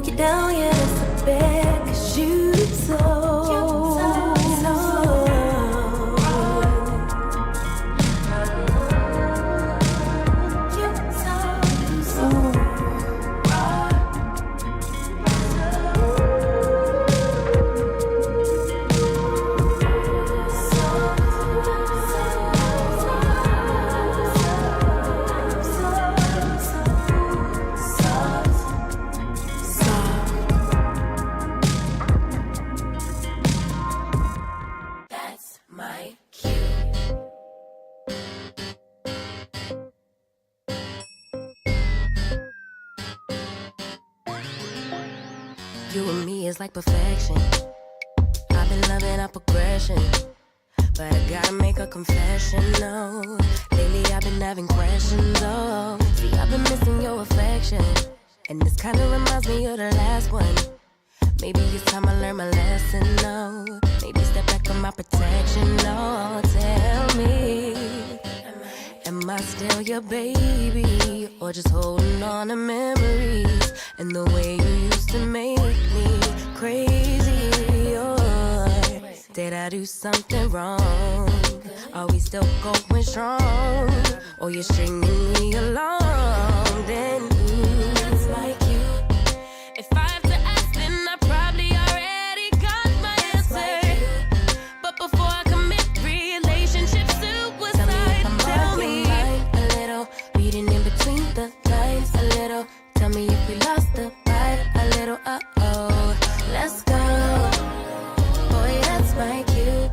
you down, yeah, that's a bet. 'Cause you so. You and me is like perfection. I've been loving our progression, but I gotta make a confession, no. Lately I've been having questions, oh. See, I've been missing your affection, and this kinda reminds me of the last one. Maybe it's time I learn my lesson, no. Maybe step back from my protection, no. Tell me, am I still your baby, or just holding on to memories and the way you used to make me crazy? Or did I do something wrong? Are we still going strong, or you're stringing me along? Then that's like you. If I have to ask, then I probably already got my answer. But before I commit relationship suicide, tell me a little, reading in between the lines a little. Tell me if we lost the vibe a little. Uh-oh, let's go. Boy, that's my cue.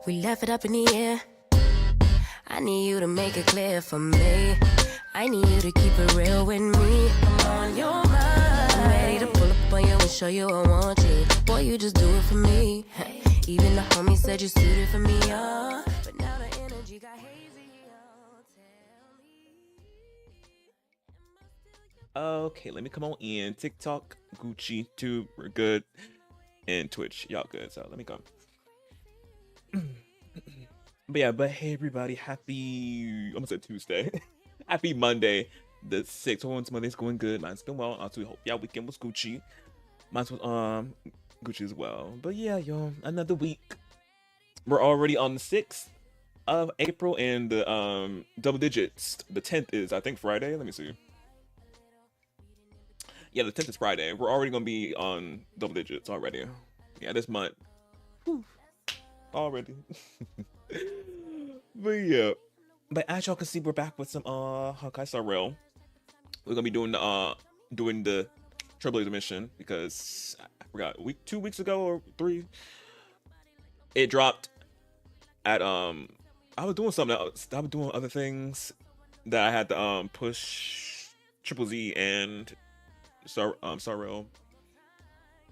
We left it up in the air. I need you to make it clear for me. I need you to keep it real with me. I'm on your mind. I'm ready to pull up on you and show you I want you. Boy, you just do it for me. Even the homie said you suited for me, oh. But now the energy got hazy, oh. Tell me, Okay, let me come on in. TikTok, Gucci, Tube, we're good. And Twitch, y'all good. So let me go. But hey everybody, happy, almost said Tuesday. Happy Monday, the 6th. Everyone's Monday's going good. Mine's been well. Also, we hope y'all weekend was Gucci. Mine's was Gucci as well. But yeah, y'all, another week. We're already on the 6th of April, and the double digits. The 10th is, I think, Friday. Let me see. Yeah, the 10th is Friday. We're already gonna be on double digits already. Yeah, this month. Whew. Already. But yeah. But as y'all can see, we're back with some Honkai Star Rail. We're gonna be doing the Trailblazer mission because I forgot 2 weeks ago or 3. It dropped at I was doing something else. I was doing other things that I had to push Triple Z and Star Rail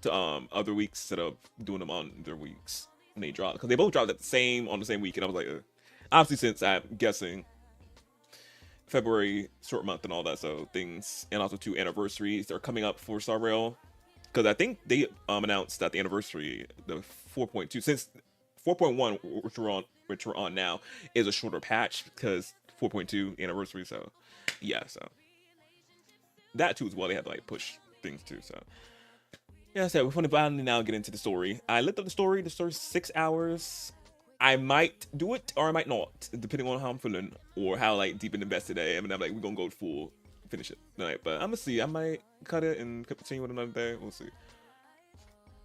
to other weeks instead of doing them on their weeks when they dropped, because they both dropped on the same week, and I was like, obviously since I'm guessing February short month and all that, so things, and also 2 anniversaries are coming up for Star Rail, because I think they announced that the anniversary, the 4.2, since 4.1 which we're on now is a shorter patch because 4.2 anniversary, so yeah, so that too as well, they had to like push things too. So yeah, so we're going to finally now get into the story. I looked up the story. The story's 6 hours. I might do it or I might not, depending on how I'm feeling or how like deep and invested I am. And I'm like, we're gonna go full, finish it tonight. But I'm gonna see. I might cut it and continue with another day. We'll see.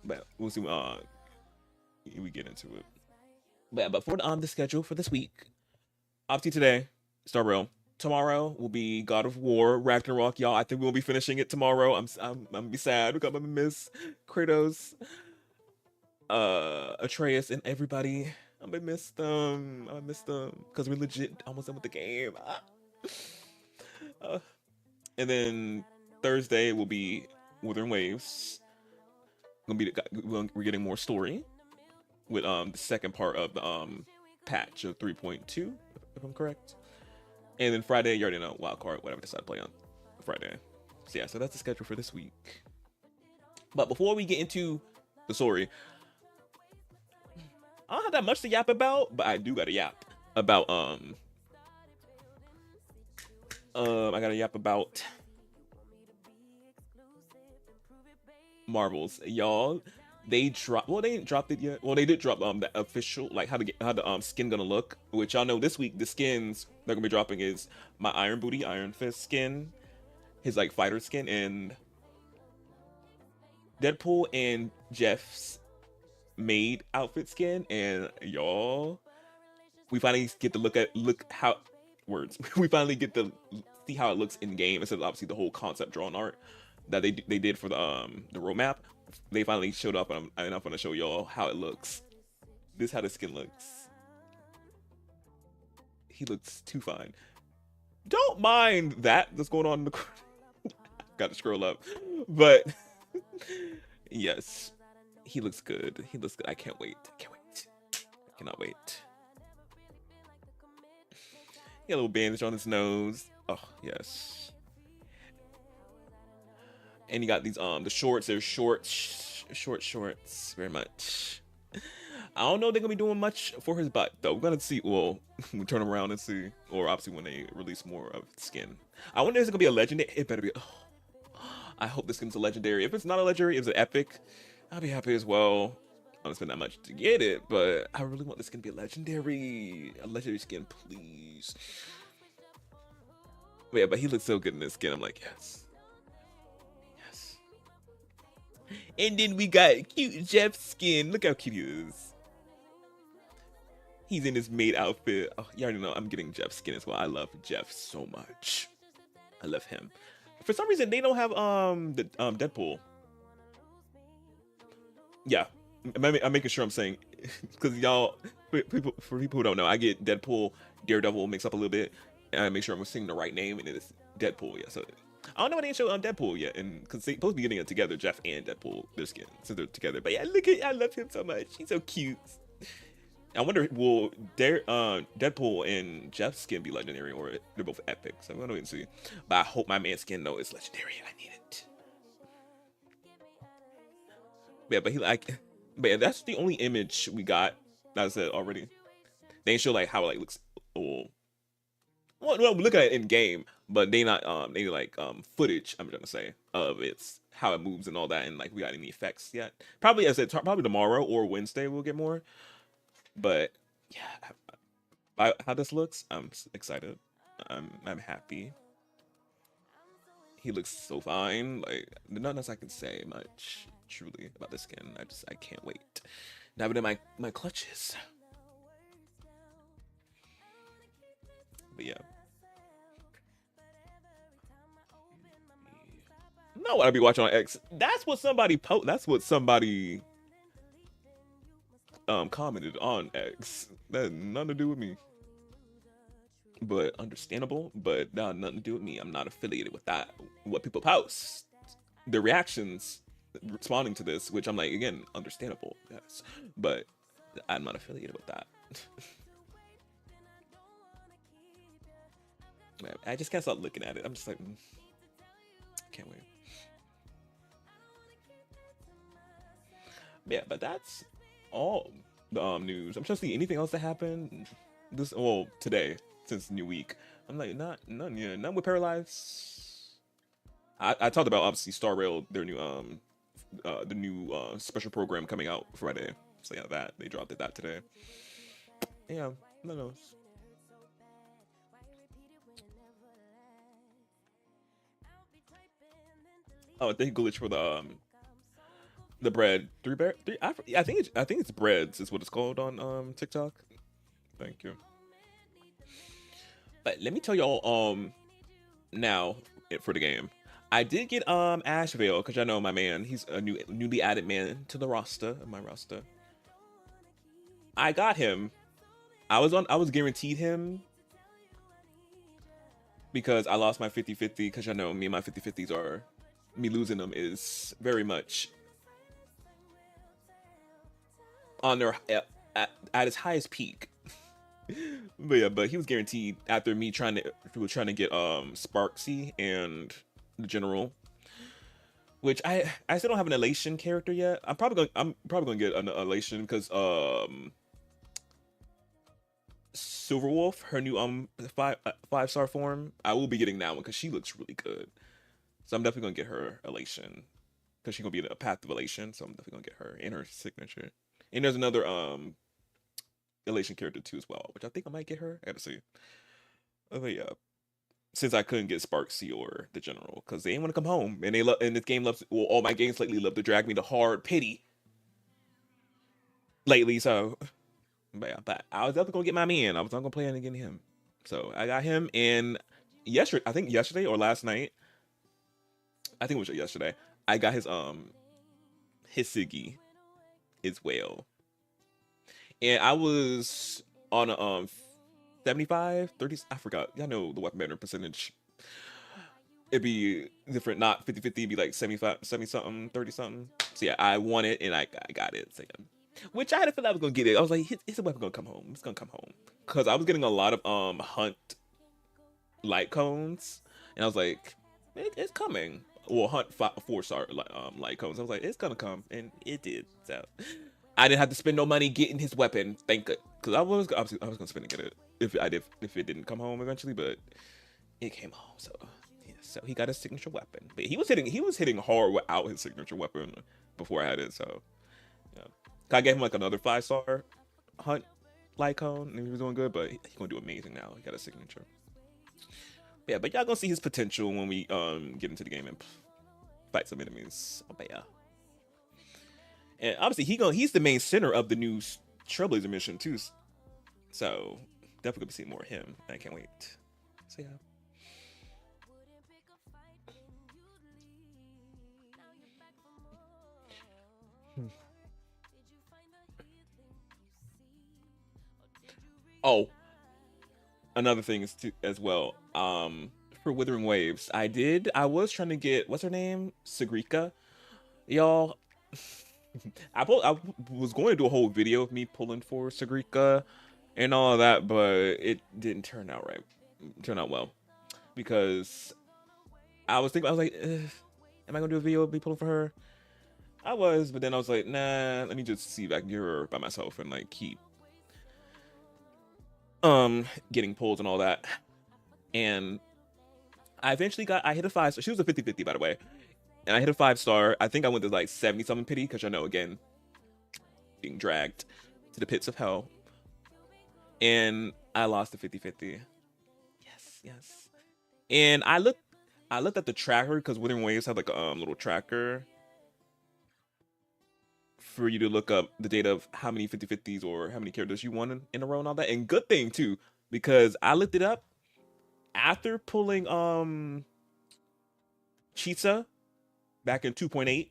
But we'll see. We get into it. But for the schedule for this week, obviously today, Star Rail. Tomorrow will be God of War Ragnarok, y'all. I think we'll be finishing it tomorrow. I'm gonna be sad because I'm gonna miss Kratos, Atreus, and everybody. I'm gonna miss them. I miss them because we're legit almost done with the game. And then Thursday will be Wuthering Waves. We're getting more story with the second part of the patch of 3.2, if I'm correct. And then Friday, you already know, wildcard, whatever I decide to play on Friday. So yeah, so that's the schedule for this week. But before we get into the story, I don't have that much to yap about, but I do gotta yap about I gotta yap about Marvels, y'all. They dropped. Well, they didn't drop it yet. Well, they did drop the official, like how the skin gonna look. Which y'all know this week the skins they're gonna be dropping is my Iron Booty, Iron Fist skin, his like fighter skin, and Deadpool and Jeff's maid outfit skin. And y'all, we finally get to look how words. We finally get to see how it looks in game instead of obviously the whole concept drawn art that they did for the roadmap. They finally showed up, and I'm gonna show y'all how it looks. This is how the skin looks. He looks too fine. Don't mind that's going on in the corner. Got to scroll up, but yes, he looks good. He looks good. I can't wait. I can't wait. I cannot wait. He got a little bandage on his nose. Oh yes. And you got these the shorts. They're shorts, very much. I don't know if they're gonna be doing much for his butt though. We're gonna see. Well, we turn around and see, or obviously when they release more of the skin. I wonder if it's gonna be a legendary. It better be. Oh, I hope this skin's a legendary. If it's not a legendary, if it's an epic, I'll be happy as well. I don't spend that much to get it, but I really want this skin to be a legendary skin, please. But yeah, but he looks so good in this skin. I'm like, yes. And then we got cute Jeff's skin. Look how cute he is. He's in his maid outfit. Oh, you already know I'm getting Jeff's skin as well. I love Jeff so much. I love him. For some reason, they don't have the Deadpool. Yeah, I'm making sure I'm saying, because y'all, for people who don't know, I get Deadpool, Daredevil mixed up a little bit, and I make sure I'm saying the right name, and it's Deadpool. Yeah, so. I don't know why they didn't show Deadpool yet, and because they're supposed to be getting it together, Jeff and Deadpool, their skin, since they're together. But yeah, I love him so much. He's so cute. I wonder, will Deadpool and Jeff's skin be legendary, or they're both epic? So I'm gonna wait and see. But I hope my man's skin though is legendary, and I need it. Yeah, but yeah, that's the only image we got. That I said already. They ain't show like how it like looks. Oh. Well, we look at it in game, but they like footage. I'm gonna say of it's how it moves and all that, and like we got any effects yet. Probably as I said, probably tomorrow or Wednesday we'll get more. But yeah, how this looks, I'm excited. I'm happy. He looks so fine. Like nothing else I can say much truly about this skin. I can't wait. Now I'm in my clutches. But yeah. No, I'd be watching on X. That's what somebody commented on X. That had nothing to do with me. But understandable, but nothing to do with me. I'm not affiliated with that. What people post, their reactions responding to this, which I'm like, again, understandable, yes. But I'm not affiliated with that. I just can't stop looking at it. I'm just like, can't wait. Yeah, but that's all the news. I'm trying to see anything else that happened today since new week. I'm like, none yet. None with Paralyze. I talked about obviously Star Rail, their new the new special program coming out Friday. So yeah, that they dropped that today. Yeah, no knows. Oh, they glitch for the bread. I think it's breads is what it's called on TikTok. Thank you. But let me tell y'all now for the game. I did get Ashvale because I know my man. He's a newly added man to the roster, my roster. I got him. I was guaranteed him because I lost my 50-50 because I know me and my 50-50s are me losing them is very much on their at its highest peak. But yeah, but he was guaranteed after me trying to get Sparksy and the General, which I still don't have an Elation character yet. I'm probably gonna get an Elation because Silverwolf, her new 5-star form, I will be getting that one because she looks really good. So I'm definitely gonna get her Elation. because she's gonna be in a path of elation, so I'm definitely gonna get her in her signature. And there's another elation character too as well, which I think I might get her. I gotta see. But yeah, since I couldn't get Sparksy or the General because they didn't want to come home, and they love, and this game loves, well, all my games lately love to drag me to hard pity lately. So, but, yeah, but I was definitely gonna get my man. I was not gonna play against him, so I got him. And yesterday, I think yesterday or last night, I think it was yesterday, I got his Siggy as well. And I was on a 75, 30, I forgot. Y'all know the weapon banner percentage. It'd be different, not 50-50, it'd be like 75, 70 something, 30 something. So yeah, I won it and I got it. So, yeah. Which I had a feeling I was gonna get it. I was like, is the weapon gonna come home? It's gonna come home. Cause I was getting a lot of hunt light cones. And I was like, it's coming. Well, hunt 4-star light cones. I was like, it's gonna come, and it did. So I didn't have to spend no money getting his weapon. Thank God, because I was gonna spend and get it if it didn't come home eventually, but it came home. So yeah, so he got his signature weapon. But he was hitting hard without his signature weapon before I had it. So yeah, I gave him like another 5-star hunt light cone, and he was doing good. But he's gonna do amazing now. He got a signature. Yeah, but y'all gonna see his potential when we get into the game and fight some enemies. Oh, but yeah. And obviously he's the main center of the new Trailblazer mission too. So definitely gonna be seeing more of him. I can't wait. So yeah. Oh, another thing is as well. For Withering Waves, I was trying to get, what's her name? Sagrika. Y'all, I was going to do a whole video of me pulling for Sagrika and all of that, but it didn't turn out right. Turn out well. Because I was like, am I gonna do a video of me pulling for her? I was, but then I was like, nah, let me just see if I can get her by myself and like keep getting pulls and all that. And I eventually I hit a 5. So she was a 50-50, by the way. And I hit a 5-star. I think I went to like 70 something pity because I know, again, being dragged to the pits of hell. And I lost the 50-50. Yes. And I looked at the tracker because Withering Waves had like a little tracker for you to look up the data of how many 50-50s or how many characters you won in a row and all that. And good thing too, because I looked it up after pulling Chisa back in 2.8.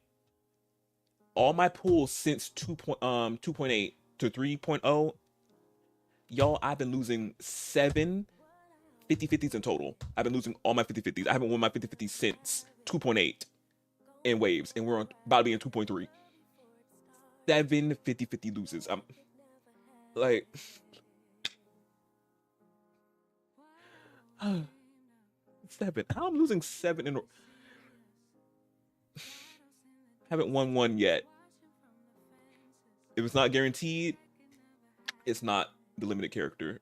All my pulls since 2.8 to 3.0, y'all, I've been losing 7 50-50s in total. I've been losing all my 50-50s. I haven't won my 50-50s since 2.8 in waves, and we're about to be in 2.3. 7 50-50 loses. I'm like, 7. How I'm losing 7 in a... Haven't won one yet. If it's not guaranteed, it's not the limited character.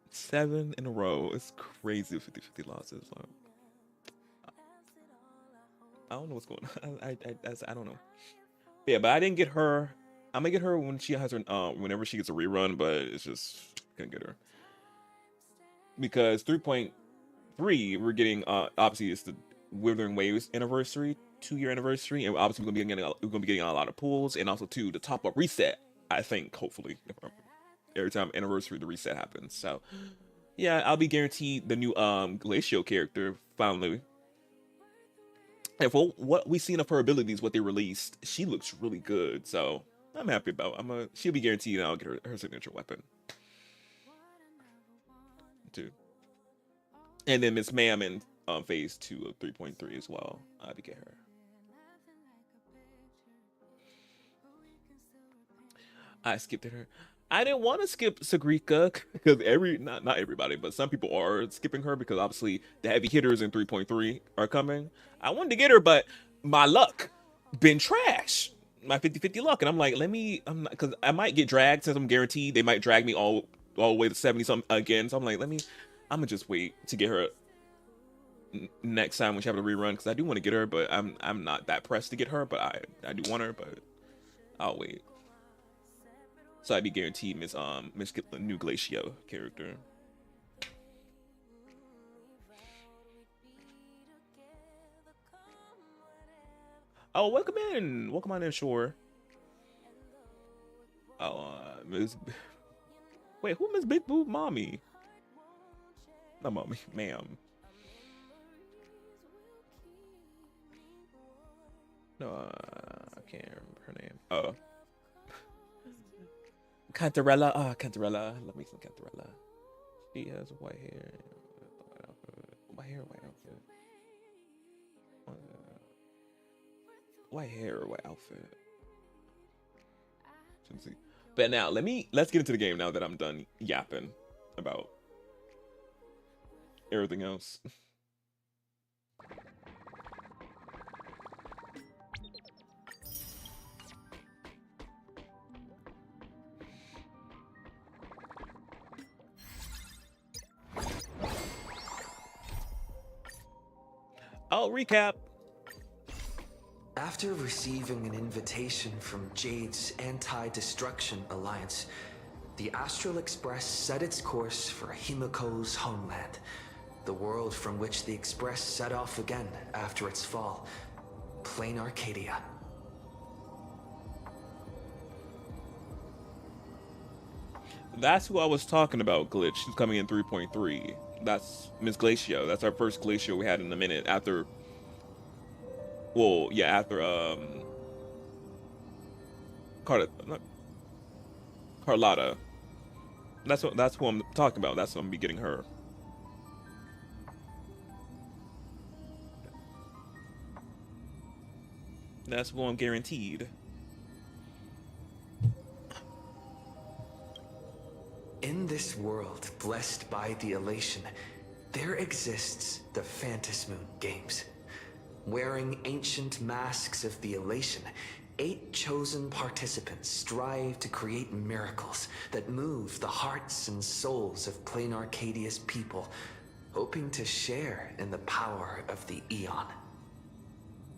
7 in a row. It's crazy. 50-50 losses. I don't know what's going on. I don't know. But yeah, but I didn't get her. I'm gonna get her when she has her whenever she gets a rerun, but it's just can't get her. Because 3.3 we're getting obviously it's the Withering Waves anniversary, 2-year anniversary, and obviously we're gonna be getting a lot of pulls, and also too the top up reset, I think, hopefully. Every time anniversary the reset happens. So yeah, I'll be guaranteed the new Glacio character finally. And for what we've seen of her abilities, what they released, she looks really good. So I'm happy about. She'll be guaranteed, and I'll get her signature weapon too. And then Miss Ma'am in phase 2 of 3.3 as well. I'll be get her. I skipped her. I didn't want to skip Sagrika because not everybody, but some people are skipping her because obviously the heavy hitters in 3.3 are coming. I wanted to get her, but my luck been trash. My 50-50 luck, and I'm like, because I might get dragged since I'm guaranteed they might drag me all the way to 70 something again. So I'm like, I'm gonna just wait to get her next time when she have a rerun, because I do want to get her, but I'm not that pressed to get her, but I do want her, but I'll wait. So I'd be guaranteed Miss New Glacio character. Oh, welcome on in, Shore. Oh, Miss. Wait, who Miss Big Boob Mommy? Not mommy, ma'am. No, I can't remember her name. Oh. Cantarella. Ah, Cantarella. Love me some Cantarella. She has white hair. White hair, white outfit. White hair, white outfit. Let's see. But now, let's get into the game now that I'm done yapping about everything else. I'll recap. After receiving an invitation from Jade's Anti-Destruction Alliance, the Astral Express set its course for Himiko's homeland, the world from which the Express set off again after its fall, Planarcadia. That's who I was talking about, Glitch. She's coming in 3.3. That's Miss Glacio. That's our first Glacio we had in a minute after. Well, yeah, after Carlotta. That's who I'm talking about. That's what I'm be getting her. That's what I'm guaranteed. In this world blessed by the elation, there exists the Phantasmoon Games. Wearing ancient masks of the elation, 8 chosen participants strive to create miracles that move the hearts and souls of Planarcadia's people, hoping to share in the power of the Eon.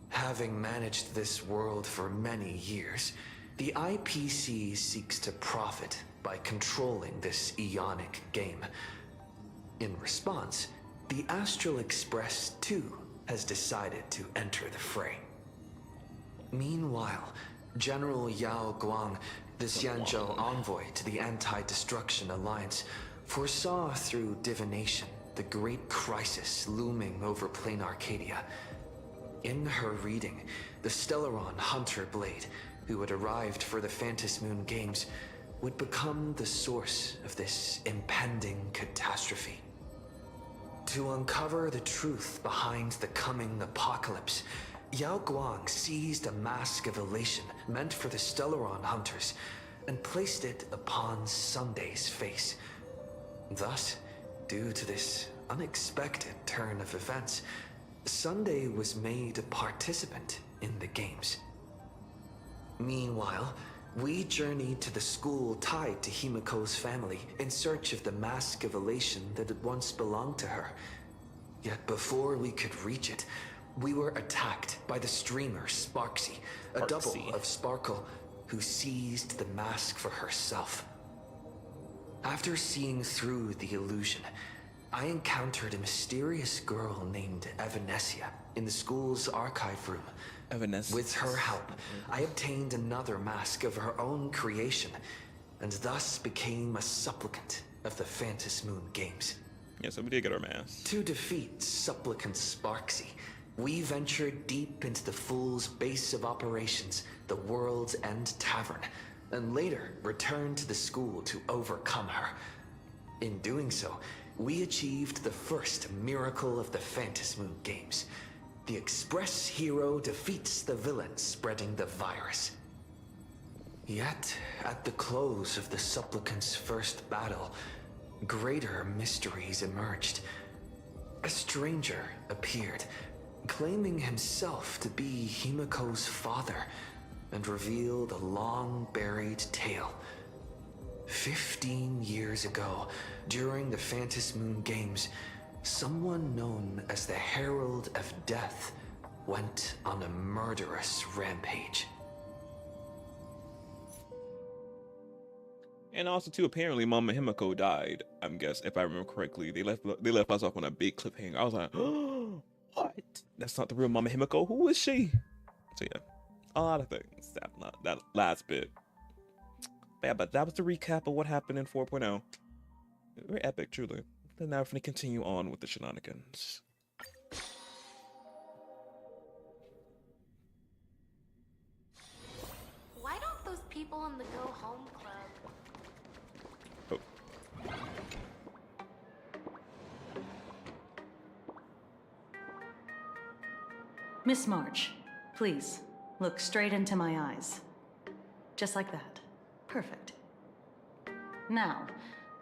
Having managed this world for many years, the IPC seeks to profit by controlling this Eonic game. In response, the Astral Express too has decided to enter the fray. Meanwhile, General Yao Guang, the Xianzhou envoy to the Anti-Destruction Alliance, foresaw through divination the great crisis looming over Planarcadia. In her reading, the Stellaron Hunter Blade, who had arrived for the Phantasmoon Games, would become the source of this impending catastrophe. To uncover the truth behind the coming apocalypse, Yao Guang seized a mask of elation meant for the Stellaron Hunters and placed it upon Sunday's face. Thus, due to this unexpected turn of events, Sunday was made a participant in the games. Meanwhile, we journeyed to the school tied to Himiko's family in search of the mask of elation that had once belonged to her. Yet before we could reach it, we were attacked by the streamer Sparksy, a double of Sparkle, who seized the mask for herself. After seeing through the illusion, I encountered a mysterious girl named Evanesia in the school's archive room. With her help, I obtained another mask of her own creation, and thus became a supplicant of the Phantasmoon Games. Yeah, so we did get our mask. To defeat Supplicant Sparksy, we ventured deep into the Fool's base of operations, the World's End Tavern, and later returned to the school to overcome her. In doing so, we achieved the first miracle of the Phantasmoon Games. The Express hero defeats the villain spreading the virus. Yet, at the close of the Supplicant's first battle, greater mysteries emerged. A stranger appeared, claiming himself to be Himiko's father, and revealed a long-buried tale. 15 years ago, during the Phantasmoon Games, someone known as the Herald of Death went on a murderous rampage. And also, too, apparently, Mama Himiko died. I'm guessing, if I remember correctly, they left us off on a big cliffhanger. I was like, oh, what? That's not the real Mama Himiko. Who is she? So yeah, a lot of things. That last bit. Yeah, but that was the recap of what happened in 4.0. Very epic, truly. Then now we're going to continue on with the shenanigans. Why don't those people in the Go Home Club? Oh. Miss March, please, look straight into my eyes. Just like that. Perfect. Now,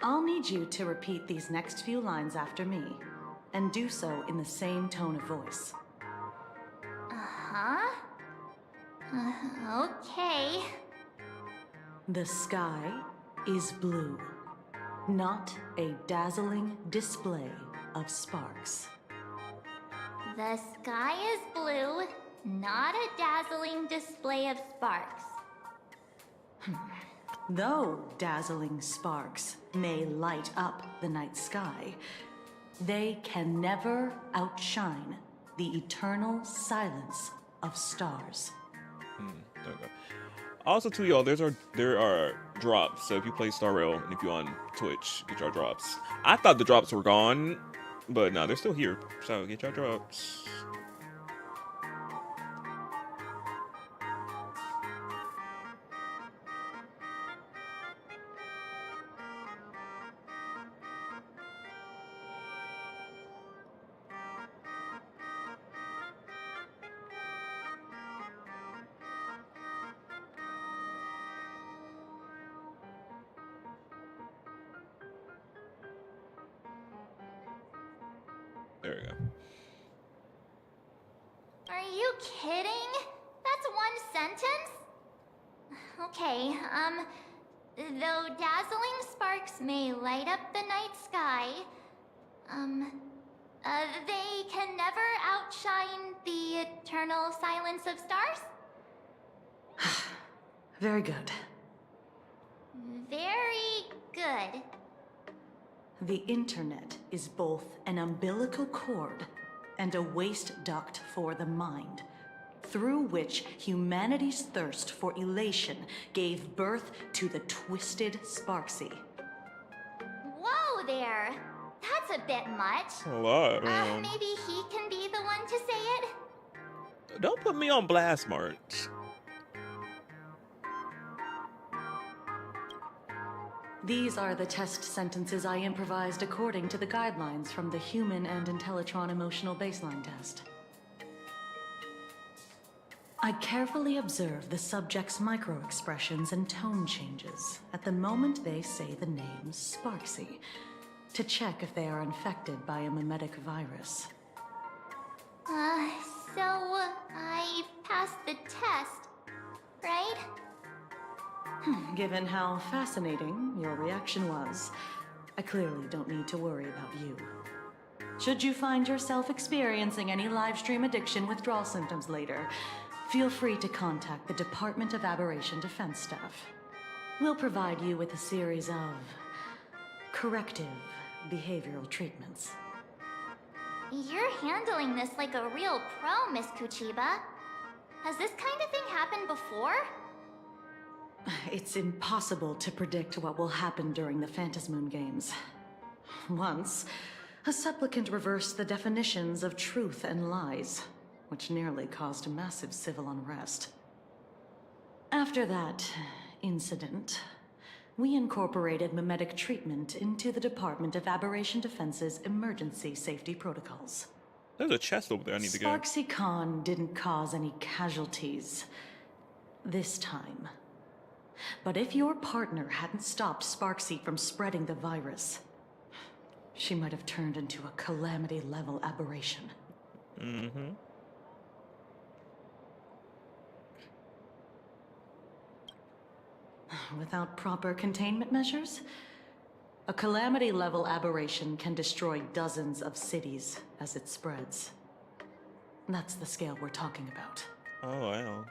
I'll need you to repeat these next few lines after me, and do so in the same tone of voice. Uh-huh. Okay. The sky is blue, not a dazzling display of sparks. The sky is blue, not a dazzling display of sparks. Though dazzling sparks may light up the night sky, they can never outshine the eternal silence of stars. There we go. Also, too, y'all, there are drops. So if you play Star Rail and if you're on Twitch, get your drops. I thought the drops were gone, but no, they're still here. So get your drops. There we go. Are you kidding? That's one sentence? Okay, though dazzling sparks may light up the night sky, they can never outshine the eternal silence of stars? Very good. Very good. The internet is both an umbilical cord and a waste duct for the mind, through which humanity's thirst for elation gave birth to the twisted Sparksy. Whoa there! That's a bit much. A lot. Maybe he can be the one to say it? Don't put me on blast, March. These are the test sentences I improvised according to the guidelines from the Human and Intellitron Emotional Baseline Test. I carefully observe the subject's micro-expressions and tone changes at the moment they say the name Sparksy, to check if they are infected by a mimetic virus. So I passed the test, right? Given how fascinating your reaction was, I clearly don't need to worry about you. Should you find yourself experiencing any livestream addiction withdrawal symptoms later, feel free to contact the Department of Aberration Defense staff. We'll provide you with a series of corrective behavioral treatments. You're handling this like a real pro, Miss Kuchiba. Has this kind of thing happened before? It's impossible to predict what will happen during the Phantasmoon Games. Once, a supplicant reversed the definitions of truth and lies, which nearly caused massive civil unrest. After that incident, we incorporated mimetic treatment into the Department of Aberration Defense's emergency safety protocols. There's a chest over there I need to get. Sparksy Khan didn't cause any casualties this time. But if your partner hadn't stopped Sparksy from spreading the virus, she might have turned into a calamity-level aberration. Mm-hmm. Without proper containment measures, A calamity-level aberration can destroy dozens of cities as it spreads. That's the scale we're talking about. Oh, wow.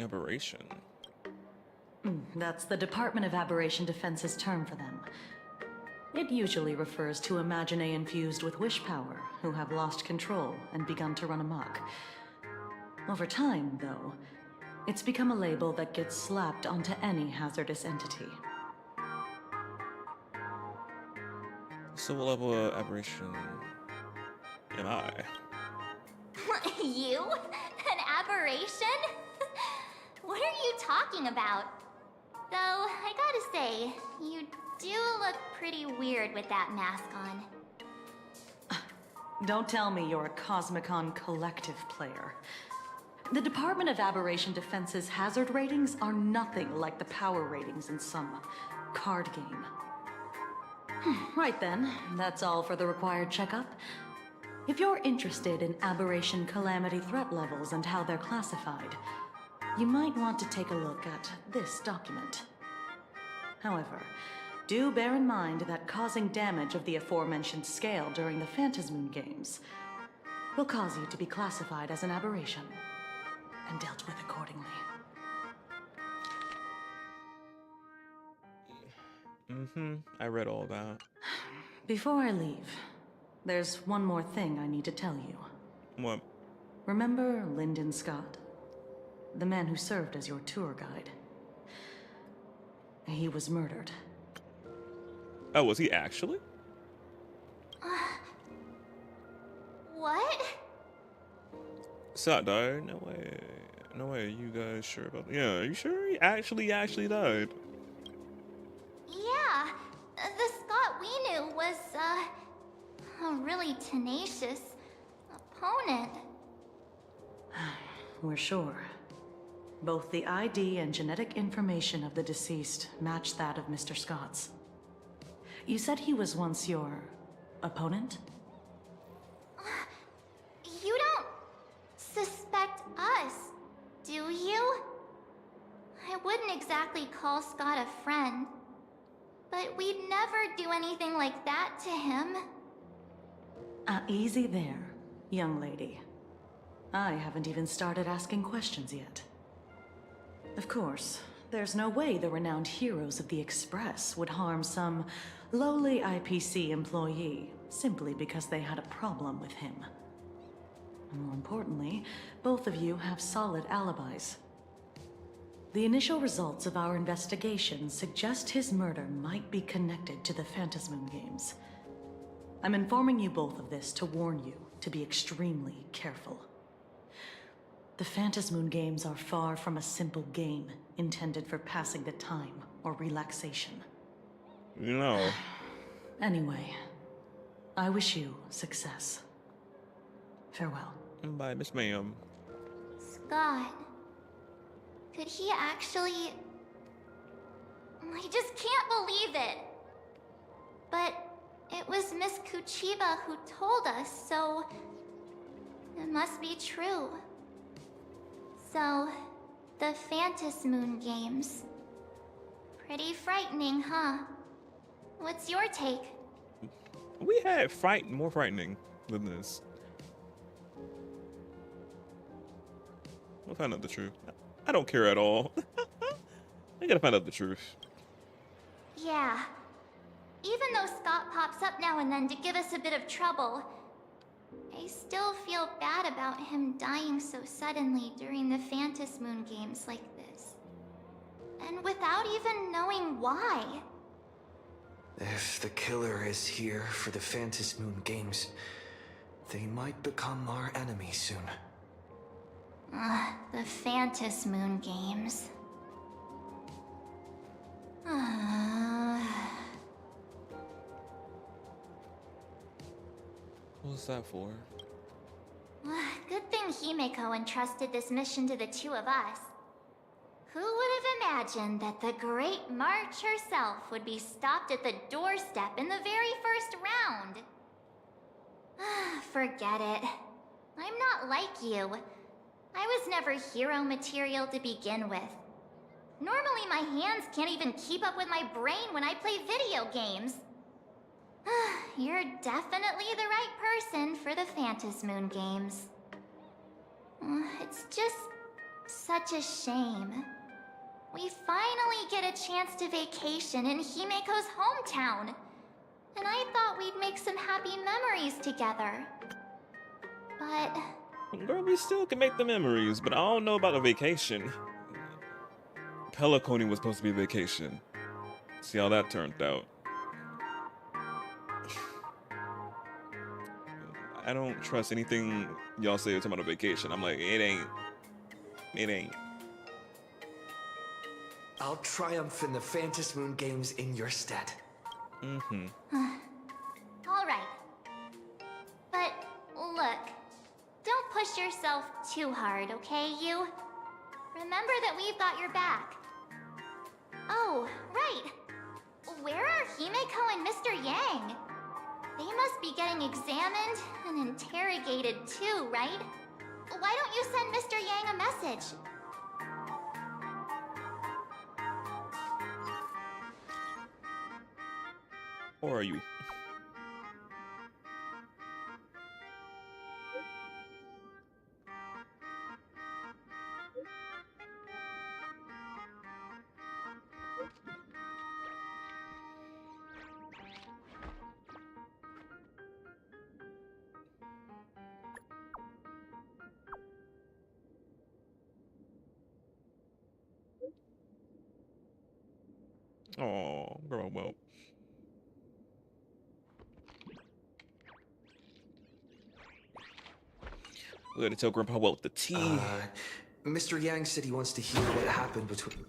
Aberration. That's the Department of Aberration Defense's term for them. It usually refers to Imaginae infused with wish power who have lost control and begun to run amok. Over time, though, it's become a label that gets slapped onto any hazardous entity. So what level of aberration am I? You? An aberration? What are you talking about? Though, I gotta say, you do look pretty weird with that mask on. Don't tell me you're a Cosmicon Collective player. The Department of Aberration Defense's hazard ratings are nothing like the power ratings in some card game. Right then, that's all for the required checkup. If you're interested in aberration calamity threat levels and how they're classified, you might want to take a look at this document. However, do bear in mind that causing damage of the aforementioned scale during the Phantasmoon games will cause you to be classified as an aberration and dealt with accordingly. I read all that. Before I leave, there's one more thing I need to tell you. What? Remember Lyndon Scott? The man who served as your tour guide. He was murdered. Oh, was he actually? What? Scott died? No way. No way. Are you guys sure about that? Yeah, are you sure he actually died? Yeah, the Scott we knew was, a really tenacious opponent. We're sure. Both the ID and genetic information of the deceased match that of Mr. Scott's. You said he was once your opponent? You don't suspect us, do you? I wouldn't exactly call Scott a friend, but we'd never do anything like that to him. Easy there, young lady. I haven't even started asking questions yet. Of course, there's no way the renowned heroes of the Express would harm some lowly IPC employee simply because they had a problem with him. More importantly, both of you have solid alibis. The initial results of our investigation suggest his murder might be connected to the Phantasmoon games. I'm informing you both of this to warn you to be extremely careful. The Phantasmoon games are far from a simple game intended for passing the time or relaxation. No. Anyway, I wish you success. Farewell. Bye, Miss Ma'am. Scott. Could he actually... I just can't believe it. But it was Miss Kuchiba who told us, so... it must be true. So, the Phantasmoon games. Pretty frightening, huh? What's your take? We had more frightening than this. We'll find out the truth. I don't care at all. I gotta find out the truth. Yeah. Even though Scott pops up now and then to give us a bit of trouble, I still feel bad about him dying so suddenly during the Phantasmoon games like this. And without even knowing why. If the killer is here for the Phantasmoon games, they might become our enemy soon. The Phantasmoon games. What's that for? Good thing Himeko entrusted this mission to the two of us. Who would have imagined that the Great March herself would be stopped at the doorstep in the very first round? Forget it. I'm not like you. I was never hero material to begin with. Normally my hands can't even keep up with my brain when I play video games. You're definitely the right person for the Phantasmoon games. It's just such a shame. We finally get a chance to vacation in Himeko's hometown. And I thought we'd make some happy memories together. But... Girl, we still can make the memories, but I don't know about a vacation. Peliconing was supposed to be a vacation. See how that turned out. I don't trust anything y'all say about a vacation. I'm like, it ain't. It ain't. I'll triumph in the Phantasmoon games in your stead. Mm-hmm. All right. But look, don't push yourself too hard, okay, you? Remember that we've got your back. Oh, right. Where are Himeko and Mr. Yang? They must be getting examined and interrogated too, right? Why don't you send Mr. Yang a message? Or are you? Oh, girl, well. We gotta tell Grandpa Welt the tea. Mr. Yang said he wants to hear what happened between...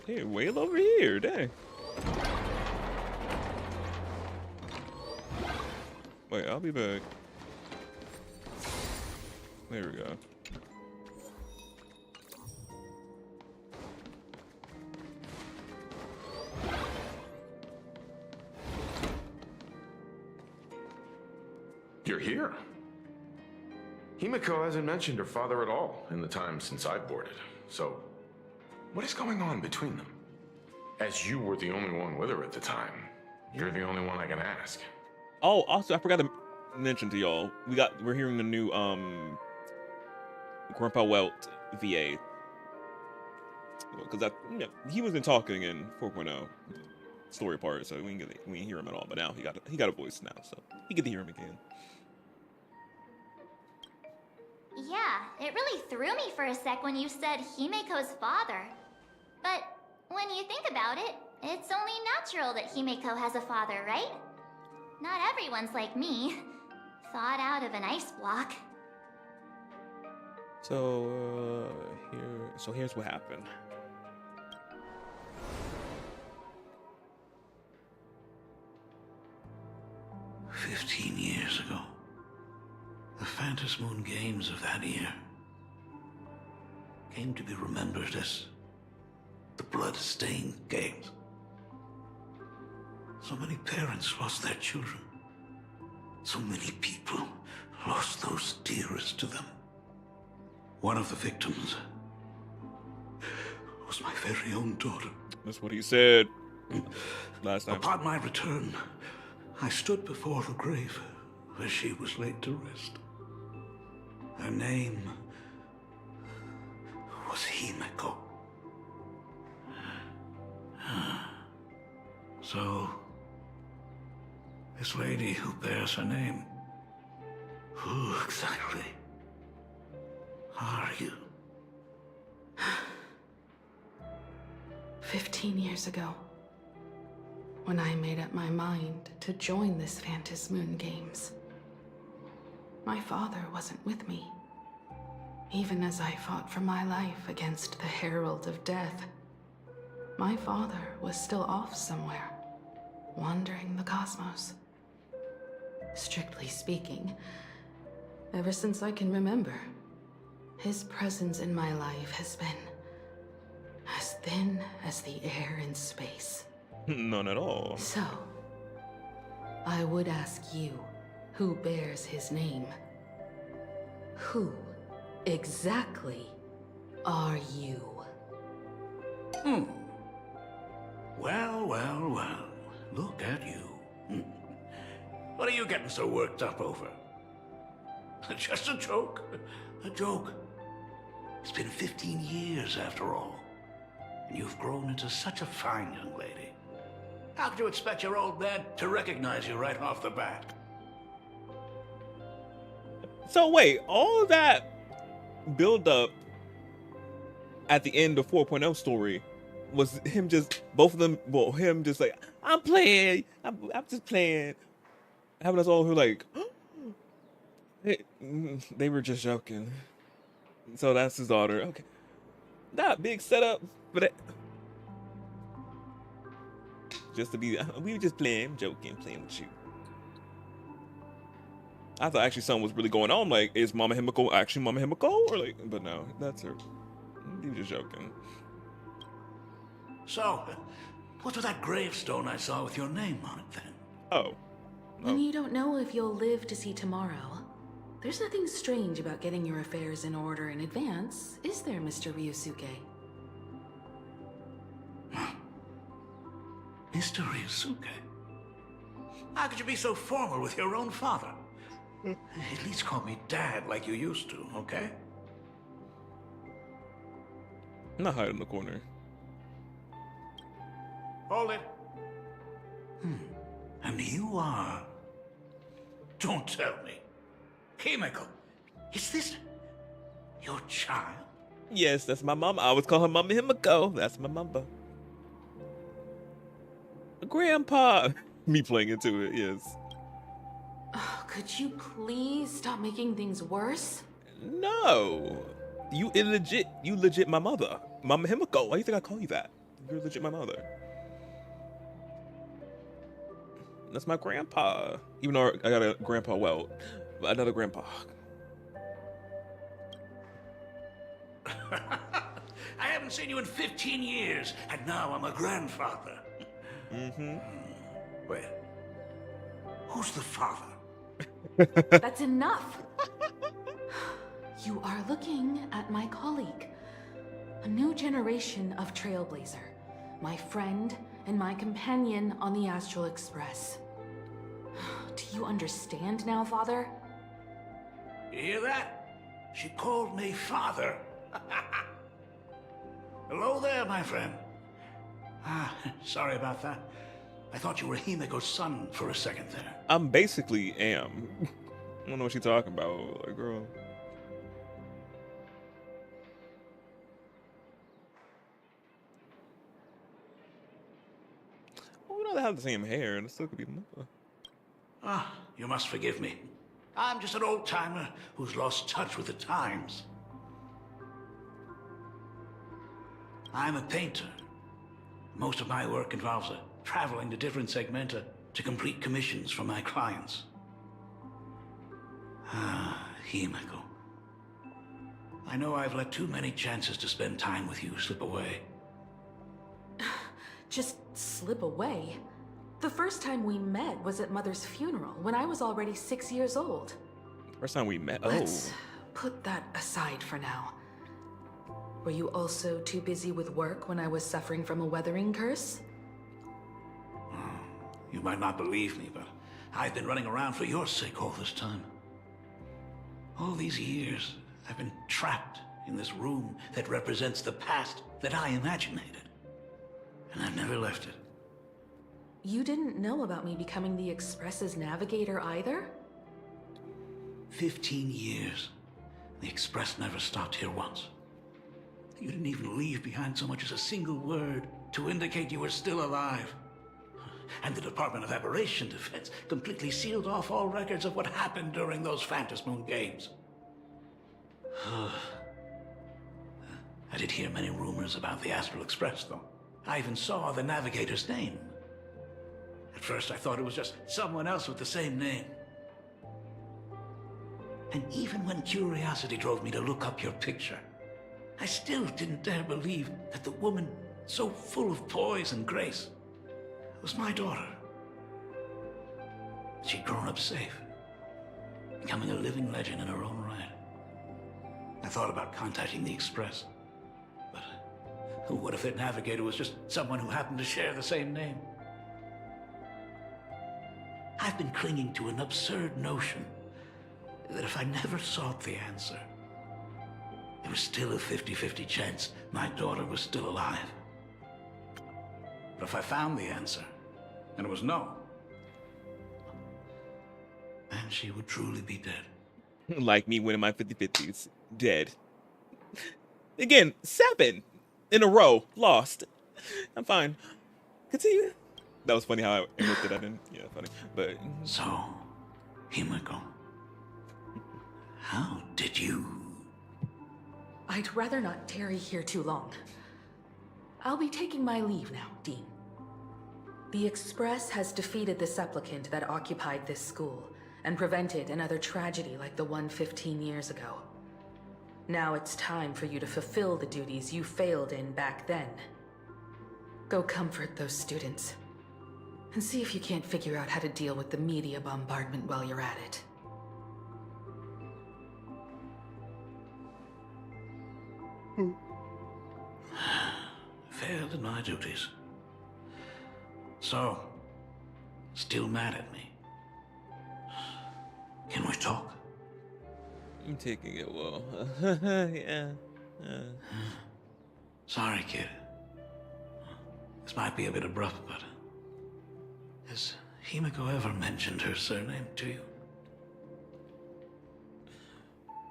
Hey, whale over here, dang. Wait, I'll be back. There we go. You're here. Himeko hasn't mentioned her father at all in the time since I boarded. So, what is going on between them? As you were the only one with her at the time, you're the only one I can ask. Oh, also, I forgot to mention to y'all, we're hearing the new Grandpa Welt VA, because he wasn't talking in 4.0 story part, so we didn't hear him at all. But now he got a voice now, so we get to hear him again. Yeah, it really threw me for a sec when you said Himeko's father. But when you think about it, it's only natural that Himeko has a father, right? Not everyone's like me, thawed out of an ice block. So here's what happened. "15 years ago, the Phantasmoon games of that year came to be remembered as the blood-stained games. So many parents lost their children. So many people lost those dearest to them. One of the victims was my very own daughter. That's what he said last time. Upon my return, I stood before the grave where she was laid to rest. Her name was Himeko. So, this lady who bears her name, who exactly are you? 15 years ago, when I made up my mind to join this Phantom Moon Games, my father wasn't with me. Even as I fought for my life against the Herald of Death, my father was still off somewhere, wandering the cosmos. Strictly speaking, ever since I can remember, his presence in my life has been as thin as the air in space. None at all. So, I would ask you, who bears his name, who exactly are you? Well. Look at you. What are you getting so worked up over? Just a joke. A joke. It's been 15 years after all. And you've grown into such a fine young lady. How could you expect your old man to recognize you right off the bat? So wait, all of that build up at the end of 4.0 story was him just, both of them, well, him just like, I'm playing, I'm just playing. Having us all who like, they were just joking. So that's his daughter. Okay. Not big setup, but it, just to be, we were just playing, joking, playing with you. I thought actually something was really going on. Like, is Mama Himiko actually Mama Himiko? Or like, but no, that's her. He was just joking. So, what's with that gravestone I saw with your name on it then? Oh. When you don't know if you'll live to see tomorrow, there's nothing strange about getting your affairs in order in advance, is there, Mr. Ryusuke? Mr. Ryusuke? How could you be so formal with your own father? At least call me Dad like you used to, okay? I'm not hiding in the corner. Hold it. And you are... Don't tell me. Himeko, is this your child? Yes, that's my mama. I always call her Mama Himiko. That's my mama. Grandpa. Me playing into it, yes. Could you please stop making things worse? No. You legit my mother. Mama Himiko. Why do you think I call you that? You're legit my mother. That's my grandpa. Even though I got a grandpa, well, another grandpa. I haven't seen you in 15 years, and now I'm a grandfather. Well, who's the father? That's enough! You are looking at my colleague, a new generation of Trailblazer, my friend and my companion on the Astral Express. Do you understand now, Father? You hear that? She called me father. Hello there, my friend. Sorry about that. I thought you were Himiko's son for a second there. I'm basically am. I don't know what she's talking about, like, girl. Well, we don't have the same hair, and it still could be mother. You must forgive me. I'm just an old-timer who's lost touch with the times. I'm a painter. Most of my work involves traveling to different segmenta to complete commissions for my clients. Himeko. I know I've let too many chances to spend time with you slip away. Just slip away? The first time we met was at Mother's funeral, when I was already 6 years old. First time we met, Let's put that aside for now. Were you also too busy with work when I was suffering from a weathering curse? You might not believe me, but I've been running around for your sake all this time. All these years, I've been trapped in this room that represents the past that I imaginated. And I've never left it. You didn't know about me becoming the Express's navigator either? 15 years. The Express never stopped here once. You didn't even leave behind so much as a single word to indicate you were still alive. And the Department of Aberration Defense completely sealed off all records of what happened during those Phantasmoon games. I did hear many rumors about the Astral Express, though. I even saw the navigator's name. At first, I thought it was just someone else with the same name. And even when curiosity drove me to look up your picture, I still didn't dare believe that the woman so full of poise and grace was my daughter. She'd grown up safe, becoming a living legend in her own right. I thought about contacting the Express, but what if that navigator was just someone who happened to share the same name? I've been clinging to an absurd notion that if I never sought the answer, there was still a 50-50 chance my daughter was still alive. But if I found the answer, and it was no, then she would truly be dead. Like me winning my 50-50s. Dead. Again, 7 in a row. Lost. I'm fine. Continue. That was funny how I looked at that in. Yeah, funny. But So, Himiko, how did you... I'd rather not tarry here too long. I'll be taking my leave now, Dean. The Express has defeated the supplicant that occupied this school and prevented another tragedy like the one 15 years ago. Now it's time for you to fulfill the duties you failed in back then. Go comfort those students, and see if you can't figure out how to deal with the media bombardment while you're at it. Failed in my duties. So, still mad at me. Can we talk? I'm taking it well. Yeah. Sorry, kid. This might be a bit abrupt, but... has Himiko ever mentioned her surname to you?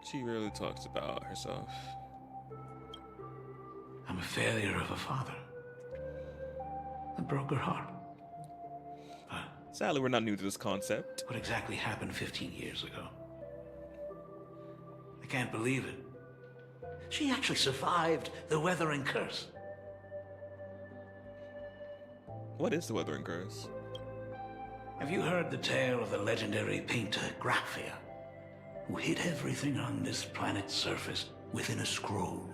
She rarely talks about herself. I'm a failure of a father. That broke her heart. But Sadly, we're not new to this concept. what exactly happened 15 years ago? I can't believe it. She actually survived the weathering curse. What is the weathering curse? Have you heard the tale of the legendary painter Graphia, who hid everything on this planet's surface within a scroll?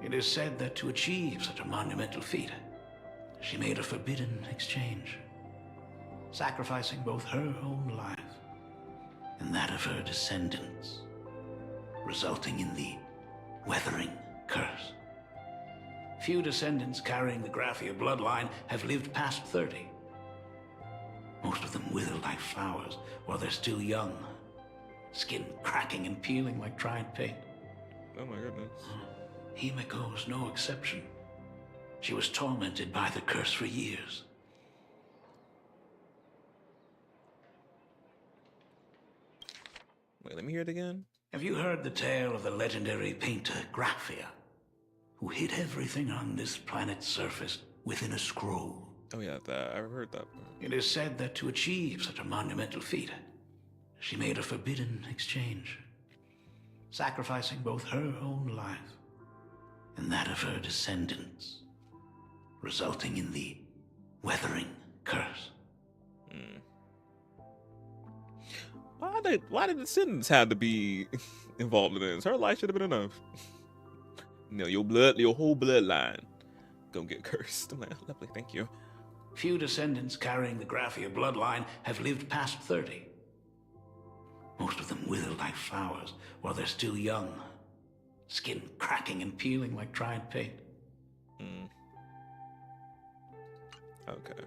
It is said that to achieve such a monumental feat, she made a forbidden exchange, sacrificing both her own life and that of her descendants, resulting in the weathering curse. Few descendants carrying the Graphia bloodline have lived past 30. Most of them wither like flowers while they're still young, skin cracking and peeling like dried paint. Oh my goodness. Himiko was no exception. She was tormented by the curse for years. Wait, let me hear it again. Have you heard the tale of the legendary painter Graphia, who hid everything on this planet's surface within a scroll? Oh yeah, that I've heard that. It is said that to achieve such a monumental feat, she made a forbidden exchange, sacrificing both her own life and that of her descendants, resulting in the weathering curse. Why did the descendants have to be involved in this? Her life should have been enough. No, your whole bloodline gonna get cursed. I'm like, lovely, thank you. Few descendants carrying the Graphia bloodline have lived past 30. Most of them wither like flowers while they're still young, Skin cracking and peeling like dried paint. Okay.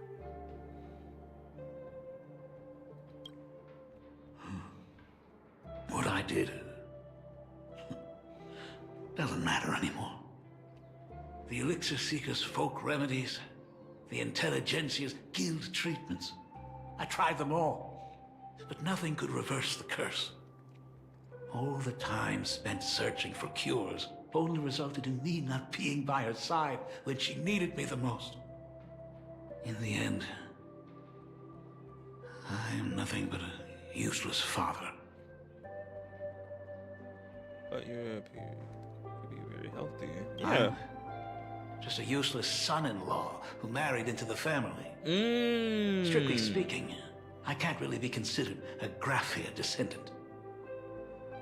What I did doesn't matter anymore. The Elixir Seekers' folk remedies, the Intelligentsia's guild treatments. I tried them all, but nothing could reverse the curse. All the time spent searching for cures only resulted in me not being by her side when she needed me the most. In the end, I am nothing but a useless father. But you appear to be very healthy. Yeah. I'm just a useless son-in-law who married into the family. Strictly speaking, I can't really be considered a Graphia descendant.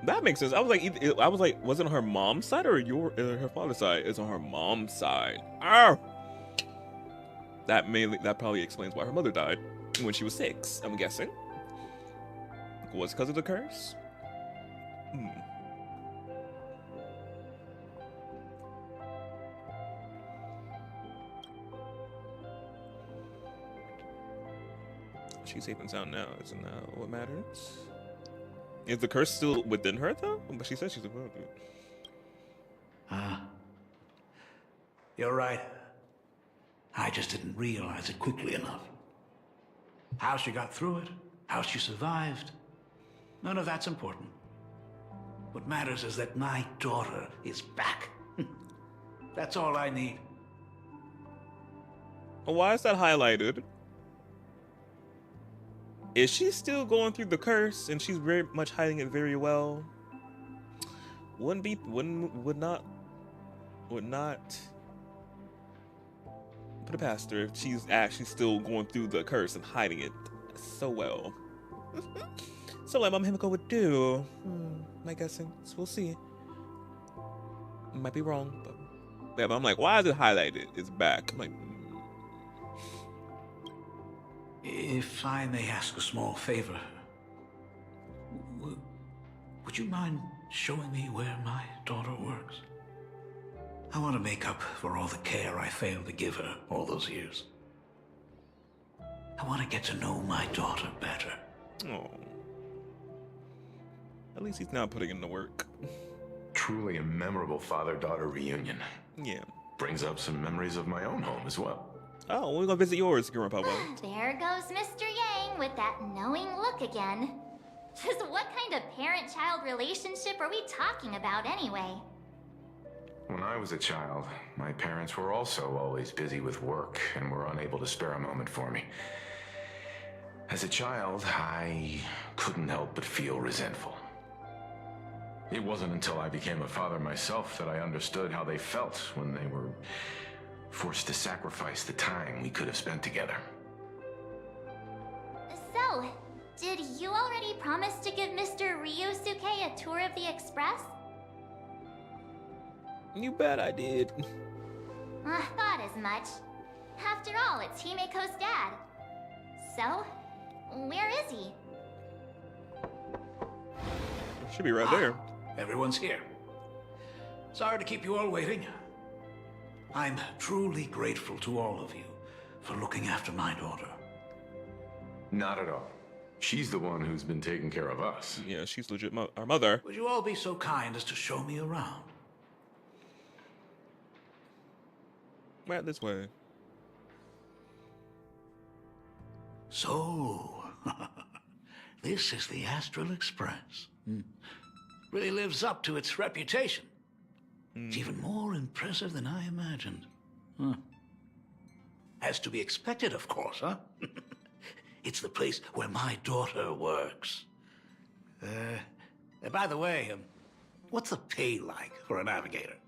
That makes sense. I was like, was it on her mom's side or her father's side? It's on her mom's side. Ah! That probably explains why her mother died when she was 6, I'm guessing. Was it because of the curse? She's safe and sound now. Isn't that what matters? Is the curse still within her, though? But she said she's above it. You're right. I just didn't realize it quickly enough. How she got through it, how she survived, none of that's important. What matters is that my daughter is back. That's all I need. Why is that highlighted? Is she still going through the curse and she's very much hiding it very well? Would not put it past her if she's actually still going through the curse and hiding it so well. So like Mom Himiko would do. My guessing. So we'll see. Might be wrong, but yeah, but I'm like, why is it highlighted? It's back. I'm like, If I may ask a small favor, would you mind showing me where my daughter works? I want to make up for all the care I failed to give her all those years. I want to get to know my daughter better. oh. At least he's not putting in the work. Truly a memorable father-daughter reunion. Yeah. Brings up some memories of my own home as well. Oh, we're gonna visit yours, Grandpa. There goes Mr. Yang with that knowing look again. Just what kind of parent-child relationship are we talking about anyway? When I was a child, my parents were also always busy with work and were unable to spare a moment for me. As a child, I couldn't help but feel resentful. It wasn't until I became a father myself that I understood how they felt when they were forced to sacrifice the time we could have spent together. So, did you already promise to give Mr. Ryusuke a tour of the Express? You bet I did. I thought as much. After all, it's Himeko's dad. So, where is he? Should be right there. Everyone's here. Sorry to keep you all waiting. I'm truly grateful to all of you for looking after my daughter. Not at all. She's the one who's been taking care of us. Yeah, she's legit our mother. Would you all be so kind as to show me around? Right this way. So, this is the Astral Express. Really lives up to its reputation. It's even more impressive than I imagined. As to be expected, of course, huh? It's the place where my daughter works. By the way, what's the pay like for a navigator?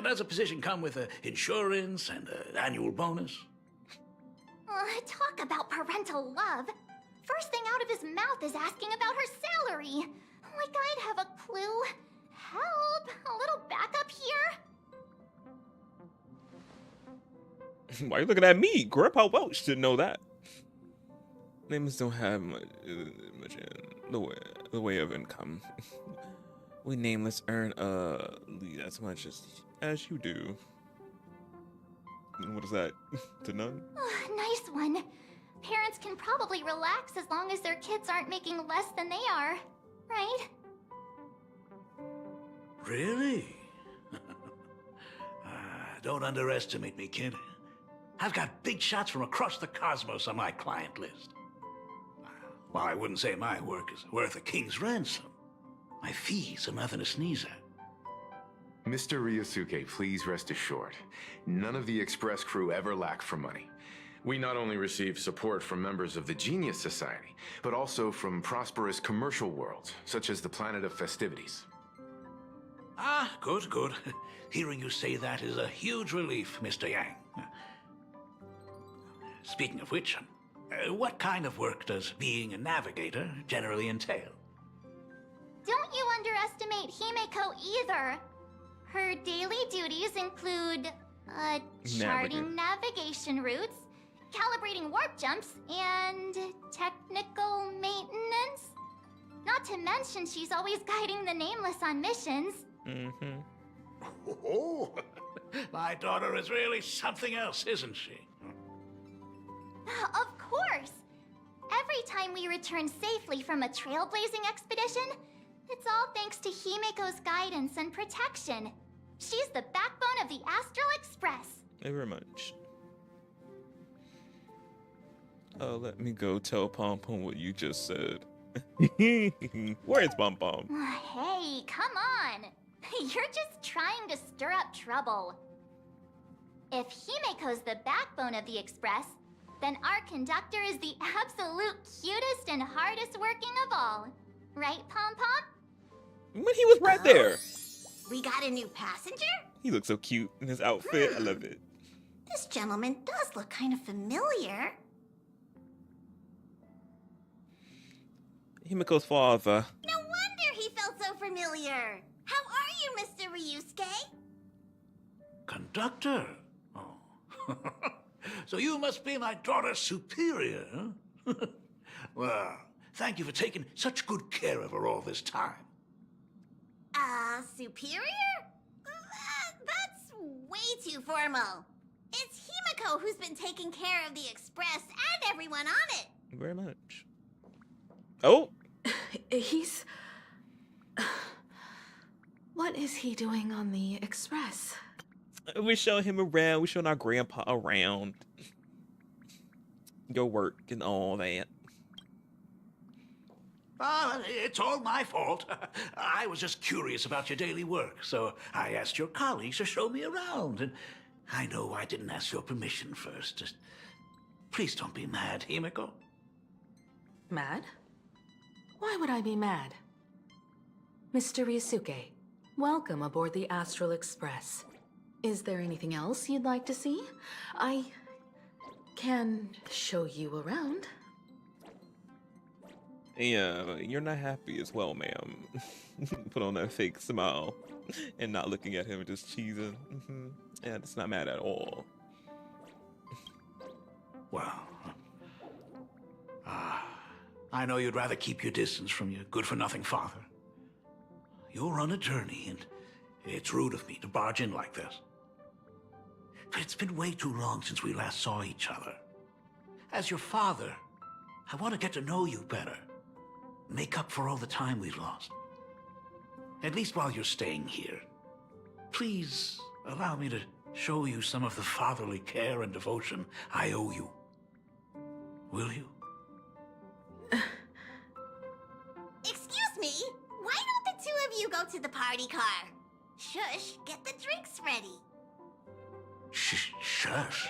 Does a position come with insurance and an annual bonus? Talk about parental love. First thing out of his mouth is asking about her salary. Like I'd have a clue. Help! A little backup here? Why are you looking at me? Grandpa Welch should know that. Names don't have much in the way of income. We nameless earn as much as you do. And what is that? To none? Nice one. Parents can probably relax as long as their kids aren't making less than they are, right? Really? Don't underestimate me, kid. I've got big shots from across the cosmos on my client list. Well, I wouldn't say my work is worth a king's ransom. My fees are nothing to sneeze at. Mr. Ryosuke, please rest assured. None of the Express crew ever lack for money. We not only receive support from members of the Genius Society, but also from prosperous commercial worlds, such as the Planet of Festivities. Ah, good, good. Hearing you say that is a huge relief, Mr. Yang. Speaking of which, what kind of work does being a navigator generally entail? Don't you underestimate Himeko either. Her daily duties include, charting navigation routes, calibrating warp jumps, and technical maintenance. Not to mention she's always guiding the Nameless on missions. Mm-hmm. Oh, my daughter is really something else, isn't she? Of course. Every time we return safely from a trailblazing expedition, it's all thanks to Himeko's guidance and protection. She's the backbone of the Astral Express. Thank you very much. Let me go tell Pom Pom what you just said. Where's Pom Pom? Hey, come on. You're just trying to stir up trouble. If Himeko's the backbone of the Express, then our conductor is the absolute cutest and hardest working of all. Right, Pom Pom? When he was right there. We got a new passenger? He looks so cute in his outfit. I love it. This gentleman does look kind of familiar. Himeko's father. No wonder he felt so familiar. How are you, Mr. Ryusuke? Conductor? Oh. So you must be my daughter's superior, huh? Well, thank you for taking such good care of her all this time. Superior? That's way too formal. It's Himeko who's been taking care of the Express and everyone on it. Thank you very much. Oh! He's... What is he doing on the Express? We're showing him around. We're showing our grandpa around. Your work and all that. It's all my fault. I was just curious about your daily work, so I asked your colleagues to show me around. And I know I didn't ask your permission first. Just please don't be mad, Himeko. Mad? Why would I be mad? Mr. Ryusuke, welcome aboard the Astral Express. Is there anything else you'd like to see? I can show you around. Yeah, you're not happy as well, ma'am. Put on that fake smile and not looking at him and just cheesing. Yeah, it's not mad at all. Well, I know you'd rather keep your distance from your good-for-nothing father. You're on a journey, and it's rude of me to barge in like this. But it's been way too long since we last saw each other. As your father, I want to get to know you better. Make up for all the time we've lost. At least while you're staying here. Please allow me to show you some of the fatherly care and devotion I owe you. Will you? Excuse me? Why don't the two of you go to the party car? Shush, get the drinks ready. Shush.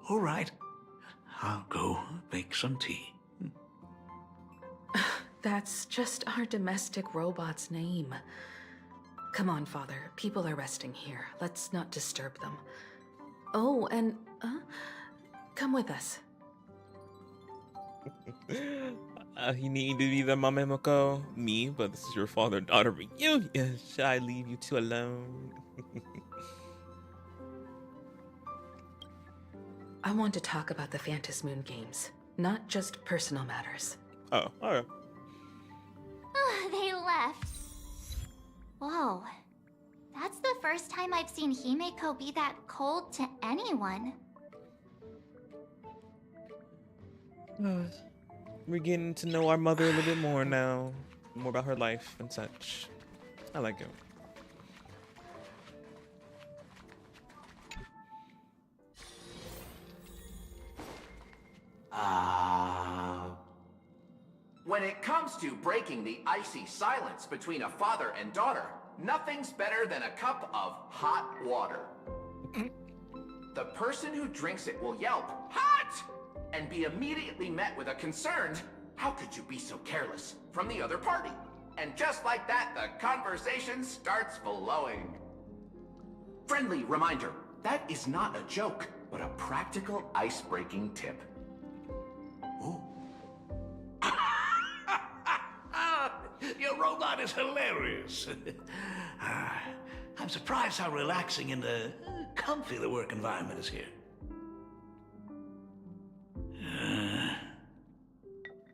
All right. I'll go make some tea. That's just our domestic robot's name. Come on, Father. People are resting here. Let's not disturb them. Oh, and come with us. You need to be the mama Himeko, me, but this is your father-daughter reunion. Should I leave you two alone? I want to talk about the Phantasmoon games, not just personal matters. Oh, alright. left. Whoa. That's the first time I've seen Himeko be that cold to anyone. We're getting to know our mother a little bit more now. More about her life and such. I like it. When it comes to breaking the icy silence between a father and daughter, nothing's better than a cup of hot water. The person who drinks it will yelp, "Hot!" and be immediately met with a concerned, "How could you be so careless?" from the other party. And just like that, the conversation starts flowing. Friendly reminder, that is not a joke, but a practical ice-breaking tip. Ooh. Your robot is hilarious. I'm surprised how relaxing and comfy the work environment is here.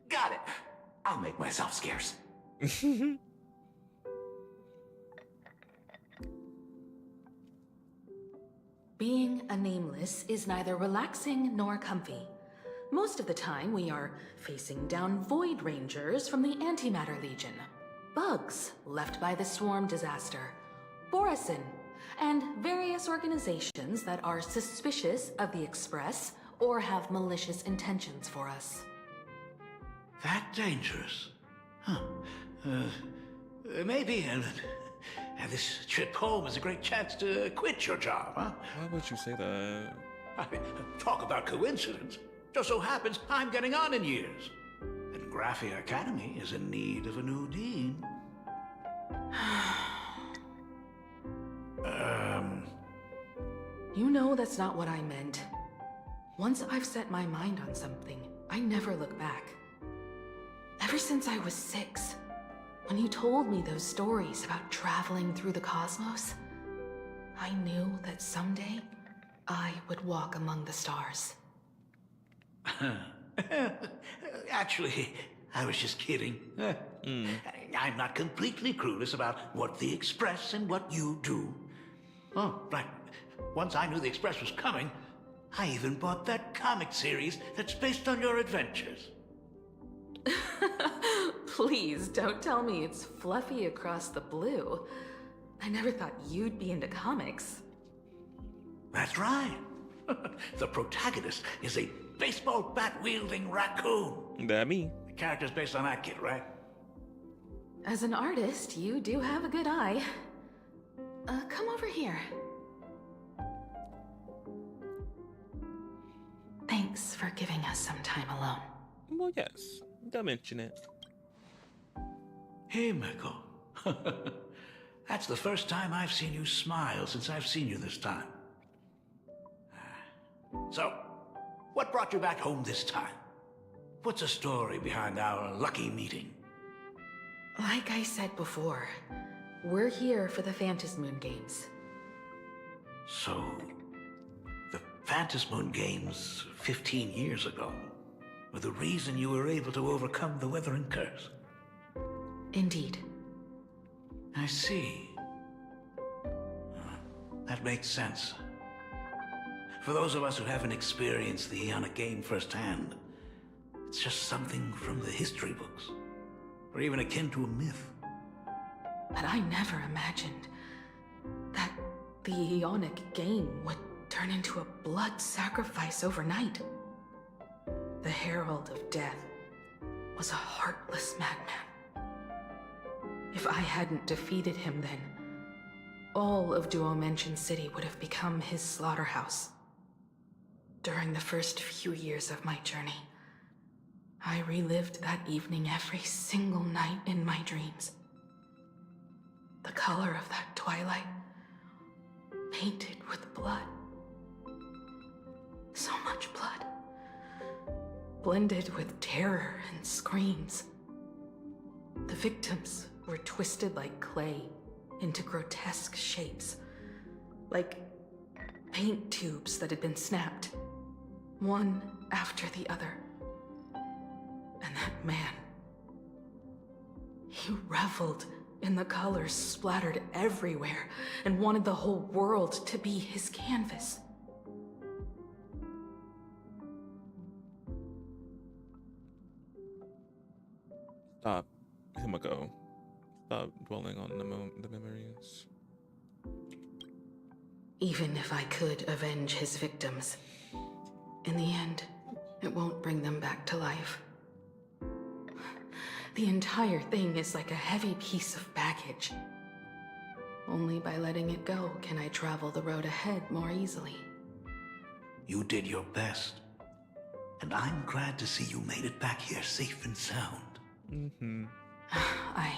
Got it. I'll make myself scarce. Being a nameless is neither relaxing nor comfy. Most of the time, we are facing down Void Rangers from the Antimatter Legion, bugs left by the Swarm disaster, Borisin, and various organizations that are suspicious of the Express or have malicious intentions for us. That dangerous? Huh. Maybe, this trip home is a great chance to quit your job, huh? Why would you say that? I mean, talk about coincidence. Just so happens I'm getting on in years. And Graphia Academy is in need of a new dean. You know that's not what I meant. Once I've set my mind on something, I never look back. Ever since I was 6, when you told me those stories about traveling through the cosmos, I knew that someday I would walk among the stars. Actually, I was just kidding. I'm not completely clueless about what the Express and what you do. Oh, right. Once I knew the Express was coming, I even bought that comic series that's based on your adventures. Please don't tell me it's fluffy across the blue. I never thought you'd be into comics. That's right. The protagonist is a baseball bat-wielding raccoon. That me. The character's based on that kid, right? As an artist, you do have a good eye. Come over here. Thanks for giving us some time alone. Well, yes. Don't mention it. Hey, Miko. That's the first time I've seen you smile since I've seen you this time. So, what brought you back home this time? What's the story behind our lucky meeting? Like I said before, we're here for the Phantasmoon Games. So, the Phantasmoon Games 15 years ago were the reason you were able to overcome the Weathering Curse? Indeed. I see. That makes sense. For those of us who haven't experienced the Ionic game firsthand, it's just something from the history books, or even akin to a myth. But I never imagined that the Ionic game would turn into a blood sacrifice overnight. The Herald of Death was a heartless madman. If I hadn't defeated him then, all of Duomension City would have become his slaughterhouse. During the first few years of my journey, I relived that evening every single night in my dreams. The color of that twilight, painted with blood. So much blood, blended with terror and screams. The victims were twisted like clay into grotesque shapes, like paint tubes that had been snapped, one after the other. And that man, He reveled in the colors splattered everywhere and wanted the whole world to be his canvas. Stop, Himiko. Stop dwelling on the memories. Even if I could avenge his victims, in the end, it won't bring them back to life. The entire thing is like a heavy piece of baggage. Only by letting it go can I travel the road ahead more easily. You did your best. And I'm glad to see you made it back here safe and sound. I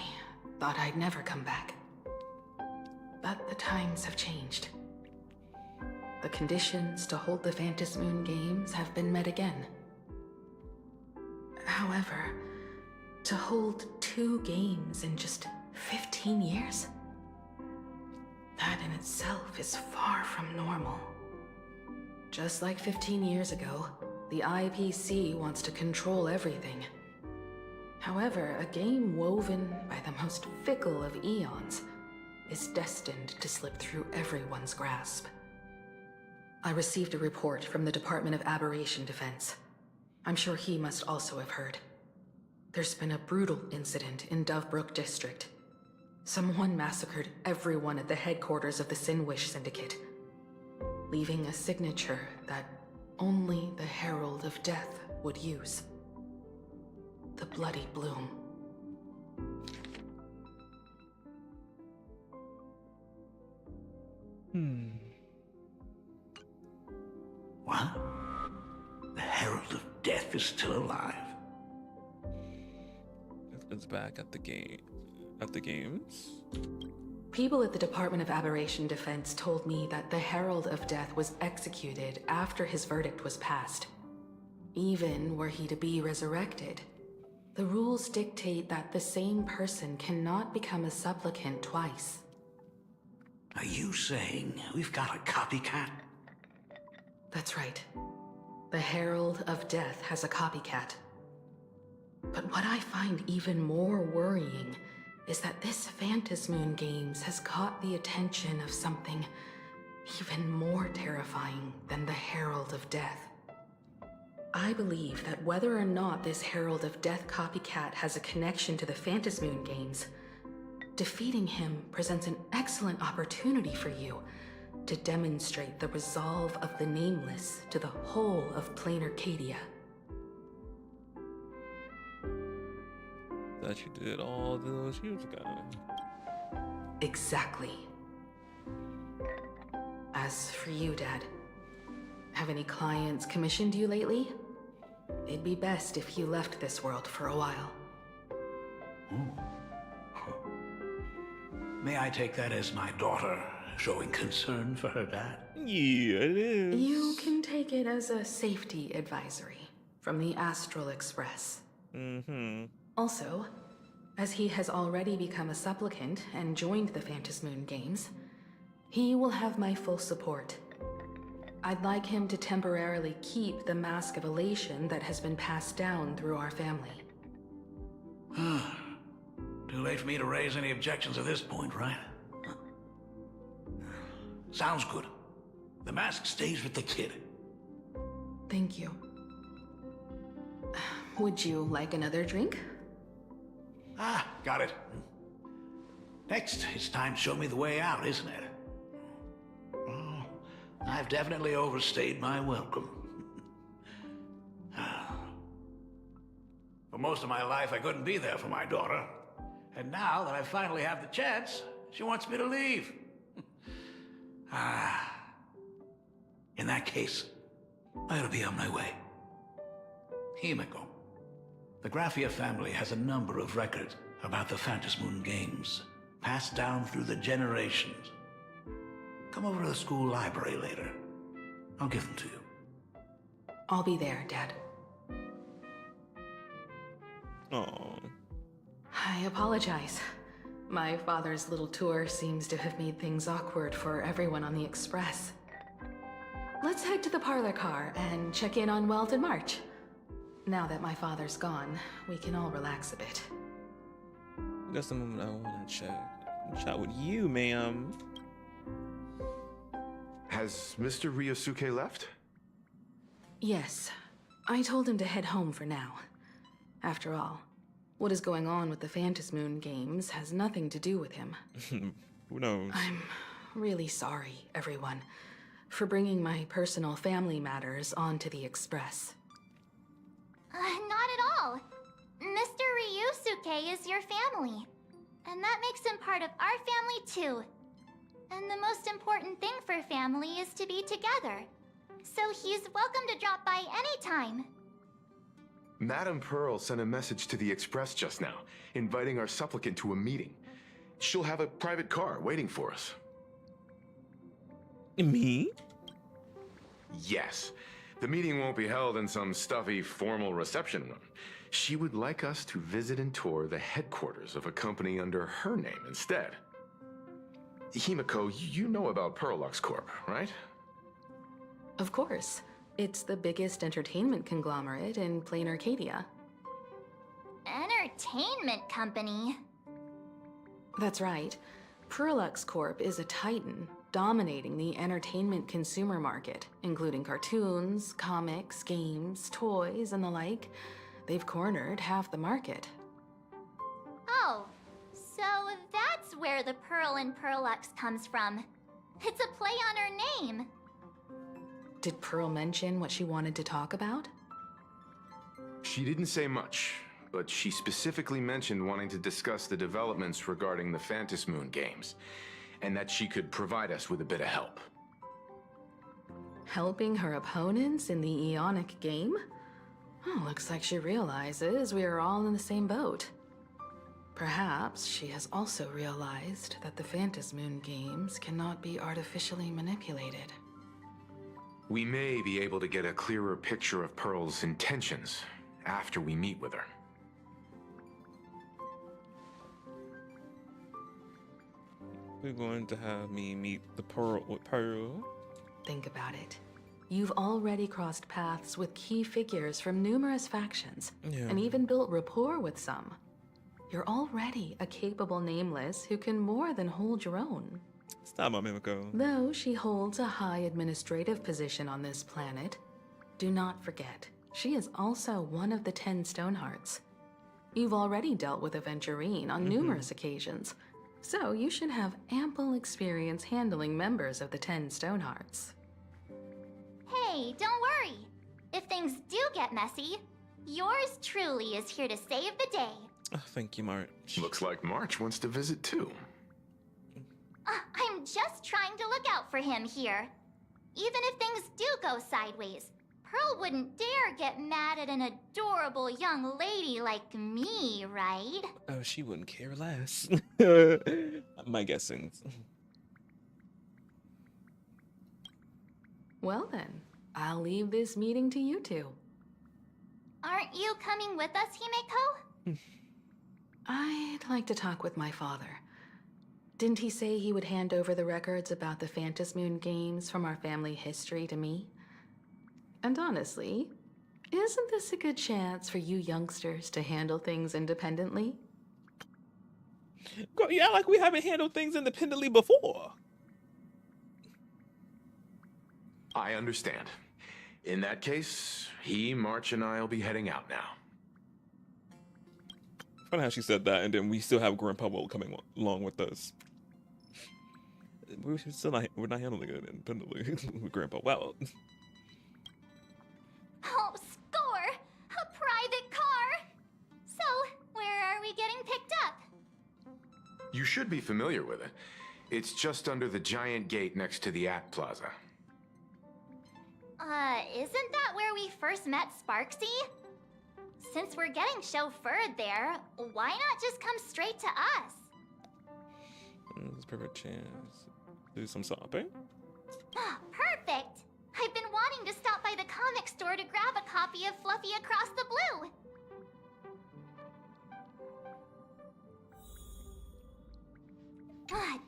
thought I'd never come back. But the times have changed. The conditions to hold the Phantom Moon Games have been met again. However, to hold 2 games in just 15 years? That in itself is far from normal. Just like 15 years ago, the IPC wants to control everything. However, a game woven by the most fickle of eons is destined to slip through everyone's grasp. I received a report from the Department of Aberration Defense. I'm sure he must also have heard. There's been a brutal incident in Dovebrook District. Someone massacred everyone at the headquarters of the Sinwish Syndicate, leaving a signature that only the Herald of Death would use. The Bloody Bloom. What? The Herald of Death is still alive? It's back at the game. At the games? People at the Department of Aberration Defense told me that the Herald of Death was executed after his verdict was passed. Even were he to be resurrected, the rules dictate that the same person cannot become a supplicant twice. Are you saying we've got a copycat? That's right. The Herald of Death has a copycat. But what I find even more worrying is that this Phantom Moon Games has caught the attention of something even more terrifying than the Herald of Death. I believe that whether or not this Herald of Death copycat has a connection to the Phantom Moon Games, defeating him presents an excellent opportunity for you to demonstrate the resolve of the Nameless to the whole of Planarcadia. That you did all those years ago. Exactly. As for you, Dad, have any clients commissioned you lately? It'd be best if you left this world for a while. May I take that as my daughter showing concern for her dad? Yeah, it is. You can take it as a safety advisory from the Astral Express. Also, as he has already become a supplicant and joined the Phantom Moon Games, he will have my full support. I'd like him to temporarily keep the Mask of Elation that has been passed down through our family. Too late for me to raise any objections at this point, right? Sounds good. The mask stays with the kid. Thank you. Would you like another drink? Ah, got it. Next, it's time to show me the way out, isn't it? Oh, I've definitely overstayed my welcome. For most of my life, I couldn't be there for my daughter. And now that I finally have the chance, she wants me to leave. In that case, I ought to be on my way. Himiko. The Graphia family has a number of records about the Phantom Moon Games, passed down through the generations. Come over to the school library later. I'll give them to you. I'll be there, Dad. Oh. I apologize. My father's little tour seems to have made things awkward for everyone on the Express. Let's head to the parlor car and check in on Welt and March. Now that my father's gone, we can all relax a bit. That's the moment I want to chat with you, ma'am. Has Mr. Ryosuke left? Yes. I told him to head home for now. After all, what is going on with the Phantasmoon games has nothing to do with him. Who knows? I'm really sorry, everyone, for bringing my personal family matters onto the Express. Not at all. Mr. Ryusuke is your family. And that makes him part of our family too. And the most important thing for family is to be together. So he's welcome to drop by anytime. Madame Pearl sent a message to the Express just now, inviting our supplicant to a meeting. She'll have a private car waiting for us. Me? Yes. The meeting won't be held in some stuffy, formal reception room. She would like us to visit and tour the headquarters of a company under her name instead. Himiko, you know about Perlux Corp, right? Of course. It's the biggest entertainment conglomerate in Planarcadia. Entertainment company? That's right. Perlux Corp is a titan, dominating the entertainment consumer market, including cartoons, comics, games, toys, and the like. They've cornered half the market. Oh, so that's where the Pearl in Perlux comes from. It's a play on her name. Did Pearl mention what she wanted to talk about? She didn't say much, but she specifically mentioned wanting to discuss the developments regarding the Phantasmoon games, and that she could provide us with a bit of help. Helping her opponents in the Eonic game? Oh, looks like she realizes we are all in the same boat. Perhaps she has also realized that the Phantasmoon games cannot be artificially manipulated. We may be able to get a clearer picture of Pearl's intentions after we meet with her. We're going to have me meet the Pearl with Pearl. Think about it. You've already crossed paths with key figures from numerous factions, and even built rapport with some. You're already a capable nameless who can more than hold your own. Stop, Mimiko. Though she holds a high administrative position on this planet, do not forget, she is also one of the 10 Stonehearts. You've already dealt with Aventurine on numerous occasions, so you should have ample experience handling members of the 10 Stonehearts. Hey, don't worry. If things do get messy, yours truly is here to save the day. Oh, thank you, March. Looks like March wants to visit too. I'm just trying to look out for him here. Even if things do go sideways, Pearl wouldn't dare get mad at an adorable young lady like me, right? Oh, she wouldn't care less. My guessing. Well then, I'll leave this meeting to you two. Aren't you coming with us, Himeko? I'd like to talk with my father. Didn't he say he would hand over the records about the Phantasmoon games from our family history to me? And honestly, isn't this a good chance for you youngsters to handle things independently? Girl, yeah, like we haven't handled things independently before. I understand. In that case, March, and I'll be heading out now. Funny how she said that, and then we still have Grandpa Will coming along with us. We're not handling it independently with Grandpa. Well. Oh, score! A private car! So, where are we getting picked up? You should be familiar with it. It's just under the giant gate next to the At Plaza. Isn't that where we first met Sparksy? Since we're getting chauffeured there, why not just come straight to us? It's a perfect chance to do some shopping. Perfect! I've been wanting to stop by the comic store to grab a copy of Fluffy Across the Blue.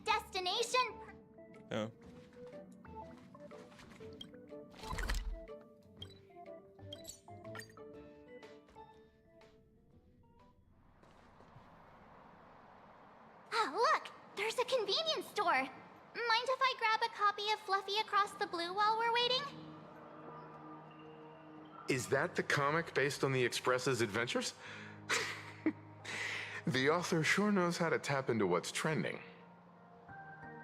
Destination? Oh. There's a convenience store. Mind if I grab a copy of Fluffy Across the Blue while we're waiting? Is that the comic based on the Express's adventures? The author sure knows how to tap into what's trending.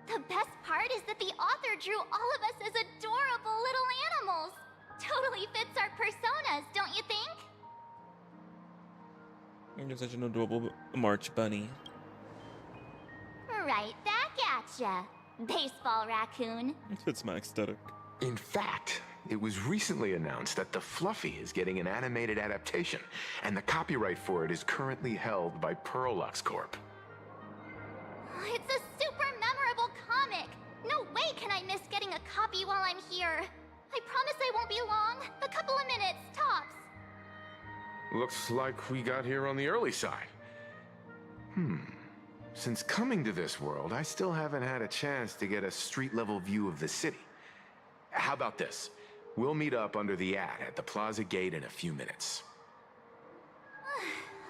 The best part is that the author drew all of us as adorable little animals. Totally fits our personas, don't you think? You're such an adorable March bunny. Right back at ya, baseball raccoon. It fits my aesthetic. In fact, it was recently announced that the Fluffy is getting an animated adaptation, and the copyright for it is currently held by Perlux Corp. It's a super memorable comic. No way can I miss getting a copy while I'm here. I promise I won't be long. A couple of minutes, tops. Looks like we got here on the early side. Since coming to this world, I still haven't had a chance to get a street-level view of the city. How about this? We'll meet up under the ad at the Plaza Gate in a few minutes.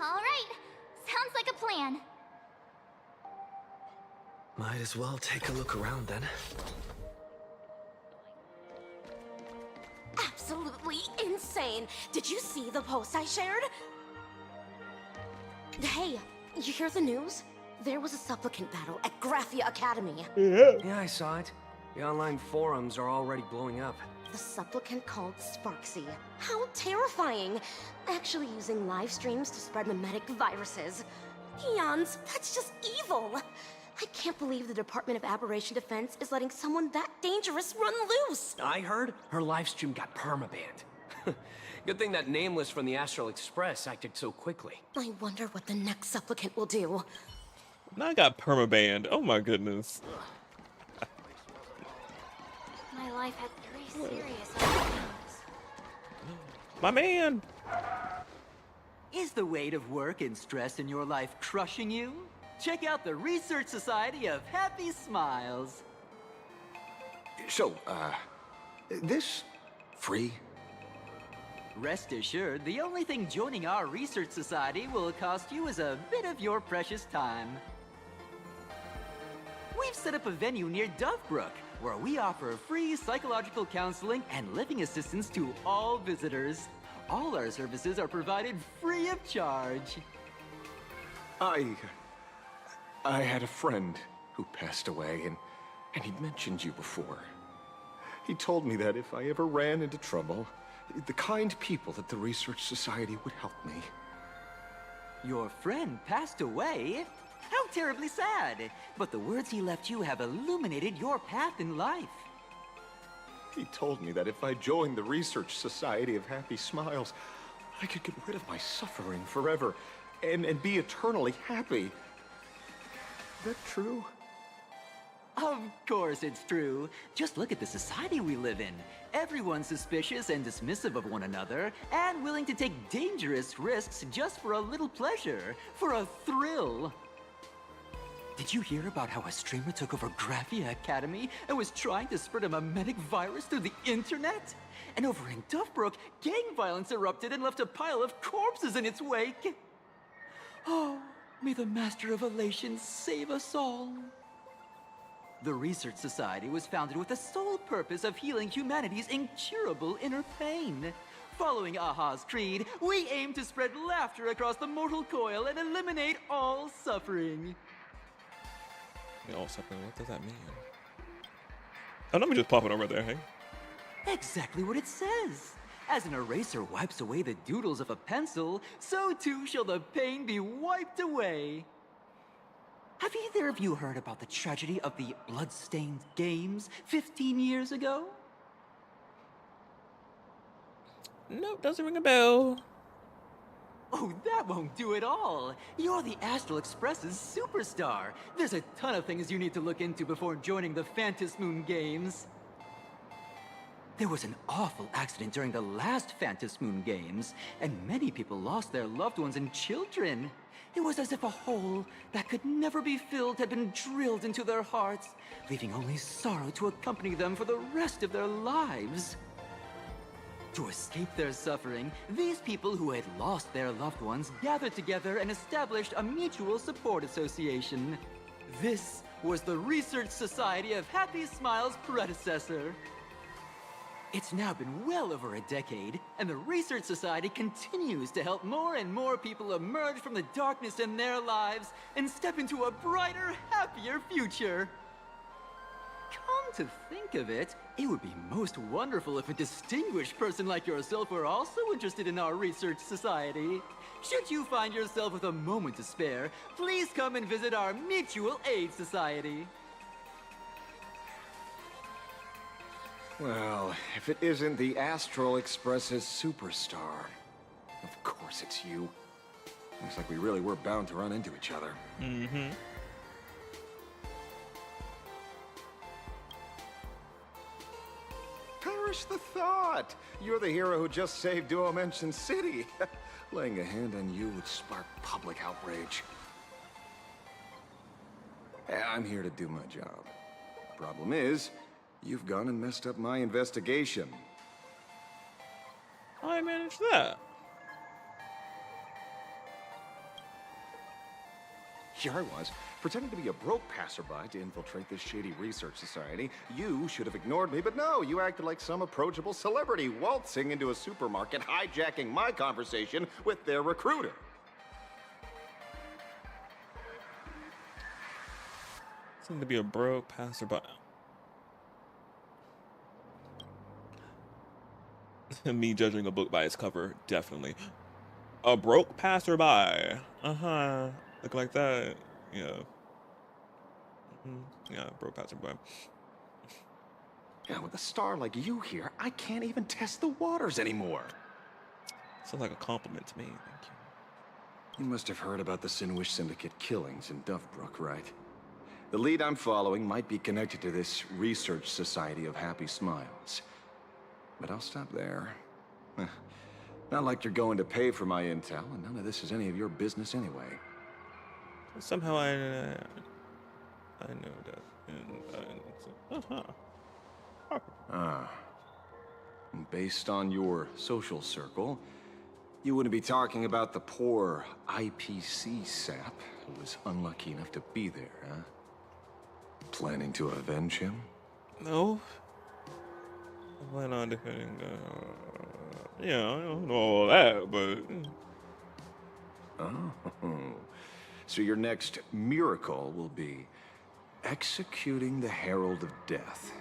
All right. Sounds like a plan. Might as well take a look around then. Absolutely insane. Did you see the post I shared? Hey, you hear the news? There was a supplicant battle at Graphia Academy. Yeah, I saw it. The online forums are already blowing up. The supplicant called Sparksy. How terrifying! Actually using live streams to spread mimetic viruses. Eons, that's just evil! I can't believe the Department of Aberration Defense is letting someone that dangerous run loose! I heard her livestream got permabanned. Good thing that Nameless from the Astral Express acted so quickly. I wonder what the next supplicant will do. Now I got permabanned. Oh my goodness. My life had 3 serious outcomes. My man. Is the weight of work and stress in your life crushing you? Check out the Research Society of Happy Smiles. So, this free? Rest assured, the only thing joining our Research Society will cost you is a bit of your precious time. We've set up a venue near Dovebrook, where we offer free psychological counseling and living assistance to all visitors. All our services are provided free of charge. I had a friend who passed away, and he'd mentioned you before. He told me that if I ever ran into trouble, the kind people at the Research Society would help me. Your friend passed away? How terribly sad! But the words he left you have illuminated your path in life. He told me that if I joined the Research Society of Happy Smiles, I could get rid of my suffering forever and be eternally happy. That true? Of course it's true. Just look at the society we live in. Everyone's suspicious and dismissive of one another, and willing to take dangerous risks just for a little pleasure, for a thrill. Did you hear about how a streamer took over Graphia Academy and was trying to spread a mimetic virus through the internet? And over in Dovebrook, gang violence erupted and left a pile of corpses in its wake. Oh, may the Master of Elation save us all. The Research Society was founded with the sole purpose of healing humanity's incurable inner pain. Following hahah's creed, we aim to spread laughter across the mortal coil and eliminate all suffering. All suffering, what does that mean? Oh, let me just pop it over there, hey? Exactly what it says. As an eraser wipes away the doodles of a pencil, so too shall the pain be wiped away. Have either of you heard about the tragedy of the Bloodstained Games 15 years ago? Nope, doesn't ring a bell. Oh, that won't do it all. You're the Astral Express's superstar. There's a ton of things you need to look into before joining the Phantasmoon Games. There was an awful accident during the last Phantasmoon Games, and many people lost their loved ones and children. It was as if a hole that could never be filled had been drilled into their hearts, leaving only sorrow to accompany them for the rest of their lives. To escape their suffering, these people who had lost their loved ones gathered together and established a mutual support association. This was the Research Society of Happy Smile's predecessor. It's now been well over a decade, and the Research Society continues to help more and more people emerge from the darkness in their lives and step into a brighter, happier future. Come to think of it, it would be most wonderful if a distinguished person like yourself were also interested in our Research Society. Should you find yourself with a moment to spare, please come and visit our Mutual Aid Society. Well, if it isn't the Astral Express's superstar. Of course it's you. Looks like we really were bound to run into each other. Mm-hmm. Perish the thought! You're the hero who just saved Duo Mention City. Laying a hand on you would spark public outrage. I'm here to do my job. Problem is, you've gone and messed up my investigation. I managed that. Here I was, pretending to be a broke passerby to infiltrate this shady research society. You should have ignored me, but no, you acted like some approachable celebrity waltzing into a supermarket, hijacking my conversation with their recruiter. Seemed to be a broke passerby. Me judging a book by its cover, definitely. A broke passerby. Uh-huh. Look like that. Yeah. Yeah, broke passerby. Yeah, with a star like you here, I can't even test the waters anymore. Sounds like a compliment to me. Thank you. You must have heard about the Sinwish Syndicate killings in Dovebrook, right? The lead I'm following might be connected to this Research Society of Happy Smiles. But I'll stop there. Not like you're going to pay for my intel, and none of this is any of your business anyway. Somehow I know that. And based on your social circle, you wouldn't be talking about the poor IPC sap who was unlucky enough to be there, huh? Planning to avenge him? No. I plan on defending. Yeah, I don't know all that, but. Oh. So your next miracle will be executing the Herald of Death.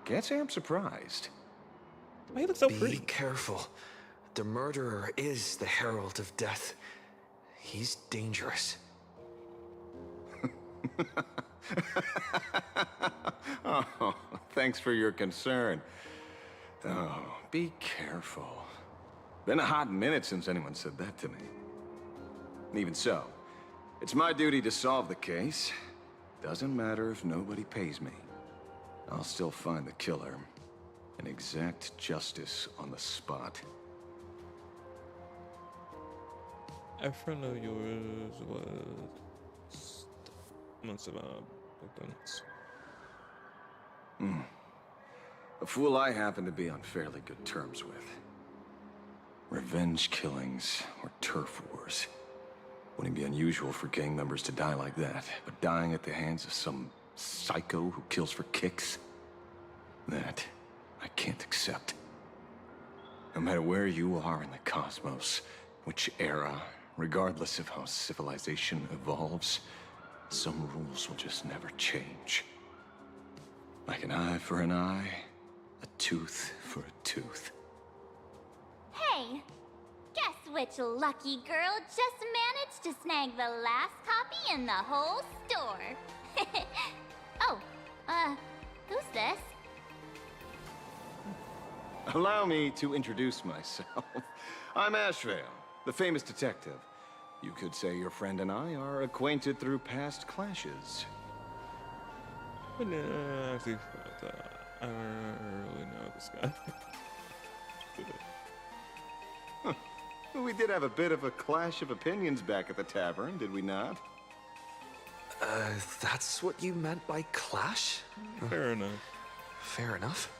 Can't say I'm surprised. Why he looks so pretty? Be careful. The murderer is the Herald of Death. He's dangerous. Oh, thanks for your concern. Oh, be careful. Been a hot minute since anyone said that to me. And even so, it's my duty to solve the case. Doesn't matter if nobody pays me. I'll still find the killer and exact justice on the spot. A friend of yours was months about victims. A fool I happen to be on fairly good terms with. Revenge killings or turf wars. Wouldn't be unusual for gang members to die like that, but dying at the hands of some psycho who kills for kicks? That I can't accept. No matter where you are in the cosmos, which era, regardless of how civilization evolves, some rules will just never change. Like an eye for an eye, a tooth for a tooth. Hey, guess which lucky girl just managed to snag the last copy in the whole store? Oh, who's this? Allow me to introduce myself. I'm Ashvale, the famous detective. You could say your friend and I are acquainted through past clashes. But actually, I don't really know this guy. We did have a bit of a clash of opinions back at the tavern, did we not? That's what you meant by clash? Fair enough. Fair enough.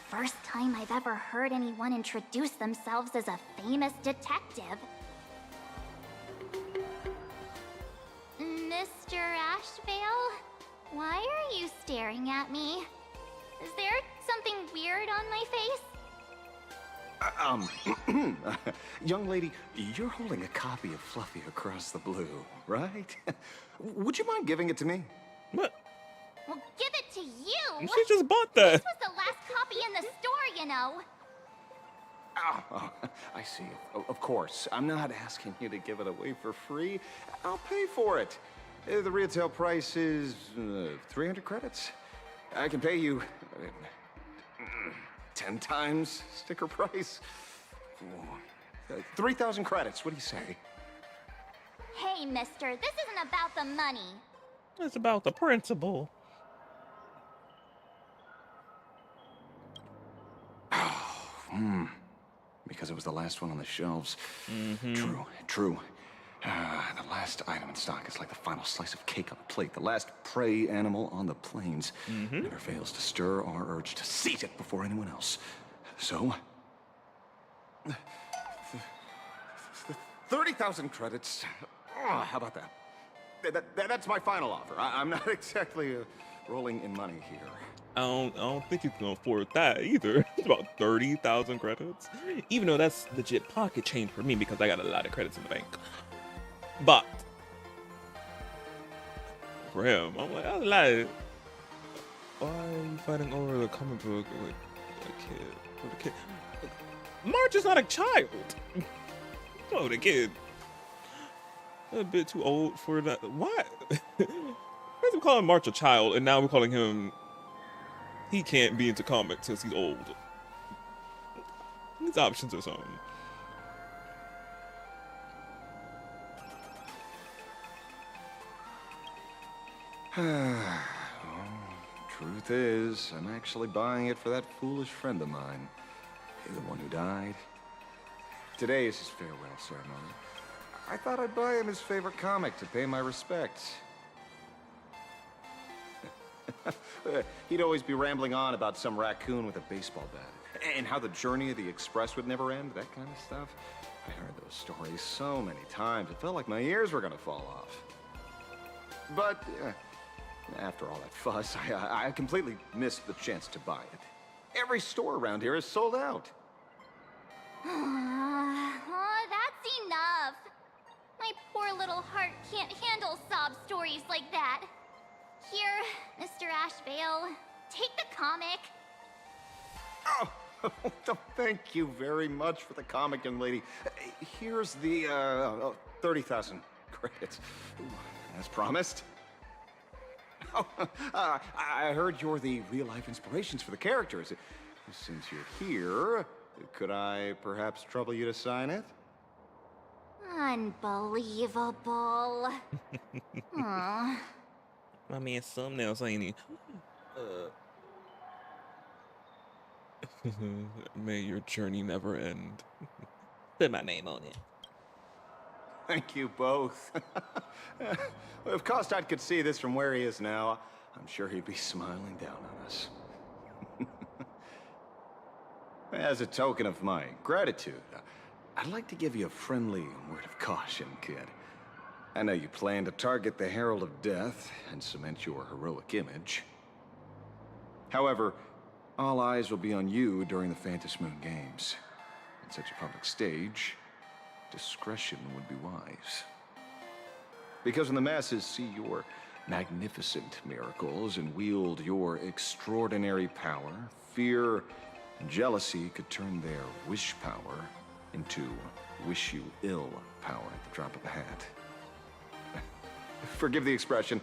First time I've ever heard anyone introduce themselves as a famous detective. No Mr. Ashvale, why are you staring at me? Is there something weird on my face? Young lady, you're holding a copy of Fluffy Across the Blue, right? Would you mind giving it to me? What? Well, give it to you! She just bought that. This was the last copy in the store, you know. Oh, I see. Of course. I'm not asking you to give it away for free. I'll pay for it. The retail price is 300 credits. I can pay you 10 times sticker price. 3,000 credits. What do you say? Hey, mister, this isn't about the money. It's about the principle. Because it was the last one on the shelves. True. The last item in stock is like the final slice of cake on a plate. The last prey animal on the plains. Never fails to stir our urge to seize it before anyone else. So, 30,000 credits. Oh, how about that? That's my final offer. I'm not exactly rolling in money here. I don't think you can afford that either. It's about 30,000 credits. Even though that's legit pocket change for me because I got a lot of credits in the bank. But for him, I'm like, why are you fighting over the comic book with a kid? March is not a child. Oh, the kid. A bit too old for that. What? First we're calling March a child, and now we're calling him. He can't be into comics because he's old. These options or something. Truth is, I'm actually buying it for that foolish friend of mine. The one who died. Today is his farewell ceremony. I thought I'd buy him his favorite comic to pay my respects. He'd always be rambling on about some raccoon with a baseball bat. And how the journey of the express would never end, that kind of stuff. I heard those stories so many times, it felt like my ears were gonna fall off. But, after all that fuss, I completely missed the chance to buy it. Every store around here is sold out. Oh, that's enough. My poor little heart can't handle sob stories like that. Here, Mr. Ashvale, take the comic. Oh, thank you very much for the comic, young lady. Here's the 30,000 credits, as promised. Oh, I heard you're the real-life inspirations for the characters. Since you're here, could I perhaps trouble you to sign it? Unbelievable. Aw. My man's thumbnails, ain't he? May your journey never end. Put my name on it. Thank you both. If Kostad could see this from where he is now, I'm sure he'd be smiling down on us. As a token of my gratitude, I'd like to give you a friendly word of caution, kid. I know you plan to target the Herald of Death and cement your heroic image. However, all eyes will be on you during the Phantom Moon Games. On such a public stage, discretion would be wise. Because when the masses see your magnificent miracles and wield your extraordinary power, fear and jealousy could turn their wish power into wish you ill power at the drop of a hat. Forgive the expression,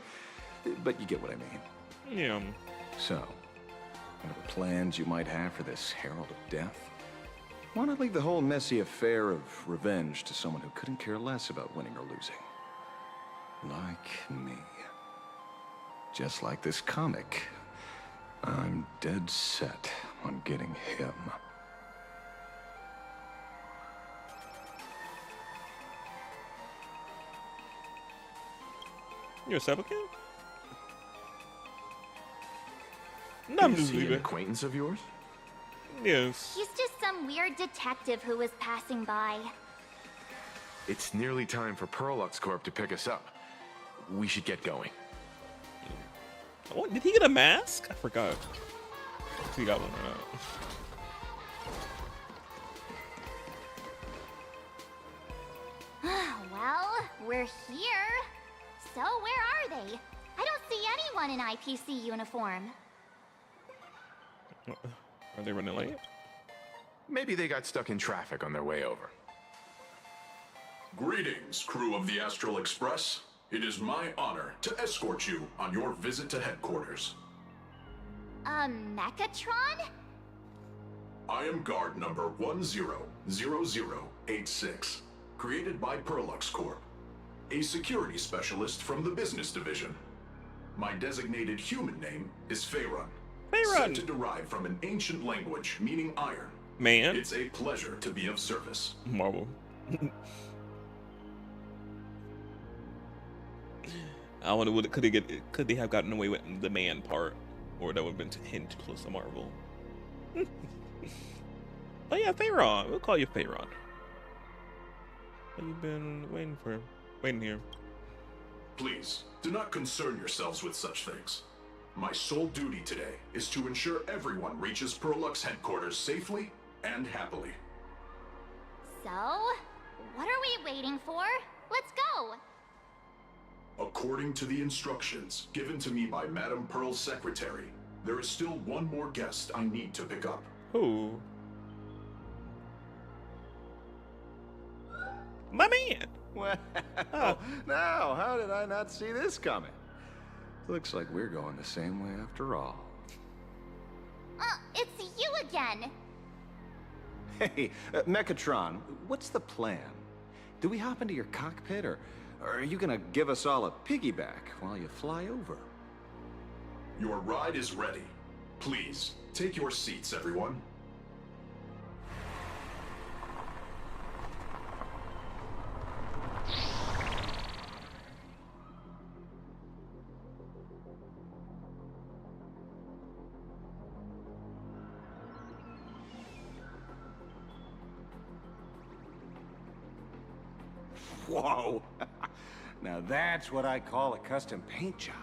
but you get what I mean. Yeah. So, whatever plans you might have for this Herald of Death, why not leave the whole messy affair of revenge to someone who couldn't care less about winning or losing? Like me. Just like this comic, I'm dead set on getting him. You're a supplicant? No, I'm Is just he an leaving. acquaintance of yours? Yes. He's just some weird detective who was passing by. It's nearly time for Perlux Corp to pick us up. we should get going. What, did he get a mask? I forgot. He got one or not. Well, we're here. So where are they? I don't see anyone in IPC uniform. Are they running late? Maybe they got stuck in traffic on their way over. Greetings, crew of the Astral Express. It is my honor to escort you on your visit to headquarters. Mechatron? I am guard number 100086, created by Perlux Corp, a security specialist from the business division. My designated human name is Faerun, said to derive from an ancient language meaning iron. Man. It's a pleasure to be of service. Marvel. I wonder what could they have gotten away with the man part, or that would have been to hint too close to Marvel. But yeah, Faerun. We'll call you Faerun. What you been waiting here? Please, do not concern yourselves with such things. My sole duty today is to ensure everyone reaches Perlux headquarters safely and happily. So, what are we waiting for? Let's go! According to the instructions given to me by Madame Pearl's secretary, there is still one more guest I need to pick up. Who? My man! Well, now, how did I not see this coming? Looks like we're going the same way after all. It's you again! Hey, Mechatron, what's the plan? Do we hop into your cockpit, or are you gonna give us all a piggyback while you fly over? Your ride is ready. Please, take your seats, everyone. Whoa! Now that's what I call a custom paint job.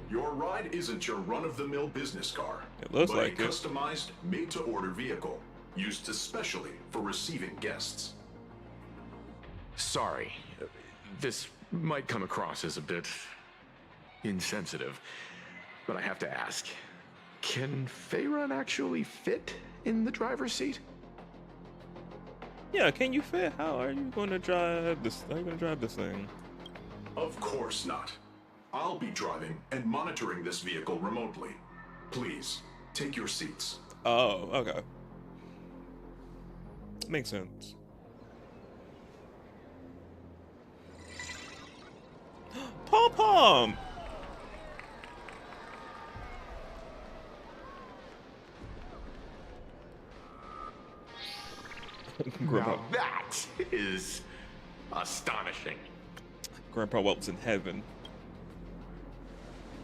Your ride isn't your run-of-the-mill business car, It looks but like a it. customized, made-to-order vehicle, used especially for receiving guests. Sorry, this might come across as a bit insensitive, but I have to ask. Can Faerun actually fit in the driver's seat? Yeah, can you fit? How are you going to drive this? How are you going to drive this thing? Of course not. I'll be driving and monitoring this vehicle remotely. Please, take your seats. Oh, okay. Makes sense. Pom Pom! Now that is astonishing. Grandpa Welt's in heaven.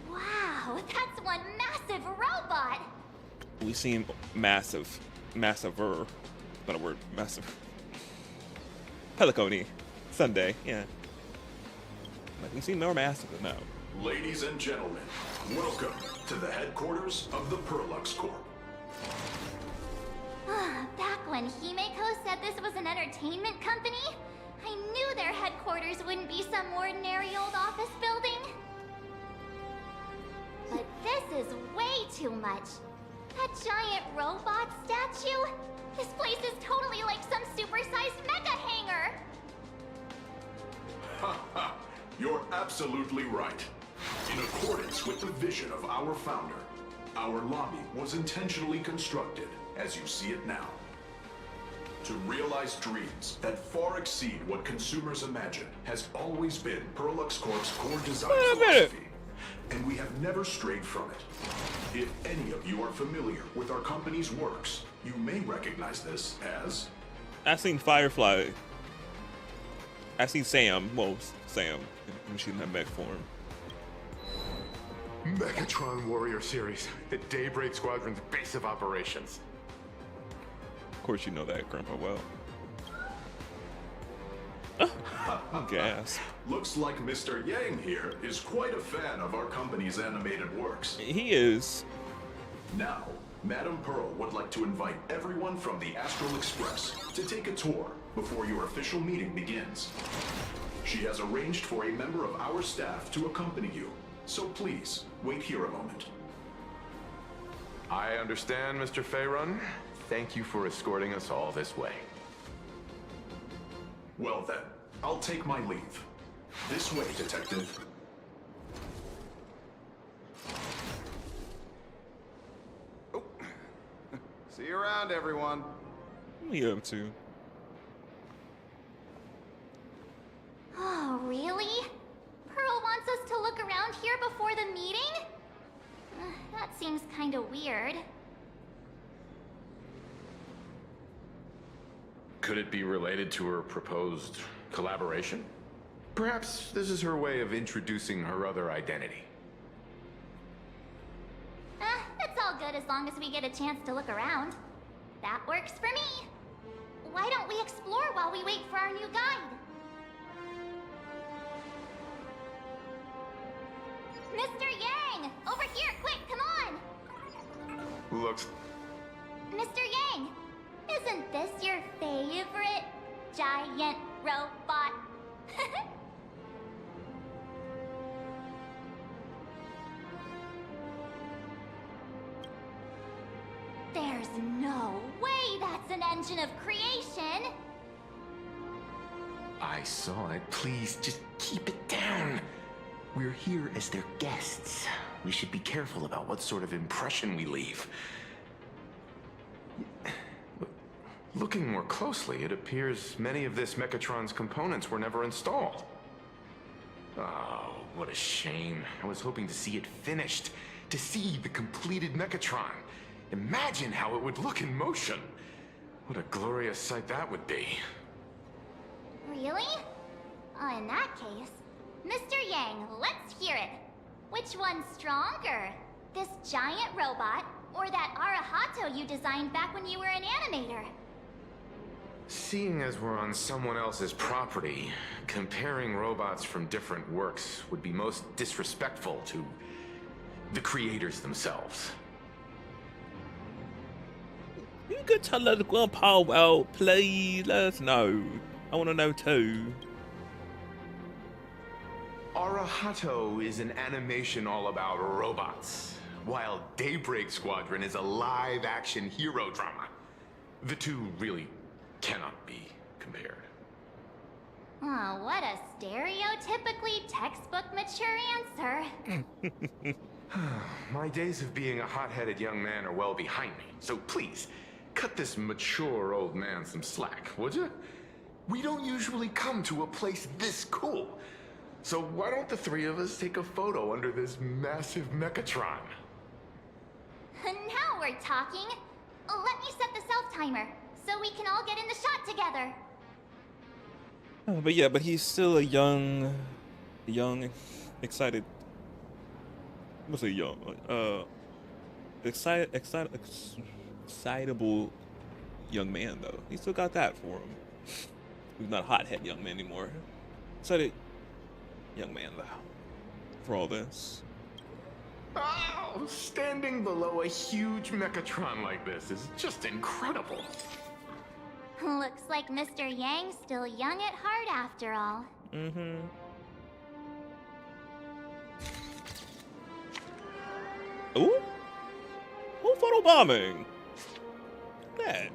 Wow, that's one massive robot! We seem massiver. Not a word, massive. Peliconi. Sunday, yeah. Like, we seem more massive now. Ladies and gentlemen, welcome to the headquarters of the Perlux Corp. Back when Himeko said this was an entertainment company, I knew their headquarters wouldn't be some ordinary old office building. But this is way too much. That giant robot statue? This place is totally like some supersized mega hangar! Ha ha! You're absolutely right. In accordance with the vision of our founder, our lobby was intentionally constructed as you see it now. To realize dreams that far exceed what consumers imagine has always been Perlux Corp's core design philosophy, and we have never strayed from it. If any of you are familiar with our company's works, you may recognize this as... I seen Firefly. I seen Sam. Well, Sam. When she in that mech form. Mechatron Warrior Series, the Daybreak Squadron's base of operations. Of course you know that, Grandpa Well. Gasp. Looks like Mr. Yang here is quite a fan of our company's animated works. He is. Now, Madam Pearl would like to invite everyone from the Astral Express to take a tour before your official meeting begins. She has arranged for a member of our staff to accompany you, so please, wait here a moment. I understand, Mr. Faerun. Thank you for escorting us all this way. Well then, I'll take my leave. This way, Detective. Oh. See you around, everyone. What are you up to? Oh, really? Pearl wants us to look around here before the meeting? That seems kinda weird. Could it be related to her proposed collaboration? Perhaps this is her way of introducing her other identity. It's all good as long as we get a chance to look around. That works for me. Why don't we explore while we wait for our new guide? Mr. Yang! Over here, quick, come on! Looks... Mr. Yang, isn't this your favorite giant robot? There's no way that's an engine of creation! I saw it. Please, just keep it down. We're here as their guests. We should be careful about what sort of impression we leave. Looking more closely, it appears many of this Mechatron's components were never installed. Oh, what a shame. I was hoping to see it finished, to see the completed Mechatron. Imagine how it would look in motion. What a glorious sight that would be. Really? In that case, Mr. Yang, let's hear it. Which one's stronger? This giant robot, or that Arahato you designed back when you were an animator? Seeing as we're on someone else's property, comparing robots from different works would be most disrespectful to the creators themselves. You could tell us Grandpa, well, please let us know. I want to know too. Arahato is an animation all about robots, while Daybreak Squadron is a live-action hero drama. The two really cannot be compared. Oh, what a stereotypically textbook mature answer. My days of being a hot-headed young man are well behind me, so please, cut this mature old man some slack, would you? We don't usually come to a place this cool. So why don't the three of us take a photo under this massive Mechatron? Now we're talking. Let me set the self-timer, so we can all get in the shot together. But yeah, but he's still a young, excited. What's a young? Excitable young man though. He still got that for him. He's not a hothead young man anymore. Excited young man though. For all this. Oh, standing below a huge Mechatron like this is just incredible. Looks like Mr. Yang's still young at heart after all. Mm-hmm. Ooh? Ooh, photobombing. That.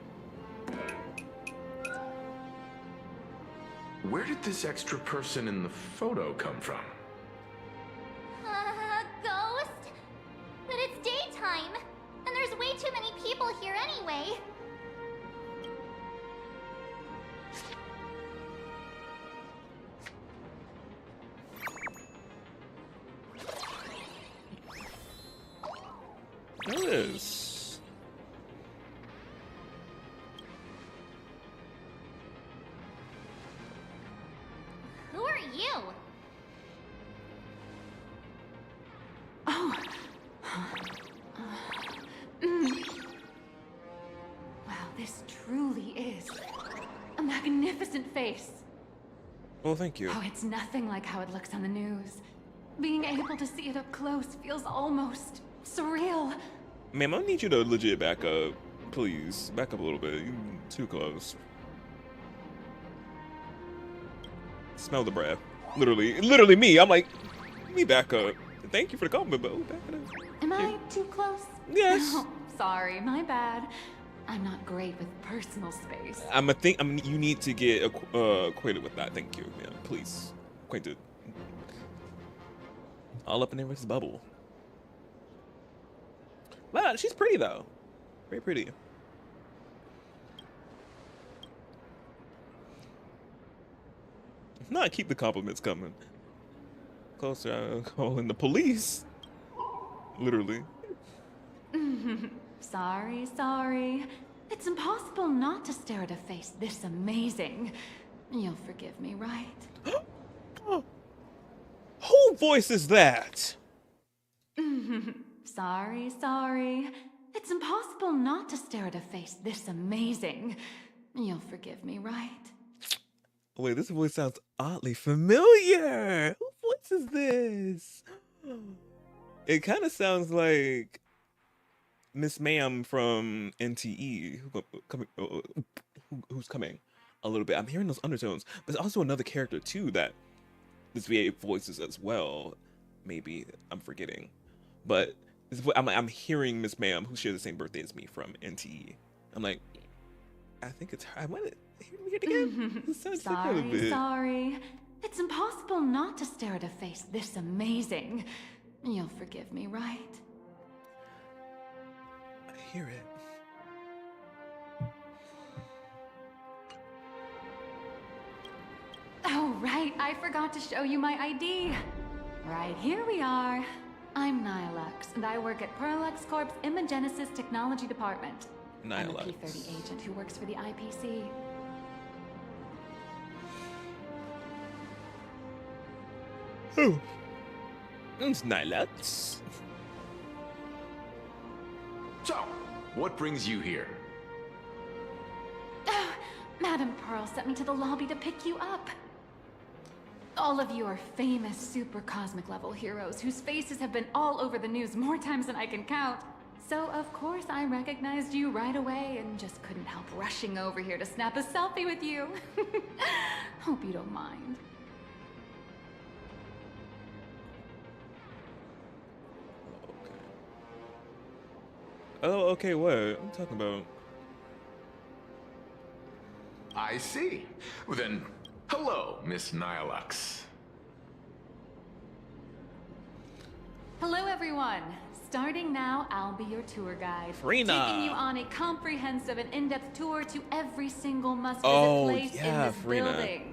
Where did this extra person in the photo come from? Ghost? But it's daytime, and there's way too many people here anyway. What is? Who are you? Oh. Wow, this truly is a magnificent face. Well, thank you. Oh, it's nothing like how it looks on the news. Being able to see it up close feels almost surreal. Ma'am, I need you to legit back up. Please, back up a little bit. You're too close. Smell the breath. Literally me. I'm like, let me back up. Thank you for the compliment, but back it up. Am I too close? Yes. Oh, sorry, my bad. I'm not great with personal space. You need to get acquainted with that. Thank you. Yeah, please. Acquainted. All up in there with this bubble. Wow, she's pretty though. Very pretty. No, keep the compliments coming. Closer, I'm calling the police. Literally. Sorry. It's impossible not to stare at a face this amazing. You'll forgive me, right? Who voice is that? Sorry. It's impossible not to stare at a face this amazing. You'll forgive me, right? Wait, this voice sounds oddly familiar. Who voice is this? It kind of sounds like Miss Ma'am from NTE, who's coming a little bit. I'm hearing those undertones, but there's also another character too that this VA voices as well. Maybe I'm forgetting, but I'm hearing Miss Ma'am, who shares the same birthday as me from NTE. I'm like, I think it's her. I want to hear it again. It sounds like her a little bit. Sorry. It's impossible not to stare at a face this amazing. You'll forgive me, right? I hear it. Oh, right. I forgot to show you my ID. Right, here we are. I'm Nihilux, and I work at Parallax Corp's Imagenesis Technology Department. Nihilux. I'm a P30 agent who works for the IPC. Who? It's Nihilux. So, what brings you here? Madam Pearl sent me to the lobby to pick you up. All of you are famous super cosmic level heroes whose faces have been all over the news more times than I can count. So of course I recognized you right away and just couldn't help rushing over here to snap a selfie with you. Hope you don't mind. Oh, okay, what? I'm talking about. I see. Well, then, hello, Miss Nihilux. Hello everyone. Starting now, I'll be your tour guide. Farina. Taking you on a comprehensive and in-depth tour to every single must-visit place in this building.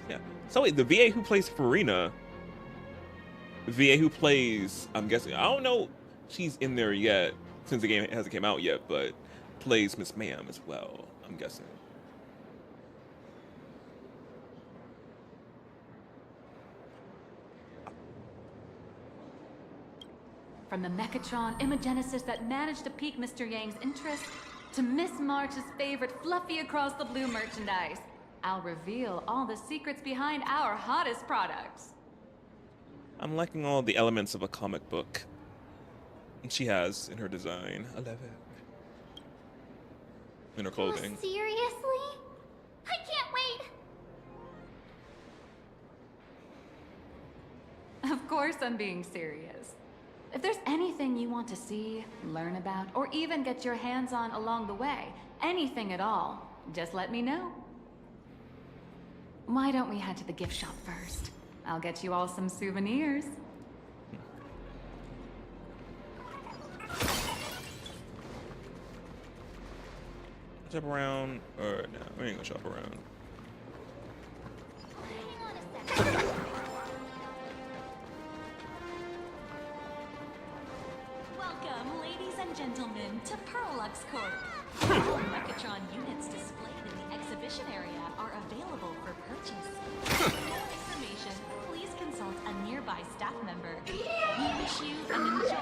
Yeah. So wait, the VA who plays Farina, VA who plays, I'm guessing, I don't know, she's in there yet since the game hasn't came out yet, but plays Miss Ma'am as well, I'm guessing. From the Mechatron Imagenesis that managed to pique Mr. Yang's interest, to Miss March's favorite fluffy across the blue merchandise, I'll reveal all the secrets behind our hottest products. I'm liking all the elements of a comic book she has in her design. I love it. In her clothing. Oh, seriously? I can't wait. Of course I'm being serious. If there's anything you want to see, learn about, or even get your hands on along the way, anything at all, just let me know. Why don't we head to the gift shop first? I'll get you all some souvenirs. Shop around, or no, we ain't gonna shop around. Welcome, ladies and gentlemen, to Parallax Corp. Mechatron units displayed in the exhibition area are available for purchase. For more information, please consult a nearby staff member. We wish you an enjoyable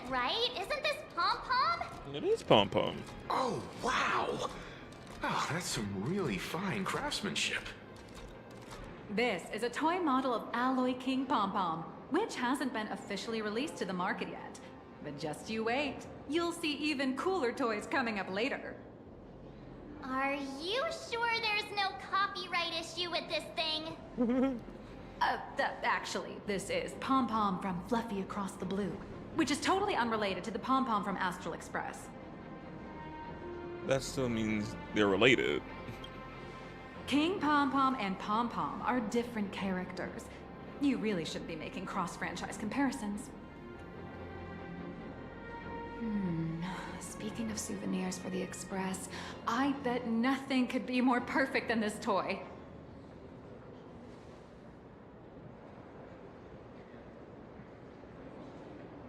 right? Isn't this Pom Pom? It is Pom Pom. Oh, wow! Oh, that's some really fine craftsmanship. This is a toy model of Alloy King Pom Pom, which hasn't been officially released to the market yet. But just you wait. You'll see even cooler toys coming up later. Are you sure there's no copyright issue with this thing? Actually, this is Pom Pom from Fluffy Across the Blue, which is totally unrelated to the Pom Pom from Astral Express. That still means they're related. King Pom Pom and Pom Pom are different characters. You really shouldn't be making cross-franchise comparisons. Speaking of souvenirs for the Express, I bet nothing could be more perfect than this toy.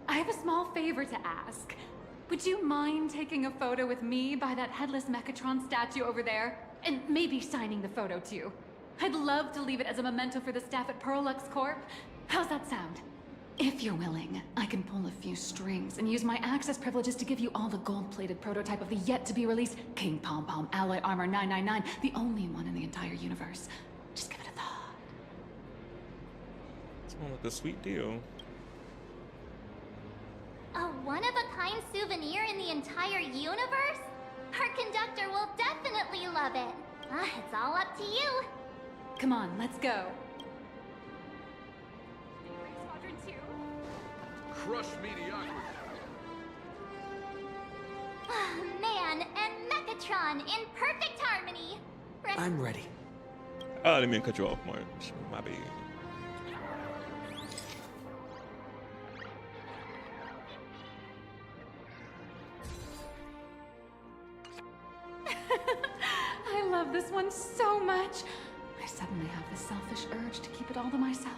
I have a small favor to ask. Would you mind taking a photo with me by that headless Mechatron statue over there? And maybe signing the photo too. I'd love to leave it as a memento for the staff at Perlux Corp. How's that sound? If you're willing, I can pull a few strings and use my access privileges to give you all the gold-plated prototype of the yet-to-be-released King Pom Pom Alloy Armor 999, the only one in the entire universe. Just give it a thought. It's more like a sweet deal. A one-of-a-kind souvenir in the entire universe? Our conductor will definitely love it. It's all up to you. Come on, let's go. Crush mediocrity. Man and Mechatron in perfect harmony. I'm ready. Oh, I didn't mean to cut you off, March. My bad. I love this one so much. I suddenly have the selfish urge to keep it all to myself.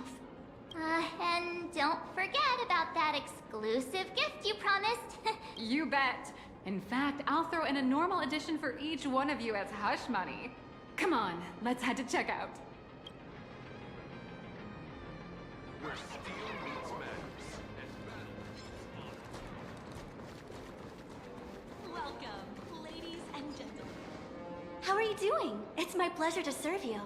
And don't forget about that exclusive gift you promised. You bet. In fact, I'll throw in a normal edition for each one of you as hush money. Come on, let's head to checkout. Where steel meets matters, and Welcome, ladies and gentlemen. How are you doing? It's my pleasure to serve you.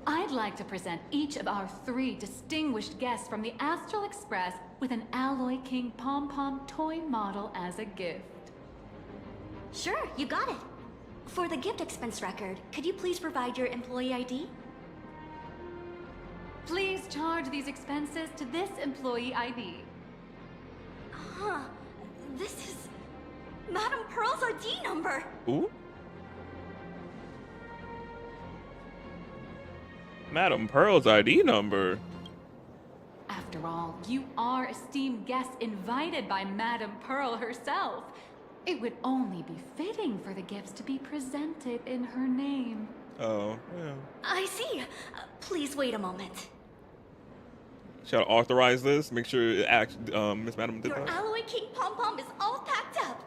I'd like to present each of our 3 distinguished guests from the Astral Express with an Alloy King Pom Pom toy model as a gift. Sure, you got it. For the gift expense record, could you please provide your employee ID? Please charge these expenses to this employee ID. Huh. This is Madame Pearl's ID number. Ooh. Madam Pearl's ID number. After all, you are esteemed guests invited by Madame Pearl herself. It would only be fitting for the gifts to be presented in her name. Oh, yeah. I see. Please wait a moment. Should I authorize this? Make sure it Miss Madam did Your that. Alloy King Pom Pom is all packed up.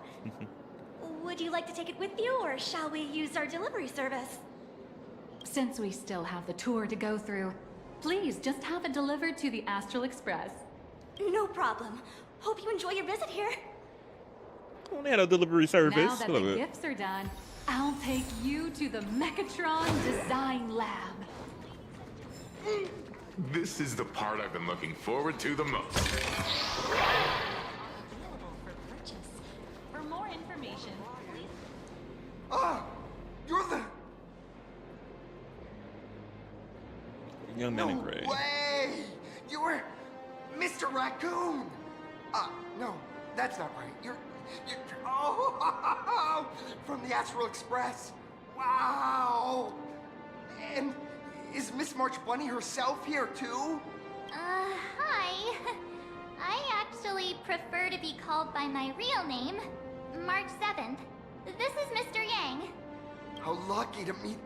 Would you like to take it with you, or shall we use our delivery service? Since we still have the tour to go through, please just have it delivered to the Astral Express. No problem. Hope you enjoy your visit here. Oh, they had a delivery service. Now that Love the it. gifts are done, I'll take you to the Mechatron Design Lab. This is the part I've been looking forward to the most. Available for purchase. For more information, please... Ah! You're the... Young man in gray. way! You were Mr. Raccoon! No, that's not right. You're oh, from the Astral Express. Wow! And is Miss March Bunny herself here too? Hi. I actually prefer to be called by my real name, March 7th. This is Mr. Yang. How lucky to meet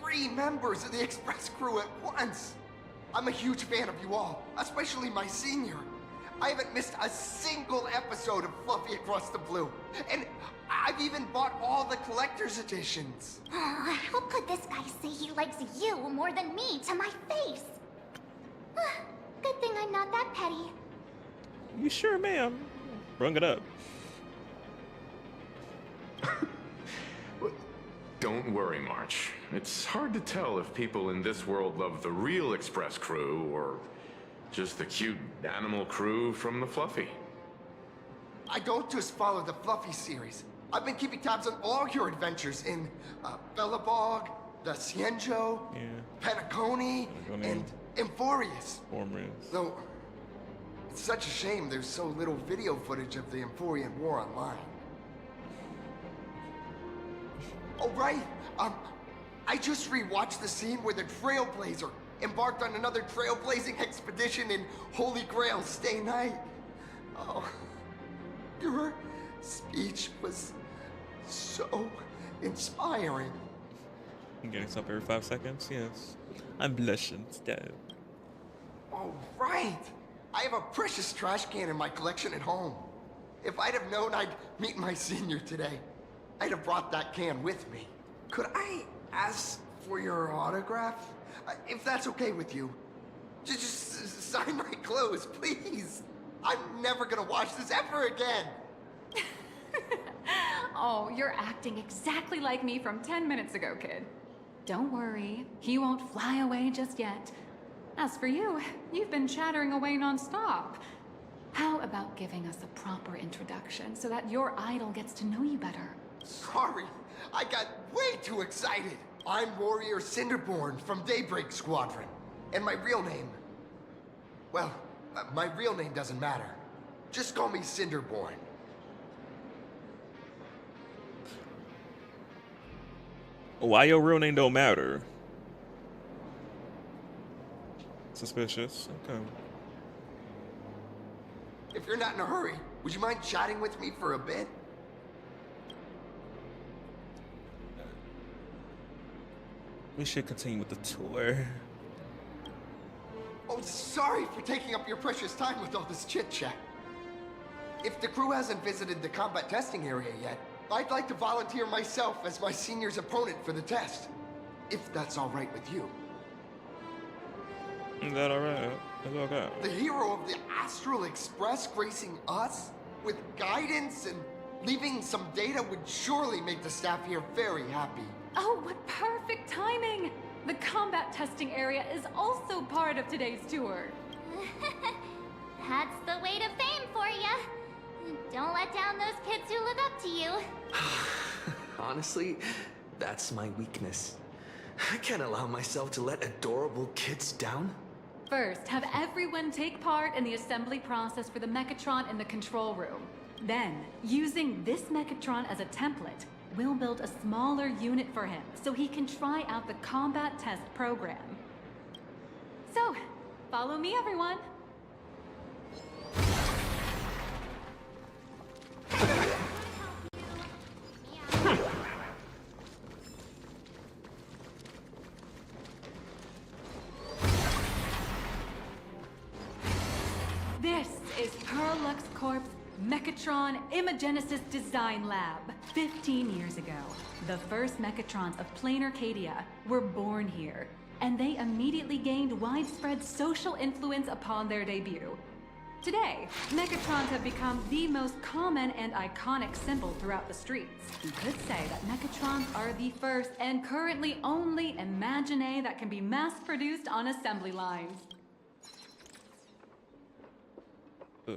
3 members of the Express crew at once. I'm a huge fan of you all, especially my senior. I haven't missed a single episode of Fluffy Across the Blue. And I've even bought all the collector's editions. Oh, how could this guy say he likes you more than me to my face? Good thing I'm not that petty. You sure, ma'am? Bring it up. Don't worry, March. It's hard to tell if people in this world love the real Express crew or just the cute animal crew from the Fluffy. I don't just follow the Fluffy series. I've been keeping tabs on all your adventures in Bellabog, the Cienjo, Penacony, and Emphorius. Though, it's such a shame there's so little video footage of the Emphorian War online. Oh, right. I just rewatched the scene where the Trailblazer embarked on another trailblazing expedition in Holy Grail Stay Night. Oh, your speech was so inspiring. I'm getting stuff every 5 seconds, yes. I'm blushing still. Oh, right. I have a precious trash can in my collection at home. If I'd have known I'd meet my senior today, I'd have brought that can with me. Could I ask for your autograph? If that's okay with you. Just sign my clothes, please. I'm never gonna watch this ever again. Oh, you're acting exactly like me from 10 minutes ago, kid. Don't worry, he won't fly away just yet. As for you, you've been chattering away nonstop. How about giving us a proper introduction so that your idol gets to know you better? Sorry, I got way too excited. I'm Warrior Cinderborn from Daybreak Squadron. And my real name... Well, my real name doesn't matter. Just call me Cinderborn. Why your real name don't matter? Suspicious. Okay. If you're not in a hurry, would you mind chatting with me for a bit? We should continue with the tour. Oh, sorry for taking up your precious time with all this chit-chat. If the crew hasn't visited the combat testing area yet, I'd like to volunteer myself as my senior's opponent for the test. If that's all right with you. Is that alright? It's okay. The hero of the Astral Express gracing us with guidance and leaving some data would surely make the staff here very happy. Oh, what perfect timing! The combat testing area is also part of today's tour. That's the way to fame for you. Don't let down those kids who look up to you. Honestly, that's my weakness. I can't allow myself to let adorable kids down. First, have everyone take part in the assembly process for the Mechatron in the control room. Then, using this Mechatron as a template, we'll build a smaller unit for him so he can try out the combat test program. So, follow me, everyone. This is Perlux Corp's Mechatron Imagenesis Design Lab. 15 years ago, the first Mechatrons of Planarcadia were born here, and they immediately gained widespread social influence upon their debut. Today, Mechatrons have become the most common and iconic symbol throughout the streets. You could say that Mechatrons are the first and currently only Imagine that can be mass-produced on assembly lines. We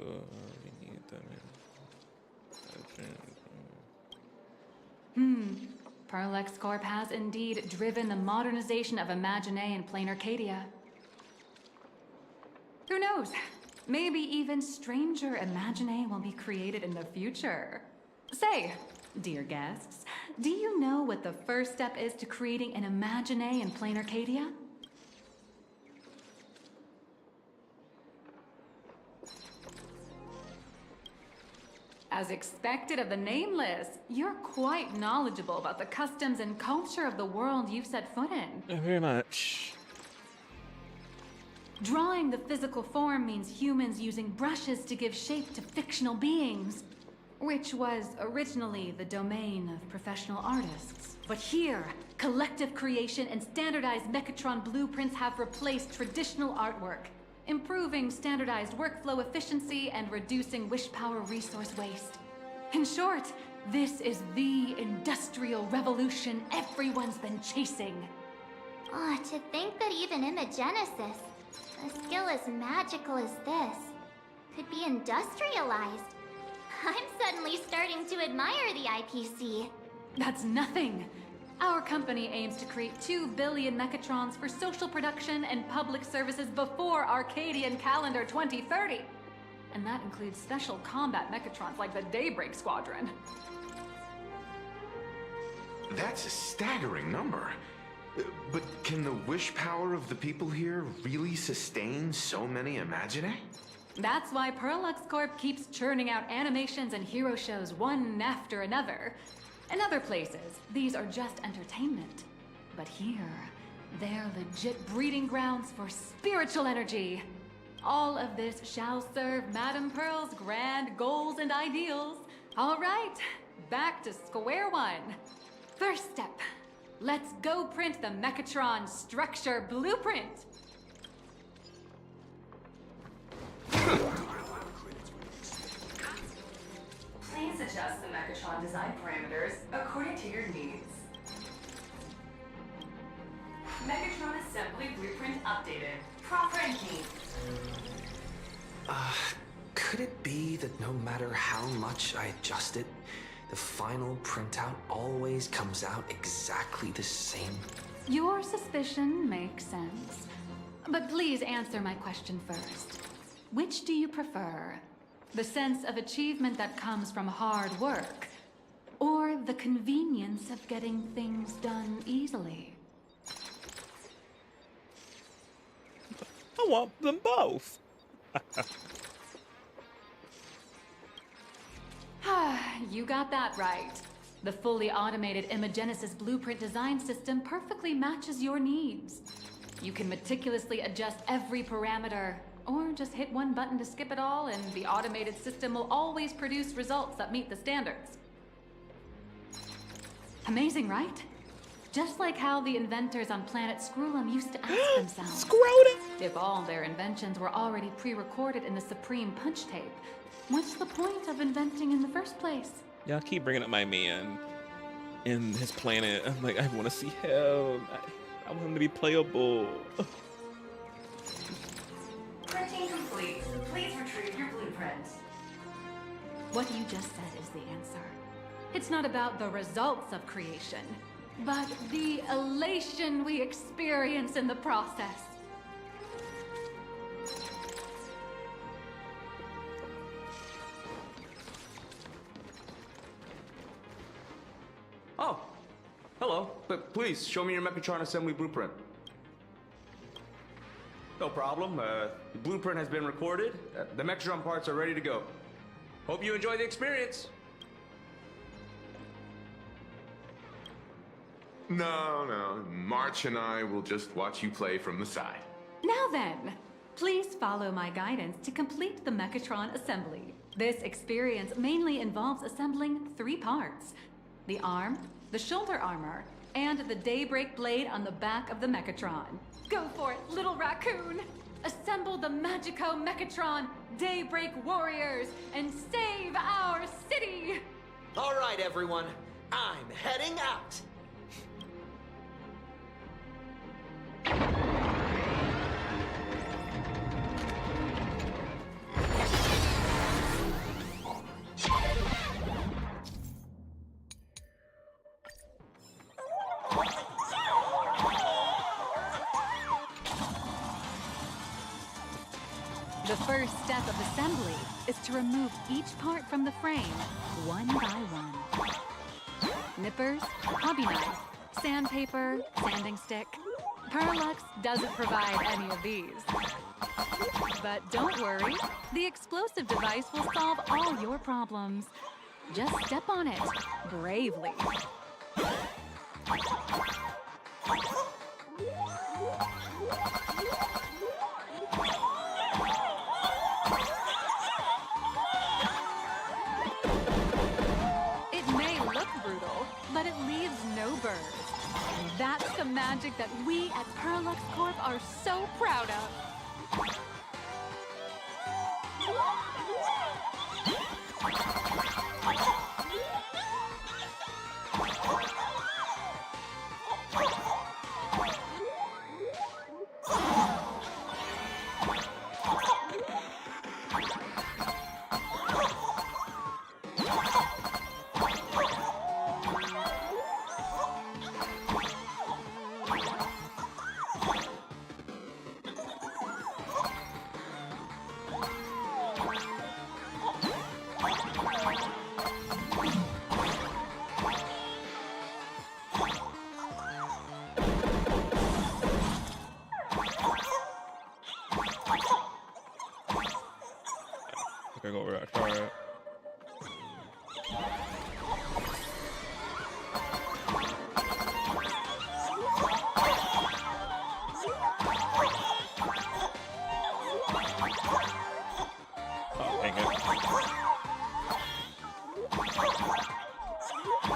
need them in. Perlux Corp has indeed driven the modernization of Imagine in Planarcadia. Who knows? Maybe even stranger Imagine will be created in the future. Say, dear guests, do you know what the first step is to creating an Imagine in Planarcadia? As expected of the Nameless, you're quite knowledgeable about the customs and culture of the world you've set foot in. Very much. Drawing the physical form means humans using brushes to give shape to fictional beings, which was originally the domain of professional artists. But here, collective creation and standardized Mechatron blueprints have replaced traditional artwork. improving standardized workflow efficiency and reducing wish power resource waste. In short, this is the industrial revolution everyone's been chasing. Oh, to think that even Imagenesis, a skill as magical as this, could be industrialized. I'm suddenly starting to admire the IPC. That's nothing. Our company aims to create 2 billion Mechatrons for social production and public services before Arcadian calendar 2030. And that includes special combat Mechatrons like the Daybreak Squadron. That's a staggering number. But can the wish power of the people here really sustain so many Imaginae? That's why Perlux Corp keeps churning out animations and hero shows one after another. In other places, these are just entertainment. But here, they're legit breeding grounds for spiritual energy. All of this shall serve Madame Pearl's grand goals and ideals. All right, back to square one. First step, let's go print the Mechatron structure blueprint. Please adjust the Mechatron design parameters according to your needs. Mechatron assembly blueprint updated. Proper needs. Could it be that no matter how much I adjust it, the final printout always comes out exactly the same? Your suspicion makes sense. But please answer my question first. Which do you prefer? The sense of achievement that comes from hard work, or the convenience of getting things done easily? I want them both. You got that right. The fully automated Imagenesis blueprint design system perfectly matches your needs. You can meticulously adjust every parameter, or just hit one button to skip it all, and the automated system will always produce results that meet the standards. Amazing, right? Just like how the inventors on planet Scrollum used to ask themselves, if all their inventions were already pre-recorded in the Supreme Punch Tape, what's the point of inventing in the first place? Y'all keep bringing up my man and his planet. I'm like, I want to see him. I want him to be playable. Printing complete. Please retrieve your blueprint. What you just said is the answer. It's not about the results of creation, but the elation we experience in the process. Oh, hello. But please, show me your Mechatron assembly blueprint. No problem. The blueprint has been recorded. The Mechatron parts are ready to go. Hope you enjoy the experience. No. March and I will just watch you play from the side. Now then, please follow my guidance to complete the Mechatron assembly. This experience mainly involves assembling 3 parts: the arm, the shoulder armor, and the Daybreak blade on the back of the Mechatron. Go for it, little raccoon! Assemble the Magico Mechatron Daybreak Warriors and save our city! All right, everyone. I'm heading out. The first step of assembly is to remove each part from the frame, one by one. Nippers, hobby knife, sandpaper, sanding stick. Perlux doesn't provide any of these. But don't worry, the explosive device will solve all your problems. Just step on it, bravely. But it leaves no burrs. And that's the magic that we at Perlux Corp are so proud of.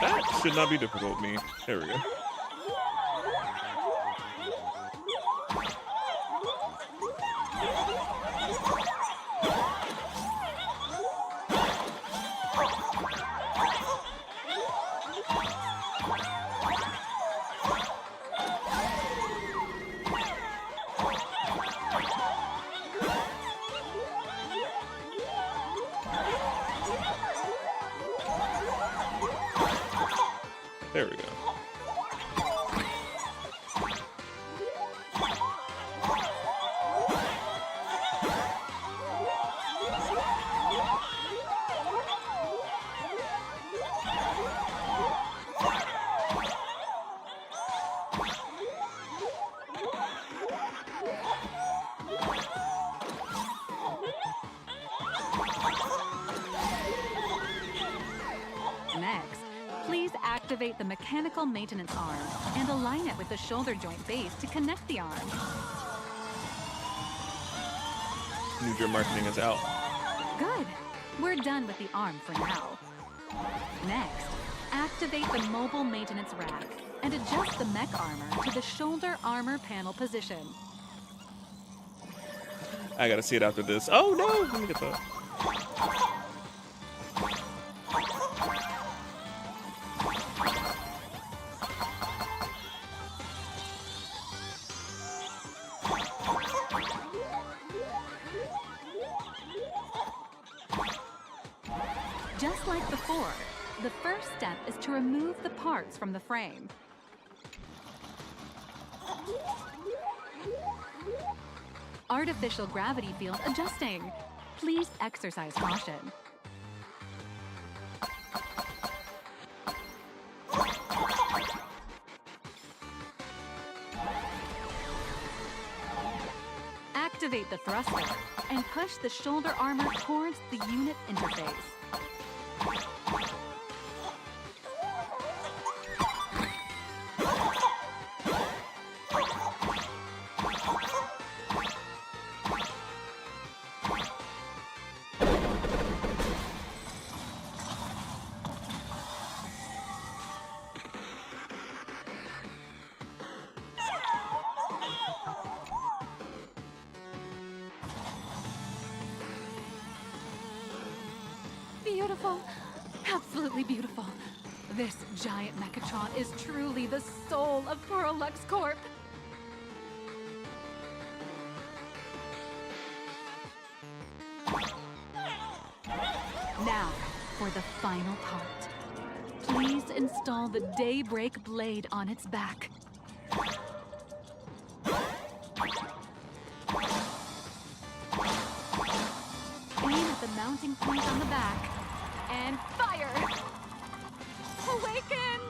That should not be difficult, me. There we go. There we go. Next, please activate the mechanical maintenance arm and align it with the shoulder joint base to connect the arm. New Year marketing is out. Good. We're done with the arm for now. Next, activate the mobile maintenance rack and adjust the mech armor to the shoulder armor panel position. I gotta see it after this. Oh no! Let me get that. Just like before, the first step is to remove the parts from the frame. Artificial gravity field adjusting. Please exercise caution. Activate the thruster and push the shoulder armor towards the unit interface. Beautiful. Absolutely beautiful. This giant Mechatron is truly the soul of Lux Corp. Now, for the final part. Please install the Daybreak blade on its back. Aim at the mounting point on the back. And fire! Awaken!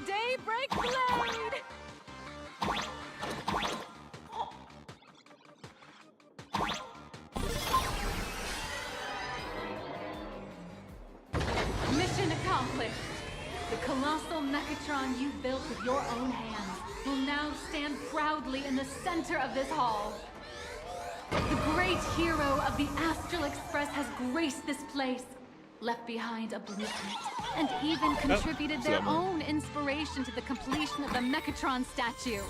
Daybreak blade! Mission accomplished! The colossal Mechatron you built with your own hands will now stand proudly in the center of this hall. The great hero of the Astral Express has graced this place, left behind a blueprint, and even contributed their own inspiration to the completion of the Mechatron statue.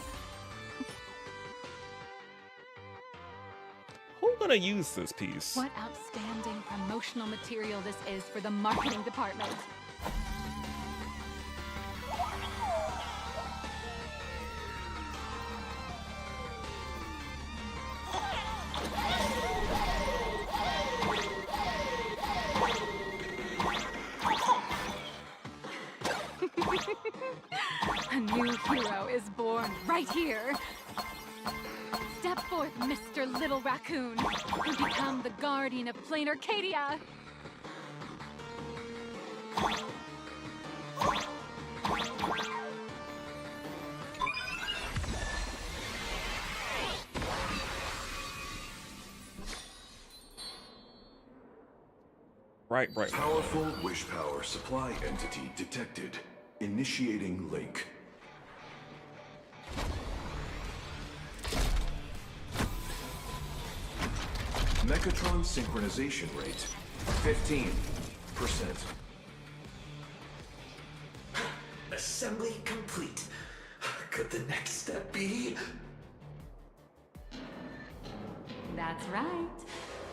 Who's gonna use this piece? What outstanding promotional material this is for the marketing department. A new hero is born right here. Step forth, Mr. Little Raccoon, and become the guardian of Planarcadia. Right. Powerful wish power supply entity detected. Initiating link. Mechatron synchronization rate 15%. Assembly complete. Could the next step be? That's right.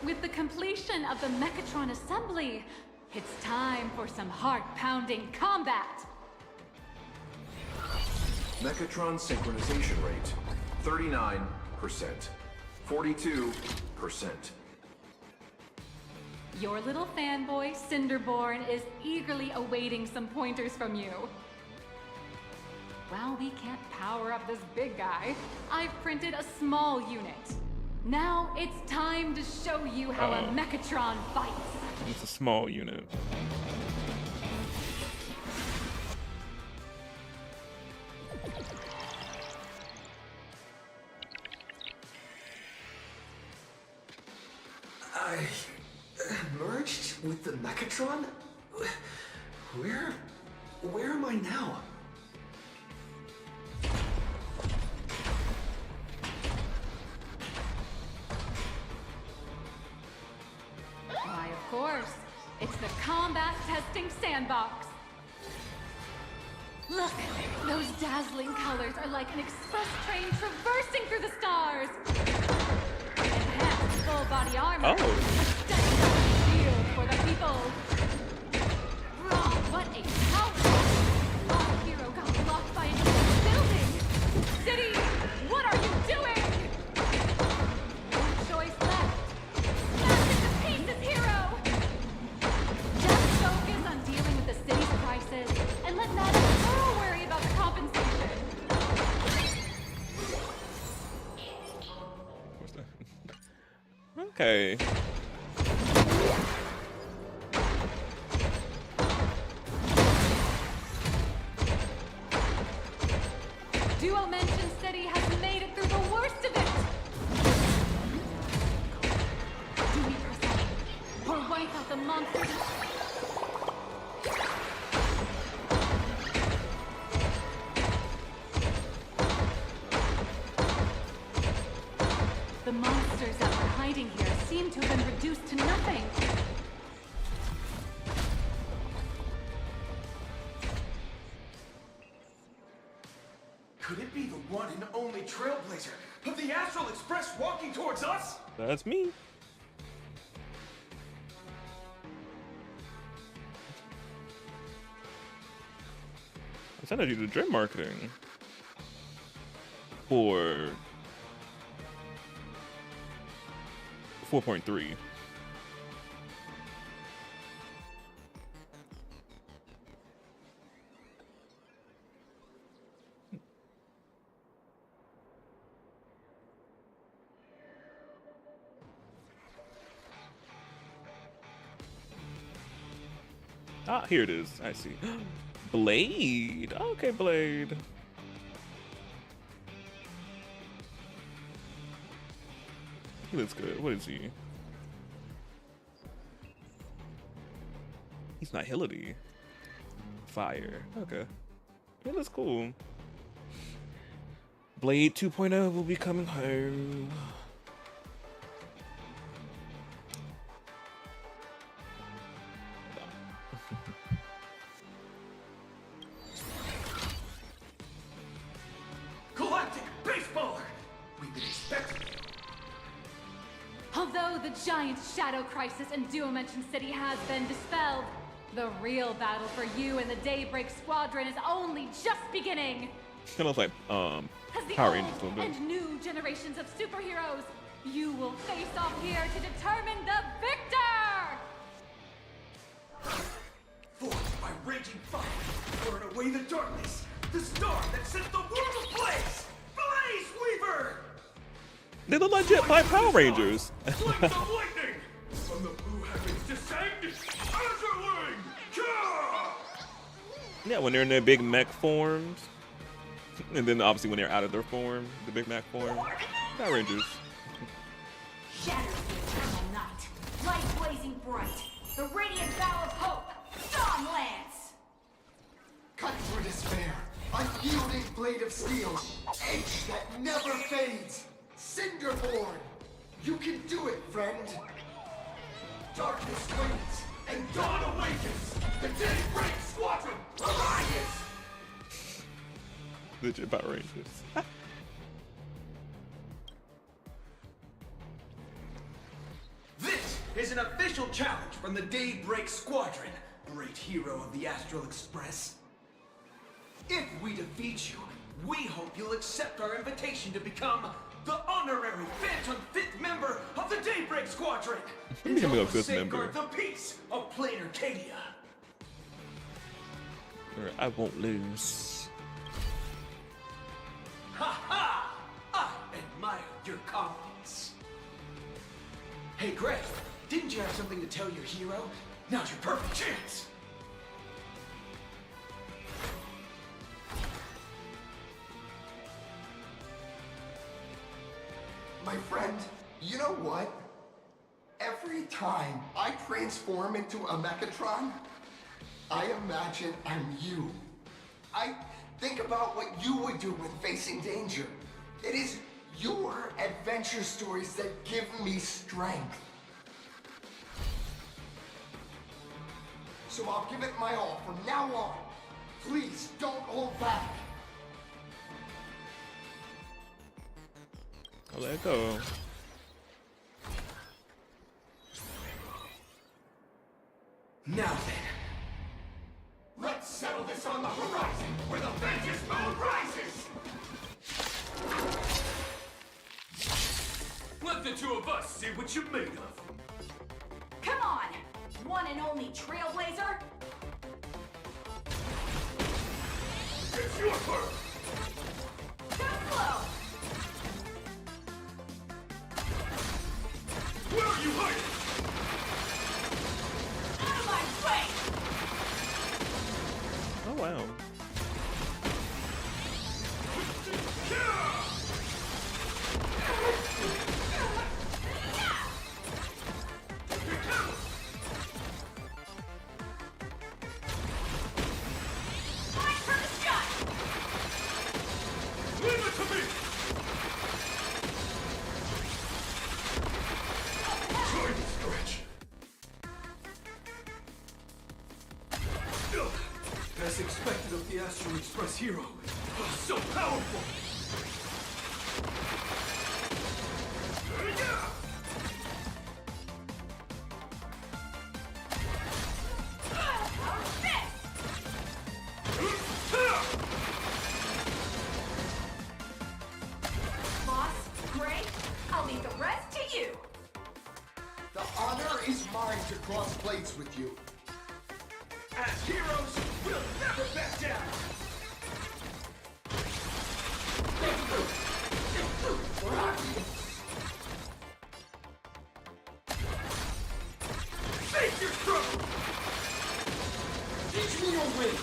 With the completion of the Mechatron assembly, it's time for some heart-pounding combat. Mechatron synchronization rate, 39%. 42%. Your little fanboy, Cinderborn, is eagerly awaiting some pointers from you. While we can't power up this big guy, I've printed a small unit. Now it's time to show you how a Mechatron fights. It's a small unit. I merged with the Mechatron? Where am I now? Why, of course. It's the combat testing sandbox. Look, those dazzling colors are like an express train traversing through the stars. Enhanced full body armor. Steady shield for the people. Raw, what a power! Our hero got blocked by an enemy building. City, what are you doing? No choice left. Smash into pieces, hero! Just focus on dealing with the city's crisis and let Madame Pearl worry about the compensation. What's that? Okay. Duo Mention City has made it through the worst of it! Do we press on? Or wipe out the monsters? The monsters that were hiding here seem to have been reduced to nothing. Could it be the one and only Trailblazer of the Astral Express walking towards us? That's me. I sent you to Dream Marketing for 4.3. Ah, here it is. I see. Blade. Okay, Blade. He looks good. What is he? He's not Hillary. Fire. Okay. Yeah, that's cool. Blade 2.0 will be coming home. Galactic Baseballer! We've been expecting you. Although the giant shadow crisis in Duo-Mention City has been dispelled, the real battle for you and the Daybreak Squadron is only just beginning. Kind of like As the Power Rangers a old little bit. and new generations of superheroes, you will face off here to determine the victor! Forged by raging fire, burn away the darkness, the star that set the world ablaze! Blaze Weaver! They look legit by Power Rangers. Flames of lightning! From the blue heavens descend, Azurling! Yeah, when they're in their big mech forms. And then obviously when they're out of their form, the big mech form. Power Rangers. Shatters the eternal night, light blazing bright, the radiant bow of hope, Dawn Lance! Cut through despair, unyielding blade of steel, edge that never fades. Cinderborn, you can do it, friend. Darkness waits, and dawn awakens. The Daybreak Squadron, Alliance! Legit Power Rangers. This is an official challenge from the Daybreak Squadron, great hero of the Astral Express. If we defeat you, we hope you'll accept our invitation to become the honorary Phantom 5th member of the Daybreak Squadron and Become a help us 5th safeguard member. the peace of Planarcadia. I won't lose. Ha ha! I admire your confidence. Hey Greg, didn't you have something to tell your hero? Now's your perfect chance. My friend, you know what? Every time I transform into a Mechatron, I imagine I'm you. I think about what you would do when facing danger. It is your adventure stories that give me strength. So I'll give it my all from now on. Please don't hold back. I'll let it go. Now then, let's settle this on the horizon where the Vengeance Moon rises! Let the two of us see what you're made of. Come on! One and only Trailblazer! It's your turn! Go slow! Where are you hiding? Out of my way! Oh wow. As expected of the Astral Express hero. So powerful! Boss, Gray, I'll leave the rest to you. The honor is mine to cross blades with you. As heroes, we'll never back down! Face your struggle! Teach me your win!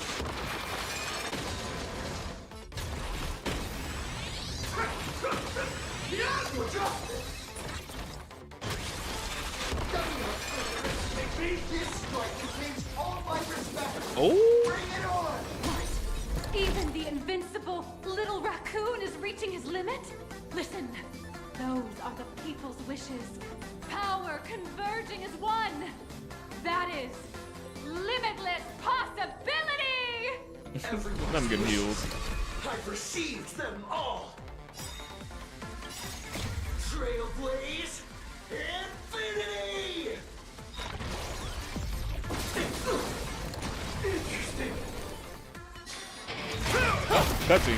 For justice! This strike contains all my respect! Oh! Bring it on! What? Even the invincible little raccoon is reaching his limit? Listen, those are the people's wishes. Power converging as one. That is limitless possibility! I'm getting healed. I've received them all! Trailblaze Infinity! Interesting. That's it.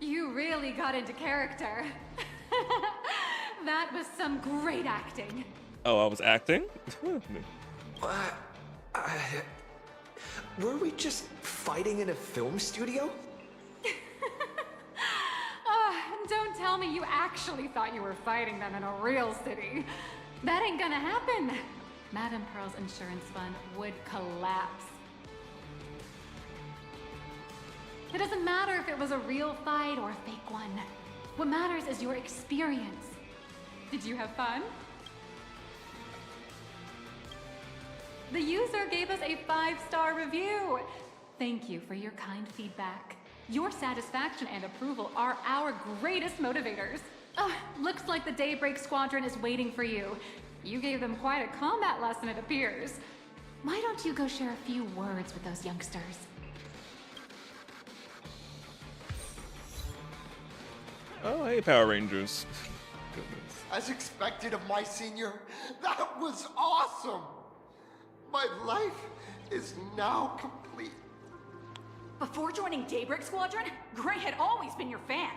You really got into character. That was some great acting. Oh, I was acting? Were we just fighting in a film studio? Don't tell me you actually thought you were fighting them in a real city. That ain't gonna happen. Madame Pearl's insurance fund would collapse. It doesn't matter if it was a real fight or a fake one. What matters is your experience. Did you have fun? The user gave us a 5-star review. Thank you for your kind feedback. Your satisfaction and approval are our greatest motivators. Looks like the Daybreak Squadron is waiting for you. You gave them quite a combat lesson, it appears. Why don't you go share a few words with those youngsters? Oh, hey, Power Rangers. Goodness. As expected of my senior, that was awesome! My life is now complete. Before joining Daybreak Squadron, Gray had always been your fan.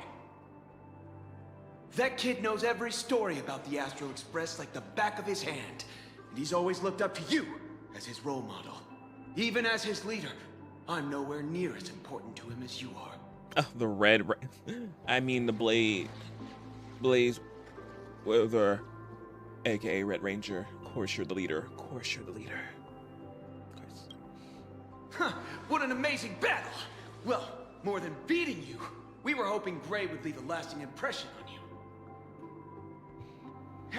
That kid knows every story about the Astral Express like the back of his hand. And he's always looked up to you as his role model. Even as his leader, I'm nowhere near as important to him as you are. The red, I mean the Blaze Wither, aka Red Ranger. Of course you're the leader. Of course you're the leader. Of course. Huh, what an amazing battle! Well, more than beating you, we were hoping Gray would leave a lasting impression on you.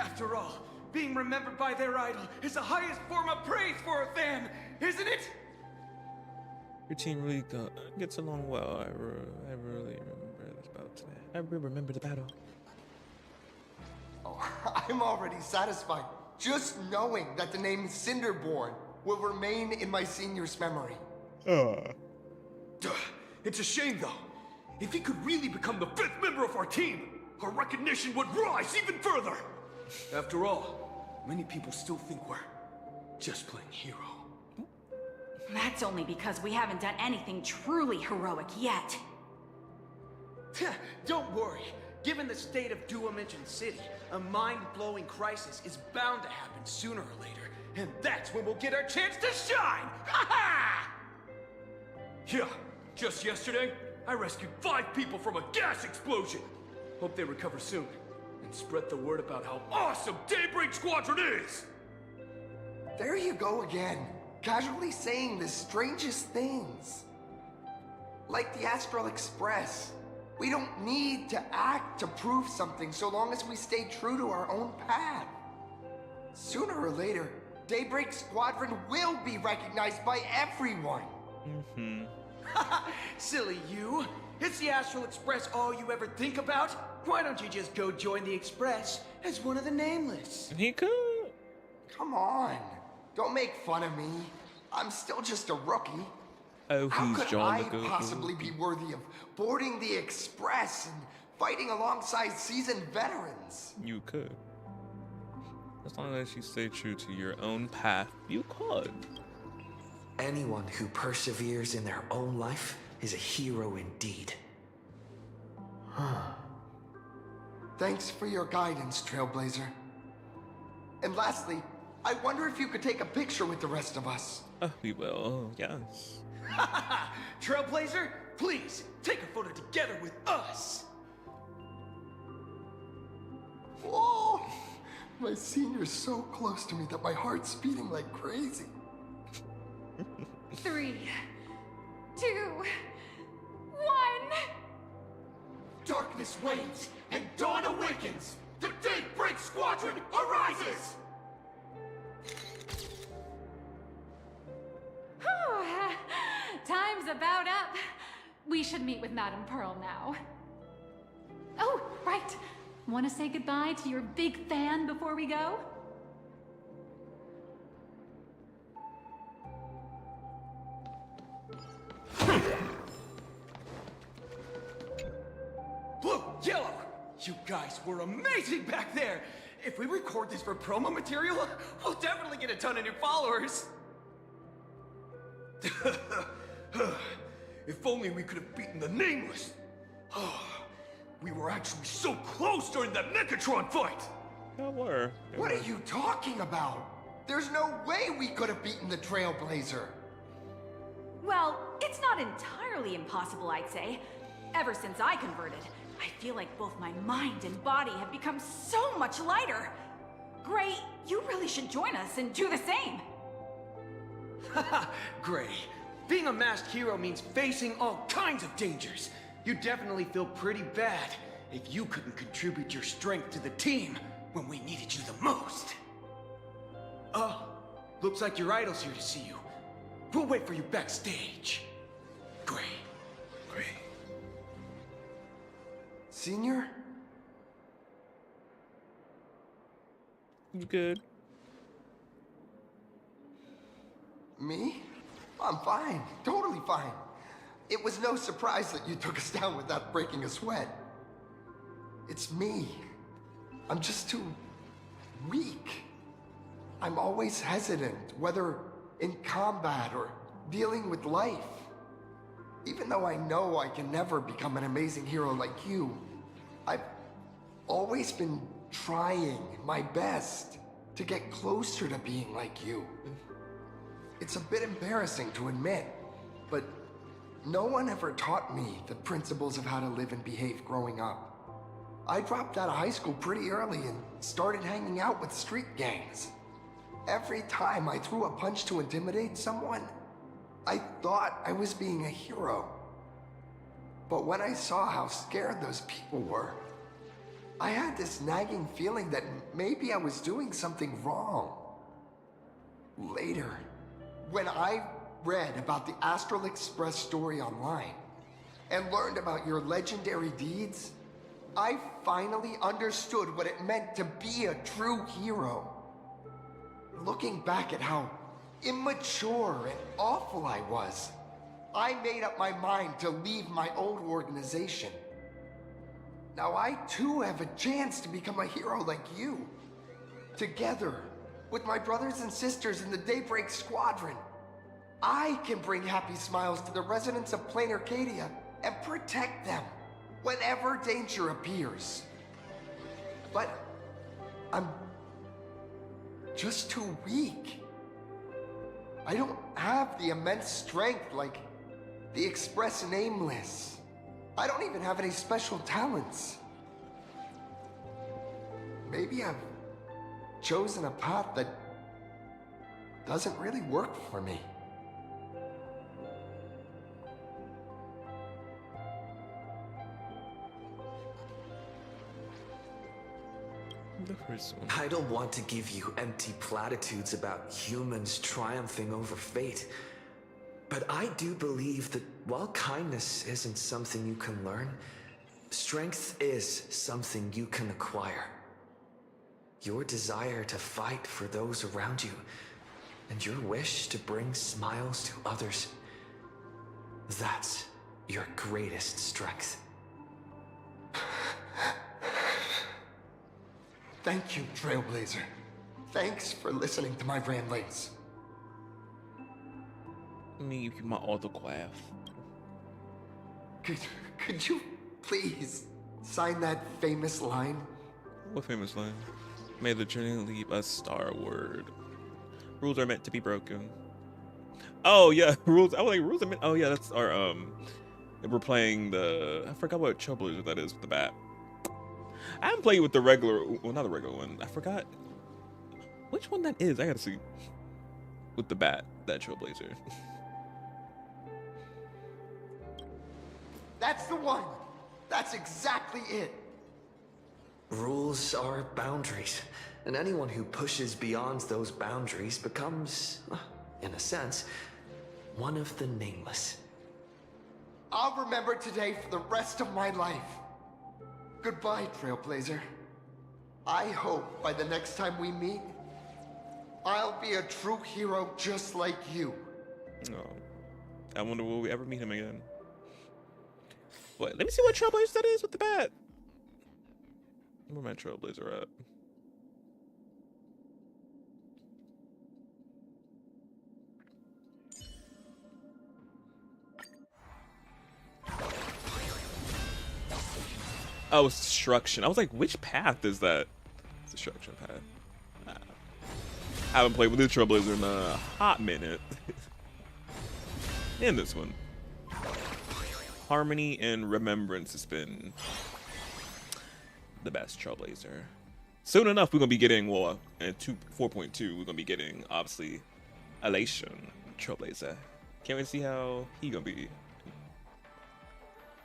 After all, being remembered by their idol is the highest form of praise for a fan, isn't it? Your team really gets along well. I really remember this battle today. I really remember the battle. Oh, I'm already satisfied. Just knowing that the name Cinderborn will remain in my senior's memory. It's a shame, though. If he could really become the 5th member of our team, our recognition would rise even further. After all, many people still think we're just playing hero. That's only because we haven't done anything truly heroic yet. Don't worry. Given the state of Duomension City, a mind-blowing crisis is bound to happen sooner or later. And that's when we'll get our chance to shine! Ha-ha! Yeah, just yesterday, I rescued 5 people from a gas explosion. Hope they recover soon. And spread the word about how awesome Daybreak Squadron is! There you go again. Casually saying the strangest things. Like the Astral Express. We don't need to act to prove something so long as we stay true to our own path. Sooner or later, Daybreak Squadron will be recognized by everyone. Silly you. Is the Astral Express all you ever think about? Why don't you just go join the Express as one of the Nameless? He could. Come on. Don't make fun of me. I'm still just a rookie. Oh, How he's could John I the Goat. possibly be worthy of boarding the Express and fighting alongside seasoned veterans? You could. As long as you stay true to your own path, you could. Anyone who perseveres in their own life is a hero indeed. Thanks for your guidance, Trailblazer. And lastly, I wonder if you could take a picture with the rest of us. We will, yes. Trailblazer, please, take a photo together with us! Whoa! My senior's so close to me that my heart's beating like crazy. 3, 2, 1. Darkness wanes and dawn awakens! The Daybreak Squadron arises! Time's about up. We should meet with Madame Pearl now. Oh, right. Want to say goodbye to your big fan before we go? Blue, yellow! You guys were amazing back there! If we record this for promo material, we'll definitely get a ton of new followers! If only we could have beaten the Nameless! We were actually so close during that Mechatron fight! Yeah, were. What are you talking about? There's no way we could have beaten the Trailblazer. Well, it's not entirely impossible, I'd say. Ever since I converted, I feel like both my mind and body have become so much lighter. Gray, you really should join us and do the same. Gray, Being a masked hero means facing all kinds of dangers. You'd definitely feel pretty bad if you couldn't contribute your strength to the team when we needed you the most. Oh, looks like your idol's here to see you. We'll wait for you backstage. Great. Great. Senior? You good? Me? I'm fine. Totally fine. It was no surprise that you took us down without breaking a sweat. It's me. I'm just too weak. I'm always hesitant, whether in combat or dealing with life. Even though I know I can never become an amazing hero like you, I've always been trying my best to get closer to being like you. It's a bit embarrassing to admit, but no one ever taught me the principles of how to live and behave growing up. I dropped out of high school pretty early and started hanging out with street gangs. Every time I threw a punch to intimidate someone, I thought I was being a hero. But when I saw how scared those people were, I had this nagging feeling that maybe I was doing something wrong. Later, when I read about the Astral Express story online and learned about your legendary deeds, I finally understood what it meant to be a true hero. Looking back at how immature and awful I was, I made up my mind to leave my old organization. Now I too have a chance to become a hero like you. Together, with my brothers and sisters in the Daybreak Squadron, I can bring happy smiles to the residents of Planarcadia and protect them whenever danger appears. But I'm just too weak. I don't have the immense strength like the Express Nameless. I don't even have any special talents. Maybe I've chosen a path that doesn't really work for me. The first one. I don't want to give you empty platitudes about humans triumphing over fate, but I do believe that while kindness isn't something you can learn, strength is something you can acquire. Your desire to fight for those around you, and your wish to bring smiles to others, that's your greatest strength. Thank you, Trailblazer. Thanks for listening to my ramblings. Me, my autograph. Could you please sign that famous line? What famous line? May the journey leave us starward. Rules are meant to be broken. Oh yeah, rules. I was like, rules are meant. Oh yeah, that's our we're playing the. I forgot what Trailblazer that is with the bat. I haven't played with the regular. Well, not the regular one. I forgot which one that is. I gotta see. With the bat, that Trailblazer. That's the one. That's exactly it. Rules are boundaries, and anyone who pushes beyond those boundaries becomes, in a sense, one of the nameless. I'll remember today for the rest of my life. Goodbye, Trailblazer. I hope by the next time we meet, I'll be a true hero just like you. Oh, I wonder will we ever meet him again. What? Let me see what Trailblazer that is with the bat. Where my Trailblazer at? Oh, it's destruction. I was like, which path is that? It's destruction path. I haven't played with this Trailblazer in a hot minute. And this one. Harmony and Remembrance has been the best Trailblazer. Soon enough, we're gonna be getting, well, in 4.2, we're gonna be getting obviously Elation Trailblazer. Can't wait to see how he gonna be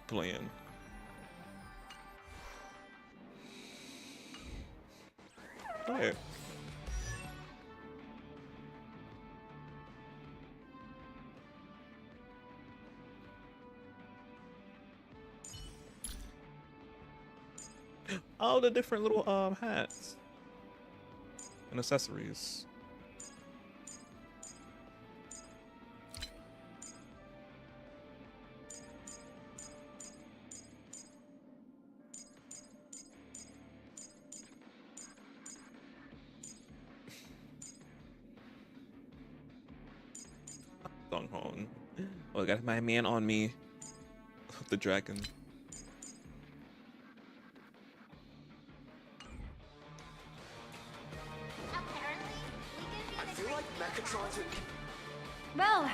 playing. Alright. All the different little hats and accessories. Songhong. Oh, I got my man on me. The dragon. Well,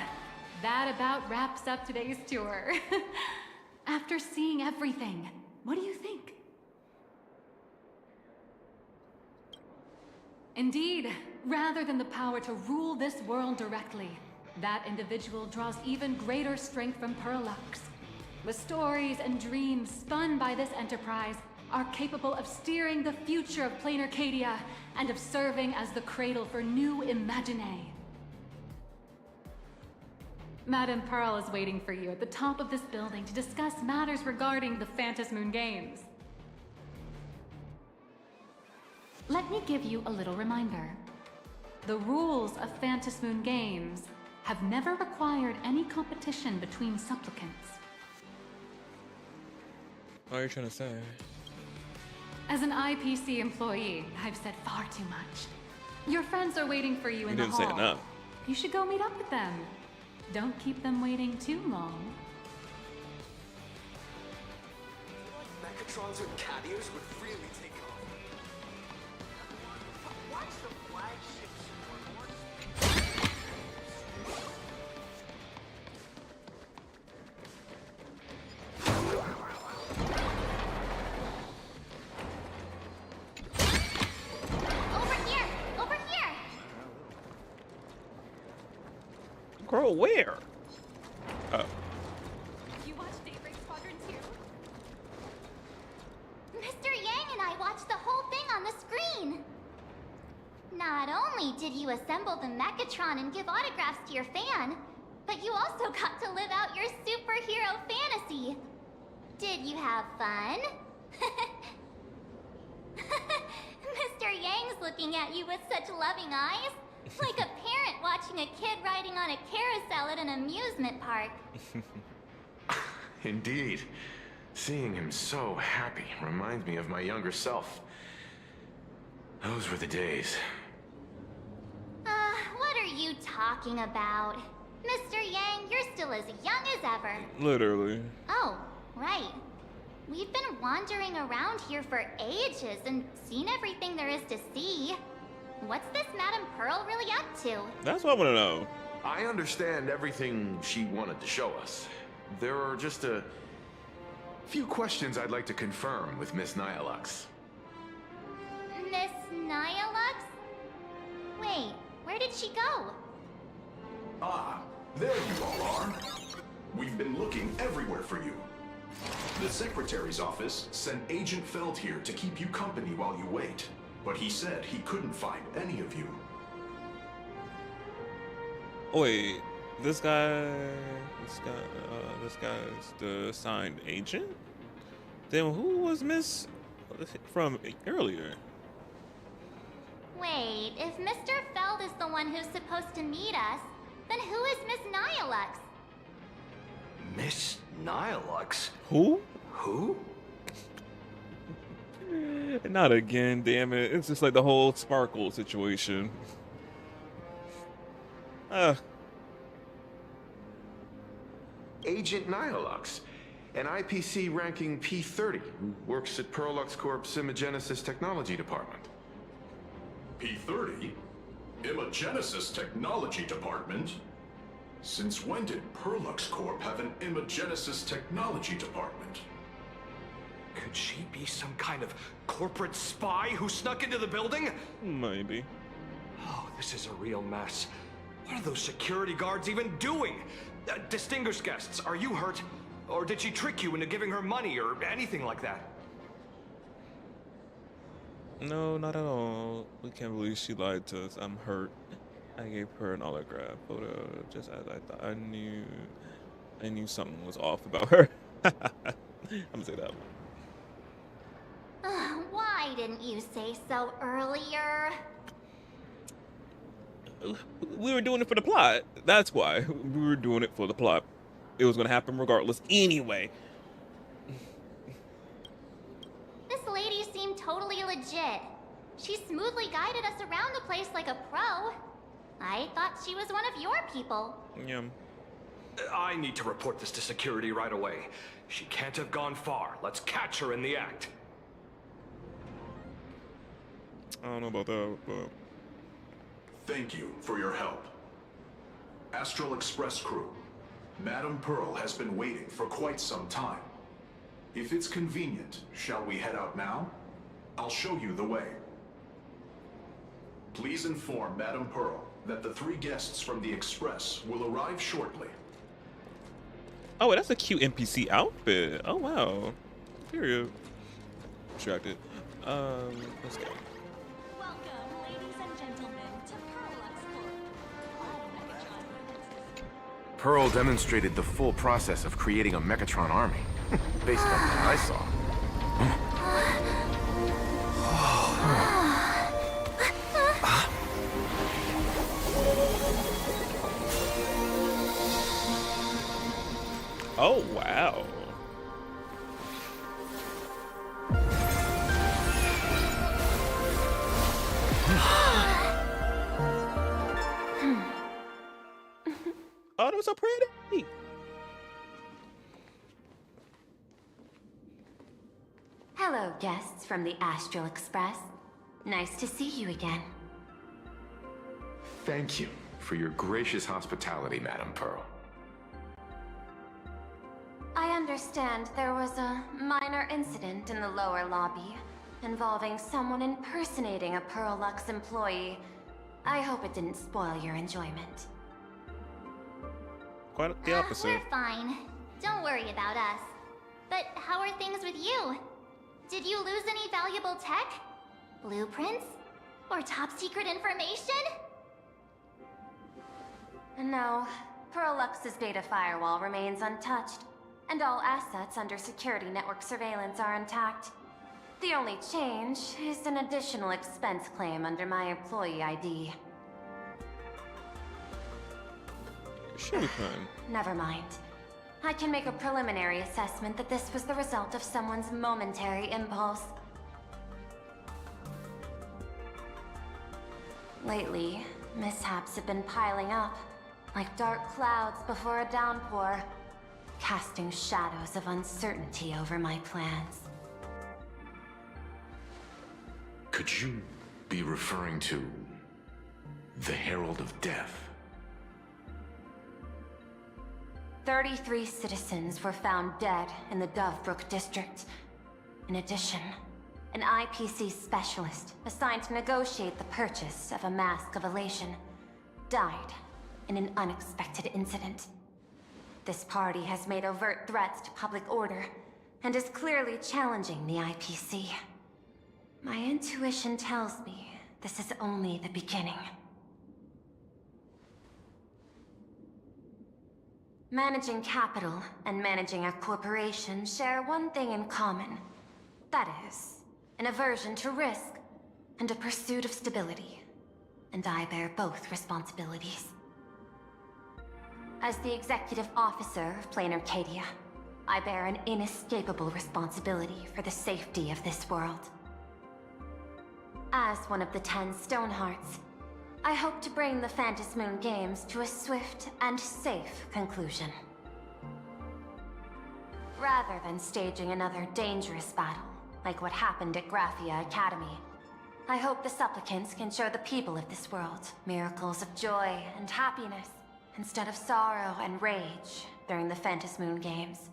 that about wraps up today's tour. After seeing everything, what do you think? Indeed, rather than the power to rule this world directly, that individual draws even greater strength from Perlux. The stories and dreams spun by this enterprise are capable of steering the future of Planarcadia and of serving as the cradle for new imaginae. Madame Pearl is waiting for you at the top of this building to discuss matters regarding the Phantasmoon Games. Let me give you a little reminder. The rules of Phantasmoon Games have never required any competition between supplicants. What are you trying to say? As an IPC employee, I've said far too much. Your friends are waiting for you in the hall. You didn't say enough. You should go meet up with them. Don't keep them waiting too long. Mechatrons or Cadiers would really take off. Watch the flagships. Girl, where? You watch Daybreak Squadron too? Mr. Yang and I watched the whole thing on the screen. Not only did you assemble the Mechatron and give autographs to your fan, but you also got to live out your superhero fantasy. Did you have fun? Mr. Yang's looking at you with such loving eyes. Like a parent watching a kid riding on a carousel at an amusement park. Indeed. Seeing him so happy reminds me of my younger self. Those were the days. What are you talking about? Mr. Yang, you're still as young as ever. Literally. Oh, right. We've been wandering around here for ages and seen everything there is to see. What's this Madame Pearl really up to? That's what I want to know. I understand everything she wanted to show us. There are just a few questions I'd like to confirm with Miss Nyalux. Miss Nyalux? Wait, where did she go? Ah, there you all are. We've been looking everywhere for you. The Secretary's office sent Agent Feld here to keep you company while you wait. But he said he couldn't find any of you. Oh, wait, this guy's the assigned agent? Then who was Miss from earlier? Wait, if Mr. Feld is the one who's supposed to meet us, then who is Miss Nyalux? Miss Nyalux? Who? Who? Not again, damn it. It's just like the whole Sparkle situation. Agent Nyalux, an IPC ranking P30 who works at Perlux Corp's Imagenesis Technology Department. P30? Imagenesis Technology Department? Since when did Perlux Corp have an Imagenesis Technology Department? Could she be some kind of corporate spy who snuck into the building? Maybe. Oh, this is a real mess. What are those security guards even doing? Distinguished guests, are you hurt? Or did she trick you into giving her money or anything like that? No, not at all. We can't believe she lied to us. I'm hurt. I gave her an autograph photo just as I thought. I knew something was off about her. I'm gonna say that. Why didn't you say so earlier? We were doing it for the plot. That's why. We were doing it for the plot. It was gonna happen regardless anyway. This lady seemed totally legit. She smoothly guided us around the place like a pro. I thought she was one of your people. Yeah. I need to report this to security right away. She can't have gone far. Let's catch her in the act. I don't know about that, but... Thank you for your help. Astral Express crew, Madame Pearl has been waiting for quite some time. If it's convenient, shall we head out now? I'll show you the way. Please inform Madame Pearl that the 3 guests from the Express will arrive shortly. Oh, that's a cute NPC outfit. Oh, wow. Period. Distracted. Let's go. Welcome, ladies and gentlemen, to Pearl demonstrated the full process of creating a Mechatron army, based on what I saw. Oh, wow. Oh, that was so pretty. Hello, guests from the Astral Express. Nice to see you again. Thank you for your gracious hospitality, Madame Pearl. I understand there was a minor incident in the lower lobby involving someone impersonating a Pearl Lux employee. I hope it didn't spoil your enjoyment. Quite the opposite. We're fine. Don't worry about us. But how are things with you? Did you lose any valuable tech? Blueprints? Or top secret information? No, Pearl Lux's data firewall remains untouched, and all assets under security network surveillance are intact. The only change is an additional expense claim under my employee ID. Should be fine. Never mind. I can make a preliminary assessment that this was the result of someone's momentary impulse. Lately, mishaps have been piling up, like dark clouds before a downpour, casting shadows of uncertainty over my plans. Could you be referring to the Herald of Death? 33 citizens were found dead in the Dovebrook district. In addition, an IPC specialist assigned to negotiate the purchase of a Mask of Elation died in an unexpected incident. This party has made overt threats to public order and is clearly challenging the IPC. My intuition tells me this is only the beginning. Managing capital and managing a corporation share one thing in common. That is, an aversion to risk and a pursuit of stability. And I bear both responsibilities. As the executive officer of Planarcadia, I bear an inescapable responsibility for the safety of this world. As one of the 10 Stonehearts, I hope to bring the Phantasmoon Games to a swift and safe conclusion. Rather than staging another dangerous battle, like what happened at Graphia Academy, I hope the supplicants can show the people of this world miracles of joy and happiness, instead of sorrow and rage during the Phantasmoon Games.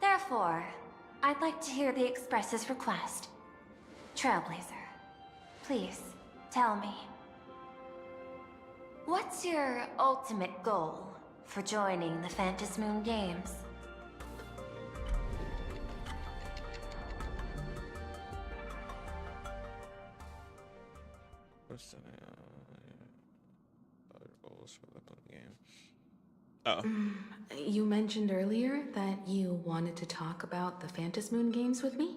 Therefore, I'd like to hear the Express's request. Trailblazer, please, tell me. What's your ultimate goal for joining the Phantasmoon Games? What's the goals for the game? Oh. You mentioned earlier that you wanted to talk about the Phantasmoon Games with me?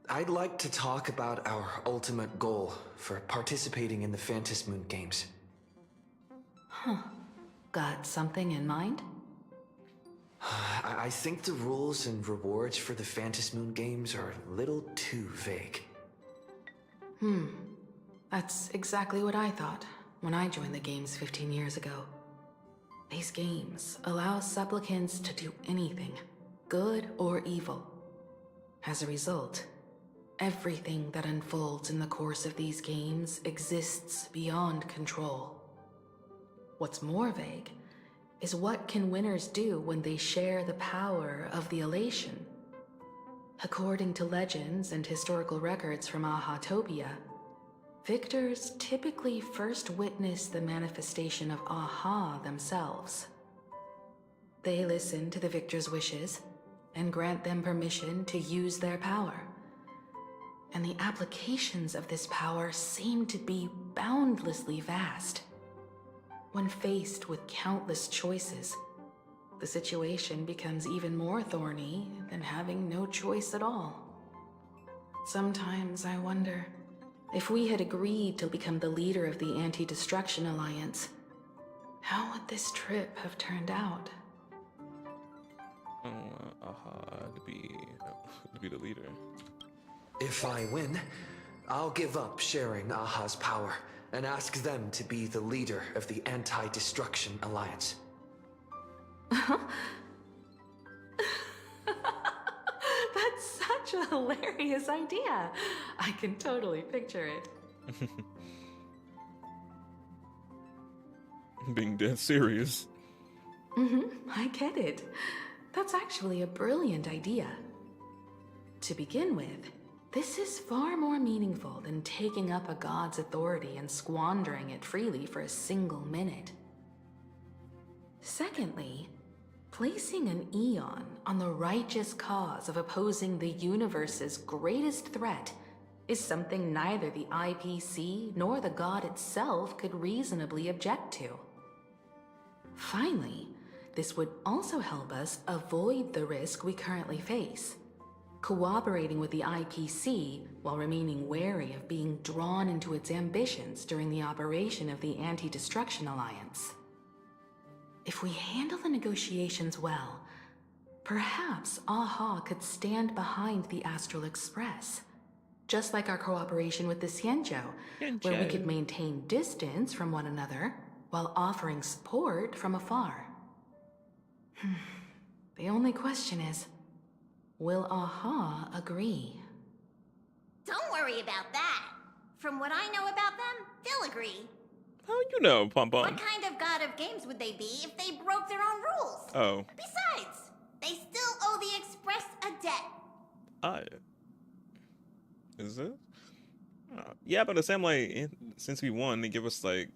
I'd like to talk about our ultimate goal for participating in the Phantasmoon Games. Huh. Got something in mind? I think the rules and rewards for the Phantasmoon Games are a little too vague. That's exactly what I thought when I joined the games 15 years ago. These games allow supplicants to do anything, good or evil. As a result, everything that unfolds in the course of these games exists beyond control. What's more vague is what can winners do when they share the power of the elation. According to legends and historical records from Ahatopia, victors typically first witness the manifestation of Aha themselves. They listen to the victor's wishes and grant them permission to use their power. And the applications of this power seem to be boundlessly vast. When faced with countless choices, the situation becomes even more thorny than having no choice at all. Sometimes I wonder, if we had agreed to become the leader of the Anti-Destruction Alliance, how would this trip have turned out? To be the leader. If I win, I'll give up sharing Aha's power and ask them to be the leader of the Anti-Destruction Alliance. That's such a hilarious idea. I can totally picture it. Being dead serious. I get it. That's actually a brilliant idea. To begin with, this is far more meaningful than taking up a god's authority and squandering it freely for a single minute. Secondly, placing an Eon on the righteous cause of opposing the universe's greatest threat is something neither the IPC nor the god itself could reasonably object to. Finally, this would also help us avoid the risk we currently face. Cooperating with the IPC while remaining wary of being drawn into its ambitions during the operation of the Anti-Destruction Alliance. If we handle the negotiations well, perhaps Aha could stand behind the Astral Express. Just like our cooperation with the Xianzhou, where we could maintain distance from one another while offering support from afar. The only question is, will Aha agree? Don't worry about that. From what I know about them, they'll agree. How you know, Pom Pom? What kind of god of games would they be if they broke their own rules? Oh. Besides, they still owe the Express a debt. Is it? Yeah, but the same like, since we won, they give us like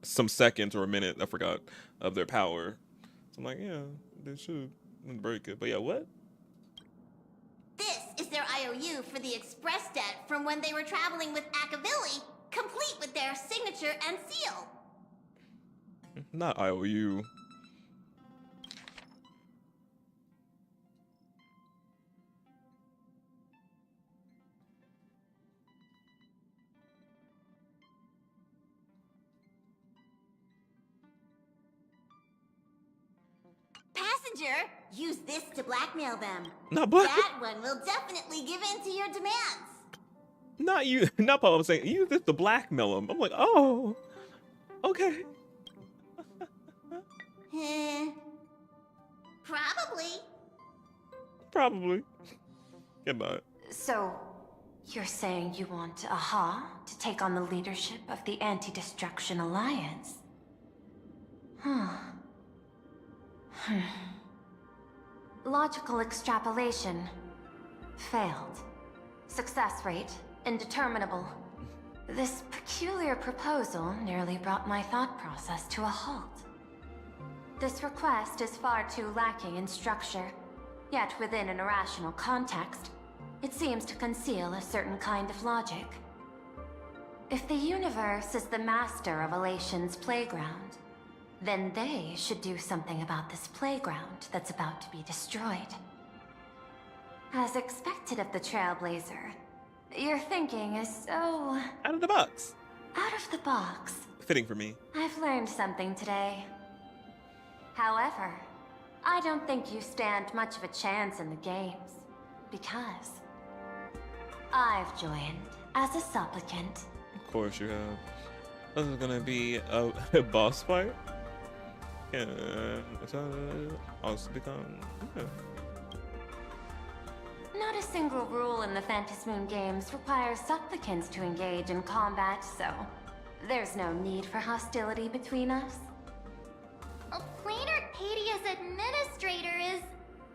some seconds or a minute, I forgot, of their power. So I'm like, yeah, they should break it. But yeah, what? This is their IOU for the Express debt from when they were traveling with Akavilli, complete with their signature and seal. Not IOU. Passenger, use this to blackmail them. Not black. That one will definitely give in to your demands. Not you. Not Paul. I'm saying use this to blackmail them. I'm like, oh, okay. Probably. Probably. Goodbye. So, you're saying you want Aha to take on the leadership of the Anti-Destruction Alliance? logical extrapolation. Failed. Success rate, indeterminable. This peculiar proposal nearly brought my thought process to a halt. This request is far too lacking in structure, yet within an irrational context, it seems to conceal a certain kind of logic. If the universe is the master of Elation's playground, then they should do something about this playground that's about to be destroyed. As expected of the Trailblazer, your thinking is so... Out of the box. Out of the box. Fitting for me. I've learned something today. However, I don't think you stand much of a chance in the games, because I've joined as a supplicant. Of course you have. This is gonna be a boss fight. Yeah, it's also become. Yeah. Not a single rule in the Phantasmoon games requires supplicants to engage in combat, so there's no need for hostility between us. Planarcadia's administrator is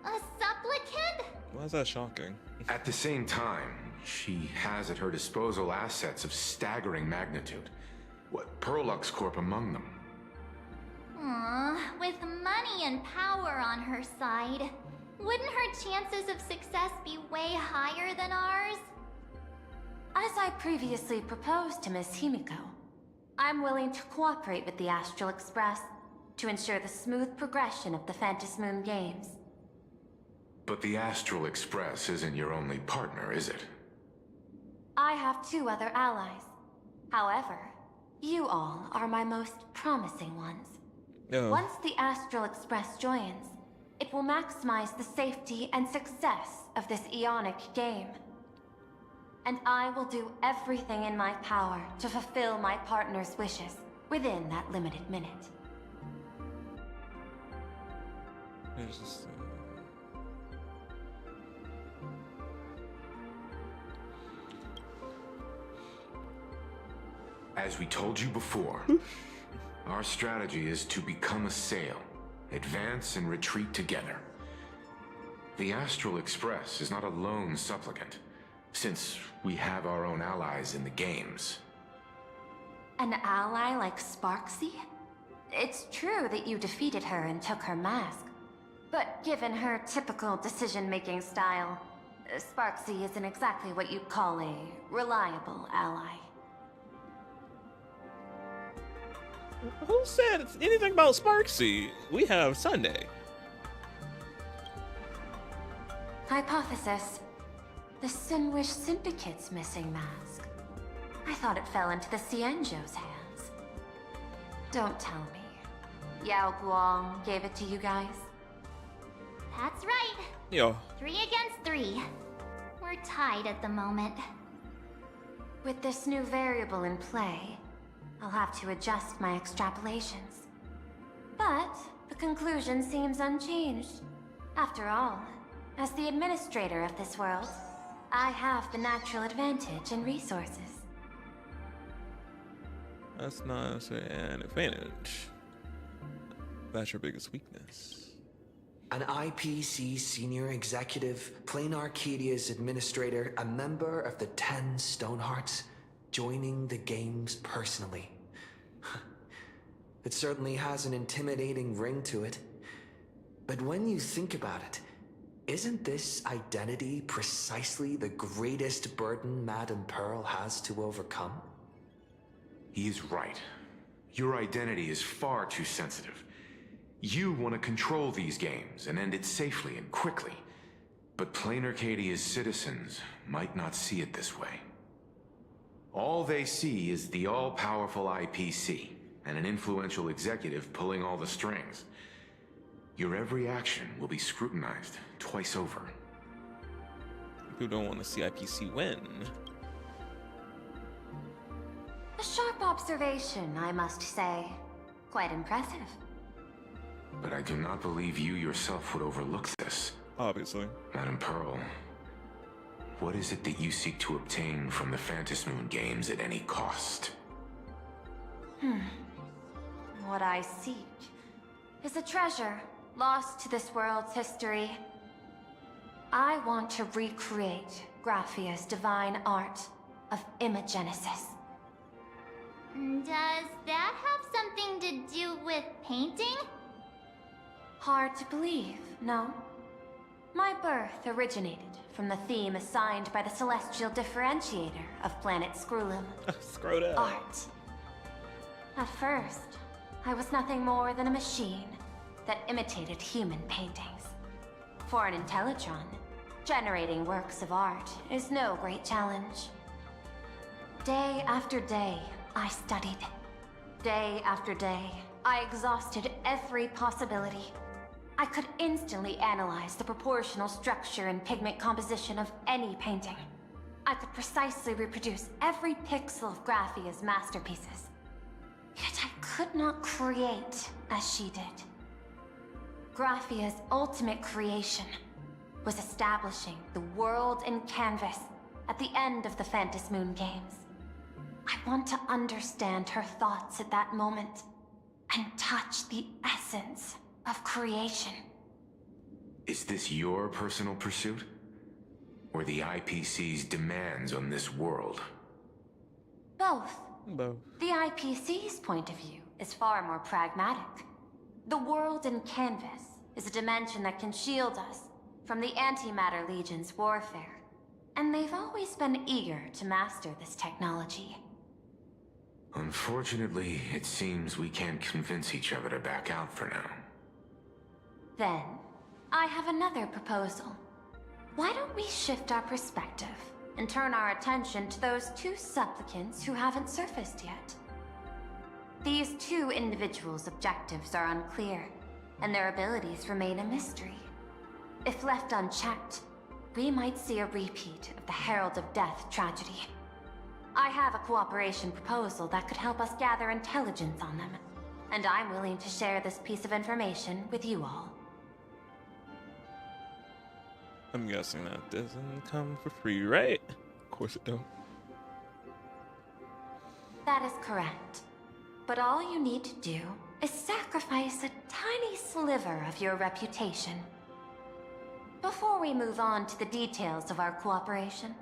a supplicant? Why is that shocking? At the same time, she has at her disposal assets of staggering magnitude. What, Perlux Corp among them. With money and power on her side, wouldn't her chances of success be way higher than ours? As I previously proposed to Miss Himiko, I'm willing to cooperate with the Astral Express to ensure the smooth progression of the Phantasmoon games. But the Astral Express isn't your only partner, is it? I have 2 other allies. However, you all are my most promising ones. Once the Astral Express joins, it will maximize the safety and success of this Ionic game. And I will do everything in my power to fulfill my partner's wishes within that limited minute. As we told you before, our strategy is to become a sail, advance and retreat together. The Astral Express is not a lone supplicant, since we have our own allies in the games. An ally like Sparksy? It's true that you defeated her and took her mask, but given her typical decision-making style, Sparksy isn't exactly what you'd call a reliable ally. Who said anything about Sparksy? We have Sunday. Hypothesis. The Sinwish Syndicate's missing mask. I thought it fell into the Cienjo's hands. Don't tell me. Yao Guang gave it to you guys? That's right. Yo. 3 against 3. We're tied at the moment. With this new variable in play, I'll have to adjust my extrapolations. But the conclusion seems unchanged. After all, as the administrator of this world, I have the natural advantage in resources. That's not an advantage. That's your biggest weakness. An IPC senior executive, Planarcadia's administrator, a member of the 10 Stonehearts, joining the games personally. It certainly has an intimidating ring to it. But when you think about it, isn't this identity precisely the greatest burden Madame Pearl has to overcome? He is right. Your identity is far too sensitive. You want to control these games and end it safely and quickly. But Planarcadia's citizens might not see it this way. All they see is the all-powerful IPC and an influential executive pulling all the strings. Your every action will be scrutinized twice over. People don't want to see IPC win. A sharp observation, I must say. Quite impressive. But I do not believe you yourself would overlook this. Obviously. Madame Pearl, what is it that you seek to obtain from the Phantasmoon games at any cost? What I seek is a treasure lost to this world's history, I want to recreate Graphia's divine art of imagenesis. Does that have something to do with painting? Hard to believe, no? My birth originated from the theme assigned by the celestial differentiator of planet Screwlum. Screwed up. Art. At first, I was nothing more than a machine that imitated human paintings. For an Intellitron, generating works of art is no great challenge. Day after day, I studied. Day after day, I exhausted every possibility. I could instantly analyze the proportional structure and pigment composition of any painting. I could precisely reproduce every pixel of Graphia's masterpieces. Yet I could not create as she did. Graphia's ultimate creation was establishing the world in canvas at the end of the Phantasmoon Games. I want to understand her thoughts at that moment and touch the essence of creation. Is this your personal pursuit? Or the IPC's demands on this world? Both. Both. The IPC's point of view is far more pragmatic. The world in canvas is a dimension that can shield us from the Antimatter Legion's warfare, and they've always been eager to master this technology. Unfortunately, it seems we can't convince each other to back out for now. Then, I have another proposal. Why don't we shift our perspective and turn our attention to those two supplicants who haven't surfaced yet? These two individuals' objectives are unclear, and their abilities remain a mystery. If left unchecked, we might see a repeat of the Herald of Death tragedy. I have a cooperation proposal that could help us gather intelligence on them, and I'm willing to share this piece of information with you all. I'm guessing that doesn't come for free, right? Of course it don't. That is correct. But all you need to do is sacrifice a tiny sliver of your reputation. Before we move on to the details of our cooperation,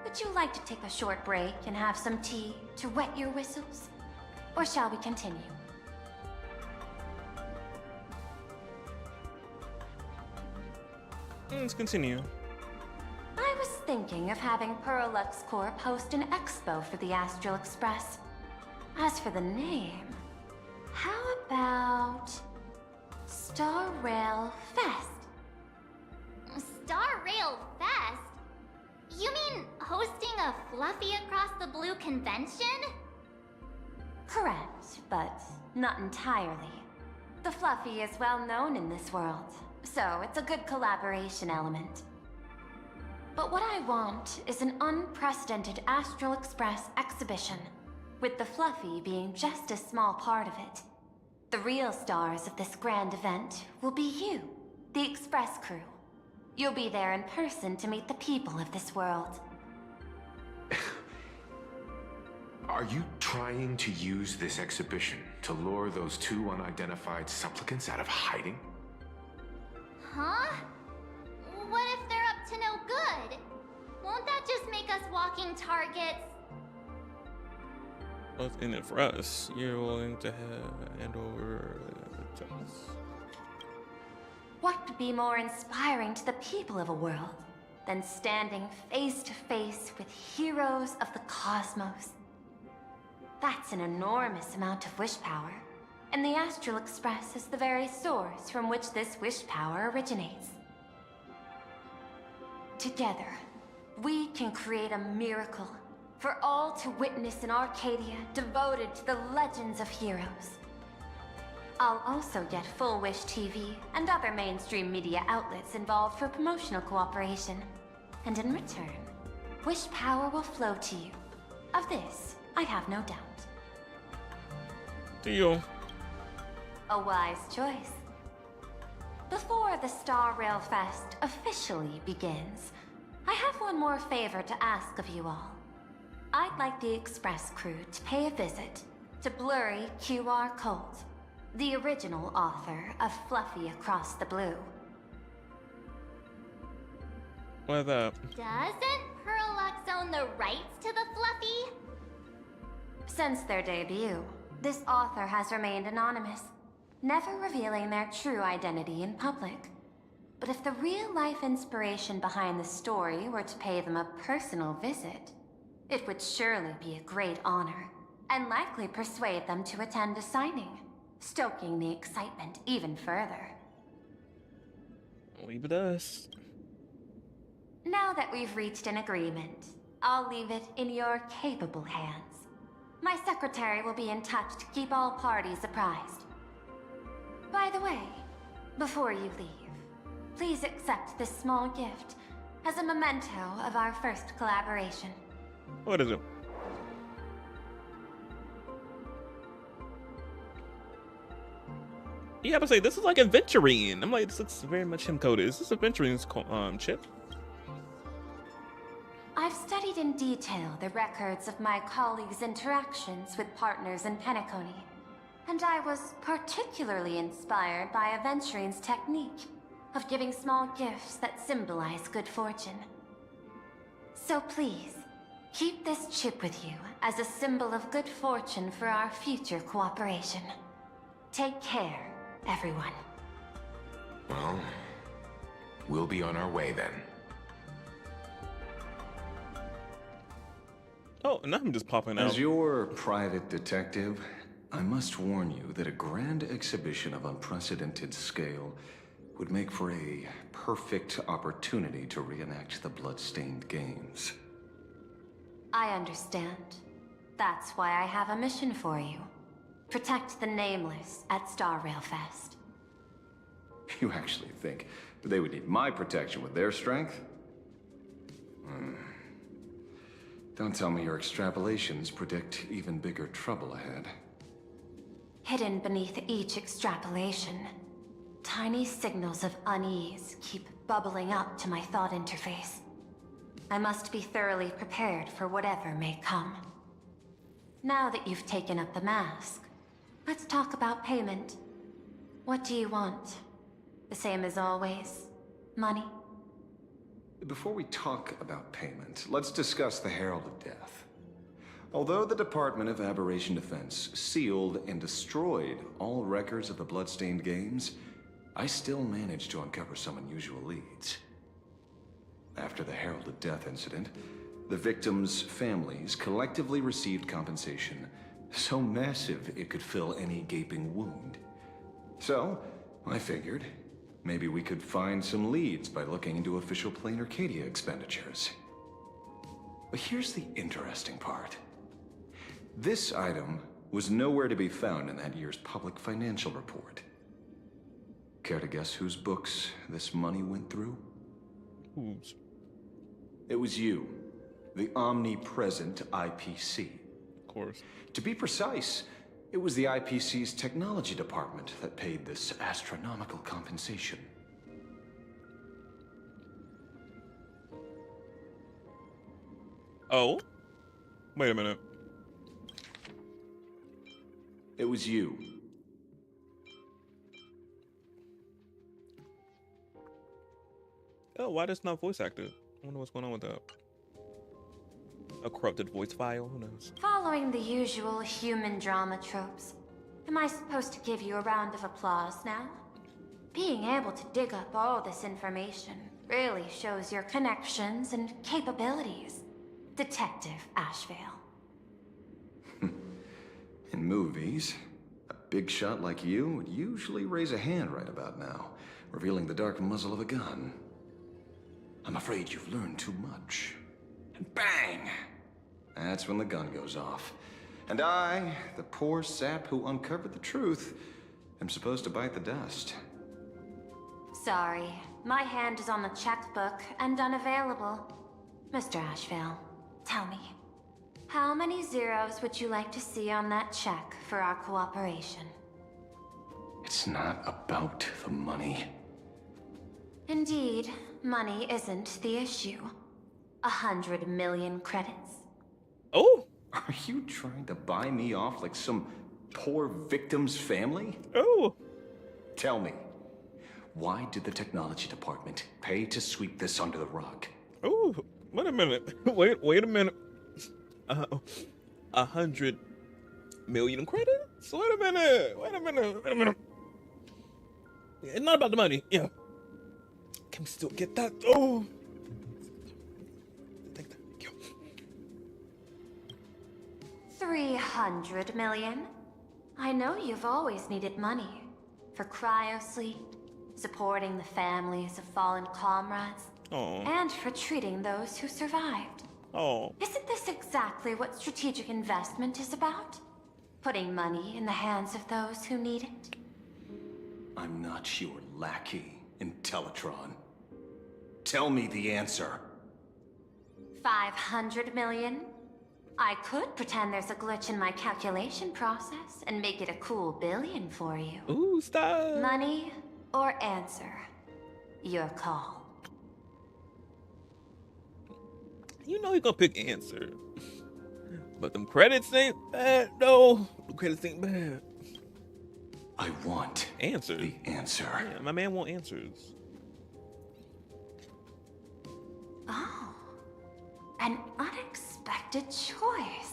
would you like to take a short break and have some tea to wet your whistles? Or shall we continue? Let's continue. I was thinking of having Perlux Corp host an expo for the Astral Express. As for the name, how about Star Rail Fest? Star Rail Fest? You mean hosting a Fluffy Across the Blue convention? Correct, but not entirely. The Fluffy is well known in this world, so it's a good collaboration element. But what I want is an unprecedented Astral Express exhibition, with the Fluffy being just a small part of it. The real stars of this grand event will be you, the Express crew. You'll be there in person to meet the people of this world. Are you trying to use this exhibition to lure those two unidentified supplicants out of hiding? Huh? What if they're up to no good? Won't that just make us walking targets? What's in it for us? You're willing to hand over to us? What could be more inspiring to the people of a world than standing face to face with heroes of the cosmos? That's an enormous amount of wish power, and the Astral Express is the very source from which this wish power originates. Together, we can create a miracle for all to witness in Arcadia devoted to the legends of heroes. I'll also get Full Wish TV and other mainstream media outlets involved for promotional cooperation. And in return, wish power will flow to you. Of this, I have no doubt. Deal. A wise choice. Before the Star Rail Fest officially begins, I have one more favor to ask of you all. I'd like the Express crew to pay a visit to Blurry QR Colt, the original author of Fluffy Across the Blue. What's up? Doesn't Parallax own the rights to the Fluffy? Since their debut, this author has remained anonymous, never revealing their true identity in public. But if the real-life inspiration behind the story were to pay them a personal visit, it would surely be a great honor, and likely persuade them to attend a signing, stoking the excitement even further. Leave it us. Now that we've reached an agreement, I'll leave it in your capable hands. My secretary will be in touch to keep all parties apprised. By the way, before you leave, please accept this small gift as a memento of our first collaboration. What is it? Yeah, I would say this is like Aventurine. I'm like, this looks very much him coded. Is this Aventurine's chip? I've studied in detail the records of my colleagues' interactions with partners in Penacony, and I was particularly inspired by Aventurine's technique of giving small gifts that symbolize good fortune. So please, keep this chip with you as a symbol of good fortune for our future cooperation. Take care, everyone. Well, we'll be on our way then. Oh, and I'm just popping out. As your private detective, I must warn you that a grand exhibition of unprecedented scale would make for a perfect opportunity to reenact the blood-stained games. I understand. That's why I have a mission for you. Protect the Nameless at Star Rail Fest. You actually think they would need my protection with their strength? Don't tell me your extrapolations predict even bigger trouble ahead. Hidden beneath each extrapolation, tiny signals of unease keep bubbling up to my thought interface. I must be thoroughly prepared for whatever may come. Now that you've taken up the mask, let's talk about payment. What do you want? The same as always? Money? Before we talk about payment, let's discuss the Herald of Death. Although the Department of Aberration Defense sealed and destroyed all records of the bloodstained games, I still managed to uncover some unusual leads. After the Herald of Death incident, the victims' families collectively received compensation so massive it could fill any gaping wound. So, I figured, maybe we could find some leads by looking into official Planarcadia expenditures. But here's the interesting part. This item was nowhere to be found in that year's public financial report. Care to guess whose books this money went through? Whose? It was you, the omnipresent IPC. Of course. To be precise, it was the IPC's technology department that paid this astronomical compensation. Oh? Wait a minute. It was you. Oh, why that's not voice acted? I wonder what's going on with that. A corrupted voice file? Who knows? Following the usual human drama tropes, am I supposed to give you a round of applause now? Being able to dig up all this information really shows your connections and capabilities, Detective Ashvale. In movies, a big shot like you would usually raise a hand right about now, revealing the dark muzzle of a gun. I'm afraid you've learned too much. And bang! That's when the gun goes off. And I, the poor sap who uncovered the truth, am supposed to bite the dust. Sorry, my hand is on the checkbook and unavailable. Mr. Ashvale, tell me, how many zeros would you like to see on that check for our cooperation? It's not about the money. Indeed, money isn't the issue. 100 million credits. Oh? Are you trying to buy me off like some poor victim's family? Oh. Tell me, Why did the technology department pay to sweep this under the rug? Oh, wait a minute. Wait a minute. 100 million credits? Wait a minute. It's not about the money. Yeah. Can we still get that? Oh. Take that. Thank you. 300 million? I know you've always needed money. For cryo-sleep, supporting the families of fallen comrades, and for treating those who survived. Isn't this exactly what strategic investment is about? Putting money in the hands of those who need it? I'm not your lackey, Intellitron. Tell me the answer. 500 million? I could pretend there's a glitch in my calculation process and make it a cool billion for you. Ooh, stop. Money or answer? Your call. You know you're gonna pick answer. But them credits ain't bad, no. The credits ain't bad. I want answer. The answer. Yeah, my man want answers. Oh. An unexpected choice.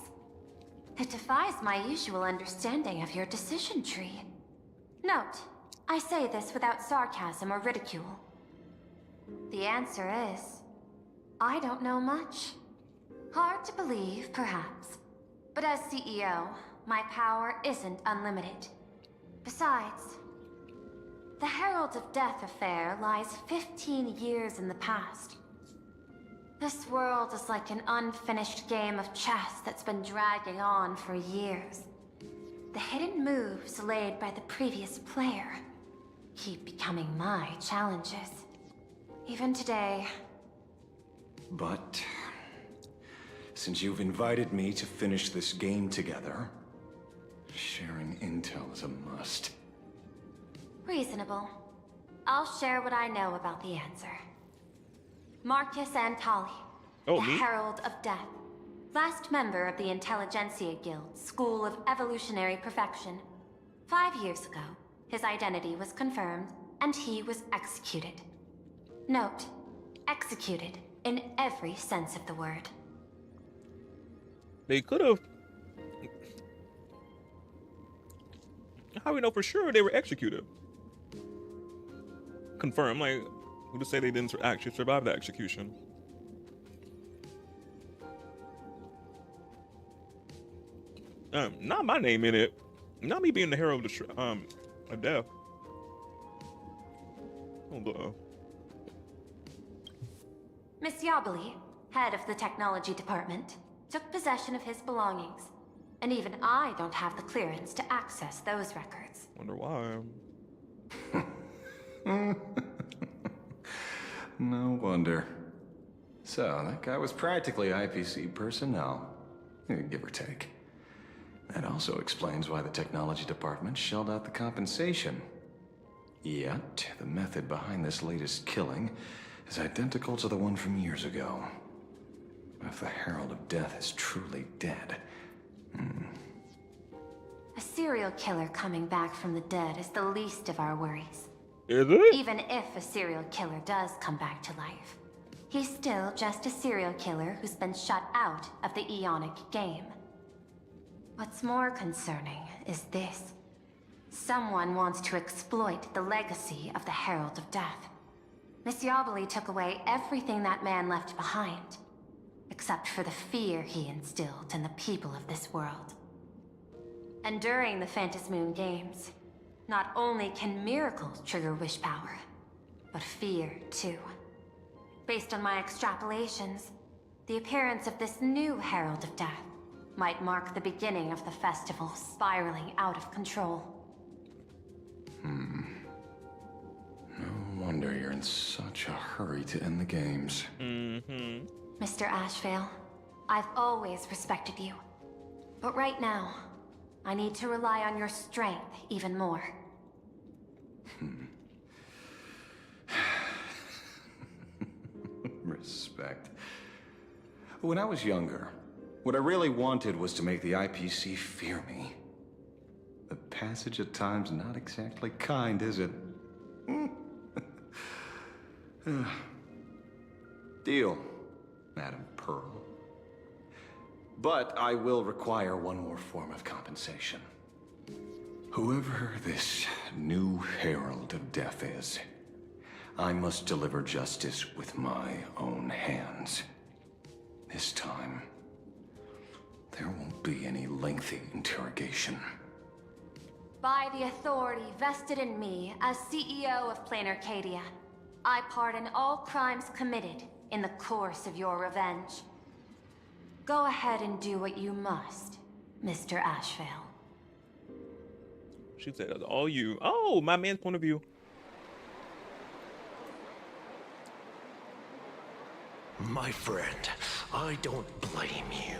It defies my usual understanding of your decision tree. Note, I say this without sarcasm or ridicule. The answer is, I don't know much. Hard to believe, perhaps. But as CEO, my power isn't unlimited. Besides, the Herald of Death affair lies 15 years in the past. This world is like an unfinished game of chess that's been dragging on for years. The hidden moves laid by the previous player keep becoming my challenges. Even today. But since you've invited me to finish this game together, sharing intel is a must. Reasonable. I'll share what I know about the answer. Marcus Antali, the Herald of Death. Last member of the Intelligentsia Guild, School of Evolutionary Perfection. 5 years ago, his identity was confirmed, and he was executed. Note, executed in every sense of the word. They could have. How do we know for sure they were executed? Confirm, like, who to say they didn't actually survive the execution? Not my name in it. Not me being the hero of the death. Hold on. Miss Yabali, head of the technology department, took possession of his belongings. And even I don't have the clearance to access those records. Wonder why. No wonder. So, that guy was practically IPC personnel, give or take. That also explains why the technology department shelled out the compensation. Yet, the method behind this latest killing is identical to the one from years ago. If the Herald of Death is truly dead... A serial killer coming back from the dead is the least of our worries. Is it? Even if a serial killer does come back to life, he's still just a serial killer who's been shut out of the Ionic game. What's more concerning is this. Someone wants to exploit the legacy of the Herald of Death. Miss Yabali took away everything that man left behind, except for the fear he instilled in the people of this world. And during the Phantasmoon Games, not only can miracles trigger wish power, but fear too. Based on my extrapolations, the appearance of this new Herald of Death might mark the beginning of the festival spiraling out of control. No wonder you're in such a hurry to end the games. Mr. Ashvale, I've always respected you. But right now, I need to rely on your strength even more. Respect. When I was younger, what I really wanted was to make the IPC fear me. The passage of time's not exactly kind, is it? Deal, Madam Pearl. But I will require one more form of compensation. Whoever this new Herald of Death is, I must deliver justice with my own hands. This time, there won't be any lengthy interrogation. By the authority vested in me as CEO of Planarcadia, I pardon all crimes committed in the course of your revenge. Go ahead and do what you must, Mr. Ashvale. She said, all you. Oh, my man's point of view. My friend, I don't blame you,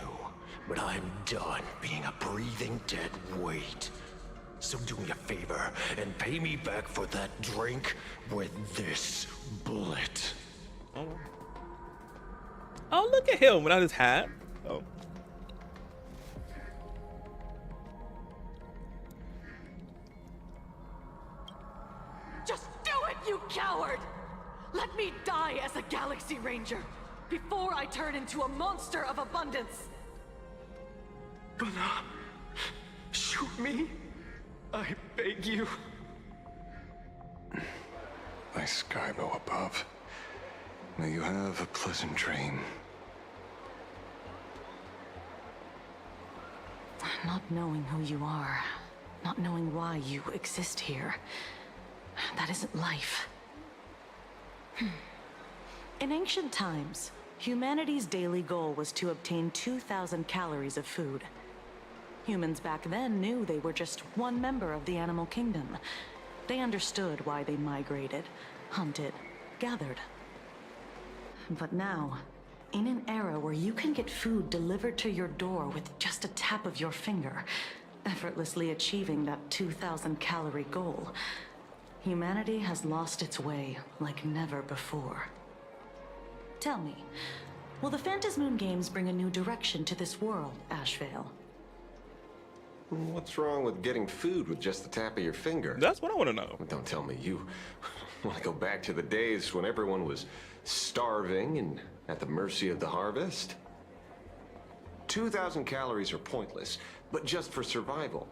but I'm done being a breathing dead weight. So do me a favor and pay me back for that drink with this bullet. Oh, look at him without his hat. Oh. Just do it, you coward! Let me die as a Galaxy Ranger before I turn into a monster of abundance. But shoot me, I beg you. My Skybo above, may you have a pleasant dream. Not knowing who you are, not knowing why you exist here, that isn't life. In ancient times, humanity's daily goal was to obtain 2,000 calories of food. Humans back then knew they were just one member of the animal kingdom. They understood why they migrated, hunted, gathered. But now, in an era where you can get food delivered to your door with just a tap of your finger, effortlessly achieving that 2,000 calorie goal, humanity has lost its way like never before. Tell me, will the Phantasmoon Games bring a new direction to this world, Ashvale? What's wrong with getting food with just the tap of your finger? That's what I want to know. Don't tell me you want to go back to the days when everyone was starving and at the mercy of the harvest? 2,000 calories are pointless, but just for survival.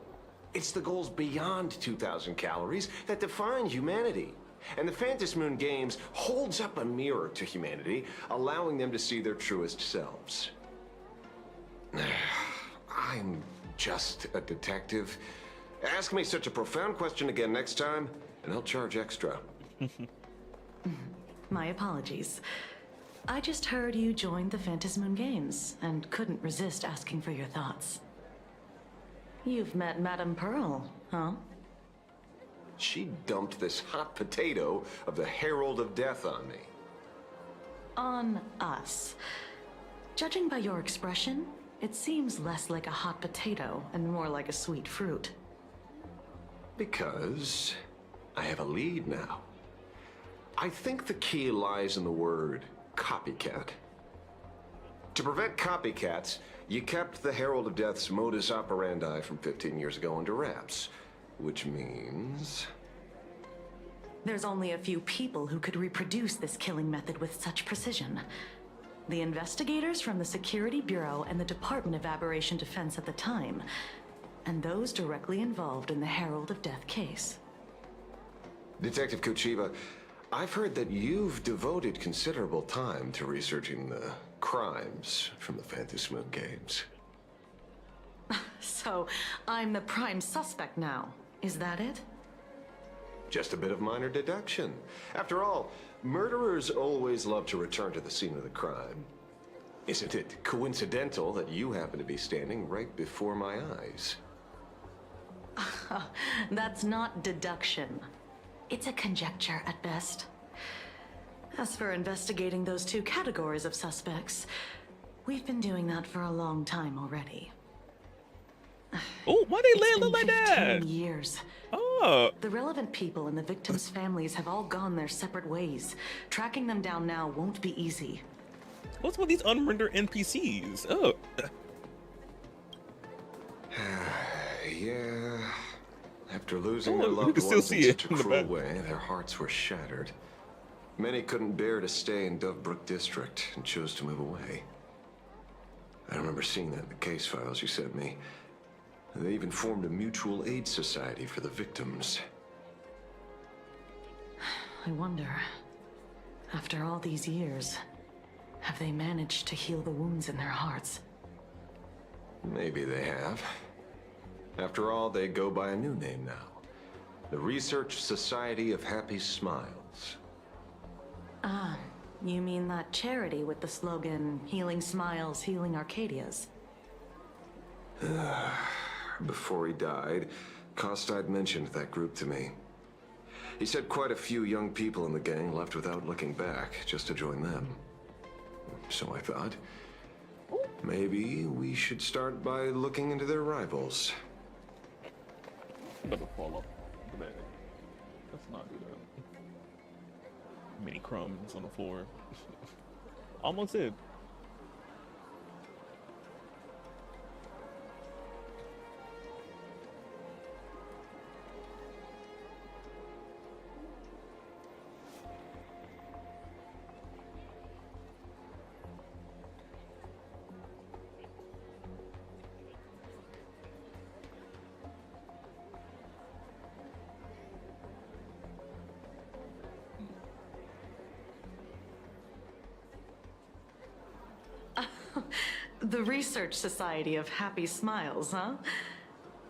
It's the goals beyond 2,000 calories that define humanity. And the Phantasmoon Games holds up a mirror to humanity, allowing them to see their truest selves. I'm just a detective. Ask me such a profound question again next time, and I'll charge extra. My apologies. I just heard you joined the Phantasmoon Games and couldn't resist asking for your thoughts. You've met Madame Pearl, huh? She dumped this hot potato of the Herald of Death on me. On us. Judging by your expression, it seems less like a hot potato and more like a sweet fruit. Because I have a lead now. I think the key lies in the word copycat. To prevent copycats, you kept the Herald of Death's modus operandi from 15 years ago under wraps. Which means... There's only a few people who could reproduce this killing method with such precision. The investigators from the Security Bureau and the Department of Aberration Defense at the time, and those directly involved in the Herald of Death case. Detective Kuchiba, I've heard that you've devoted considerable time to researching the crimes from the Phantasmoon Games. So, I'm the prime suspect now. Is that it? Just a bit of minor deduction. After all, murderers always love to return to the scene of the crime. Isn't it coincidental that you happen to be standing right before my eyes? That's not deduction. It's a conjecture at best. As for investigating those two categories of suspects, we've been doing that for a long time already. Oh, why they lay look like that? 15 years. Oh. The relevant people and the victims' families have all gone their separate ways. Tracking them down now won't be easy. What's with these unrendered NPCs? Oh. Yeah. After losing their you loved can still ones see in it such a in the cruel back. way, their hearts were shattered. Many couldn't bear to stay in Dovebrook District and chose to move away. I remember seeing that in the case files you sent me. They even formed a mutual aid society for the victims. I wonder, after all these years, have they managed to heal the wounds in their hearts? Maybe they have. After all, they go by a new name now. The Research Society of Happy Smiles. Ah, you mean that charity with the slogan, Healing Smiles, Healing Arcadias? Before he died, Kostad mentioned that group to me. He said quite a few young people in the gang left without looking back, just to join them. So I thought, maybe we should start by looking into their rivals. Better fall off the bed. Let's not do that. Many crumbs on the floor. Almost did. The Research Society of Happy Smiles, huh?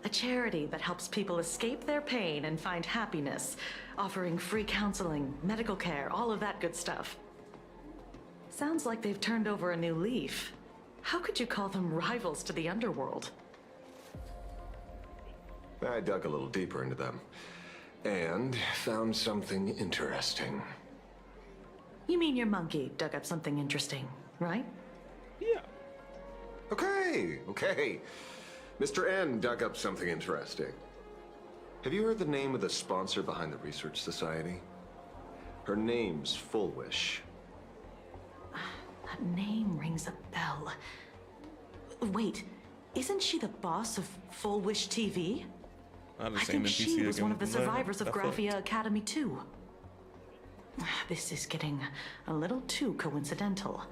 A charity that helps people escape their pain and find happiness, offering free counseling, medical care, all of that good stuff. Sounds like they've turned over a new leaf. How could you call them rivals to the underworld? I dug a little deeper into them, and found something interesting. You mean your monkey dug up something interesting, right? Yeah. Okay. Mr. N dug up something interesting. Have you heard the name of the sponsor behind the Research Society? Her name's Fullwish. That name rings a bell. Wait, isn't she the boss of Fullwish TV? I think she was one of the survivors of Graphia Academy too. This is getting a little too coincidental.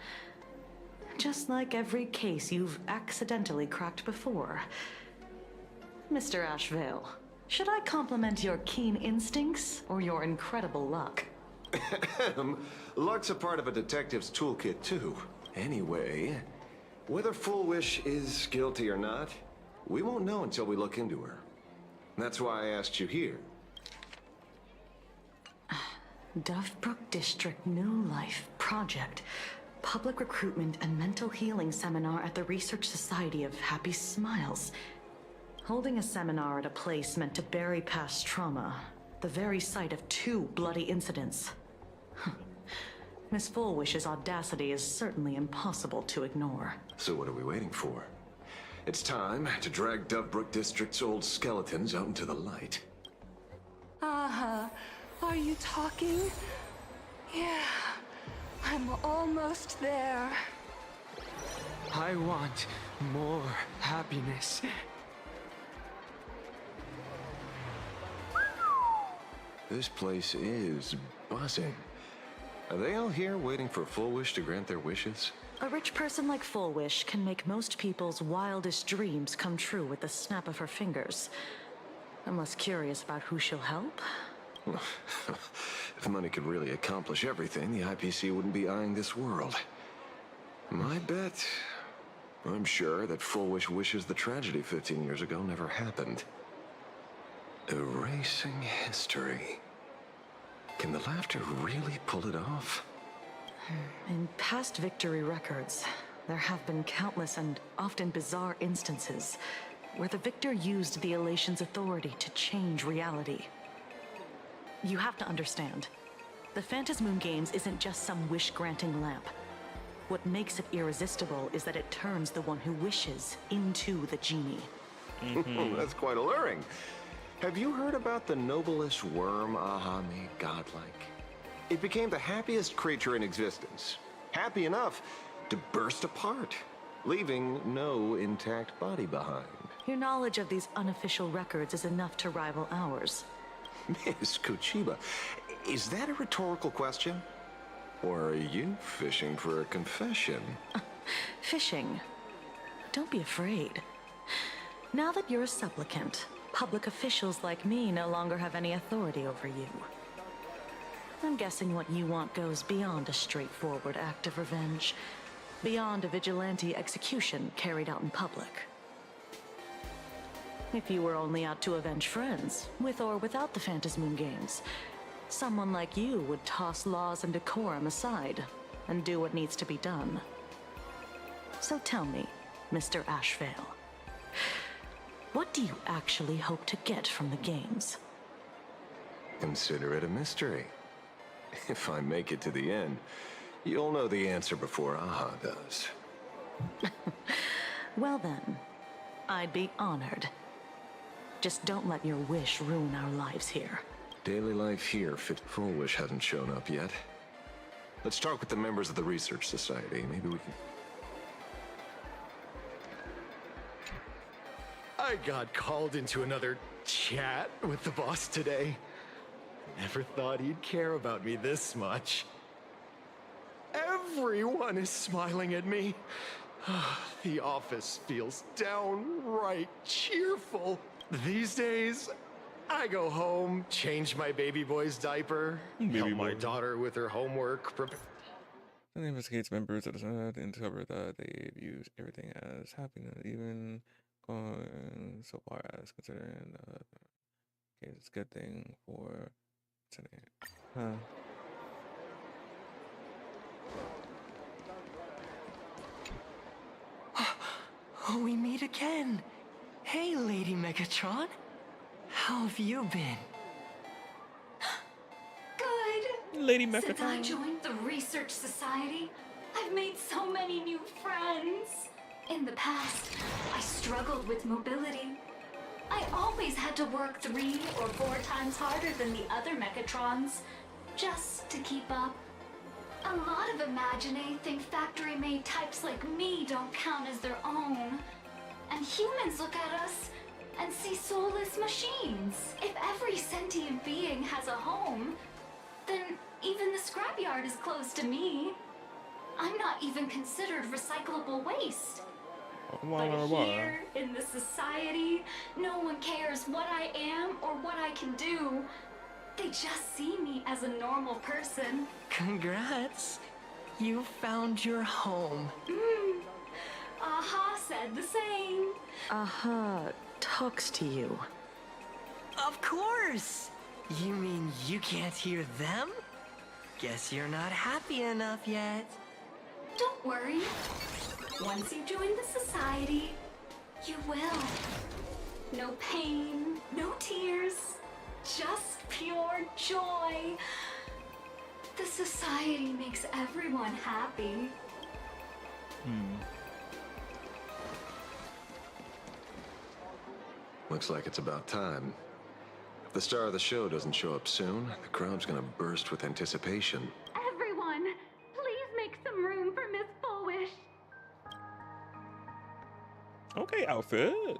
Just like every case you've accidentally cracked before. Mr. Ashvale, should I compliment your keen instincts or your incredible luck? Luck's a part of a detective's toolkit too. Anyway, whether Fullwish is guilty or not, we won't know until we look into her. That's why I asked you here. Dovebrook District New Life Project. Public Recruitment and Mental Healing Seminar at the Research Society of Happy Smiles. Holding a seminar at a place meant to bury past trauma. The very site of 2 bloody incidents. Miss Fullwish's audacity is certainly impossible to ignore. So what are we waiting for? It's time to drag Dovebrook District's old skeletons out into the light. Hahah, are you talking? Yeah, I'm almost there. I want more happiness. This place is buzzing. Are they all here waiting for Fullwish to grant their wishes? A rich person like Fullwish can make most people's wildest dreams come true with the snap of her fingers. I'm less curious about who she'll help. If money could really accomplish everything, the IPC wouldn't be eyeing this world. My bet, I'm sure that Fullwish wishes the tragedy 15 years ago never happened. Erasing history. Can the laughter really pull it off? In past victory records, there have been countless and often bizarre instances where the victor used the elation's authority to change reality. You have to understand, the Phantasmoon Games isn't just some wish-granting lamp. What makes it irresistible is that it turns the one who wishes into the genie. That's quite alluring. Have you heard about the noblest worm Hahah made godlike? It became the happiest creature in existence. Happy enough to burst apart, leaving no intact body behind. Your knowledge of these unofficial records is enough to rival ours. Miss Kuchiba, is that a rhetorical question? Or are you fishing for a confession? Fishing. Don't be afraid. Now that you're a supplicant, public officials like me no longer have any authority over you. I'm guessing what you want goes beyond a straightforward act of revenge, beyond a vigilante execution carried out in public. If you were only out to avenge friends, with or without the Phantasmoon Games, someone like you would toss laws and decorum aside and do what needs to be done. So tell me, Mr. Ashvale, what do you actually hope to get from the games? Consider it a mystery. If I make it to the end, you'll know the answer before Aha does. Well then, I'd be honored. Just don't let your wish ruin our lives here. Daily life here, Full Wish hasn't shown up yet. Let's talk with the members of the Research Society. Maybe we can... I got called into another chat with the boss today. Never thought he'd care about me this much. Everyone is smiling at me. The office feels downright cheerful. These days, I go home, change my baby boy's diaper, help my daughter with her homework, And investigates members of the Senate and discover that they've used everything as happiness, even going so far as considering the case it's a good thing for today. Oh, we meet again. Hey, Lady Megatron. How have you been? Good. Lady Since I Megatron. joined the Research Society, I've made so many new friends. In the past, I struggled with mobility. I always had to work 3 or 4 times harder than the other Megatrons, just to keep up. A lot of Imaginae think factory-made types like me don't count as their own. And humans look at us and see soulless machines. If every sentient being has a home, then even the scrapyard is close to me. I'm not even considered recyclable waste. But here, in the society, no one cares what I am or what I can do. They just see me as a normal person. Congrats. You found your home. Aha said the same. Aha talks to you. Of course. You mean you can't hear them? Guess you're not happy enough yet. Don't worry. Once you join the society, you will. No pain, no tears, just pure joy. The society makes everyone happy. Looks like it's about time. If the star of the show doesn't show up soon, the crowd's gonna burst with anticipation. Everyone, please make some room for Miss Fullwish. Okay, outfit.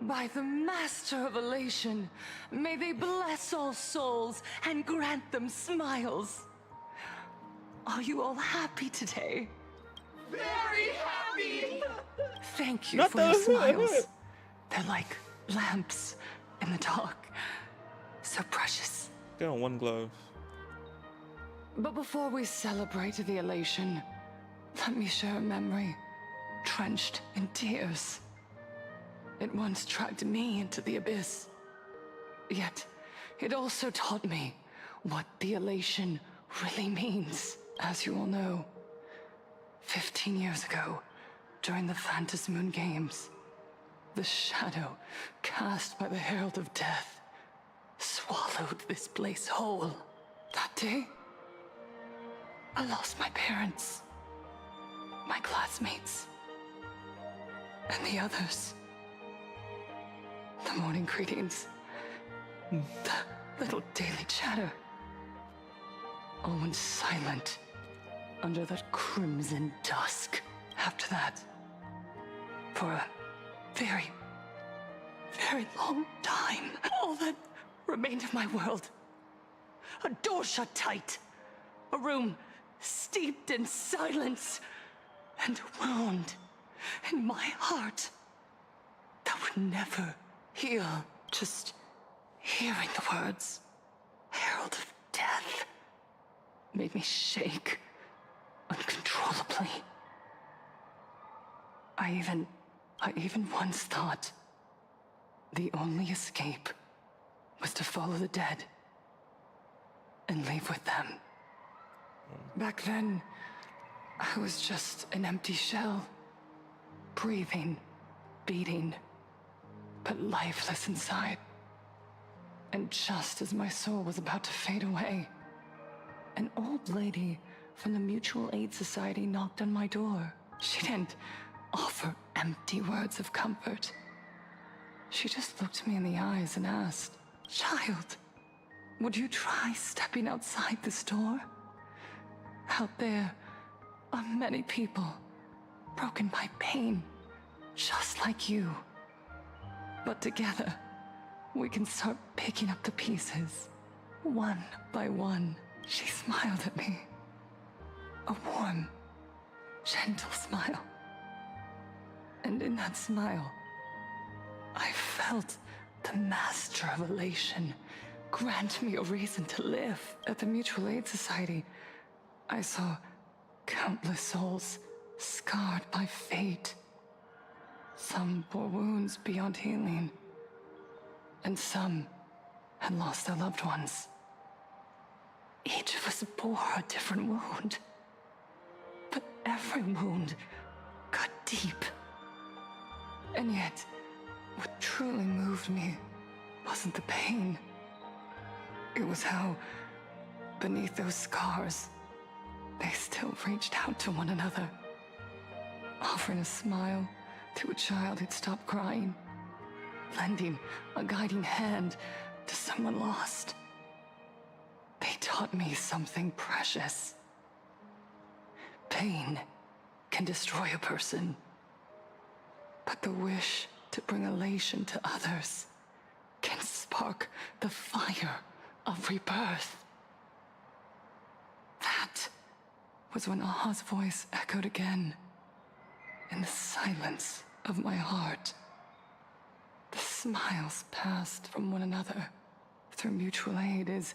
By the Master of Elation, may they bless all souls and grant them smiles. Are you all happy today? Very happy! Thank you Not for your the hood. smiles. They're like lamps in the dark. So precious. Get on one glove. But before we celebrate the elation, let me share a memory drenched in tears. It once dragged me into the abyss. Yet, it also taught me what the elation really means. As you all know, 15 years ago, during the Phantasmoon Games, the shadow cast by the Herald of Death swallowed this place whole. That day, I lost my parents, my classmates, and the others. The morning greetings, the little daily chatter, all went silent under that crimson dusk. After that, for a very, very long time, all that remained of my world A door shut tight. A room steeped in silence. And a wound in my heart that would never heal. Just hearing the words, Herald of Death, made me shake uncontrollably. I even once thought the only escape was to follow the dead and leave with them. Back then, I was just an empty shell, breathing, beating, but lifeless inside. And just as my soul was about to fade away, an old lady from the Mutual Aid Society knocked on my door. She didn't offer empty words of comfort. She just looked me in the eyes and asked, "Child, would you try stepping outside this door? Out there are many people broken by pain, just like you. But together, we can start picking up the pieces, one by one." She smiled at me. A warm, gentle smile. And in that smile, I felt the master of elation grant me a reason to live. At the Mutual Aid Society, I saw countless souls scarred by fate. Some bore wounds beyond healing, and some had lost their loved ones. Each of us bore a different wound, but every wound cut deep. And yet, what truly moved me wasn't the pain. It was how, beneath those scars, they still reached out to one another, offering a smile to a child who'd stopped crying, lending a guiding hand to someone lost. They taught me something precious. Pain can destroy a person, but the wish to bring elation to others can spark the fire of rebirth. That was when Aha's voice echoed again in the silence of my heart. The smiles passed from one another through mutual aid is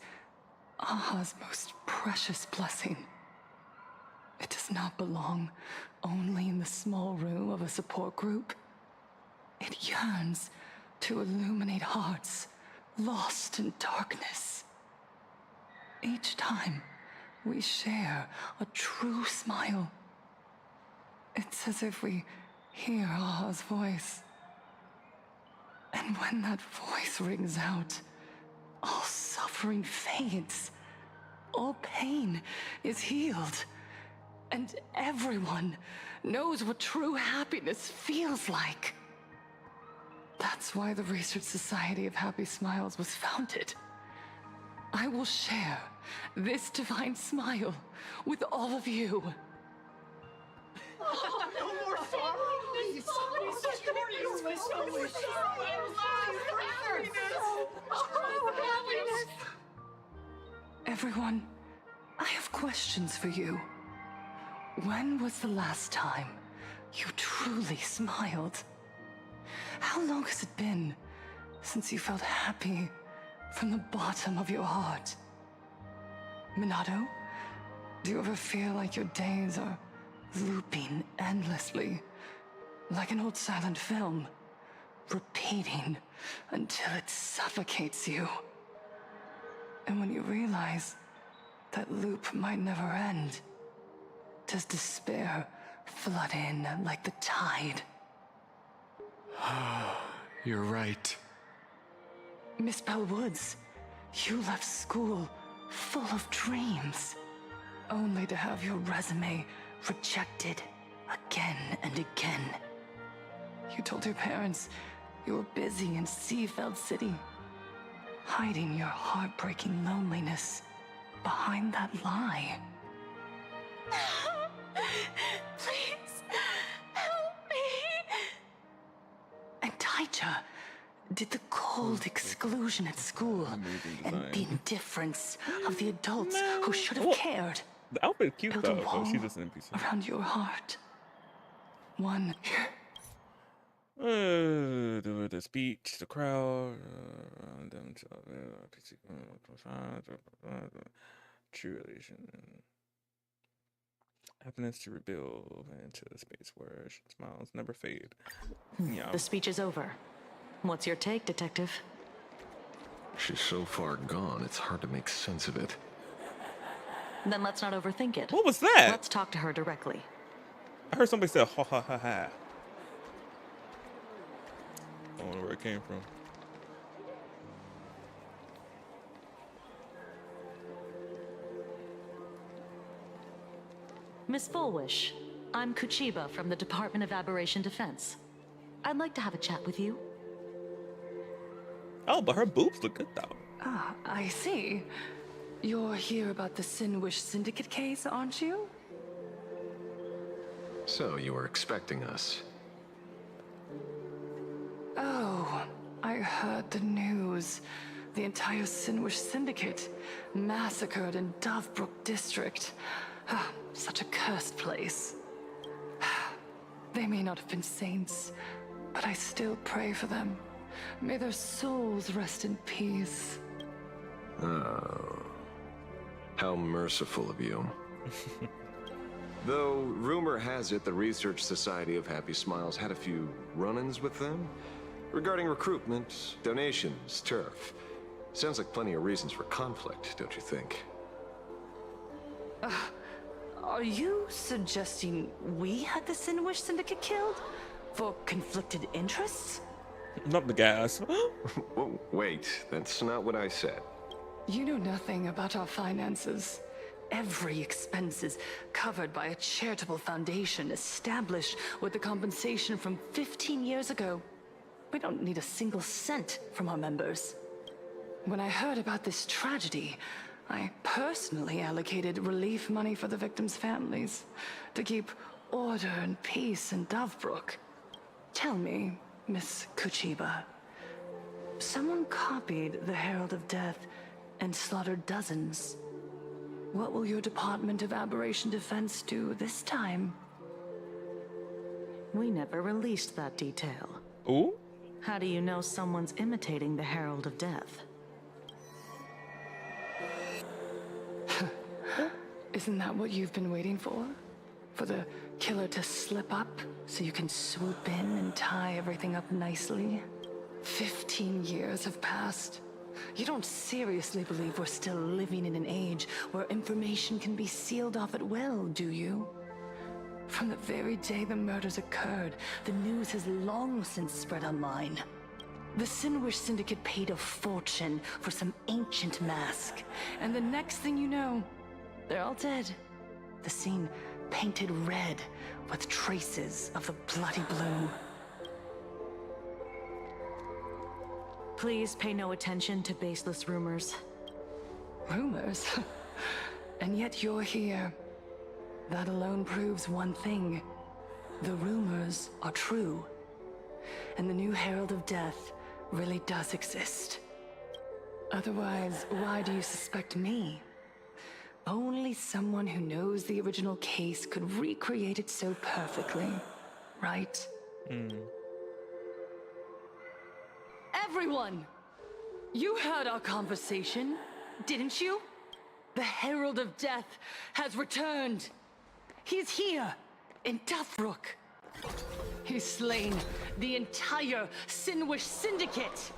Aha's most precious blessing. It does not belong only in the small room of a support group. It yearns to illuminate hearts lost in darkness. Each time we share a true smile, it's as if we hear Aha's voice. And when that voice rings out, all suffering fades, all pain is healed, and everyone knows what true happiness feels like. That's why the Research Society of Happy Smiles was founded. I will share this divine smile with all of you. Oh, no more sorrow! Everyone, I have questions for you. When was the last time you truly smiled? How long has it been since you felt happy from the bottom of your heart? Minato, do you ever feel like your days are looping endlessly, like an old silent film, repeating until it suffocates you? And when you realize that loop might never end, does despair flood in like the tide? You're right. Miss Bellwoods, you left school full of dreams, only to have your resume rejected again and again. You told your parents you were busy in Seafeld City, hiding your heartbreaking loneliness behind that lie. Please, help me. And Taija Did the cold exclusion at school and the indifference of the adults who should have cared The outfit is cute build a though, wall but she's just an NPC. around your heart? One. The speech, the crowd, true relation, happiness to rebuild into a space where smiles never fade. Yeah. The speech is over. What's your take, Detective? She's so far gone, it's hard to make sense of it. Then let's not overthink it. What was that? Let's talk to her directly. I heard somebody say ha ha ha ha. I don't know where it came from. Miss Fullwish, I'm Kuchiba from the Department of Aberration Defense. I'd like to have a chat with you. Oh, but her boobs look good though. Ah, I see. You're here about the Sinwish Syndicate case, aren't you? So, you were expecting us. Oh, I heard the news. The entire Sinwish Syndicate massacred in Dovebrook District. Ah, such a cursed place. They may not have been saints, but I still pray for them. May their souls rest in peace. Oh. How merciful of you. Though, rumor has it the Research Society of Happy Smiles had a few run-ins with them regarding recruitment, donations, turf. Sounds like plenty of reasons for conflict, don't you think? Are you suggesting we had the Sinwish Syndicate killed? For conflicted interests? Not the gas. Whoa, wait, that's not what I said. You know nothing about our finances. Every expense is covered by a charitable foundation established with the compensation from 15 years ago. We don't need a single cent from our members. When I heard about this tragedy, I personally allocated relief money for the victims' families to keep order and peace in Dovebrook. Tell me, Miss Kuchiba, someone copied the Herald of Death and slaughtered dozens. What will your Department of Aberration Defense do this time? We never released that detail. Ooh? How do you know someone's imitating the Herald of Death? Isn't that what you've been waiting for? For the killer to slip up so you can swoop in and tie everything up nicely? 15 years have passed. You don't seriously believe we're still living in an age where information can be sealed off at will, do you? From the very day the murders occurred, the news has long since spread online. The Sinwish Syndicate paid a fortune for some ancient mask, and the next thing you know, they're all dead. The scene painted red with traces of the bloody blue. Please pay no attention to baseless rumors. Rumors? And yet you're here. That alone proves one thing. The rumors are true. And the new Herald of Death really does exist. Otherwise, why do you suspect me? Only someone who knows the original case could recreate it so perfectly, right? Everyone! You heard our conversation, didn't you? The Herald of Death has returned. He's here, in Dovebrook. He's slain the entire Sinwish Syndicate.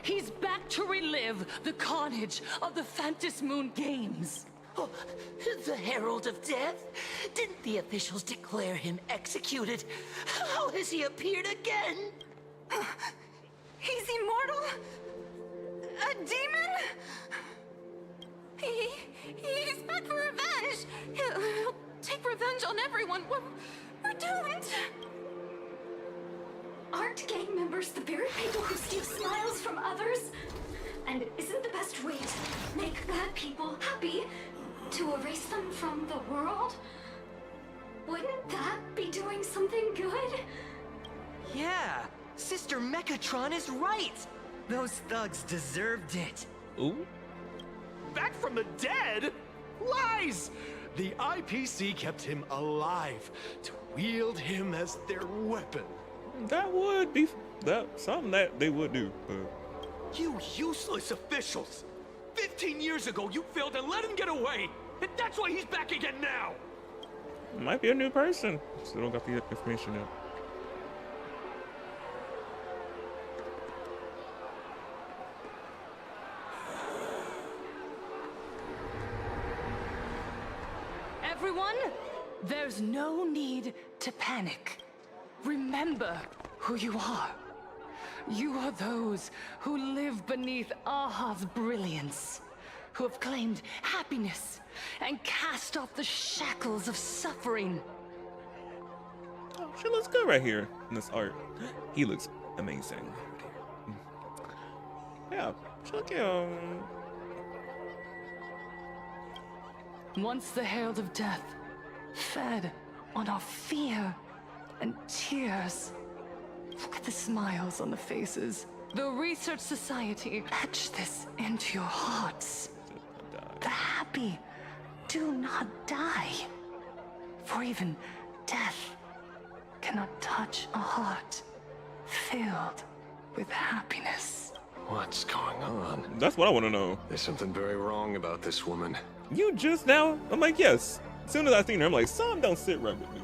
He's back to relive the carnage of the Phantom Moon Games. Oh, the Herald of Death? Didn't the officials declare him executed? How has he appeared again? He's immortal? A demon? He's back for revenge. He'll take revenge on everyone. We're doomed. Aren't gang members the very people who steal smiles from others? And isn't the best way to make bad people happy to erase them from the world? Wouldn't that be doing something good? Yeah, Sister Mechatron is right. Those thugs deserved it. Ooh. Back from the dead? Lies! The IPC kept him alive to wield him as their weapon. That would be something that they would do. But... You useless officials! 15 years ago, you failed and let him get away! And that's why he's back again now! Might be a new person. Still don't got the information yet. Everyone, there's no need to panic. Remember who you are. You are those who live beneath hahah's brilliance, who have claimed happiness and cast off the shackles of suffering. Oh, she looks good right here in this art. He looks amazing. Yeah, she look Once the herald of death fed on our fear and tears. Look at the smiles on the faces. The Research Society etched this into your hearts. The happy do not die. For even death cannot touch a heart filled with happiness. What's going on? That's what I want to know. There's something very wrong about this woman. You just now? I'm like, yes. As soon as I seen her, I'm like, some don't sit right with me.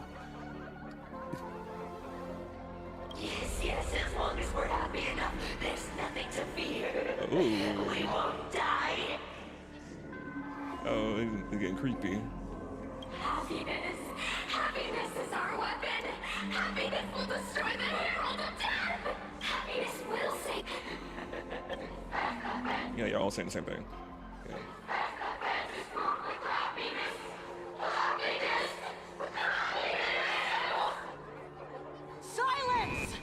Yes, as long as we're happy enough, there's nothing to fear. Ooh. We won't die. Oh, it's getting creepy. Happiness. Happiness is our weapon. Happiness will destroy the herald of death. Happiness will save. Yeah, you're all saying the same thing. Yeah. Silence!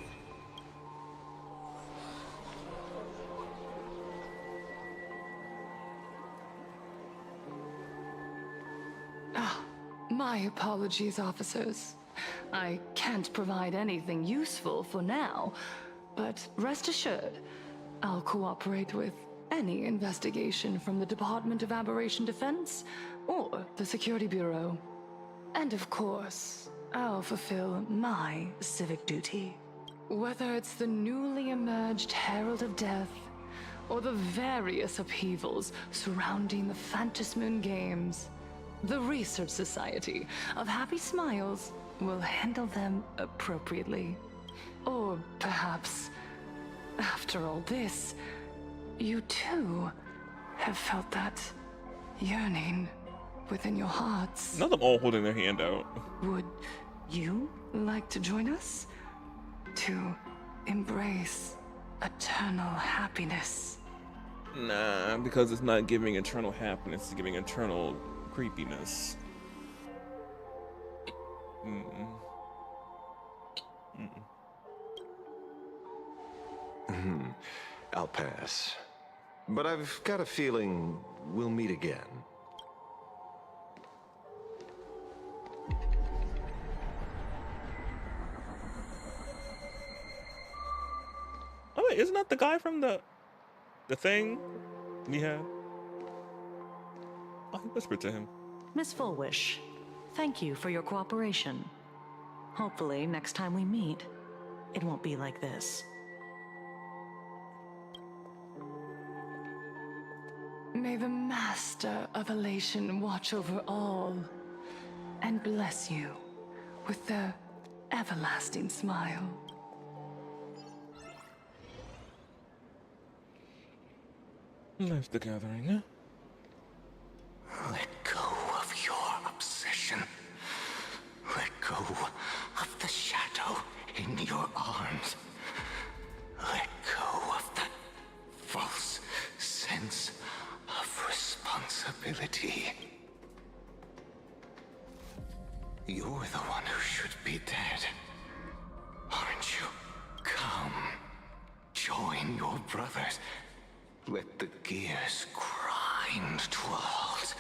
My apologies, officers. I can't provide anything useful for now, but rest assured, I'll cooperate with any investigation from the Department of Aberration Defense or the Security Bureau. And of course, I'll fulfill my civic duty. Whether it's the newly emerged Herald of Death or the various upheavals surrounding the Phantasmoon Games, the Research Society of Happy Smiles will handle them appropriately. Or perhaps, after all this, you too have felt that yearning within your hearts. Now them all holding their hand out. Would you like to join us? To embrace eternal happiness? Nah, because it's not giving eternal happiness, it's giving eternal creepiness. I'll pass. But I've got a feeling we'll meet again. Oh wait, isn't that the guy from the thing? Yeah. Oh, he whispered to him. Miss Fullwish, thank you for your cooperation. Hopefully, next time we meet, it won't be like this. May the Master of Elation watch over all and bless you with their everlasting smile. Left the gathering, huh? Let go of your obsession. Let go of the shadow in your arms. Let go of that false sense of responsibility. You're the one who should be dead, aren't you? Come, join your brothers. Let the gears grind to a halt.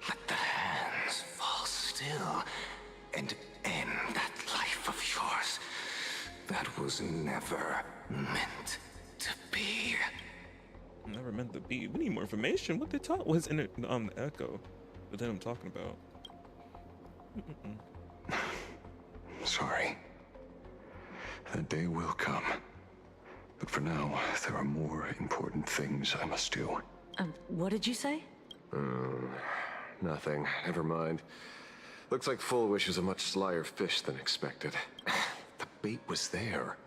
Let the hands fall still and end that life of yours that was never meant to be. be. Never meant to be. We need more information. What they talk was in it the echo. But then I'm talking about. Sorry. That day will come. But for now, there are more important things I must do. What did you say? Nothing. Never mind. Looks like Full Wish is a much slyer fish than expected. The bait was there.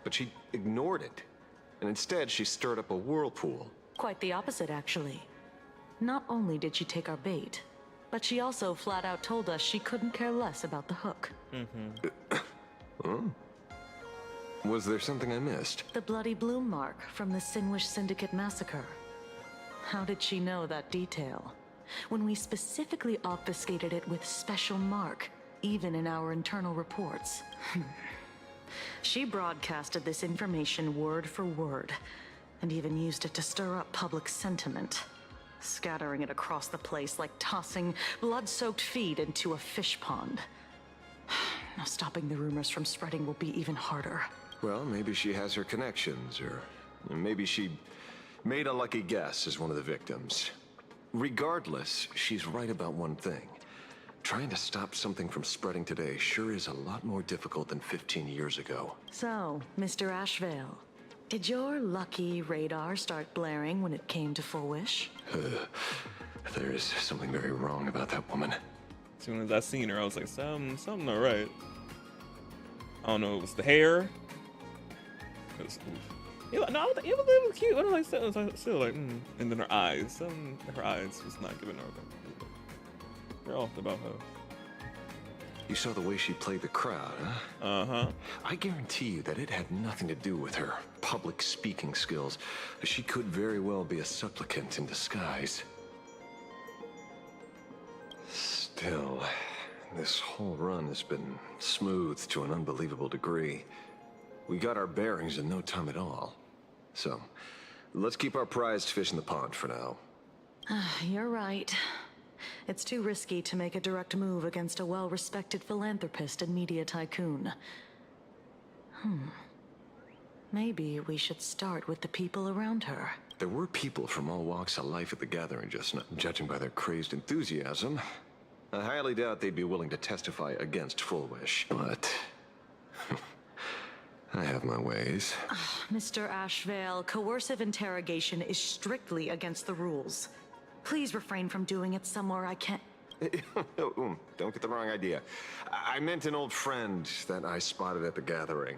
But she ignored it. And instead, she stirred up a whirlpool. Quite the opposite, actually. Not only did she take our bait, but she also flat out told us she couldn't care less about the hook. Huh? Was there something I missed? The bloody bloom mark from the Sinwish Syndicate massacre. How did she know that detail? When we specifically obfuscated it with special mark, even in our internal reports. She broadcasted this information word for word, and even used it to stir up public sentiment, scattering it across the place like tossing blood-soaked feed into a fish pond. Now stopping the rumors from spreading will be even harder. Well, maybe she has her connections, or maybe she made a lucky guess as one of the victims. Regardless, she's right about one thing. Trying to stop something from spreading today sure is a lot more difficult than 15 years ago. So, Mr. Ashvale, did your lucky radar start blaring when it came to Full Wish? There is something very wrong about that woman. As soon as I seen her, I was like, something not right. I don't know, it was the hair. It was, it was a little cute. I was like, still like, and then her eyes. Her eyes was not giving her. They're all about her. You saw the way she played the crowd, huh? Uh-huh. I guarantee you that it had nothing to do with her public speaking skills. She could very well be a supplicant in disguise. Still, this whole run has been smoothed to an unbelievable degree. We got our bearings in no time at all. So, let's keep our prized fish in the pond for now. You're right. It's too risky to make a direct move against a well-respected philanthropist and media tycoon. Maybe we should start with the people around her. There were people from all walks of life at the gathering just now, judging by their crazed enthusiasm. I highly doubt they'd be willing to testify against Full Wish, but I have my ways. Mr. Ashvale, coercive interrogation is strictly against the rules. Please refrain from doing it somewhere I can't. Don't get the wrong idea. I meant an old friend that I spotted at the gathering.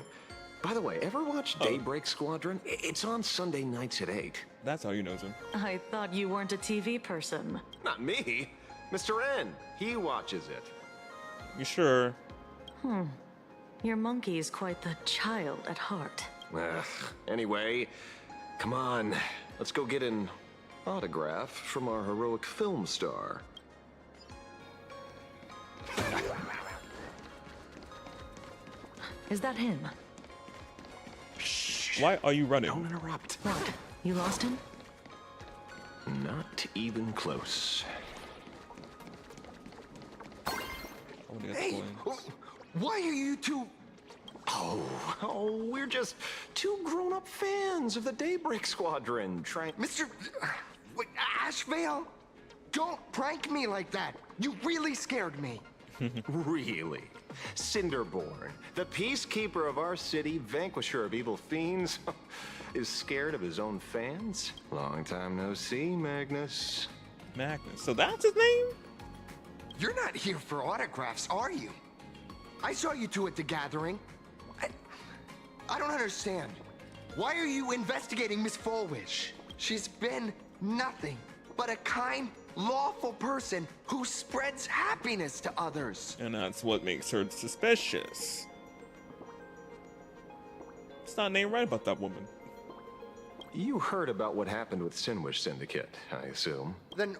By the way, ever watch Daybreak Squadron? It's on Sunday nights at 8. That's how you know him. I thought you weren't a TV person. Not me. Mr. N. He watches it. You sure? Your monkey is quite the child at heart. Anyway, come on. Let's go get an autograph from our heroic film star. Is that him? Why are you running? Don't interrupt. What? You lost him? Not even close. Hey, why are you two... Oh, we're just two grown-up fans of the Daybreak Squadron trying... Mr. Wait, Ashvale? Don't prank me like that. You really scared me. Really? Cinderborn, the peacekeeper of our city, vanquisher of evil fiends, is scared of his own fans? Long time no see, Magnus. Magnus. So that's his name? You're not here for autographs, are you? I saw you two at the gathering. I don't understand. Why are you investigating Miss Fullwish? She's been nothing but a kind, lawful person who spreads happiness to others. And that's what makes her suspicious. It's not named right about that woman. You heard about what happened with Sinwish Syndicate, I assume. Then,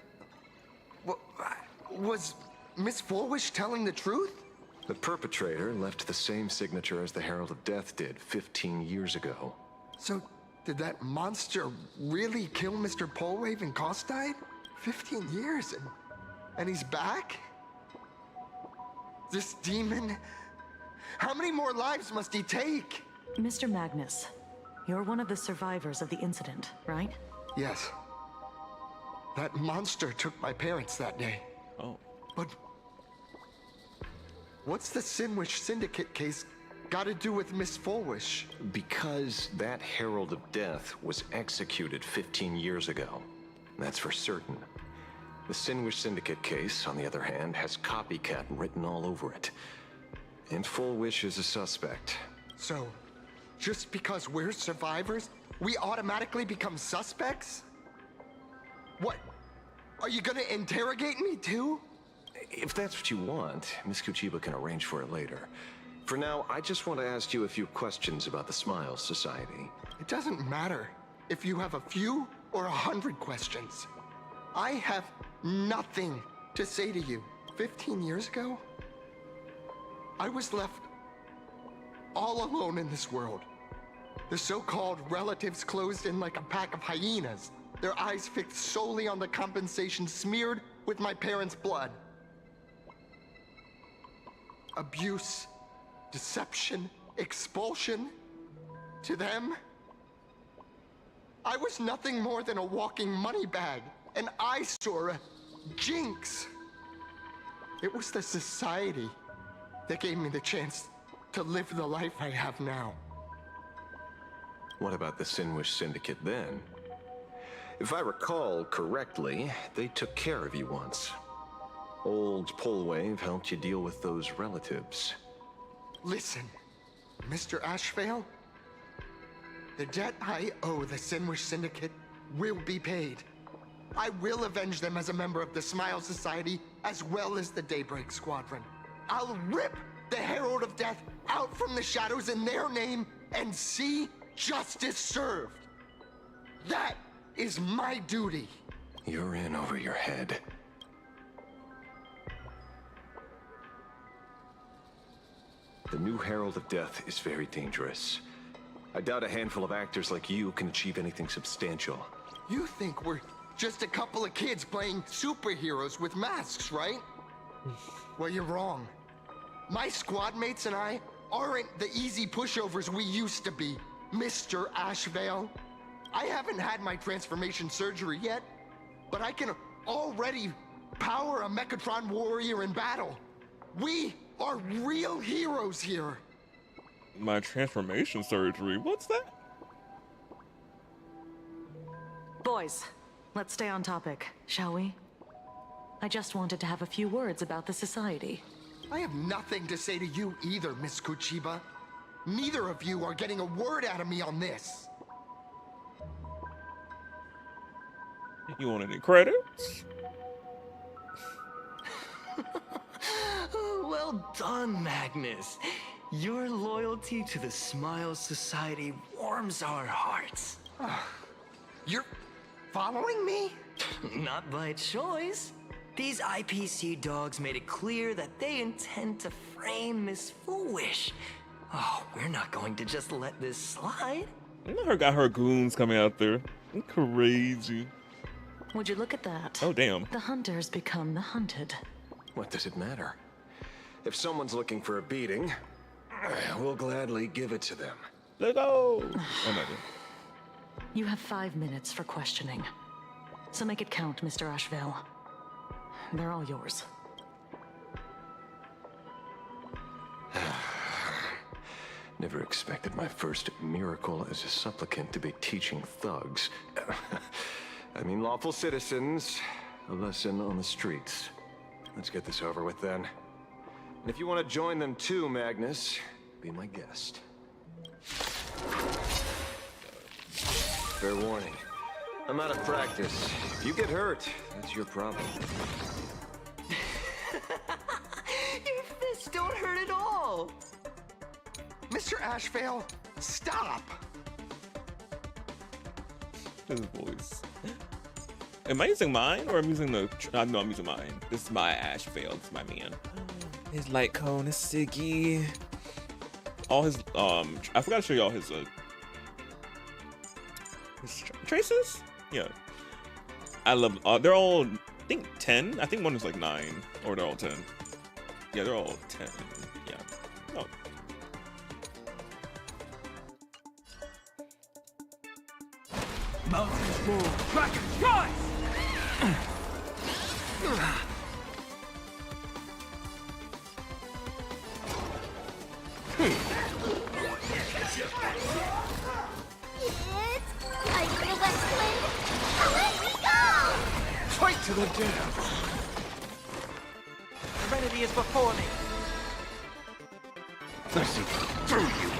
was Miss Fullwish telling the truth? The perpetrator left the same signature as the Herald of Death did 15 years ago. So, did that monster really kill Mr. Polwave and Costide? 15 years and he's back? This demon? How many more lives must he take? Mr. Magnus, you're one of the survivors of the incident, right? Yes. That monster took my parents that day. Oh. But what's the Sinwish Syndicate case got to do with Miss Fulwish? Because that Herald of Death was executed 15 years ago. That's for certain. The Sinwish Syndicate case, on the other hand, has copycat written all over it. And Fulwish is a suspect. So, just because we're survivors, we automatically become suspects? What? Are you gonna interrogate me too? If that's what you want, Miss Kuchiba can arrange for it later. For now, I just want to ask you a few questions about the Smiles Society. It doesn't matter if you have a few or 100 questions. I have nothing to say to you. 15 years ago, I was left all alone in this world. The so-called relatives closed in like a pack of hyenas, their eyes fixed solely on the compensation smeared with my parents' blood. Abuse, deception, expulsion. To them, I was nothing more than a walking money bag, an eyesore, a jinx. It was the society that gave me the chance to live the life I have now. What about the Sinwish Syndicate then? If I recall correctly, they took care of you once. Old Polwave helped you deal with those relatives. Listen, Mr. Ashvale, the debt I owe the Sinwish Syndicate will be paid. I will avenge them as a member of the Smile Society, as well as the Daybreak Squadron. I'll rip the Herald of Death out from the shadows in their name and see justice served. That is my duty. You're in over your head. The new Herald of Death is very dangerous. I doubt a handful of actors like you can achieve anything substantial. You think we're just a couple of kids playing superheroes with masks, right? Well, you're wrong. My squad mates and I aren't the easy pushovers we used to be, Mr. Ashvale. I haven't had my transformation surgery yet, but I can already power a Mechatron warrior in battle. We are real heroes here. My transformation surgery? What's that? Boys, let's stay on topic, shall we? I just wanted to have a few words about the society. I have nothing to say to you either, Miss Kuchiba. Neither of you are getting a word out of me on this. You want any credits? Well done, Magnus. Your loyalty to the Smile Society warms our hearts. You're following me? Not by choice. These IPC dogs made it clear that they intend to frame Miss Foolish. Oh, we're not going to just let this slide. Her got her goons coming out there. Crazy. Would you look at that? Oh, damn. The hunters become the hunted. What does it matter? If someone's looking for a beating, we'll gladly give it to them. Let's go! Oh my God. You have 5 minutes for questioning. So make it count, Mr. Ashvale. They're all yours. Never expected my first miracle as a supplicant to be teaching thugs. I mean lawful citizens, a lesson on the streets. Let's get this over with then. And if you want to join them too, Magnus, be my guest. Fair warning. I'm out of practice. If you get hurt, that's your problem. Your fists don't hurt at all. Mr. Ashvale, stop! His voice. Am I using mine or am I using the... no, I'm using mine. This is my Ashvale. This is my man. His light cone, his Siggy. All his... I forgot to show y'all his traces? Yeah. I love... they're all... I think 10? I think one is like 9. Or they're all 10. Yeah, they're all 10. Yeah. Oh. Motherboard, MarcusShards! Are you gonna win? Let me go! Fight to the death! Serenity is before me. I see through you.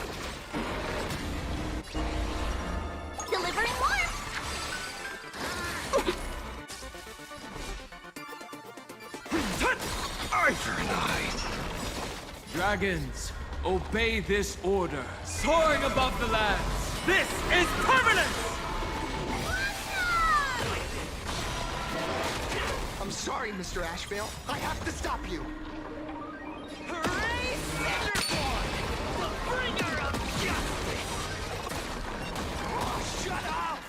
Delivering more! Iron Eyes! Dragons, obey this order. Soaring above the lands. This is permanence! I'm sorry, Mr. Ashvale. I have to stop you. Hooray, Thunderborn! The bringer of justice! Oh, shut up!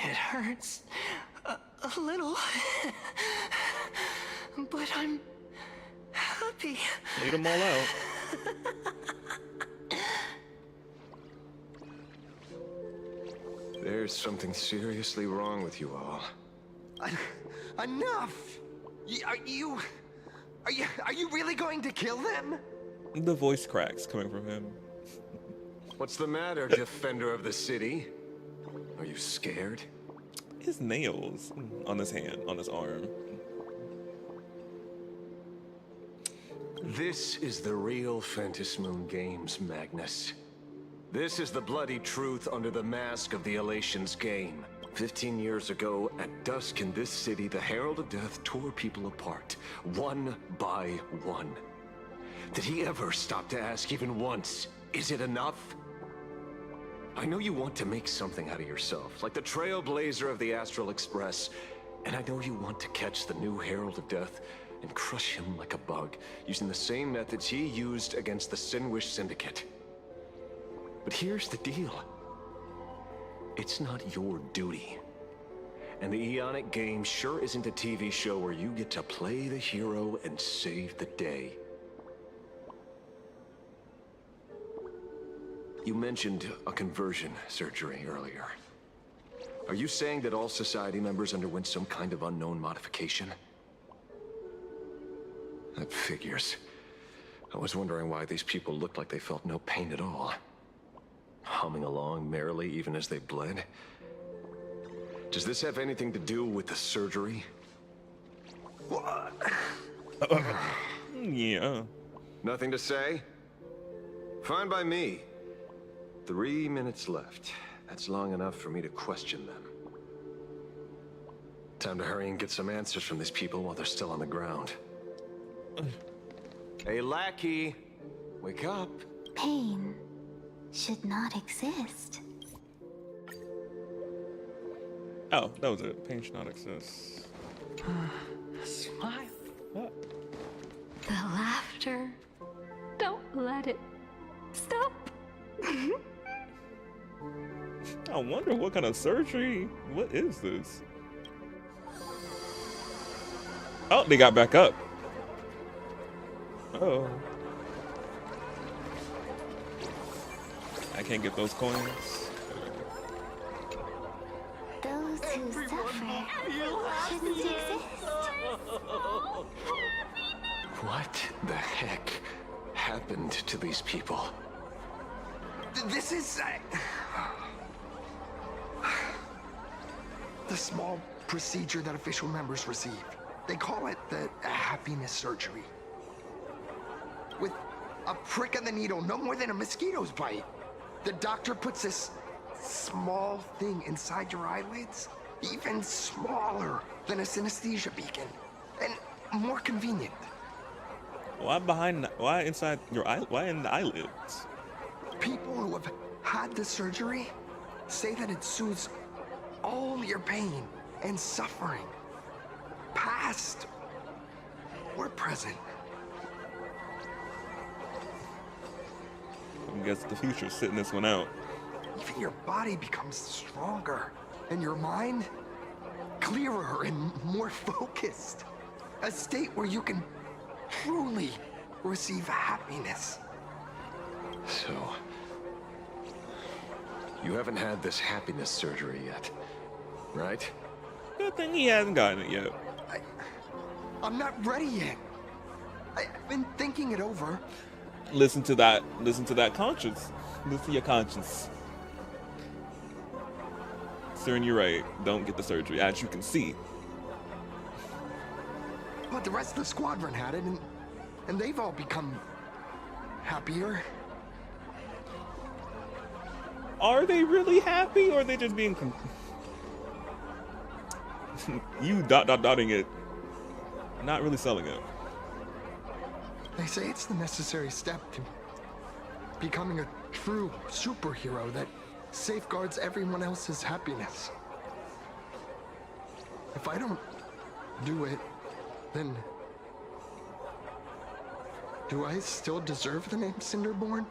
It hurts a little, but I'm happy. Lead them all out. There's something seriously wrong with you all. Enough! Are you really going to kill them? The voice cracks coming from him. What's the matter, defender of the city? Are you scared? His nails on his hand, on his arm. This is the real Phantasmoon Games, Magnus. This is the bloody truth under the mask of the Elations game. 15 years ago, at dusk in this city, the Herald of Death tore people apart, one by one. Did he ever stop to ask even once, is it enough? I know you want to make something out of yourself, like the Trailblazer of the Astral Express, and I know you want to catch the new Herald of Death and crush him like a bug, using the same methods he used against the Sinwish Syndicate. But here's the deal. It's not your duty. And the Eonic game sure isn't a TV show where you get to play the hero and save the day. You mentioned a conversion surgery earlier. Are you saying that all Society members underwent some kind of unknown modification? That figures. I was wondering why these people looked like they felt no pain at all. Humming along merrily even as they bled. Does this have anything to do with the surgery? What? Yeah. Nothing to say? Fine by me. 3 minutes left. That's long enough for me to question them. Time to hurry and get some answers from these people while they're still on the ground. Hey, lackey! Wake up! Pain should not exist. Oh, that was it. Pain should not exist. Smile. What? The laughter. Don't let it stop. I wonder what kind of surgery. What is this? Oh, they got back up. Oh. I can't get those coins. Those who suffer shouldn't exist. What the heck happened to these people? This is... the small procedure that official members receive. They call it the happiness surgery. With a prick of the needle, no more than a mosquito's bite. The doctor puts this small thing inside your eyelids, even smaller than a synesthesia beacon, and more convenient. Why behind? Why inside your eye? Why in the eyelids? People who have had the surgery say that it soothes all your pain and suffering, past or present. I guess the future's sitting this one out. Even your body becomes stronger, and your mind clearer and more focused. A state where you can truly receive happiness. So, you haven't had this happiness surgery yet, right? Good thing he hasn't gotten it yet. I'm not ready yet. I've been thinking it over. Listen to that conscience. Listen to your conscience. Cern, you're right. Don't get the surgery, as you can see. But the rest of the squadron had it, and they've all become happier. Are they really happy, or are they just being you dotting it, not really selling it? They say it's the necessary step to becoming a true superhero that safeguards everyone else's happiness. If I don't do it, then do I still deserve the name Cinderborn?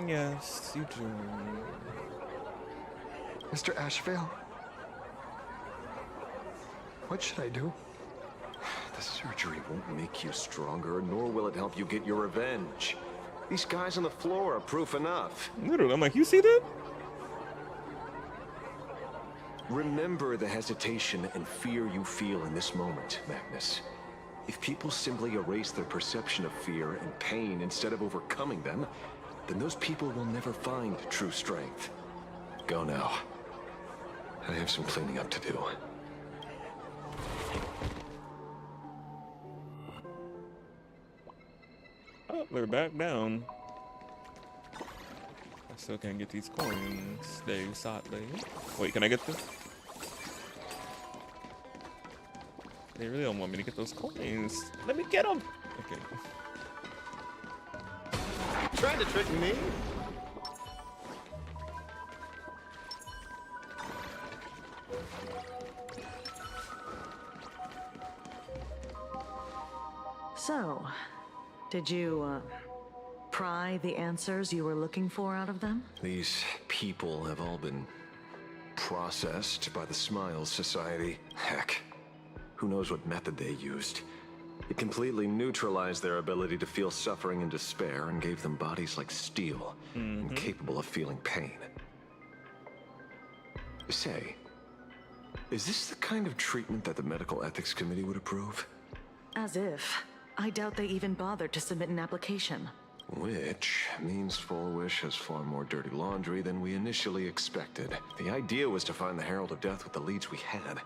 Yes, you do. Mr. Ashvale, what should I do? The surgery won't make you stronger, nor will it help you get your revenge. These guys on the floor are proof enough. Literally, I'm like, you see that? Remember the hesitation and fear you feel in this moment, Magnus. If people simply erase their perception of fear and pain instead of overcoming them, then those people will never find true strength. Go now. I have some cleaning up to do. Oh, they're back down. I still can't get these coins. They sadly. Wait, can I get them? They really don't want me to get those coins. Let me get them. Okay. Trying to trick me? So, did you, pry the answers you were looking for out of them? These people have all been processed by the Smiles Society. Heck, who knows what method they used. It completely neutralized their ability to feel suffering and despair and gave them bodies like steel, incapable of feeling pain. Say, is this the kind of treatment that the Medical Ethics Committee would approve? As if. I doubt they even bothered to submit an application. Which means Full Wish has far more dirty laundry than we initially expected. The idea was to find the Herald of Death with the leads we had.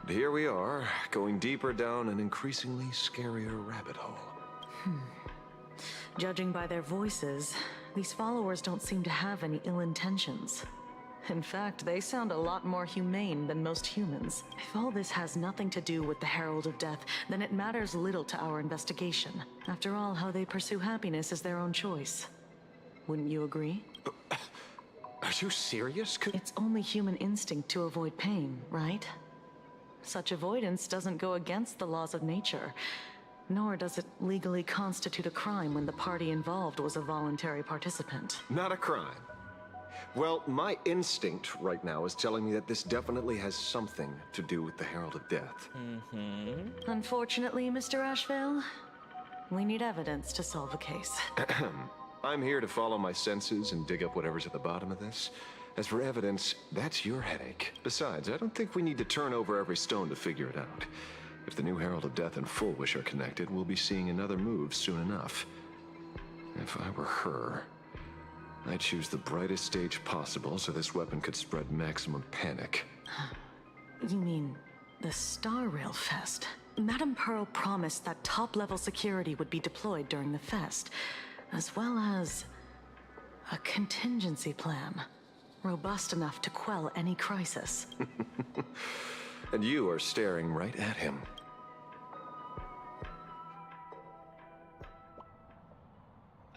But here we are, going deeper down an increasingly scarier rabbit hole. Judging by their voices, these followers don't seem to have any ill intentions. In fact, they sound a lot more humane than most humans. If all this has nothing to do with the Herald of Death, then it matters little to our investigation. After all, how they pursue happiness is their own choice. Wouldn't you agree? Are you serious? It's only human instinct to avoid pain, right? Such avoidance doesn't go against the laws of nature, nor does it legally constitute a crime when the party involved was a voluntary participant. Not a crime. Well, my instinct right now is telling me that this definitely has something to do with the Herald of Death. Unfortunately, Mr. Ashvale, we need evidence to solve a case. I'm here to follow my senses and dig up whatever's at the bottom of this. As for evidence, that's your headache. Besides, I don't think we need to turn over every stone to figure it out. If the new Herald of Death and Full Wish are connected, we'll be seeing another move soon enough. If I were her, I'd choose the brightest stage possible so this weapon could spread maximum panic. You mean the Star Rail Fest? Madame Pearl promised that top-level security would be deployed during the fest, as well as a contingency plan, robust enough to quell any crisis. And you are staring right at him.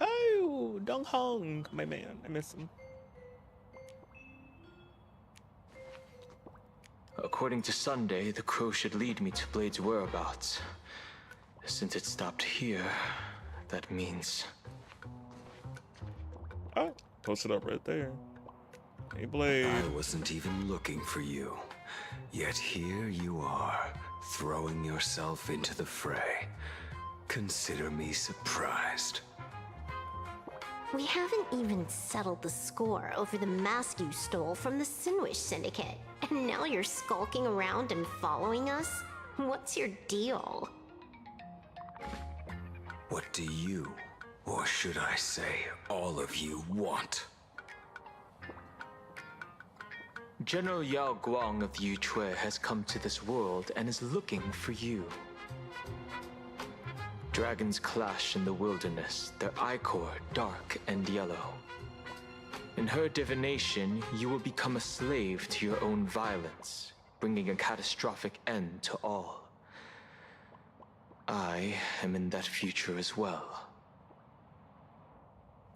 Oh, Dong Hong, my man, I miss him. According to Sunday, the crow should lead me to Blade's whereabouts. Since it stopped here, that means... Oh, post it up right there. Hey, Blade. I wasn't even looking for you. Yet here you are, throwing yourself into the fray. Consider me surprised. We haven't even settled the score over the mask you stole from the Sinwish Syndicate. And now you're skulking around and following us? What's your deal? What do you, or should I say, all of you want? General Yao Guang of Yuchui has come to this world and is looking for you. Dragons clash in the wilderness, their ichor dark and yellow. In her divination, you will become a slave to your own violence, bringing a catastrophic end to all. I am in that future as well.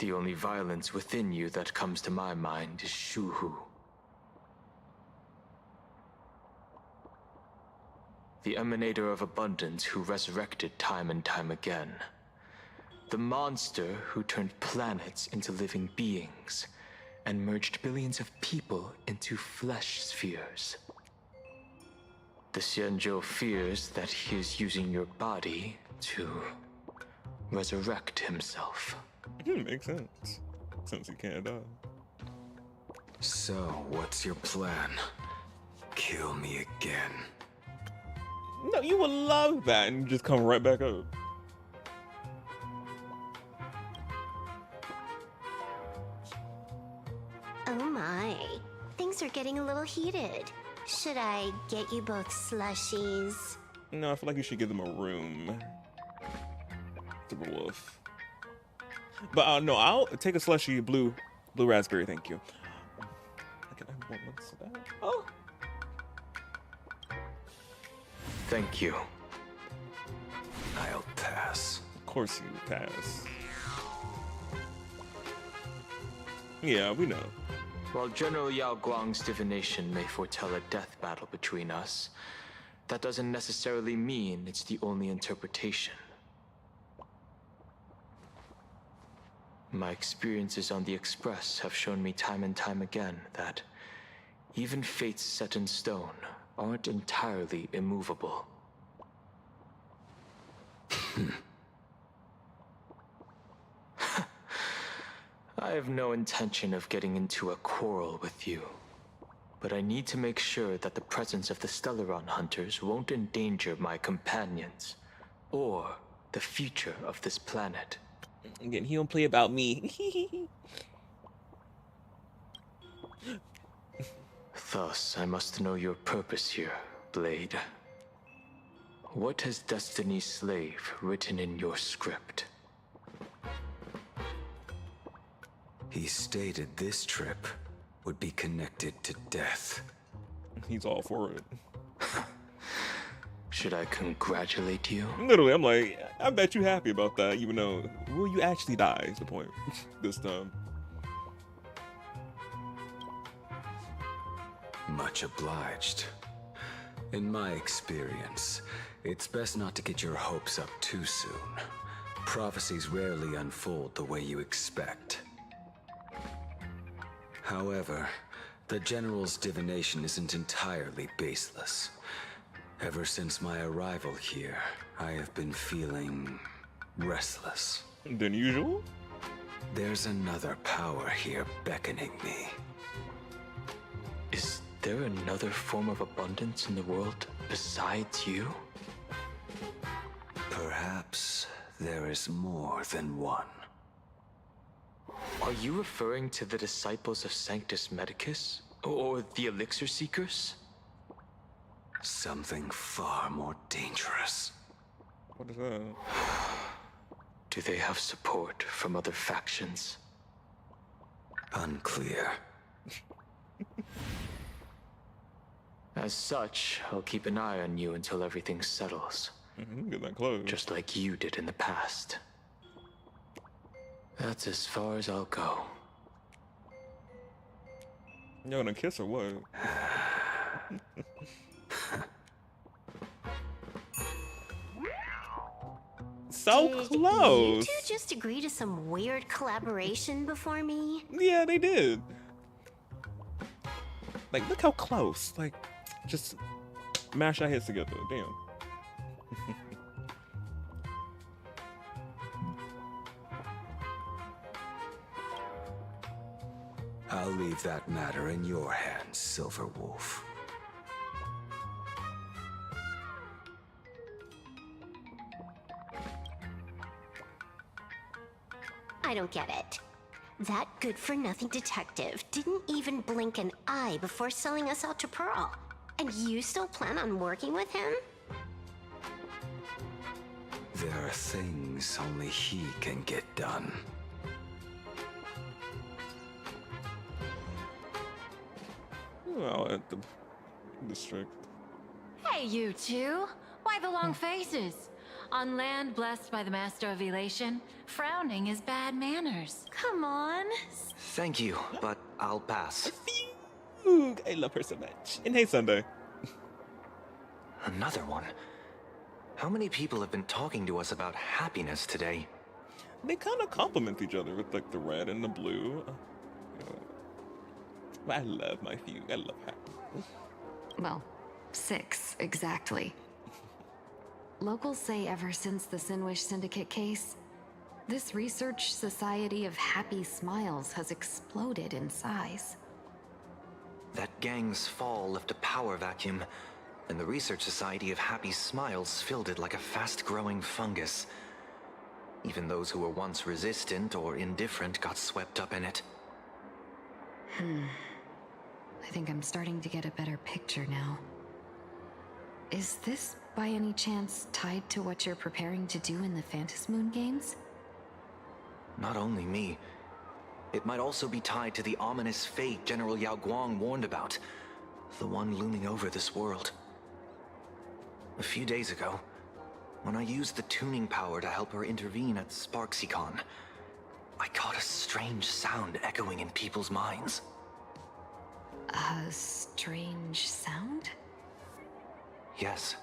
The only violence within you that comes to my mind is Shuhu. The emanator of abundance who resurrected time and time again. The monster who turned planets into living beings and merged billions of people into flesh spheres. The Xianzhou fears that he is using your body to resurrect himself. Makes sense. Since he can't die. So, what's your plan? Kill me again. No, you would love that and just come right back up. Oh my. Things are getting a little heated. Should I get you both slushies? No, I feel like you should give them a room. The wolf. But no, I'll take a slushy blue raspberry, thank you. Can I want one of that? Oh. Thank you. I'll pass. Of course you pass. Yeah, we know. While General Yao Guang's divination may foretell a death battle between us, that doesn't necessarily mean it's the only interpretation. My experiences on the Express have shown me time and time again that even fates set in stone aren't entirely immovable. I have no intention of getting into a quarrel with you, but I need to make sure that the presence of the Stellaron hunters won't endanger my companions, or the future of this planet. Again, he don't play about me. Thus, I must know your purpose here, Blade. What has Destiny's Slave written in your script? He stated this trip would be connected to death. He's all for it. Should I congratulate you? Literally, I'm like, I bet you happy about that, even though, will you actually die is the point this time. Much obliged. In my experience, it's best not to get your hopes up too soon. Prophecies rarely unfold the way you expect. However, the General's divination isn't entirely baseless. Ever since my arrival here, I have been feeling restless. Than usual? There's another power here beckoning me. Is there another form of abundance in the world besides you? Perhaps there is more than one. Are you referring to the disciples of Sanctus Medicus? Or the Elixir Seekers? Something far more dangerous. What is that? Do they have support from other factions? Unclear. As such, I'll keep an eye on you until everything settles. Get that close. Just like you did in the past. That's as far as I'll go. You're gonna kiss or what? So close. Did you two just agree to some weird collaboration before me? Yeah, they did. Like, look how close. Like, just mash our heads together. Damn. I'll leave that matter in your hands, Silver Wolf. I don't get it. That good-for-nothing detective didn't even blink an eye before selling us out to Pearl. And you still plan on working with him? There are things only he can get done. Well, at the district. Hey, you two. Why the long faces? On land blessed by the Master of Elation, frowning is bad manners. Come on. Thank you, but I'll pass. Ooh, I love her so much. And hey, Sunday. Another one. How many people have been talking to us about happiness today? They kind of complement each other with like the red and the blue. I love my few. I love happiness. Well, 6 exactly. Locals say ever since the Sinwish Syndicate case, this research society of happy smiles has exploded in size. That gang's fall left a power vacuum, and the Research Society of Happy Smiles filled it like a fast-growing fungus. Even those who were once resistant or indifferent got swept up in it. I think I'm starting to get a better picture now. Is this, by any chance, tied to what you're preparing to do in the Phantasmoon games? Not only me. It might also be tied to the ominous fate General Yao Guang warned about. The one looming over this world. A few days ago, when I used the tuning power to help her intervene at SparksyCon, I caught a strange sound echoing in people's minds. A strange sound? Yes.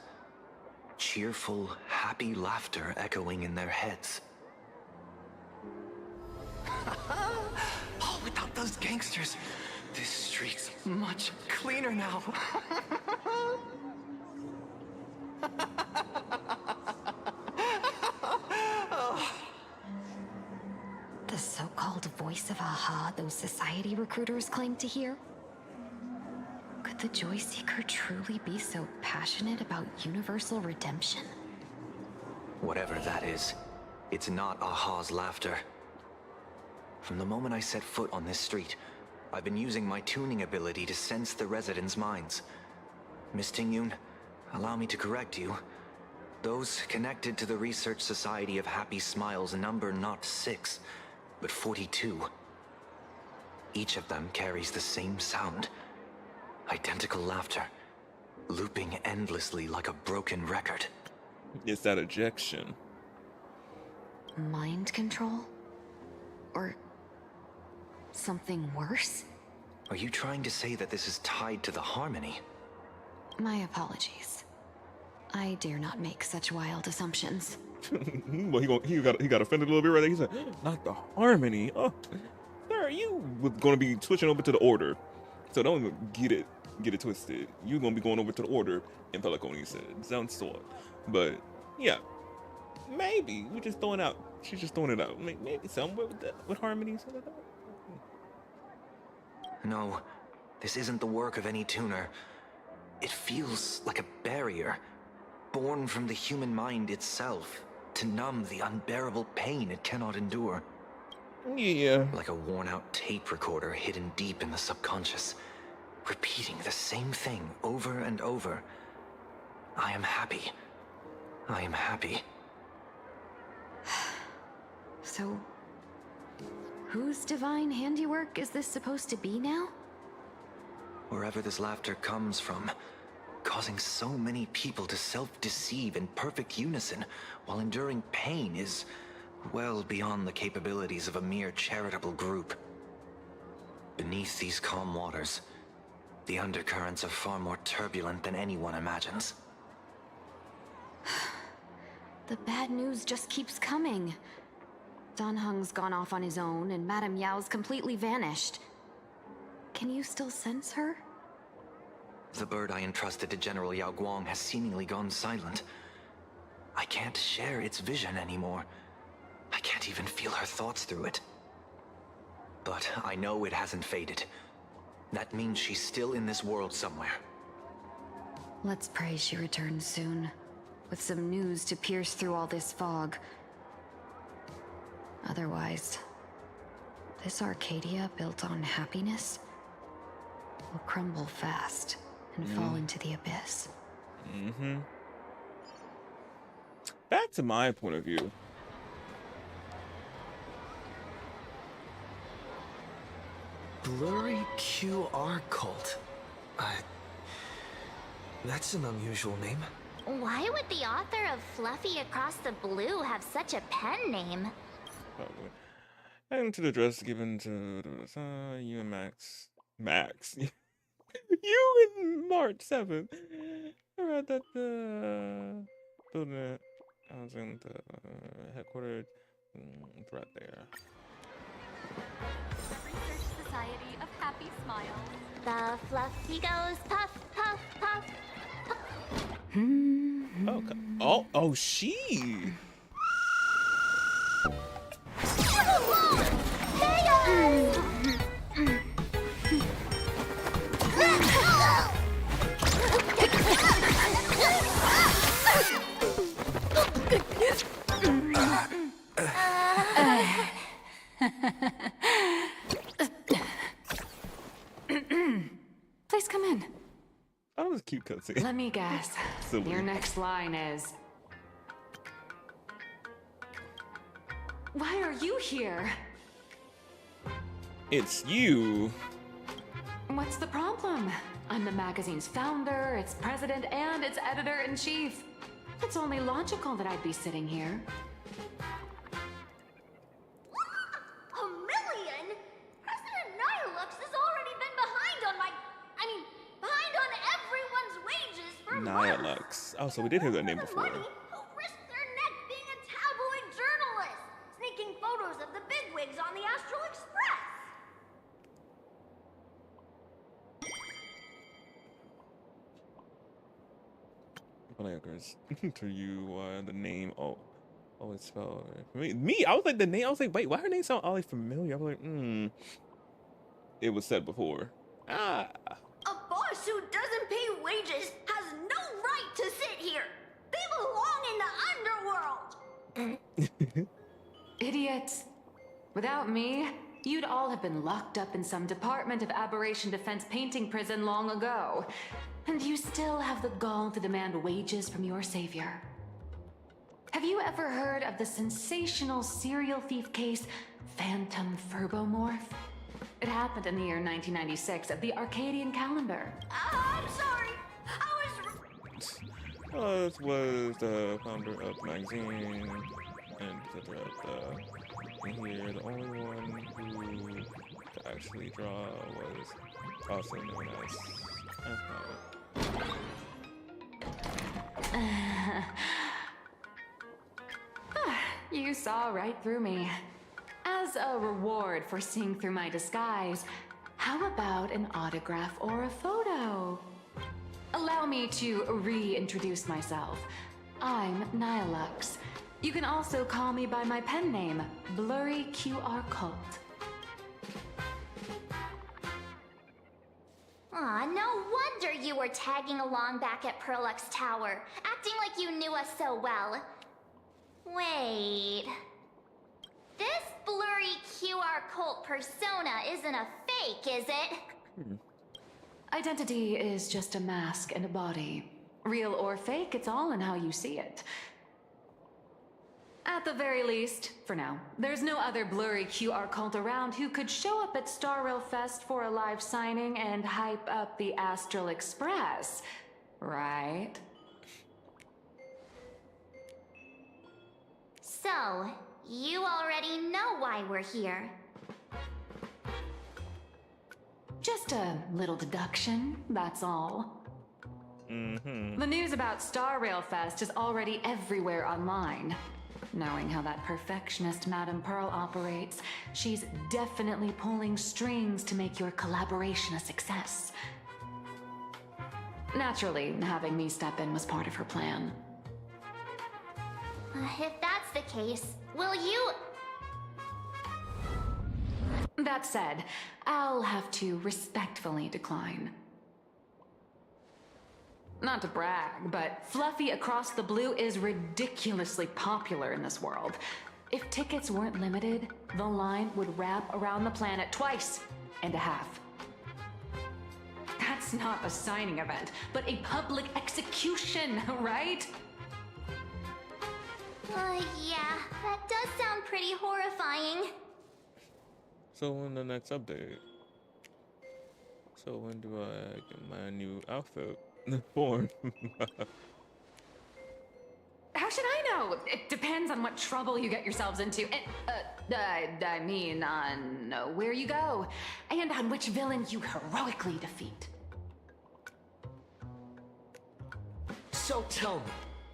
Cheerful, happy laughter echoing in their heads. Oh, without those gangsters, this street's much cleaner now. The so-called voice of hahah those society recruiters claim to hear? Could the Joy Seeker truly be so passionate about universal redemption? Whatever that is, it's not Aha's laughter. From the moment I set foot on this street, I've been using my tuning ability to sense the residents' minds. Miss Tingyun, allow me to correct you. Those connected to the Research Society of Happy Smiles number not 6, but 42. Each of them carries the same sound. Identical laughter, looping endlessly like a broken record. It's that ejection. Mind control? Or something worse? Are you trying to say that this is tied to the harmony? My apologies. I dare not make such wild assumptions. Well, he got offended a little bit right there. He said, "Not the harmony." Oh, sir, you was gonna be switching over to the order, so don't even get it twisted. You're gonna be going over to the order in Peliconi said. Sounds so, but yeah, maybe we're just throwing out. She's just throwing it out. Maybe somewhere with harmony. No, this isn't the work of any tuner. It feels like a barrier, born from the human mind itself, to numb the unbearable pain it cannot endure. Yeah. Like a worn-out tape recorder hidden deep in the subconscious, repeating the same thing over and over. I am happy. I am happy. So, whose divine handiwork is this supposed to be now? Wherever this laughter comes from, causing so many people to self-deceive in perfect unison while enduring pain is well beyond the capabilities of a mere charitable group. Beneath these calm waters, the undercurrents are far more turbulent than anyone imagines. The bad news just keeps coming. Dan Heng's gone off on his own, and Madame Yao's completely vanished. Can you still sense her? The bird I entrusted to General Yao Guang has seemingly gone silent. I can't share its vision anymore. I can't even feel her thoughts through it. but I know it hasn't faded. That means she's still in this world somewhere. Let's pray she returns soon, with some news to pierce through all this fog. Otherwise, this Arcadia built on happiness will crumble fast and fall into the abyss. Back to my point of view. Blurry QR cult. That's an unusual name. Why would the author of Fluffy Across the Blue have such a pen name? Probably. And to the address given to you and Max. You and March 7th. I read that the building I was in the headquarters. It's right there. Research Society of Happy Smiles. The fluffy goes puff, puff, puff. Okay. Oh, she. Please come in. That was a cute cutscene. Let me guess. Silly. Your next line is... Why are you here? It's you. What's the problem? I'm the magazine's founder, its president, and its editor-in-chief. It's only logical that I'd be sitting here. A million? President Nihilux has already been behind on everyone's wages for months. Nihilux. Oh, so we did hear that name before. Who risked their neck being a tabloid journalist, sneaking photos of the bigwigs on the Astral Express. Planarcadia to you, the name always spelled me. I was like the name. I was like, wait, why her name sound always familiar? I was like, It was said before. A boss who doesn't pay wages has no right to sit here. They belong in the underworld. Idiots. Without me, you'd all have been locked up in some Department of Aberration Defense painting prison long ago. And you still have the gall to demand wages from your savior. Have you ever heard of the sensational serial thief case, Phantom Furbomorph? It happened in the year 1996 of the Arcadian calendar. I'm sorry. This was the founder of the magazine, and here the only one who could actually draw was also known as You saw right through me. As a reward for seeing through my disguise, how about an autograph or a photo? Allow me to reintroduce myself. I'm Nihilux. You can also call me by my pen name, Blurry QR Cult. Aw, no wonder you were tagging along back at Perlux Tower, acting like you knew us so well. Wait... This blurry QR cult persona isn't a fake, is it? Identity is just a mask and a body. Real or fake, it's all in how you see it. At the very least, for now, there's no other blurry QR cult around who could show up at Star Rail Fest for a live signing and hype up the Astral Express, right? So, you already know why we're here. Just a little deduction, that's all. The news about Star Rail Fest is already everywhere online. Knowing how that perfectionist Madame Pearl operates, she's definitely pulling strings to make your collaboration a success. Naturally, having me step in was part of her plan. If that's the case, will you... That said, I'll have to respectfully decline. Not to brag, but Fluffy Across the Blue is ridiculously popular in this world. If tickets weren't limited, the line would wrap around the planet twice and a half. That's not a signing event, but a public execution, right? Yeah, that does sound pretty horrifying. So when the next update? So when do I get my new outfit born? How should I know? It depends on what trouble you get yourselves into. And, I mean, on where you go, and on which villain you heroically defeat. So tell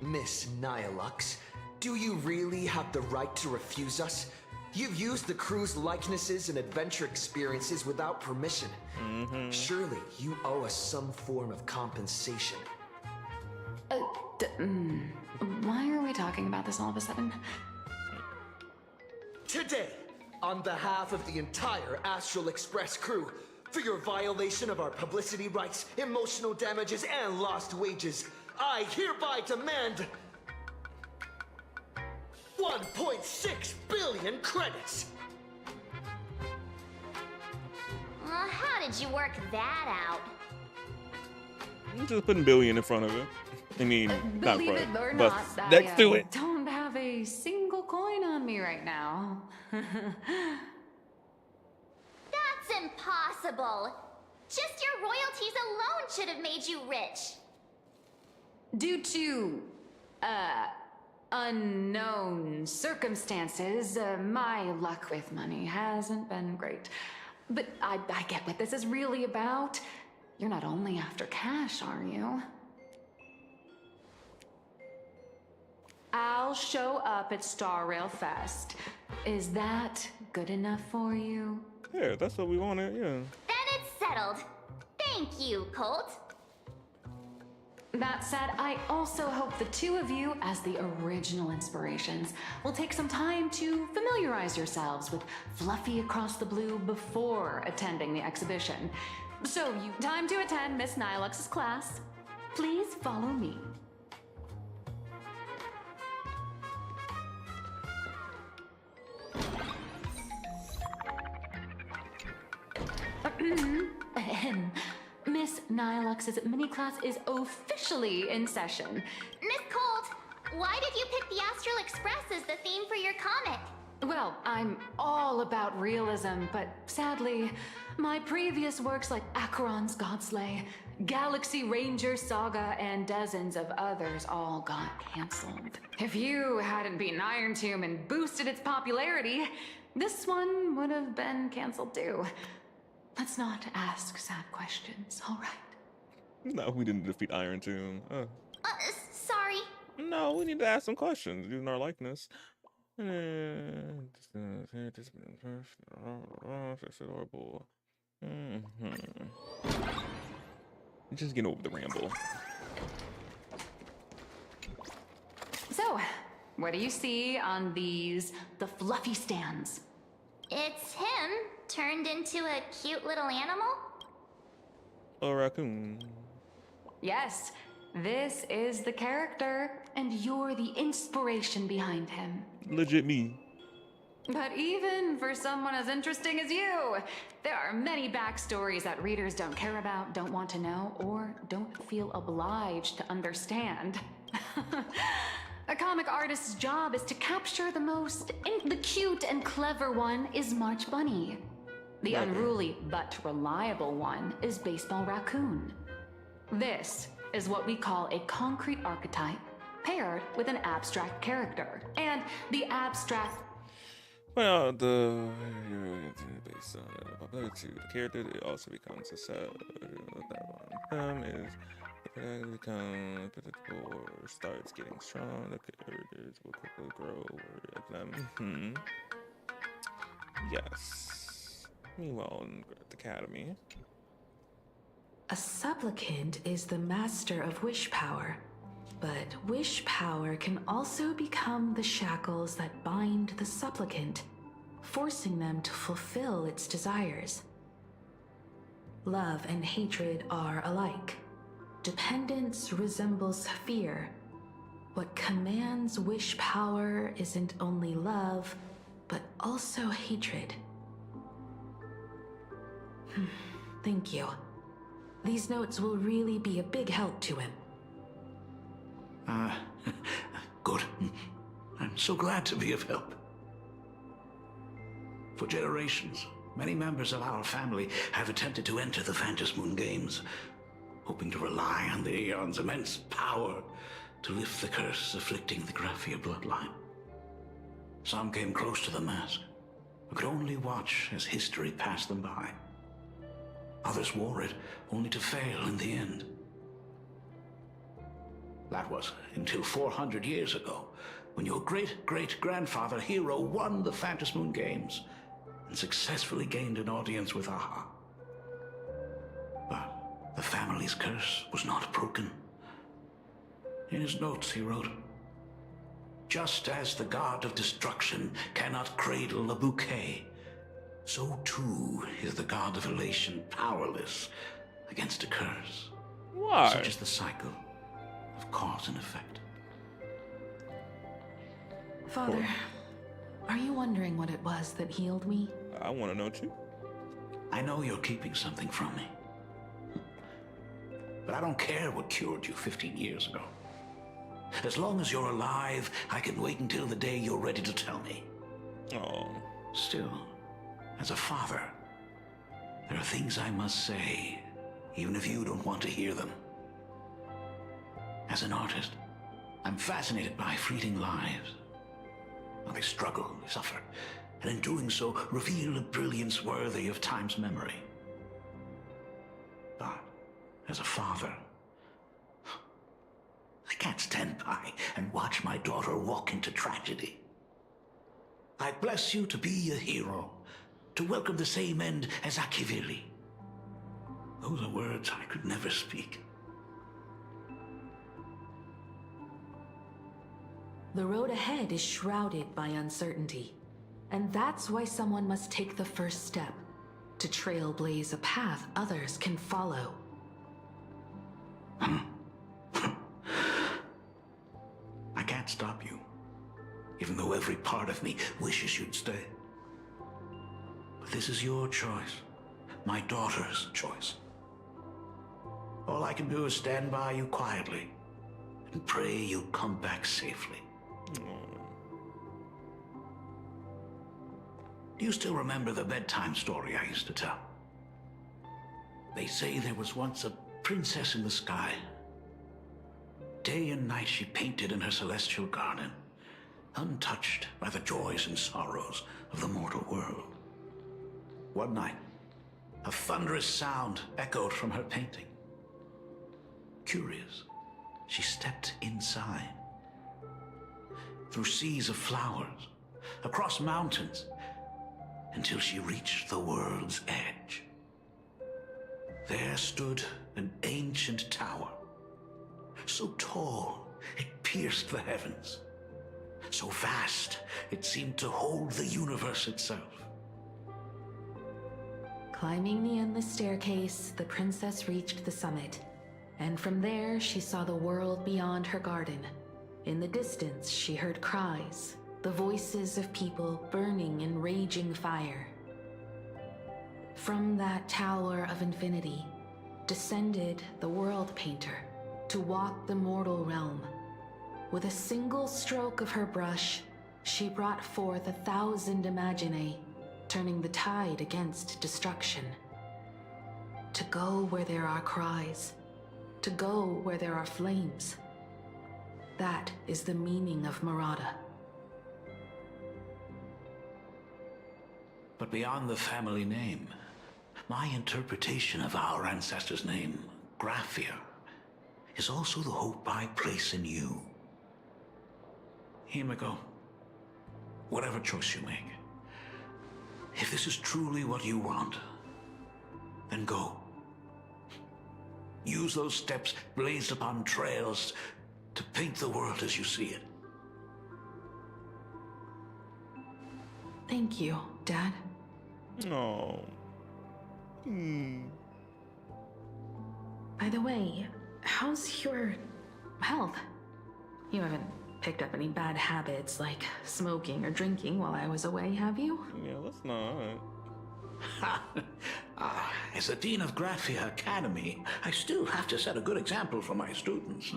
me, Miss Nihilux, do you really have the right to refuse us? You've used the crew's likenesses and adventure experiences without permission. Surely you owe us some form of compensation. Why are we talking about this all of a sudden? Today, on behalf of the entire Astral Express crew, for your violation of our publicity rights, emotional damages, and lost wages, I hereby demand 1.6 billion credits! How did you work that out? I'm just putting billion in front of it. I mean, not Believe front, it or but not, next to it. Don't have a single coin on me right now. That's impossible. Just your royalties alone should have made you rich. Due to, unknown circumstances, my luck with money hasn't been great. But I get what this is really about. You're not only after cash, are you? I'll show up at Star Rail Fest. Is that good enough for you? Yeah, that's what we wanted, yeah. Then it's settled. Thank you, Colt. That said, I also hope the two of you, as the original inspirations, will take some time to familiarize yourselves with Fluffy Across the Blue before attending the exhibition. So, time to attend Miss Nilux's class. Please follow me. Miss Nilux's mini class is officially in session. Miss Colt, why did you pick the Astral Express as the theme for your comic? Well, I'm all about realism, but sadly, my previous works like Acheron's Godslay, Galaxy Ranger Saga, and dozens of others all got cancelled. If you hadn't beaten Iron Tomb and boosted its popularity, this one would have been cancelled too. Let's not ask sad questions, all right? No, we didn't defeat Iron Tomb. Sorry. No, we need to ask some questions using our likeness. Just get over the ramble. So, what do you see on the fluffy stands? It's him, turned into a cute little animal? A raccoon. Yes, this is the character, and you're the inspiration behind him. Legit me. But even for someone as interesting as you, there are many backstories that readers don't care about, don't want to know, or don't feel obliged to understand. A comic artist's job is to capture the cute and clever one is March Bunny. The unruly but reliable one is Baseball Raccoon. This is what we call a concrete archetype paired with an abstract character. And the abstract... Well, based on the popularity of the character, it also becomes a set. That one is... become predictable or starts getting strong, the characters will quickly grow. Yes. Meanwhile, in the academy. A supplicant is the master of wish power, but wish power can also become the shackles that bind the supplicant. forcing them to fulfill its desires. Love and hatred are alike. Dependence resembles fear. What commands wish power isn't only love, but also hatred. Thank you. These notes will really be a big help to him. Good. I'm so glad to be of help. For generations, many members of our family have attempted to enter the Phantasmoon Games, hoping to rely on the Aeon's immense power to lift the curse afflicting the Graphia bloodline. Some came close to the mask, but could only watch as history passed them by. Others wore it, only to fail in the end. That was until 400 years ago, when your great-great-grandfather Hero won the Phantasmoon Games and successfully gained an audience with hahah. But the family's curse was not broken. In his notes he wrote, "Just as the god of destruction cannot cradle a bouquet, so too is the god of elation powerless against a curse." Why? Such is the cycle of cause and effect. Father, are you wondering what it was that healed me? I want to know too. I know you're keeping something from me. But I don't care what cured you 15 years ago. As long as you're alive, I can wait until the day you're ready to tell me. Oh. Still, as a father, there are things I must say, even if you don't want to hear them. As an artist, I'm fascinated by fleeting lives. How they struggle, they suffer, and in doing so, reveal a brilliance worthy of time's memory. But, as a father, I can't stand by and watch my daughter walk into tragedy. I bless you to be a hero, to welcome the same end as Akivili. Those are words I could never speak. The road ahead is shrouded by uncertainty, and that's why someone must take the first step, to trailblaze a path others can follow. I can't stop you, even though every part of me wishes you'd stay. But this is your choice, my daughter's choice. All I can do is stand by you quietly and pray you'll come back safely. Do you still remember the bedtime story I used to tell? They say there was once a princess in the sky. Day and night she painted in her celestial garden, untouched by the joys and sorrows of the mortal world. One night, a thunderous sound echoed from her painting. Curious, she stepped inside. Through seas of flowers, across mountains, until she reached the world's edge. There stood an ancient tower, so tall it pierced the heavens, so vast it seemed to hold the universe itself. Climbing the endless staircase, the princess reached the summit, and from there she saw the world beyond her garden. In the distance, she heard cries, the voices of people burning in raging fire. From that tower of infinity descended the world painter to walk the mortal realm. With a single stroke of her brush, she brought forth 1,000 imaginae, turning the tide against destruction. To go where there are cries, to go where there are flames. That is the meaning of Murata. But beyond the family name, my interpretation of our ancestor's name, Graphia, is also the hope I place in you. Himiko, whatever choice you make, if this is truly what you want, then go. Use those steps blazed upon trails to paint the world as you see it. Thank you, Dad. Oh. By the way, how's your health? You haven't picked up any bad habits like smoking or drinking while I was away, have you? Yeah, let's not. As the Dean of Graphia Academy, I still have to set a good example for my students.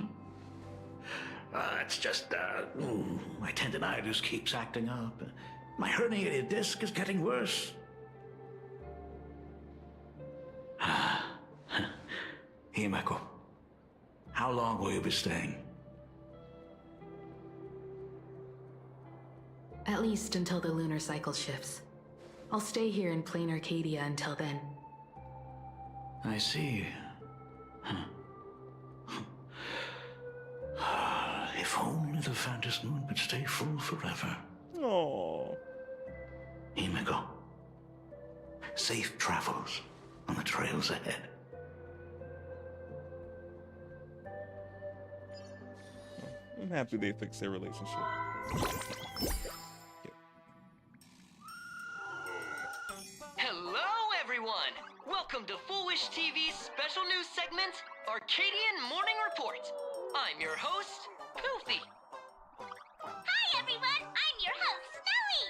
It's just, my tendinitis keeps acting up. My herniated disc is getting worse. Himeko, how long will you be staying? At least until the lunar cycle shifts. I'll stay here in Planarcadia until then. I see. If only the Phantom Moon could stay full forever. Oh. Himeko, safe travels on the trails ahead. I'm happy they fixed their relationship. Hello, everyone! Welcome to Foolish TV's special news segment, Arcadian Morning Report. I'm your host, Goofy. Hi, everyone! I'm your host, Snowy!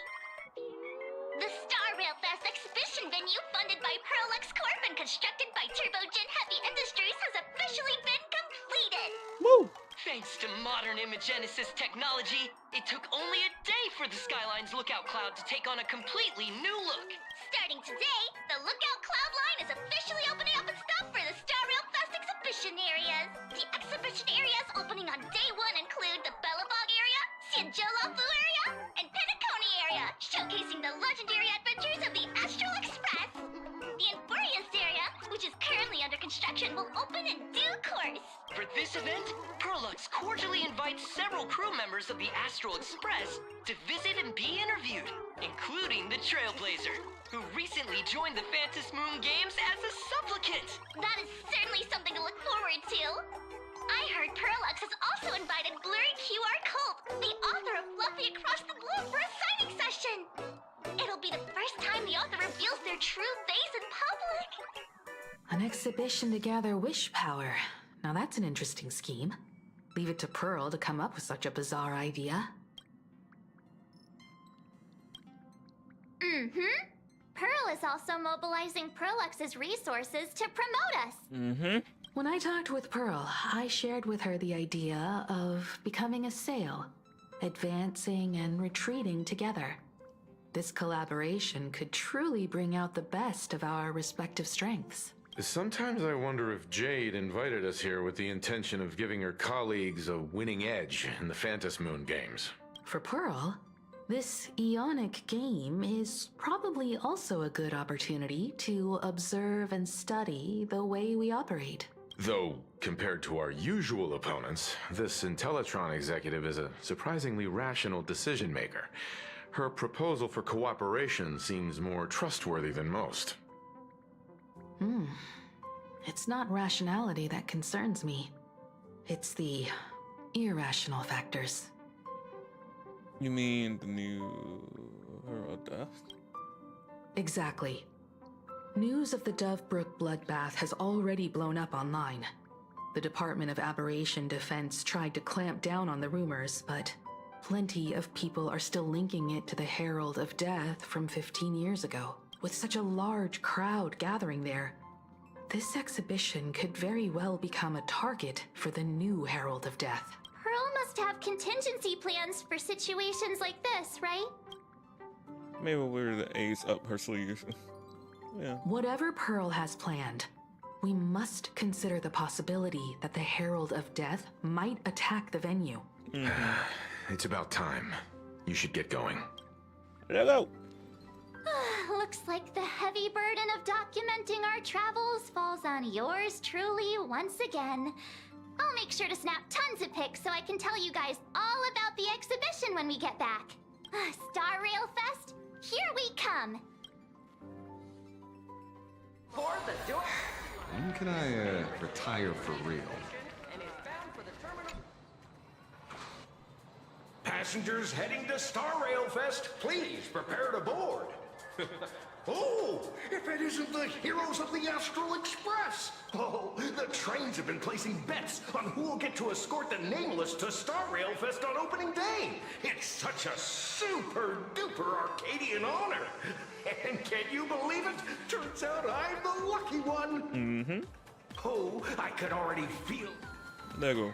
The Star Rail Fest exhibition venue, funded by Pearlux Corp and constructed by Turbogen Heavy Industries, has officially been completed! Woo! Thanks to modern imagenesis technology, it took only a day for the Skyline's lookout cloud to take on a completely new look. Starting today, the Lookout Cloud line is officially opening up its stuff for the Star Rail Fest exhibition areas. The exhibition areas opening on day 1 include the Bellabog area, Sianjolafu area, and Penacony area, showcasing the legendary adventures of the Astral Express. The Enfurious area, which is currently under construction, will open in due course. For this event, Pearlux cordially invites several crew members of the Astral Express to visit and be interviewed, including the Trailblazer, who recently joined the Phantom Moon Games as a supplicant. That is certainly something to look forward to. I heard Pearlux has also invited Blurry QR Cult, the author of Fluffy Across the Blue, for a signing session. It'll be the first time the author reveals their true face in public. An exhibition to gather wish power. Now that's an interesting scheme. Leave it to Pearl to come up with such a bizarre idea. Mm-hmm. Pearl is also mobilizing Pearlux's resources to promote us. When I talked with Pearl, I shared with her the idea of becoming a sail, advancing and retreating together. This collaboration could truly bring out the best of our respective strengths. Sometimes I wonder if Jade invited us here with the intention of giving her colleagues a winning edge in the Phantom Moon games. For Pearl, this Ionic game is probably also a good opportunity to observe and study the way we operate. Though, compared to our usual opponents, this Intellitron executive is a surprisingly rational decision maker. Her proposal for cooperation seems more trustworthy than most. It's not rationality that concerns me. It's the irrational factors. You mean the new Herald Death? Exactly. News of the Dovebrook bloodbath has already blown up online. The Department of Aberration Defense tried to clamp down on the rumors, but plenty of people are still linking it to the Herald of Death from 15 years ago. With such a large crowd gathering there, this exhibition could very well become a target for the new Herald of Death. Pearl must have contingency plans for situations like this, right? Maybe we're the ace up her sleeve. Yeah. Whatever Pearl has planned, we must consider the possibility that the Herald of Death might attack the venue. It's about time. You should get going. Hello. Looks like the heavy burden of documenting our travels falls on yours truly once again. I'll make sure to snap tons of pics so I can tell you guys all about the exhibition when we get back. Star Rail Fest, here we come. For the door. When can I retire for real? passengers heading to Star Rail Fest, please prepare to board. Oh, if it isn't the heroes of the Astral Express! Oh, the trains have been placing bets on who will get to escort the Nameless to Star Rail Fest on opening day. It's such a super-duper Arcadian honor. And can you believe it? Turns out I'm the lucky one. Mm-hmm. Oh, I could already feel... There you go.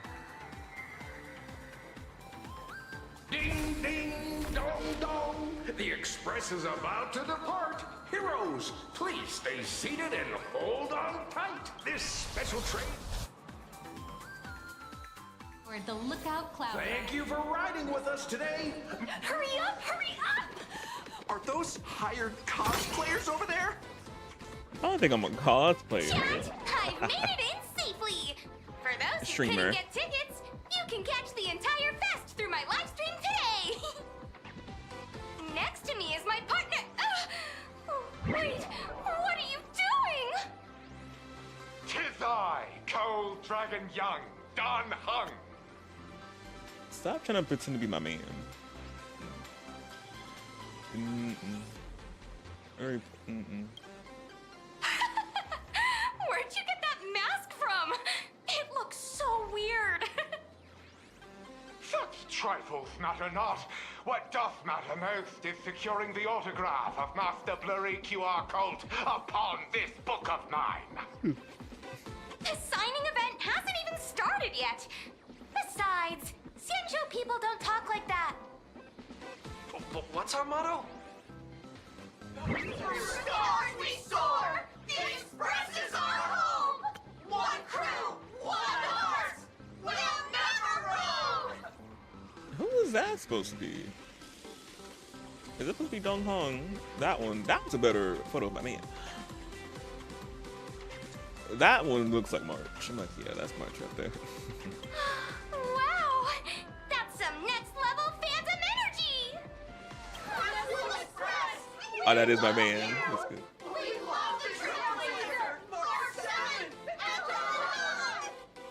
Ding, ding, dong, dong. The express is about to depart. Heroes, please stay seated and hold on tight. This special train... Or the lookout cloud. Thank you for riding with us today. Hurry up! Hurry up! Are those hired cosplayers over there? I don't think I'm a cosplayer. Chat, I've made it in safely. For those who Streamer. couldn't get tickets, you can catch the entire fest through my live stream today. Next to me is my partner. Wait, what are you doing? 'Tis I, Cold Dragon Young, Don Hung. Stop trying to pretend to be my man. Very. Where'd you get that mask from? It looks so weird. Such trifles matter not. What doth matter most is securing the autograph of Master Blurry QR Cult upon this book of mine. The signing event hasn't even started yet. Besides, Xianzhou people don't talk like that. What's our motto? Stars we soar! The Express is our home! One crew, one heart! We'll never roam! Who is that supposed to be? Is it supposed to be Dong Hong? That one. That was a better photo of my man. That one looks like March. I'm like, yeah, that's March right there. Wow! That's some next level phantom energy! Oh, that is my man. That's good. We love the Trailblazer! Mark 7!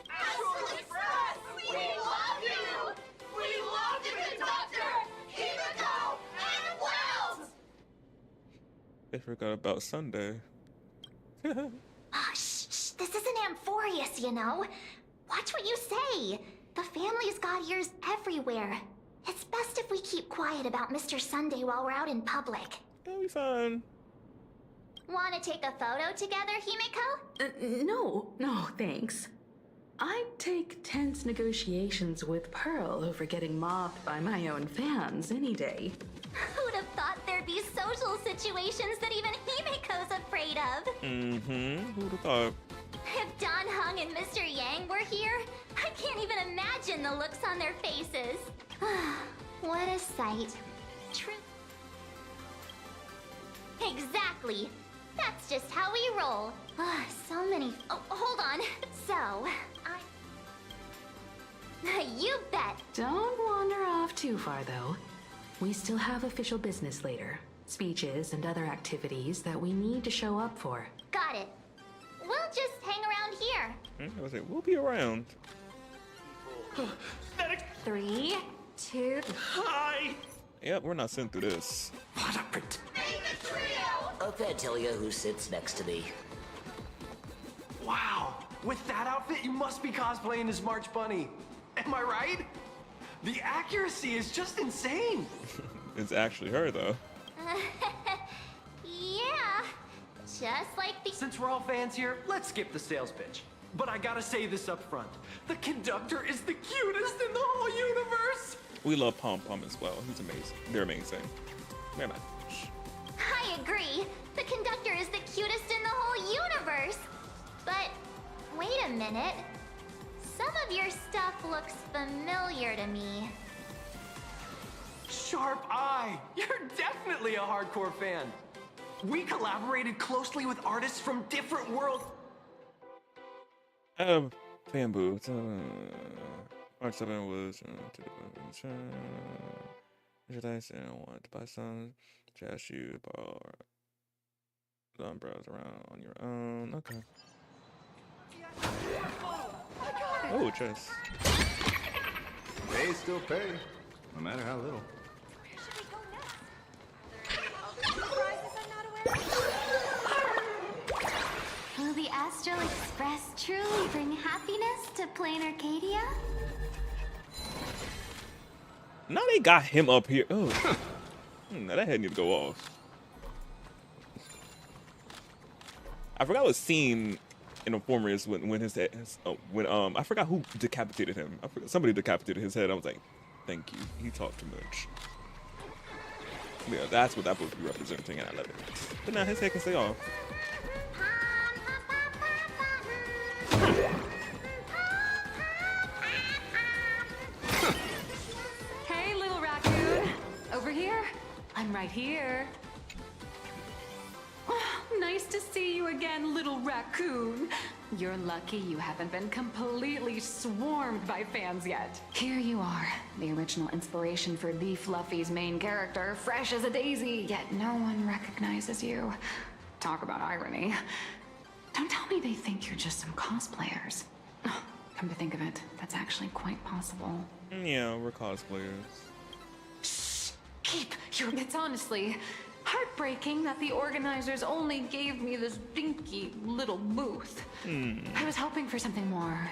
Astral Express! We love you! We love the conductor! Himiko and Wells! I forgot about Sunday. Shh, this isn't Amphorius, you know. Watch what you say. The family's got ears everywhere. It's best if we keep quiet about Mr. Sunday while we're out in public. It'll be fine. Want to take a photo together, Himiko? No, thanks. I'd take tense negotiations with Pearl over getting mobbed by my own fans any day. Who'd have thought there'd be social situations that even Himiko's afraid of? Mm-hmm. Who'd have thought? If Don Hung and Mr. Yang were here, I can't even imagine the looks on their faces. What a sight. True. Exactly. That's just how we roll. So many... Oh, hold on. So, You bet. Don't wander off too far, though. We still have official business later. Speeches and other activities that we need to show up for. Got it. We'll just hang around here. I was like, we'll be around. 3, 2... Hi! Yep, we're not sitting through this. What a pret... Okay, tell you who sits next to me. Wow! With that outfit, you must be cosplaying as March Bunny. Am I right? The accuracy is just insane! It's actually her, though. Yeah, just like the... Since we're all fans here, let's skip the sales pitch. But I gotta say this up front. The conductor is the cutest in the whole universe! We love Pom Pom as well. He's amazing. They're amazing. They're not. I agree. The conductor is the cutest in the whole universe. But wait a minute. Some of your stuff looks familiar to me. Sharp eye! You're definitely a hardcore fan. We collaborated closely with artists from different worlds. Fan booth. March 7 was merchandise and I wanted to buy some. Just you borrow the umbrellas around on your own. Okay. Oh, chest. Pay still pay. no matter how little. Will the Astral Express truly bring happiness to Planarcadia? Now they got him up here. Oh, now that head need to go off. I forgot what scene in Informers when his head, I forgot who decapitated him. I forgot, somebody decapitated his head. I was like, thank you. He talked too much. Yeah, that's what that would be representing, and I love it. But now his head can stay off. Hey, little raccoon. Over here? I'm right here. Oh, nice to see you again, little raccoon. You're lucky you haven't been completely swarmed by fans yet. Here you are, the original inspiration for the Fluffy's main character, fresh as a daisy, yet no one recognizes you. Talk about irony. Don't tell me they think you're just some cosplayers. Come to think of it, that's actually quite possible. Yeah, we're cosplayers. Shh! Keep your... It's honestly heartbreaking that the organizers only gave me this dinky little booth. I was hoping for something more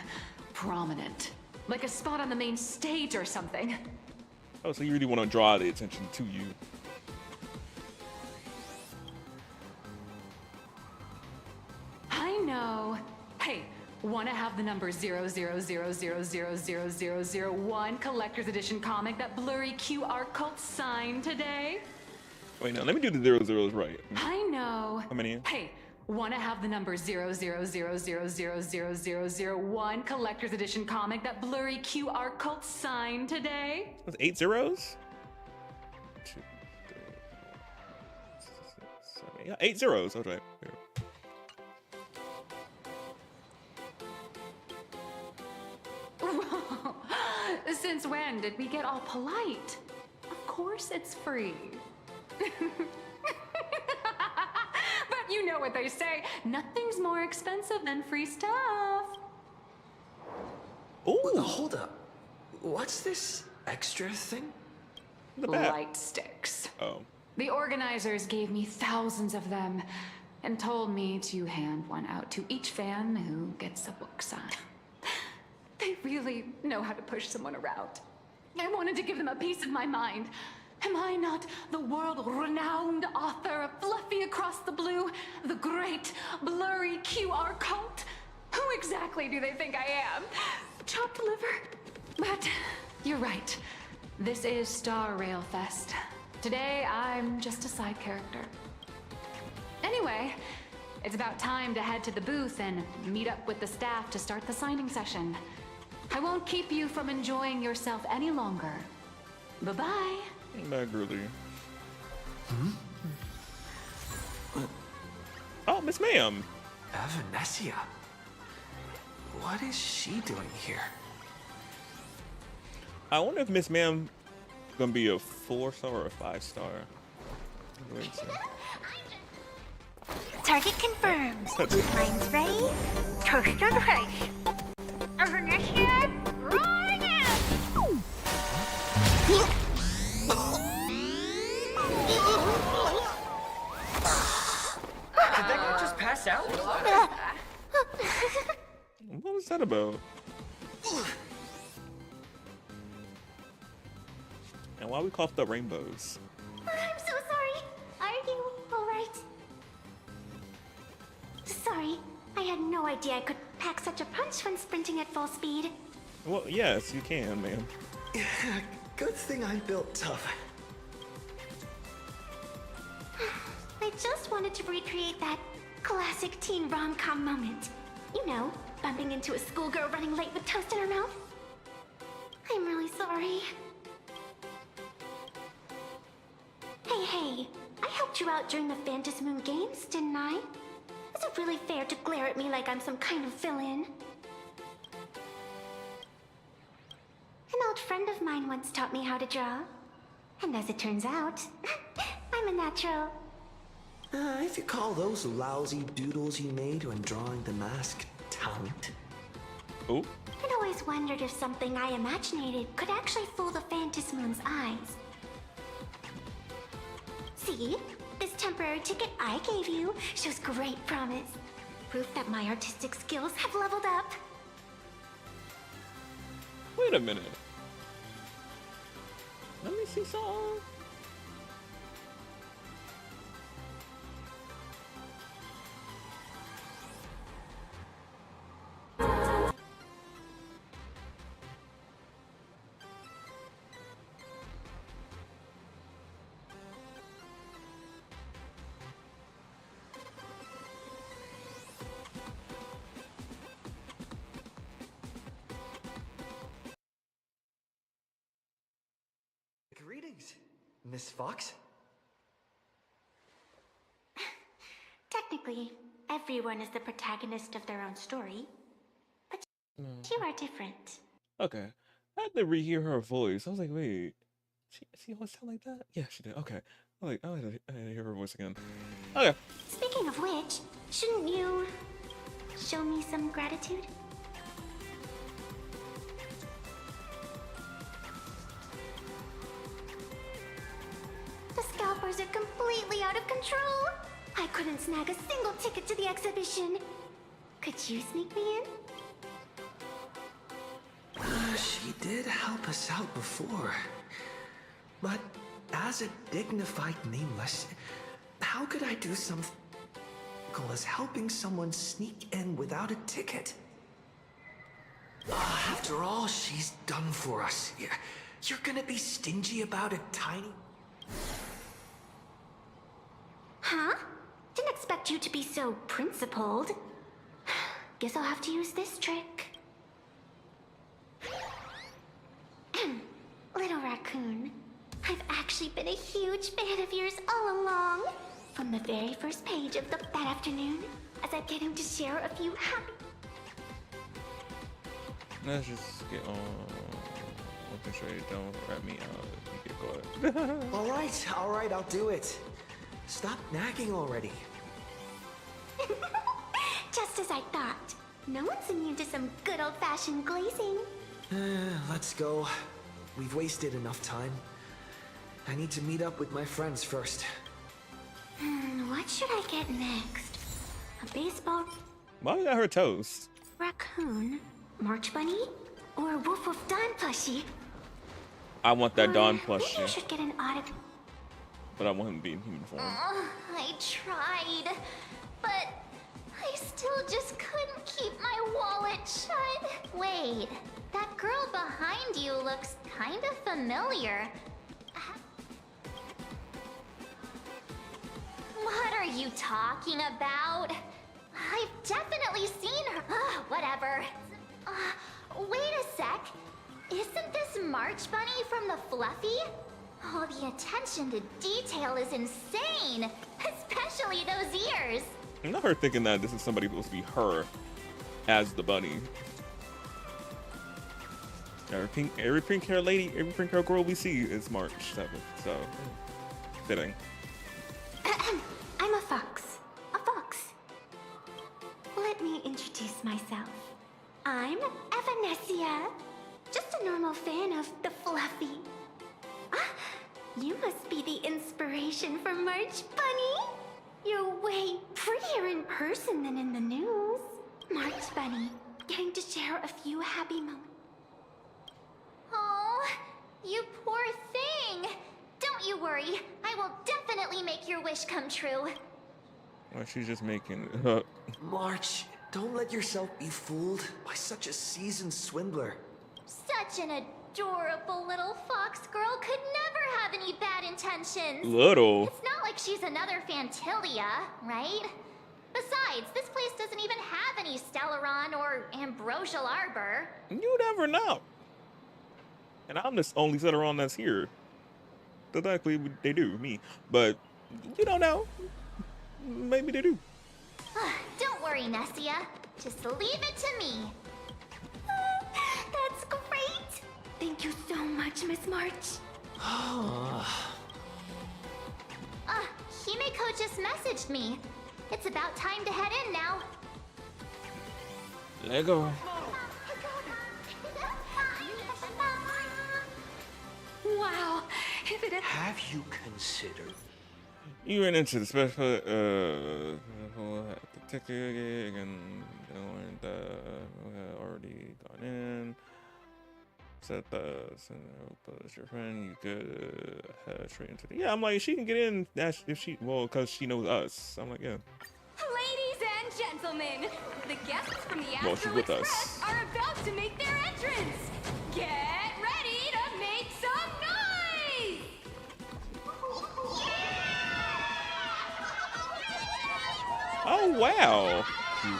prominent, like a spot on the main stage or something. Oh, so you really want to draw the attention to you. I know. Hey, want to have the number 000000001 collector's edition comic that blurry QR cult signed today? Wait, now let me do the 00s right. I know. How many? Hey, want to have the number 000000001 collector's edition comic that blurry QR cult signed today? That's 8 zeros? 2, 3, 4, 5, 6, 7, 8. Yeah, 8 zeros. Okay. Yeah. Since when did we get all polite? Of course it's free. But you know what they say, nothing's more expensive than free stuff. Ooh, hold up. What's this extra thing? Light sticks. Oh. The organizers gave me thousands of them and told me to hand one out to each fan who gets a book signed. They really know how to push someone around. I wanted to give them a piece of my mind. Am I not the world-renowned author of Fluffy Across the Blue, the great blurry QR cult? Who exactly do they think I am? Chopped liver? But you're right. This is Star Rail Fest. Today, I'm just a side character. Anyway, it's about time to head to the booth and meet up with the staff to start the signing session. I won't keep you from enjoying yourself any longer. Bye-bye. Not really. Oh, Miss Ma'am. Evanesia. What is she doing here? I wonder if Miss Ma'am gonna be a 4-star or a 5-star. Target confirmed. Mine's ready. Toaster price. Evanesia, rolling out. Did that guy just pass out? What was that about? And why we coughed up rainbows? I'm so sorry. Are you alright? Sorry. I had no idea I could pack such a punch when sprinting at full speed. Well, yes, you can, ma'am. Good thing I'm built tough. I just wanted to recreate that classic teen rom-com moment. You know, bumping into a schoolgirl running late with toast in her mouth. I'm really sorry. Hey, I helped you out during the Phantom Moon Games, didn't I? Is it really fair to glare at me like I'm some kind of villain? An old friend of mine once taught me how to draw. And as it turns out, I'm a natural. If you call those lousy doodles you made when drawing the mask talent. Oh. It always always wondered if something I imaginated could actually fool the Phantom Moon's eyes. See? This temporary ticket I gave you shows great promise. Proof that my artistic skills have leveled up. Wait a minute. Let me see something. Greetings, Miss Fox. Technically, everyone is the protagonist of their own story. But you are different. Okay. I had to rehear her voice. I was like, wait, she always sound like that? Yeah, she did. Okay. I had to hear her voice again. Okay. Speaking of which, shouldn't you show me some gratitude? The scalpers are completely out of control. I couldn't snag a single ticket to the exhibition. Could you sneak me in? She did help us out before. But as a dignified nameless, how could I do something as helping someone sneak in without a ticket? After all she's done for us, you're gonna be stingy about a tiny... Huh? Didn't expect you to be so principled. Guess I'll have to use this trick. Little raccoon, I've actually been a huge fan of yours all along. From the very first page of that afternoon, as I'm getting to share a few happy... Let's just get on. Making sure you don't rat me out if you get caught. All right, I'll do it. Stop nagging already. Just as I thought. No one's immune to some good old-fashioned glazing. Let's go. We've wasted enough time. I need to meet up with my friends first. What should I get next? A baseball... Mom got her toast. Raccoon? March Bunny? Or Wolf of Dawn plushie? I want that Dawn Maybe I plushie, should get an autograph. but I want him to be in human form. I tried, but I still just couldn't keep my wallet shut. Wait, that girl behind you looks kind of familiar. What are you talking about? I've definitely seen her. Whatever. Wait a sec. Isn't this March Bunny from the Fluffy? Oh, the attention to detail is insane. Especially those ears. I'm not her thinking that this is somebody supposed to be her as the bunny. Every pink hair lady, every pink hair girl we see is March 7th, so fitting. I'm a fox. A fox. Let me introduce myself. I'm Evanessia. Just a normal fan of the Fluffy. You must be the inspiration for March Bunny. You're way prettier in person than in the news. March Bunny, getting to share a few happy moments. Oh, you poor thing. Don't you worry. I will definitely make your wish come true. Well, she's just making March, don't let yourself be fooled by such a seasoned swindler. Such an adorable little fox girl could never have any bad intentions. Little. It's not like she's another Fantilia, right? Besides, this place doesn't even have any Stellaron or Ambrosial Arbor. You never know. And I'm the only Stellaron that's here. Technically, they do, me. But you don't know. Maybe they do. Don't worry, Nessia. Just leave it to me. That's great. Thank you so much, Miss March. Himeko just messaged me. It's about time to head in now. Let go. If it Have you considered? You ran into the special the ticket and already gone in. Said but your friend, you could head straight into the. Yeah, I'm like, she can get in if she, well, because she knows us. I'm like, yeah. Ladies and gentlemen, the guests from the Well, she's Astro with Express us. are about to make their entrance. Get ready to make some noise! Oh wow. Cute.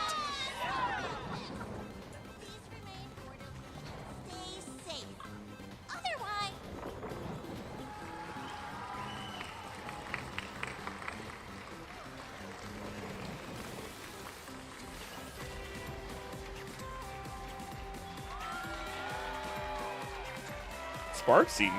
Sparksy.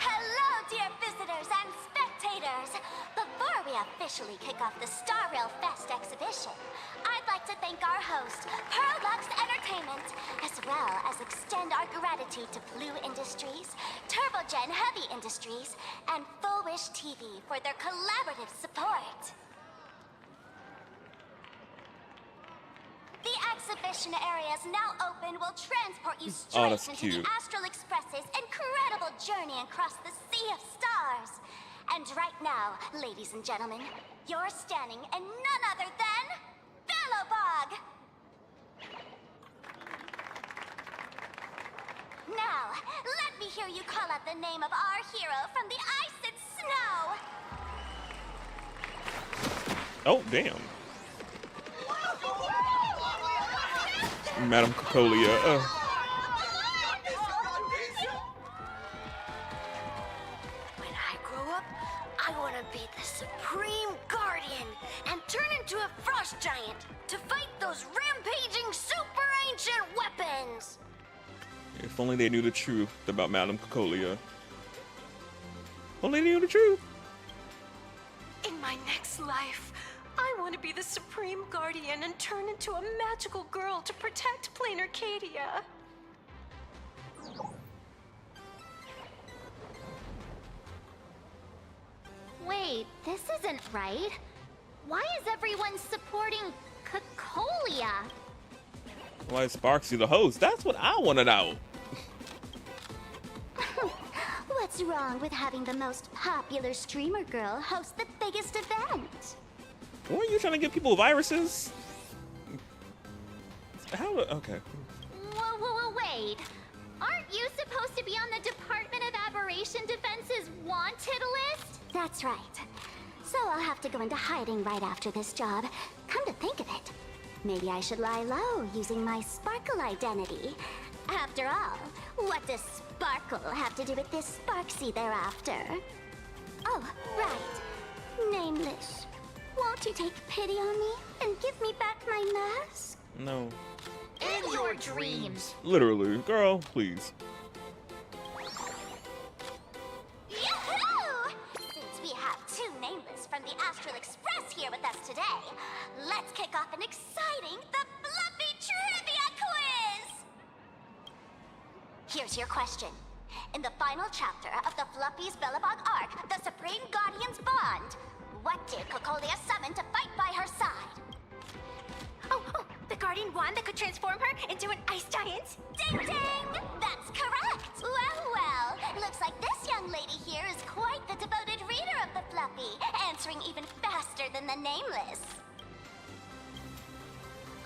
Hello, dear visitors and spectators! Before we officially kick off the Star Rail Fest exhibition, I'd like to thank our host, Pearlux Entertainment, as well as extend our gratitude to Blue Industries, Turbogen Heavy Industries, and Full Wish TV for their collaborative support. The exhibition area is now open. Will transport you Oh, straight that's into cute. the Astral Express's incredible journey across the Sea of Stars. And right now, ladies and gentlemen, you're standing in none other than Bellowbog! Now, let me hear you call out the name of our hero from the ice and snow! Oh damn. Madam Cocolia. When I grow up, I want to be the Supreme Guardian and turn into a frost giant to fight those rampaging super ancient weapons. If only they knew the truth about Madam Cocolia. Only they knew the truth. In my next life, I want to be the Supreme Guardian and turn into a magical girl to protect Planarcadia. Wait, this isn't right. Why is everyone supporting Cocolia? Why is Sparksy the host? That's what I want to know. What's wrong with having the most popular streamer girl host the biggest event? Weren't you trying to give people viruses? How? Okay. Whoa, wait. Aren't you supposed to be on the Department of Aberration Defense's wanted list? That's right. So I'll have to go into hiding right after this job. Come to think of it, maybe I should lie low using my Sparkle identity. After all, what does Sparkle have to do with this Sparksy thereafter? Oh, right. Nameless. Won't you take pity on me and give me back my mask? No. In your dreams. Literally, girl, please. Yahoo! Since we have two Nameless from the Astral Express here with us today, let's kick off an exciting The Fluffy Trivia Quiz! Here's your question. In the final chapter of the Fluffy's Bellowbog arc, The Supreme Guardian's Bond, what did Cocolia summon to fight by her side? Oh, the Guardian wand that could transform her into an ice giant? Ding ding! That's correct! Well, looks like this young lady here is quite the devoted reader of the Fluffy, answering even faster than the Nameless.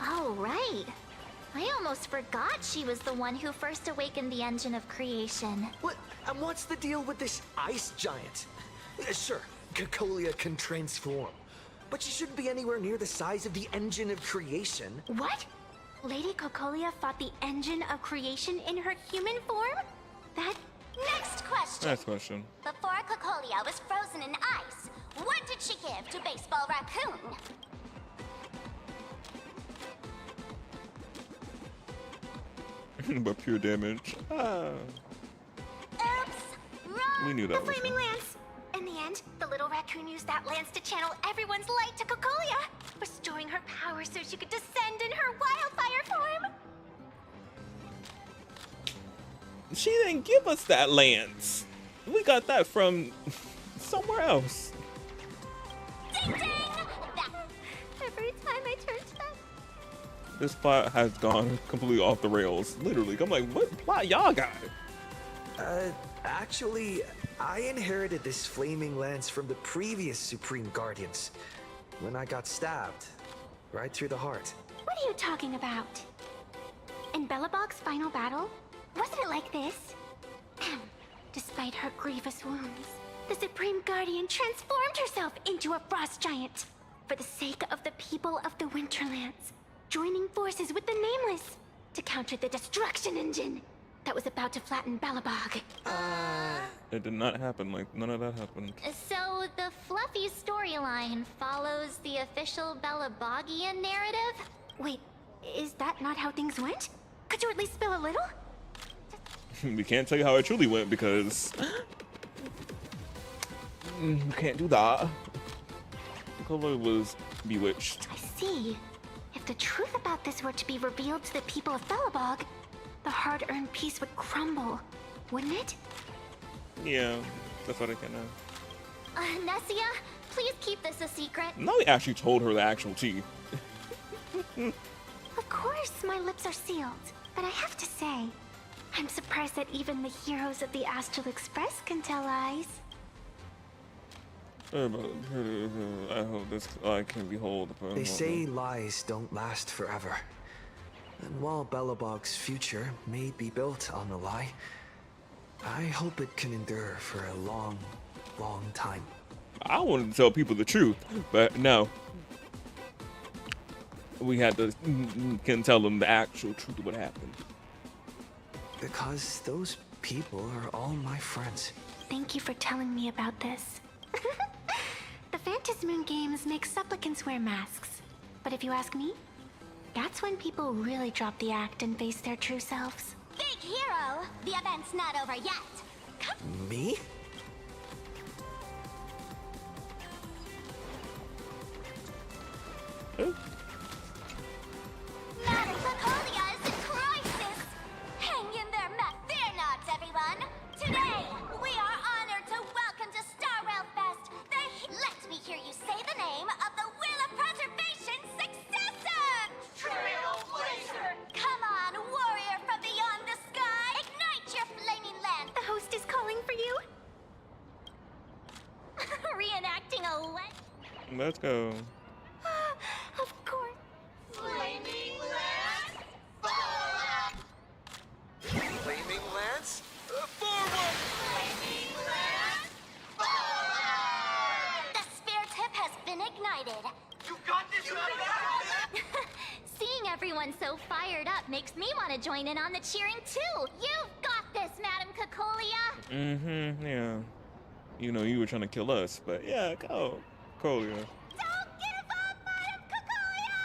Oh, right. I almost forgot she was the one who first awakened the engine of creation. What? And what's the deal with this ice giant? Sure, Cocolia can transform, but she shouldn't be anywhere near the size of the engine of creation. What? Lady Cocolia fought the engine of creation in her human form? Next question. Next question. Before Cocolia was frozen in ice, what did she give to Baseball Raccoon? But pure damage. Ah. Oops! Wrong! We knew that The was flaming lance! In the end, the little raccoon used that lance to channel everyone's light to Cocolia, restoring her power power so she could descend in her wildfire form. She didn't give us that lance. We got that from somewhere else. Ding ding! Every time I turn to that. This plot has gone completely off the rails. Literally, I'm like, what plot y'all got? Actually, I inherited this flaming lance from the previous Supreme Guardians when I got stabbed right through the heart. What are you talking about? In Belobog's final battle, wasn't it like this? Despite her grievous wounds, the Supreme Guardian transformed herself into a frost giant for the sake of the people of the Winterlands, joining forces with the Nameless to counter the destruction engine that was about to flatten Belobog. It did not happen. Like, none of that happened. So the Fluffy storyline follows the official Belabogian narrative? Wait, is that not how things went? Could you at least spill a little? We can't tell you how it truly went because we can't do that. Color was bewitched. I see. If the truth about this were to be revealed to the people of Belobog, the hard-earned peace would crumble, wouldn't it? Yeah, that's what I can know. Nessia, please keep this a secret. No, we actually told her the actual tea. Of course, my lips are sealed. But I have to say, I'm surprised that even the heroes of the Astral Express can tell lies. I hope this eye can behold. They say lies don't last forever. And while Belobog's future may be built on a lie, I hope it can endure for a long, long time. I wanted to tell people the truth, but no. We had to can tell them the actual truth of what happened. Because those people are all my friends. Thank you for telling me about this. The Phantasmoon games make supplicants wear masks. But if you ask me, that's when people really drop the act and face their true selves. Big hero! The event's not over yet. Me? Planarcadia is in crisis! Hang in there, fear not, everyone! Today, we are honored to welcome to Starwell Fest let me hear you say the name of the Will of Preservation's successor! Trailblazer! Come on, warrior from beyond the sky! Ignite your flaming land! The host is calling for you. Reenacting a legend. Let's go. Of course. Flaming Lance, forward! Flaming Lance? Forward! Flaming Lance, forward! The spear tip has been ignited. You got this, Seeing everyone so fired up makes me want to join in on the cheering too. You've got this, Madam Cacolia. Mm-hmm, yeah. You know, you were trying to kill us, but yeah, go. Colia. Don't give up, Madam Cacolia!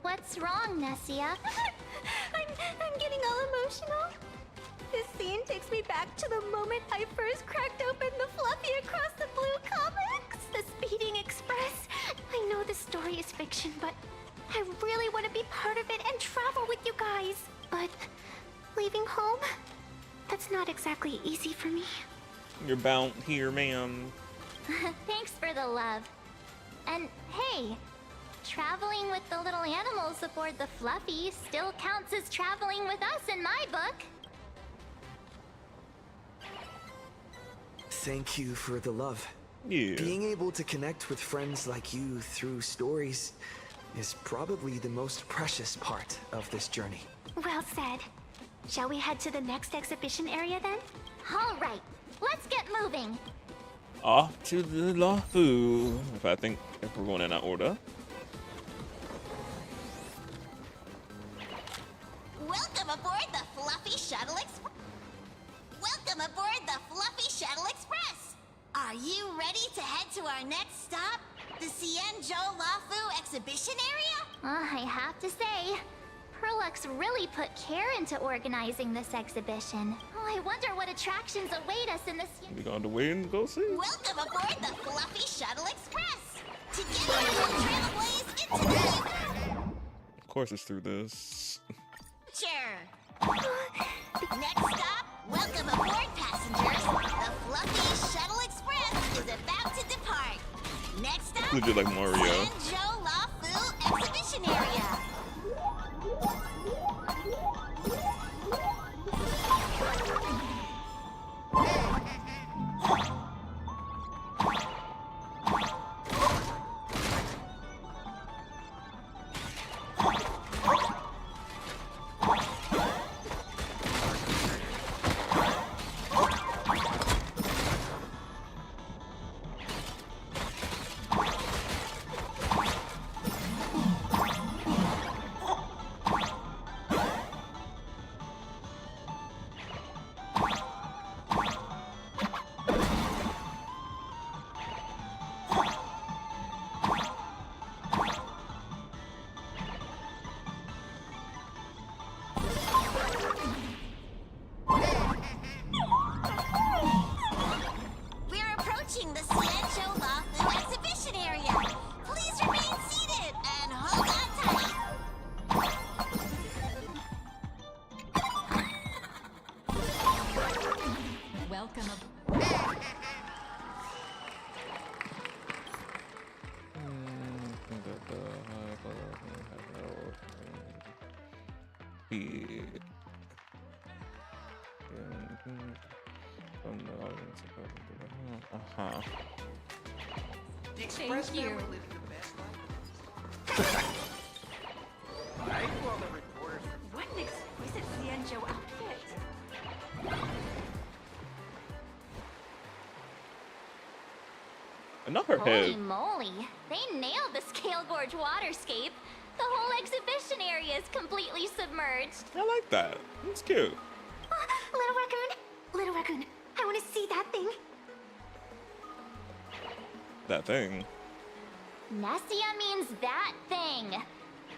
What's wrong, Nessia? I'm getting all emotional. This scene takes me back to the moment I first cracked open the Fluffy Across the Blue comics, the Speeding Express. I know the story is fiction, but I really want to be part of it and travel with you guys. But leaving home, that's not exactly easy for me. You're bound here, ma'am. Thanks for the love. And hey, traveling with the little animals aboard the Fluffy still counts as traveling with us in my book. Thank you for the love. Yeah. Being able to connect with friends like you through stories is probably the most precious part of this journey. Well said. Shall we head to the next exhibition area then? All right, let's get moving. Off to the Lafu. If we're going in that order. Welcome aboard the Fluffy Shuttle Express. Welcome aboard the Fluffy Shuttle Express. Are you ready to head to our next stop? The Cienjo Lafu exhibition area? I have to say, Perlux really put care into organizing this exhibition. Oh, I wonder what attractions await us in this. We going to wait and go see? Welcome aboard the Fluffy Shuttle Express! Together we'll trailblaze into the... Of course it's through this. Sure. Next stop, welcome aboard, passengers. The Fluffy Shuttle Express is about to depart. Next stop, Legit like Mario. Sanjo Lafu Exhibition Area. The Express Thank you. family lived the best life. Right? Well, the reporters. What an exquisite Cienjo outfit. And not her Holy head. moly, they nailed the scale gorge waterscape. The whole exhibition area is completely submerged. I like that. It's cute. Little raccoon, little raccoon, I want to see that thing. That thing. Nessia means that thing.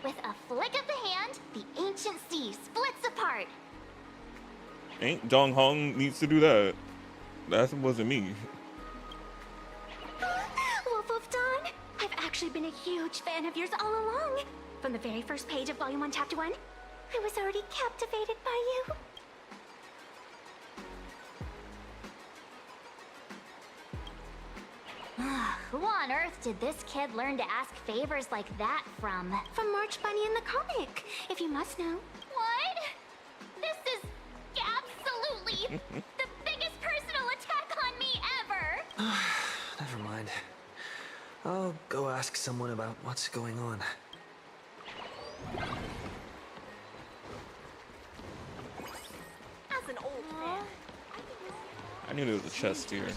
With a flick of the hand, the ancient sea splits apart. Ain't Dong Hong needs to do that. That wasn't me. Wolf of Dawn, I've actually been a huge fan of yours all along. From the very first page of Volume 1, Chapter 1, I was already captivated by you. Who on earth did this kid learn to ask favors like that from? From March Bunny in the comic, if you must know. What? This is absolutely the biggest personal attack on me ever! Never mind. I'll go ask someone about what's going on. As an old fan, I knew there was a chest here.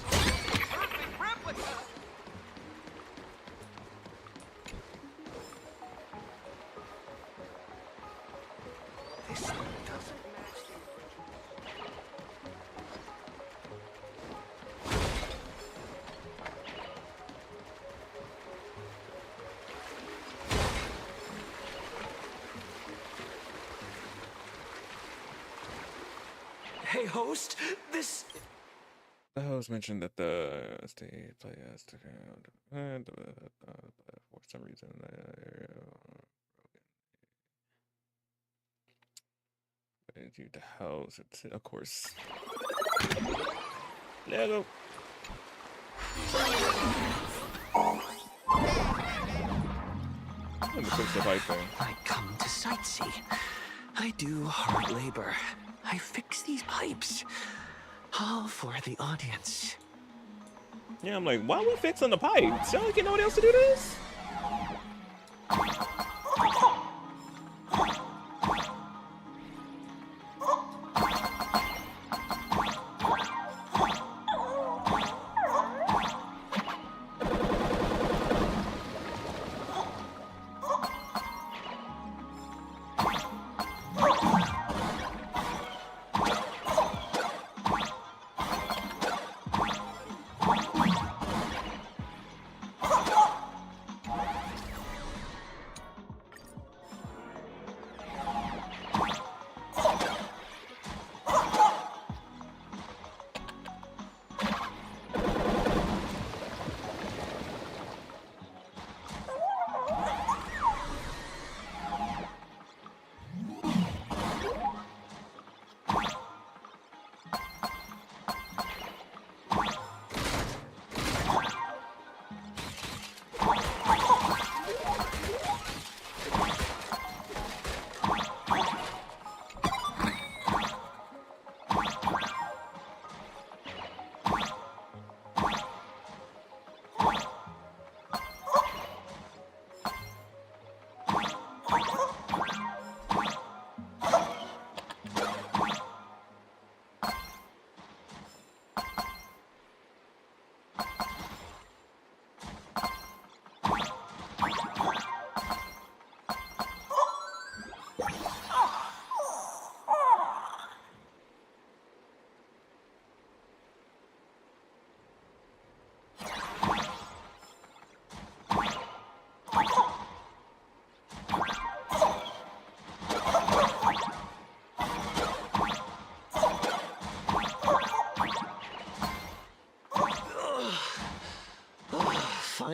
This doesn't match the... Hey, host, this... The host mentioned that the state play has to for some reason. You the house, of course. Lego. Let me fix the pipe thing. I come to sightsee. I do hard labor. I fix these pipes. All for the audience. Yeah, I'm like, why are we fixing the pipes? Y'all get nobody else to do this?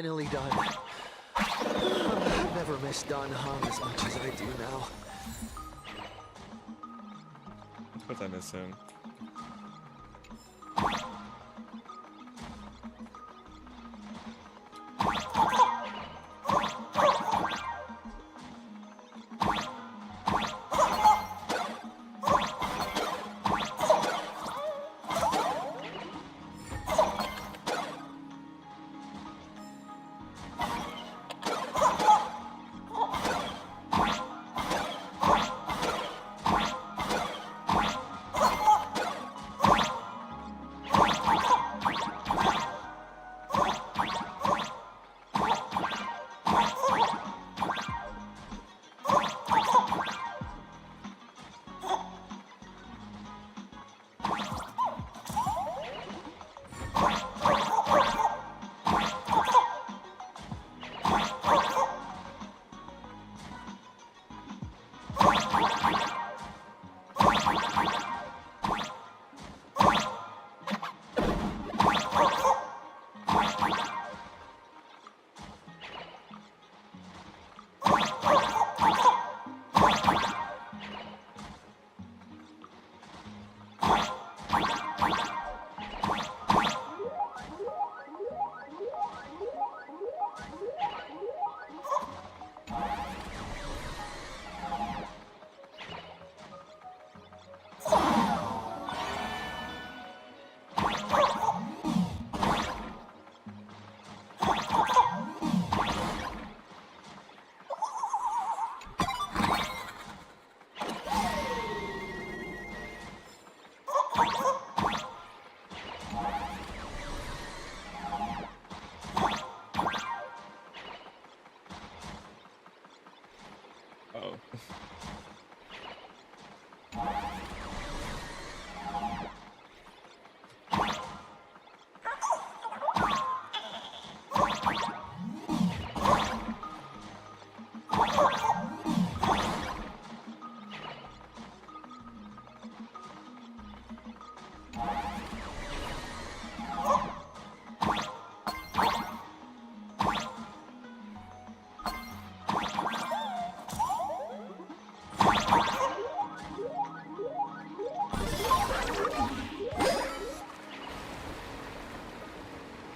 finally done. I've never missed Don Hung as much as I do now. What I miss him?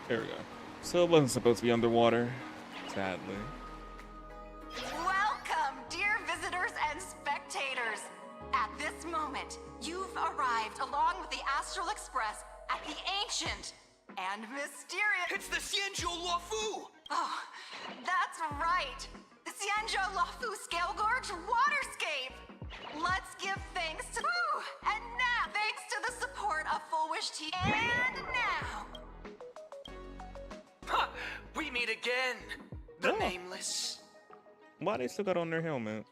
There we go. So it wasn't supposed to be underwater, sadly. Welcome, dear visitors and spectators. At this moment, you've arrived along with the Astral Express at the ancient and mysterious... It's the Xianzhou Luofu! Oh, that's right. The Xianzhou Luofu Scale Gorge Waterscape. Let's give thanks to... Woo! And now, thanks to the support of Full Wish TV. And now... Ha! We meet again, the Nameless. Why they still got on their helmet?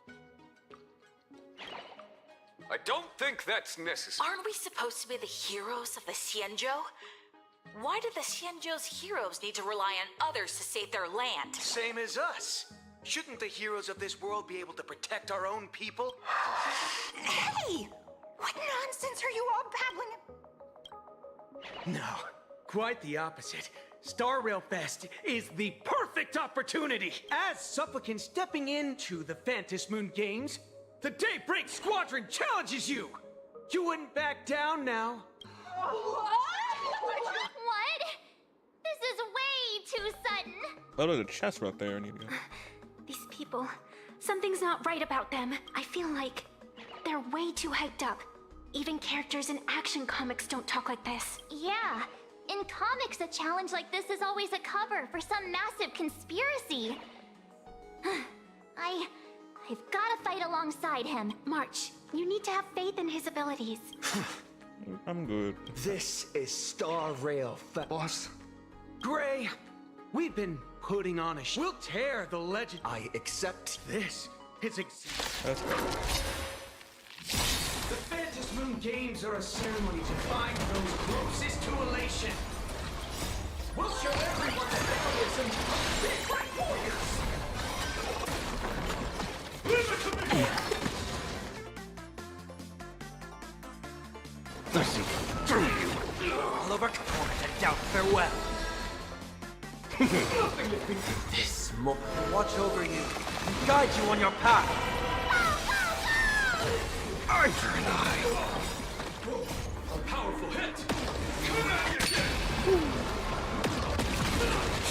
I don't think that's necessary. Aren't we supposed to be the heroes of the Xianzhou? Why do the Xianzhou's heroes need to rely on others to save their land? Same as us. Shouldn't the heroes of this world be able to protect our own people? Hey! What nonsense are you all babbling? No, quite the opposite. Star Rail Fest is the perfect opportunity. As supplicant stepping into the Phantom Moon Games, the Daybreak Squadron challenges you. You wouldn't back down now. What? This is way too sudden. Oh, there's a chest right there. I need to go. These people, something's not right about them. I feel like they're way too hyped up. Even characters in action comics don't talk like this. Yeah. In comics, a challenge like this is always a cover for some massive conspiracy. I've gotta fight alongside him. March, you need to have faith in his abilities. I'm good. This is Star Rail Fest. Boss. Gray, we've been putting on a show. We'll tear the legend. I accept this. It's That's right. The Phantom Moon Games are a ceremony to find those closest to elation. We'll show everyone the heroism of big bright warriors. Leave it to me! I'll overcome and doubt farewell. Nothing to think of this. Watch over you and guide you on your path. Eye for an eye. A powerful hit. Come at me again.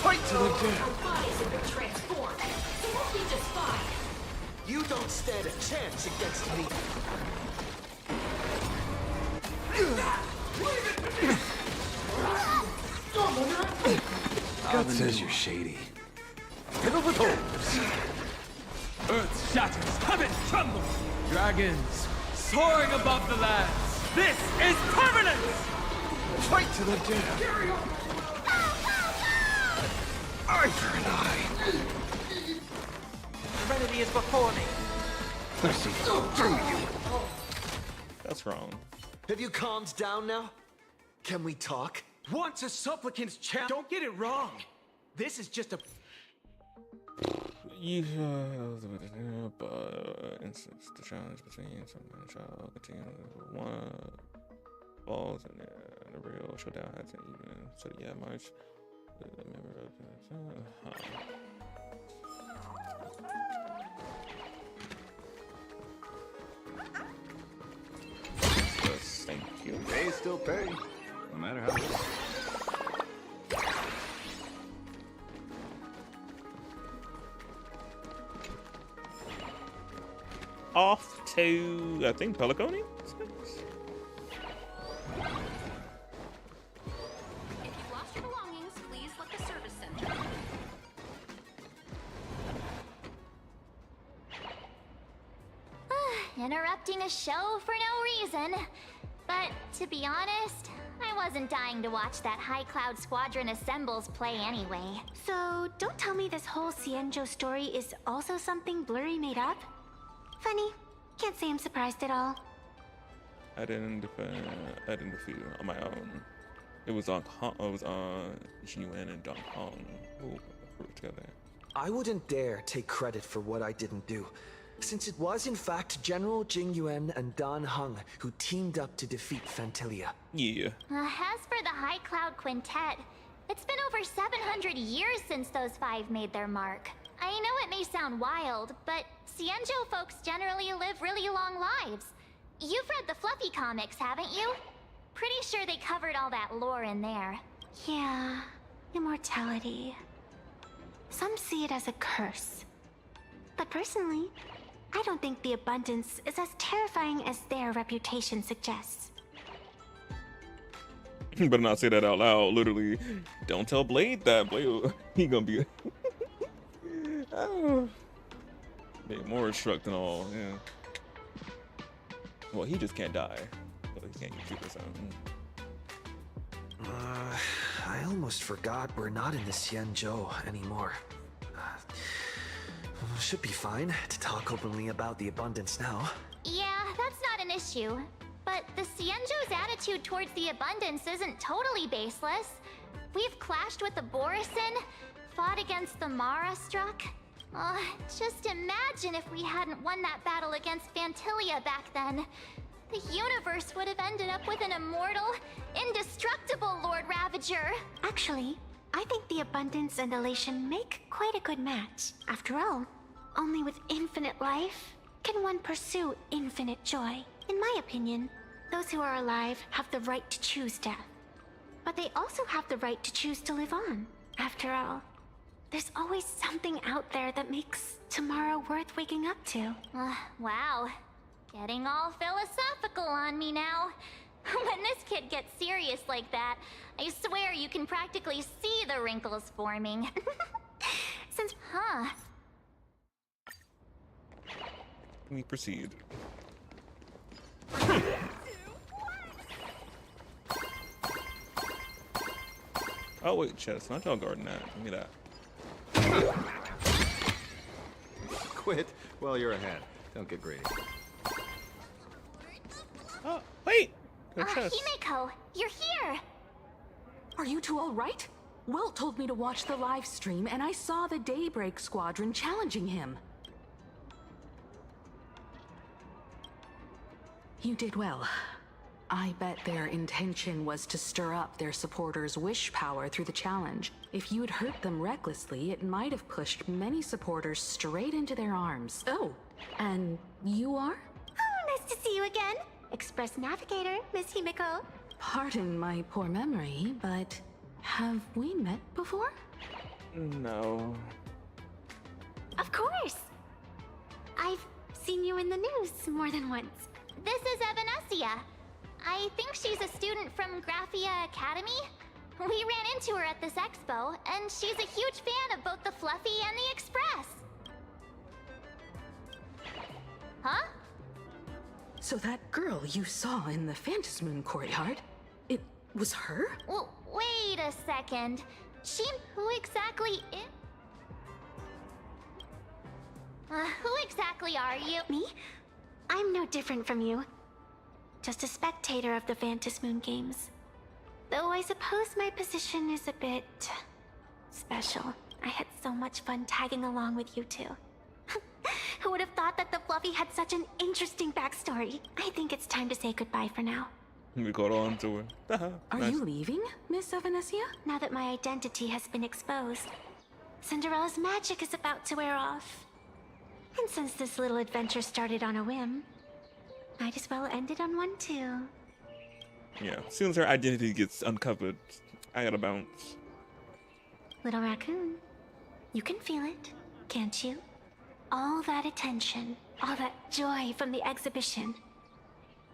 Fight to the death. Our bodies have been transformed, so we'll be just fine. You don't stand a chance against me. God says you're shady. Fiddle the toes. Earth shatters, heaven trembles. Dragons soaring above the lands. This is permanence. Fight to the death. Eye for an eye. Serenity is before me. Let's see through you. That's wrong. Have you calmed down now? Can we talk? Once a supplicant's challenge. Don't get it wrong. This is just a. You but instance the challenge between someone and child continue one balls and the real showdown has an even so yeah much the member of yes, thank you. Pay still pay, no matter how little. Off to, I think, Peliconi? If you've lost your belongings, please let the service center. Interrupting a show for no reason. But to be honest, I wasn't dying to watch that High Cloud Squadron assembles play anyway. So, don't tell me this whole Cienjo story is also something Blurry made up? Funny. Can't say I'm surprised at all. I didn't defeat it on my own. It was on Jinyuan and Dong Hong who worked together. I wouldn't dare take credit for what I didn't do, since it was in fact General Jing Yuan and Dan Heng who teamed up to defeat Fantilia. Yeah. As for the High Cloud Quintet, it's been over 700 years since those five made their mark. I know it may sound wild, but Cienjo folks generally live really long lives. You've read the Fluffy comics, haven't you? Pretty sure they covered all that lore in there. Yeah, immortality. Some see it as a curse. But personally, I don't think the abundance is as terrifying as their reputation suggests. You better not say that out loud. Literally, don't tell Blade that. Blade, he gonna be oh. Be more struck than all. Yeah. Well, he just can't die. So he can't get super sound. I almost forgot we're not in the Cienjo anymore. Should be fine to talk openly about the abundance now. Yeah, that's not an issue. But the Cienjo's attitude towards the abundance isn't totally baseless. We've clashed with the Borisin, fought against the Mara struck. Just imagine if we hadn't won that battle against Fantilia back then. The universe would have ended up with an immortal, indestructible Lord Ravager. Actually, I think the abundance and elation make quite a good match. After all, only with infinite life can one pursue infinite joy. In my opinion, those who are alive have the right to choose death. But they also have the right to choose to live on. After all, there's always something out there that makes tomorrow worth waking up to. Wow. Getting all philosophical on me now. When this kid gets serious like that, I swear you can practically see the wrinkles forming. Let me proceed. Oh wait, chest. Not y'all guarding that. Give me that. Quit while you're ahead. Don't get greedy. Oh, wait! Good chest. Himeko, you're here! Are you two all right? Will told me to watch the live stream, and I saw the Daybreak Squadron challenging him. You did well. I bet their intention was to stir up their supporters' wish power through the challenge. If you'd hurt them recklessly, it might have pushed many supporters straight into their arms. Oh, and you are? Oh, nice to see you again. Express Navigator, Miss Himiko. Pardon my poor memory, but have we met before? No. Of course. I've seen you in the news more than once. This is Evanescia. I think she's a student from Graphia Academy. We ran into her at this expo, and she's a huge fan of both the Fluffy and the Express. Huh? So that girl you saw in the Phantasmoon courtyard, it was her? Well, wait a second. Who exactly is... who exactly are you? Me? I'm no different from you. Just a spectator of the Phantasmoon games. Though I suppose my position is a bit... special. I had so much fun tagging along with you two. Who would have thought that the Fluffy had such an interesting backstory? I think it's time to say goodbye for now. We got on to her. Are you leaving, Miss Evanescia? Now that my identity has been exposed, Cinderella's magic is about to wear off. And since this little adventure started on a whim, might as well end it on one too. Yeah, as soon as her identity gets uncovered, I gotta bounce. Little raccoon, you can feel it, can't you? All that attention, all that joy from the exhibition.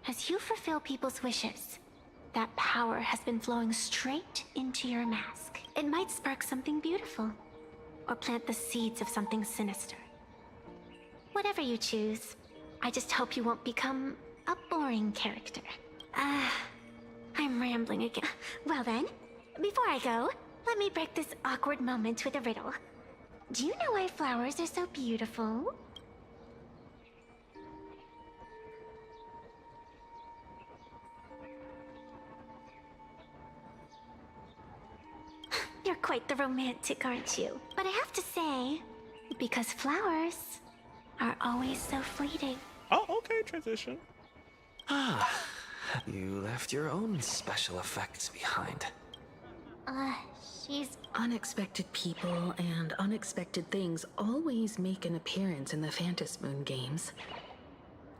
As you fulfill people's wishes, that power has been flowing straight into your mask. It might spark something beautiful, or plant the seeds of something sinister. Whatever you choose, I just hope you won't become a boring character. I'm rambling again. Well then, before I go, let me break this awkward moment with a riddle. Do you know why flowers are so beautiful? You're quite the romantic, aren't you? But I have to say, because flowers are always so fleeting. Oh, okay, transition. You left your own special effects behind. She's... Unexpected people and unexpected things always make an appearance in the Phantasmoon games.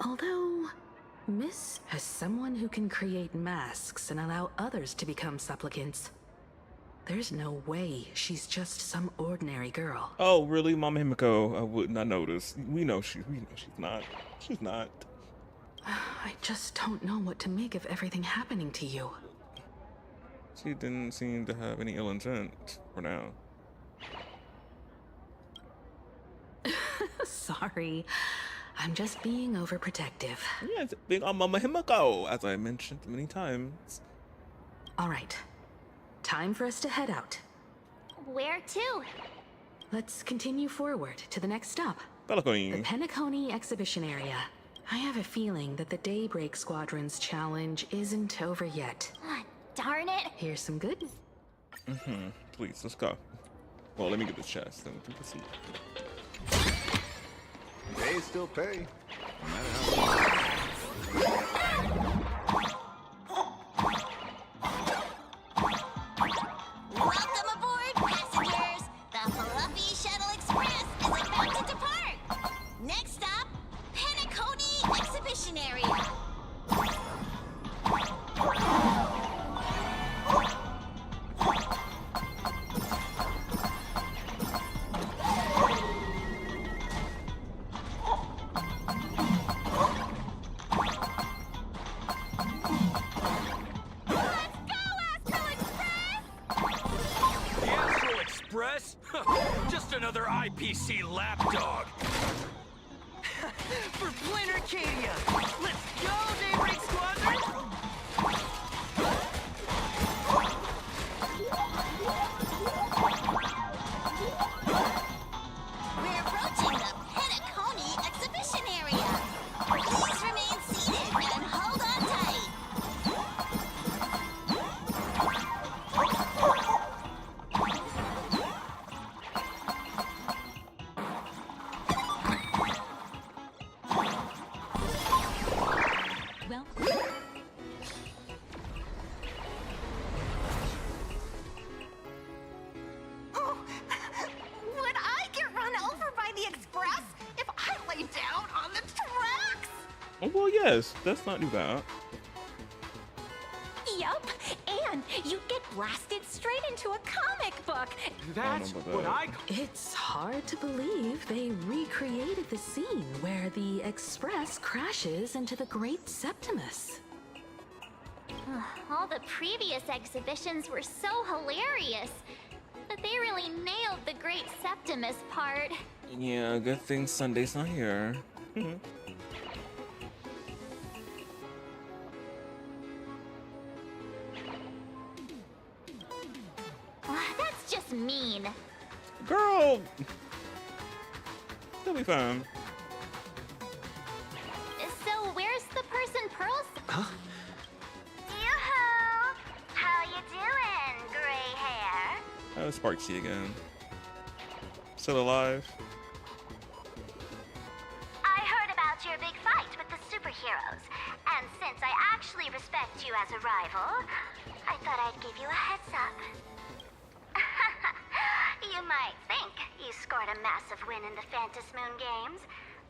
Although, Miss has someone who can create masks and allow others to become supplicants. There's no way she's just some ordinary girl. Oh, really, Mama Himiko? I would not notice. We know she's not. She's not. I just don't know what to make of everything happening to you. She didn't seem to have any ill intent for now. Sorry. I'm just being overprotective. Yeah, it's being on Mama Himiko, as I mentioned many times. All right. Time for us to head out. Where to? Let's continue forward to the next stop. Pelaconi. The Penacony exhibition area. I have a feeling that the Daybreak Squadron's challenge isn't over yet. Darn it. Here's some good. Please, let's go. Well, let me get this chest, then we can see. They still pay, no matter how. Welcome aboard, passengers! The Fluffy Shuttle Express is about to depart! Next stop, Penacony Exhibition Area. Just another IPC lapdog. For Planarcadia! Let's go, Daybreak Squadron! We're approaching the Penacony Exhibition Area. Please remain seated and hold on tight. guess. That's not too bad. Yup, and you get blasted straight into a comic book. That's what It's hard to believe they recreated the scene where the Express crashes into the Great Septimus. All the previous exhibitions were so hilarious, but they really nailed the Great Septimus part. Yeah, good thing Sunday's not here. That's just mean. Girl! They'll be fine. So where's the person Pearl's? Huh? Yoo-hoo! How you doing, gray hair? Oh, Sparksy again. Still alive? I heard about your big fight with the superheroes, and since I actually respect you as a rival, I thought I'd give you a heads up. You might think you scored a massive win in the Phantom Moon Games,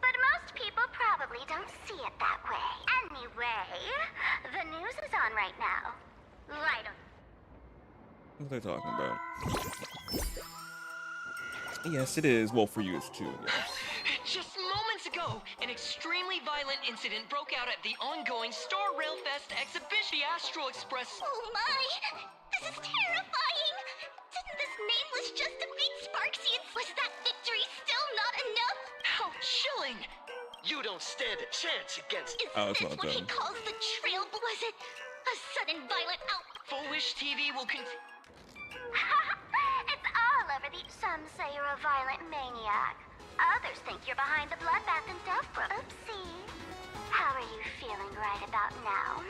but most people probably don't see it that way. Anyway, the news is on right now. Right on. What are they talking about? Yes, it is. Well, for you, it's too. Yes. Just moments ago, an extremely violent incident broke out at the ongoing Star Rail Fest exhibition. The Astral Express. Oh my! This is terrifying! Didn't this nameless just defeat Sparksy? Was that victory still not enough? How chilling! You don't stand a chance against. Is this what he calls the Trailblazers? Was it a sudden violent Foolish TV will continue. It's all over the. Some say you're a violent maniac. Others think you're behind the bloodbath and death row. Oopsie. How are you feeling right about now?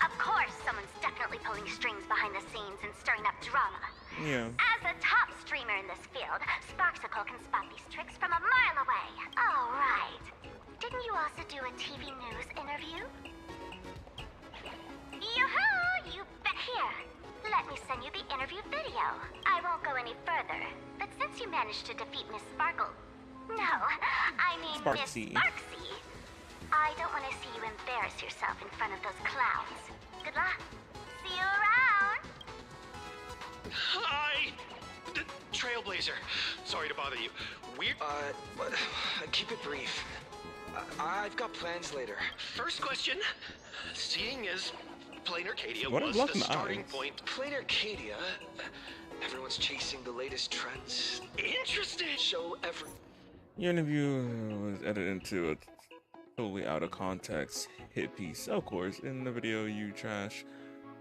Of course, someone's definitely pulling strings behind the scenes and stirring up drama. Yeah. As a top streamer in this field, Sparksicle can spot these tricks from a mile away. Oh, right. Didn't you also do a TV news interview? Yoo-hoo! You bet. Here, let me send you the interview video. I won't go any further, but since you managed to defeat Miss Sparkle... No, I mean Sparksy. Miss Sparksy. I don't want to see you embarrass yourself in front of those clowns. Good luck. See you around. Hi! Trailblazer. Sorry to bother you. Keep it brief. I've got plans later. First question. Seeing as Planarcadia What was is left the in the starting eyes? point. Planarcadia? Everyone's chasing the latest trends. Interesting. Show every... Your interview was edited into a totally out of context hit piece. Of course, in the video you trash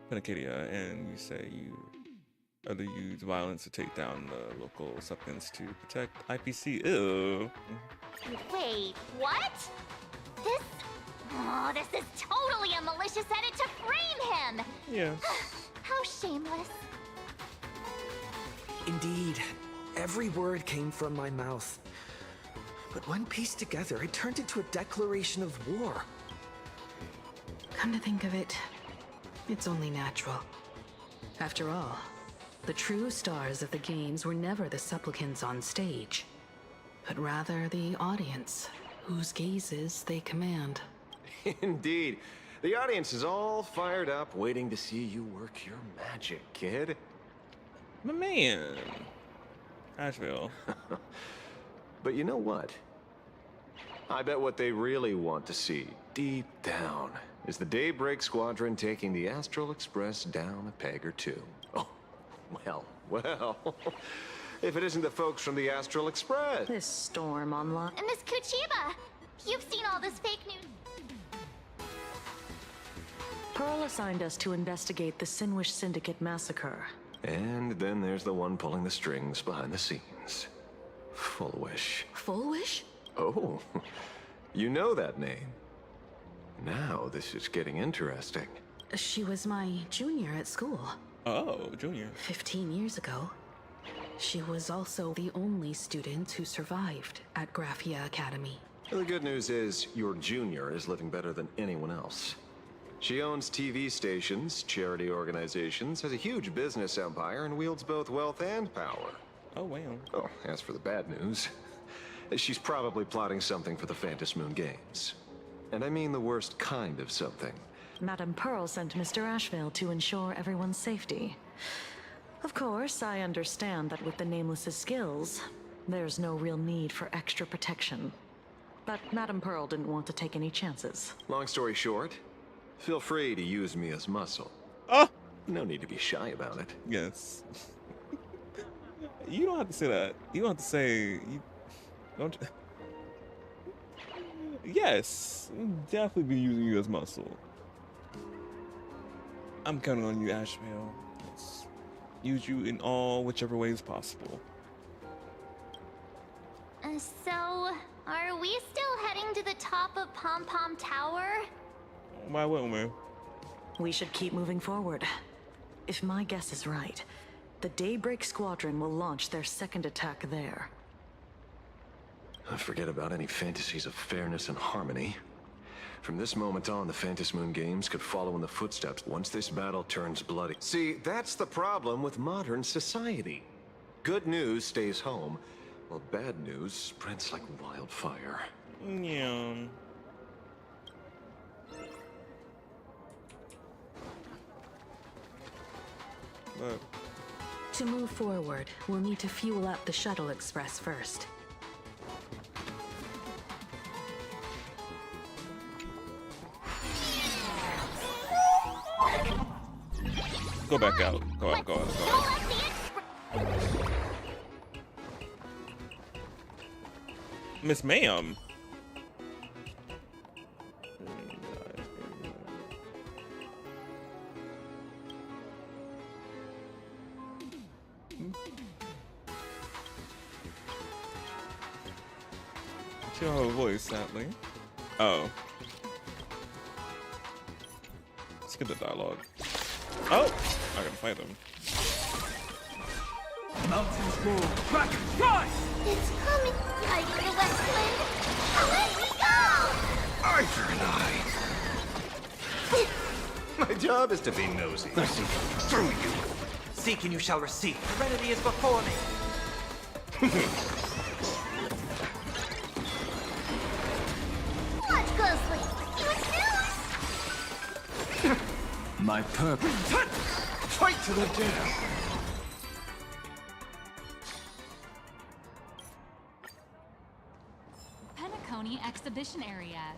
Planarcadia and you say you other use violence to take down the local supplicants to protect IPC. Ew. Wait, what? This is totally a malicious edit to frame him! Yes. How shameless. Indeed, every word came from my mouth. But when pieced together, it turned into a declaration of war. Come to think of it, it's only natural. After all, the true stars of the games were never the supplicants on stage, but rather the audience, whose gazes they command. Indeed. The audience is all fired up, waiting to see you work your magic, kid. My man. Asheville. But you know what? I bet what they really want to see, deep down, is the Daybreak Squadron taking the Astral Express down a peg or two. Oh, well. If it isn't the folks from the Astral Express. This storm online. Miss Kuchiba, you've seen all this fake news. Pearl assigned us to investigate the Sinwish Syndicate massacre. And then there's the one pulling the strings behind the scenes. Fullwish. Fullwish? Oh, you know that name. Now this is getting interesting. She was my junior at school. Oh, junior. 15 years ago. She was also the only student who survived at Graphia Academy. The good news is your junior is living better than anyone else. She owns TV stations, charity organizations, has a huge business empire, and wields both wealth and power. Oh, wow. Oh, as for the bad news, she's probably plotting something for the Phantom Moon Games. And I mean the worst kind of something. Madame Pearl sent Mr. Ashvale to ensure everyone's safety. Of course, I understand that with the Nameless's skills, there's no real need for extra protection. But Madame Pearl didn't want to take any chances. Long story short, feel free to use me as muscle. Oh! No need to be shy about it. Yes. You don't have to say that. You don't have to say... You don't... Yes. Definitely be using you as muscle. I'm counting on you, Ashvale. Let's use you in all whichever ways possible. So, are we still heading to the top of Pom Pom Tower? Why wouldn't we? We should keep moving forward. If my guess is right, the Daybreak Squadron will launch their second attack there. Forget about any fantasies of fairness and harmony. From this moment on, the Phantom Moon Games could follow in the footsteps once this battle turns bloody. See, that's the problem with modern society. Good news stays home, while bad news spreads like wildfire. Yeah. But... To move forward, we'll need to fuel up the Shuttle Express first. Go back out. Go out, go out, go out. Miss Ma'am. She don't have a voice, sadly. Oh. Skip the dialogue. Oh! I gotta fight them. Mountains move back and sky! It's coming! Riding the west wind! Away we go! Arthur and I. My job is to be nosy. I see through you. Seek and you shall receive. Heredity is before me. Watch closely! You snooze! My purpose. Fight to the death. Penacony Exhibition Area.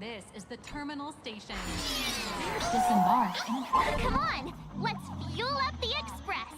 This is the terminal station. Disembark. Come on! Let's fuel up the express!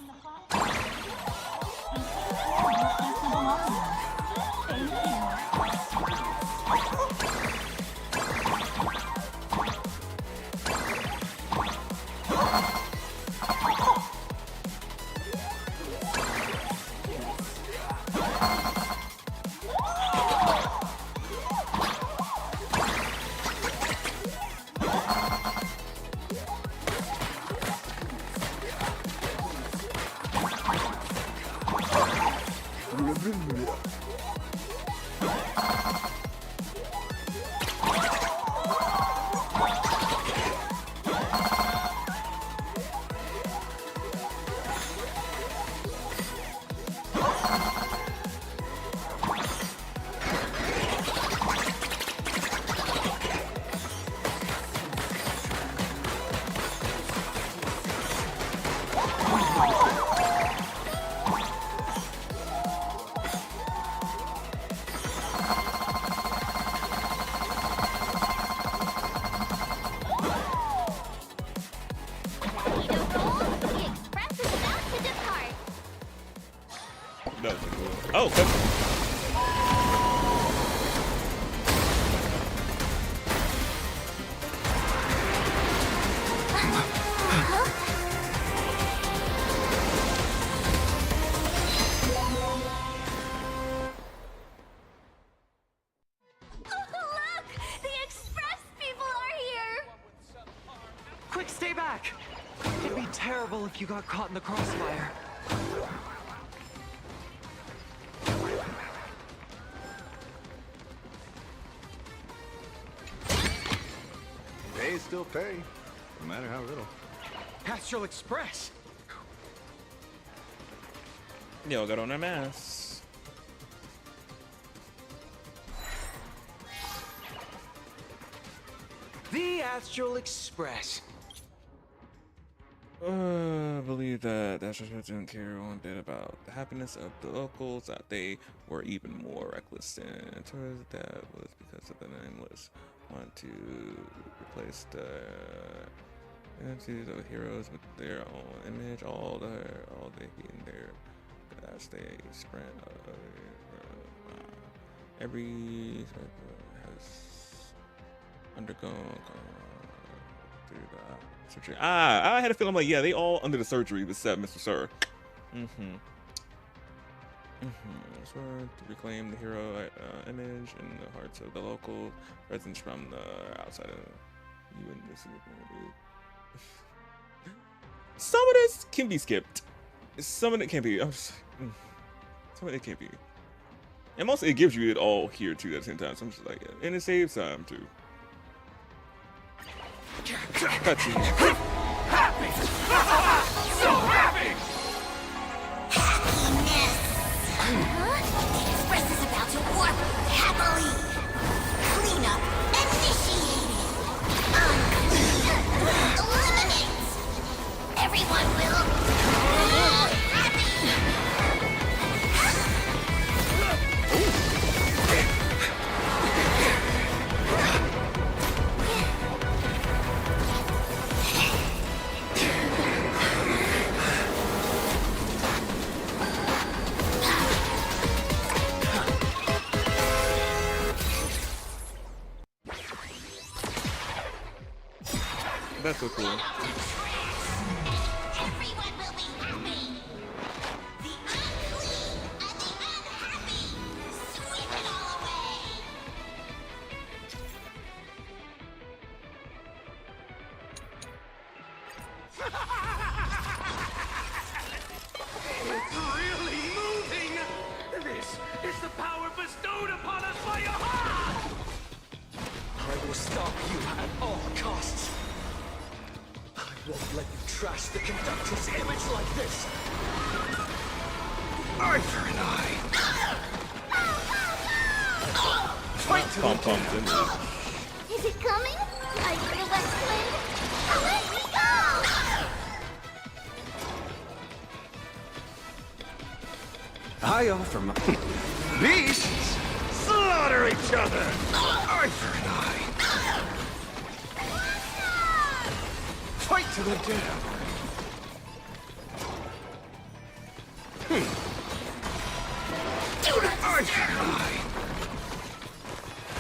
Oh, okay. Quick, stay back! It'd be terrible if you got caught in the crossfire. Pay still pay, no matter how little. Astral Express! They all got on their masks. The Astral Express. I believe that Astronauts didn't care one bit about the happiness of the locals, that they were even more reckless than tourists. That was because of the nameless want to replace the entities of heroes with their own image, all they in their as they sprint. Every has undergone through the surgery. I had a feeling like, yeah, they all under the surgery except Mr. Sir. So to reclaim the hero image in the hearts of the local residents from the outside of you and this. Some of this can be skipped. Some of it can't be. Some of it can't be. And mostly it gives you it all here too at the same time. So I'm just like, yeah. And it saves time too. Happy! So happy! Happiness! The Express is about to warp happily! Cleanup initiated! Eliminate! Everyone will be happy! That's so cool. It's really moving! This is the power bestowed upon us by hahah! I will stop you at all costs. I won't let you trash the conductor's image like this. Arthur and I. Fight to the death. Is it coming? I feel that flame. Let me go! I offer my beasts slaughter each other. Arthur and I. Fight to the death. Arthur and I.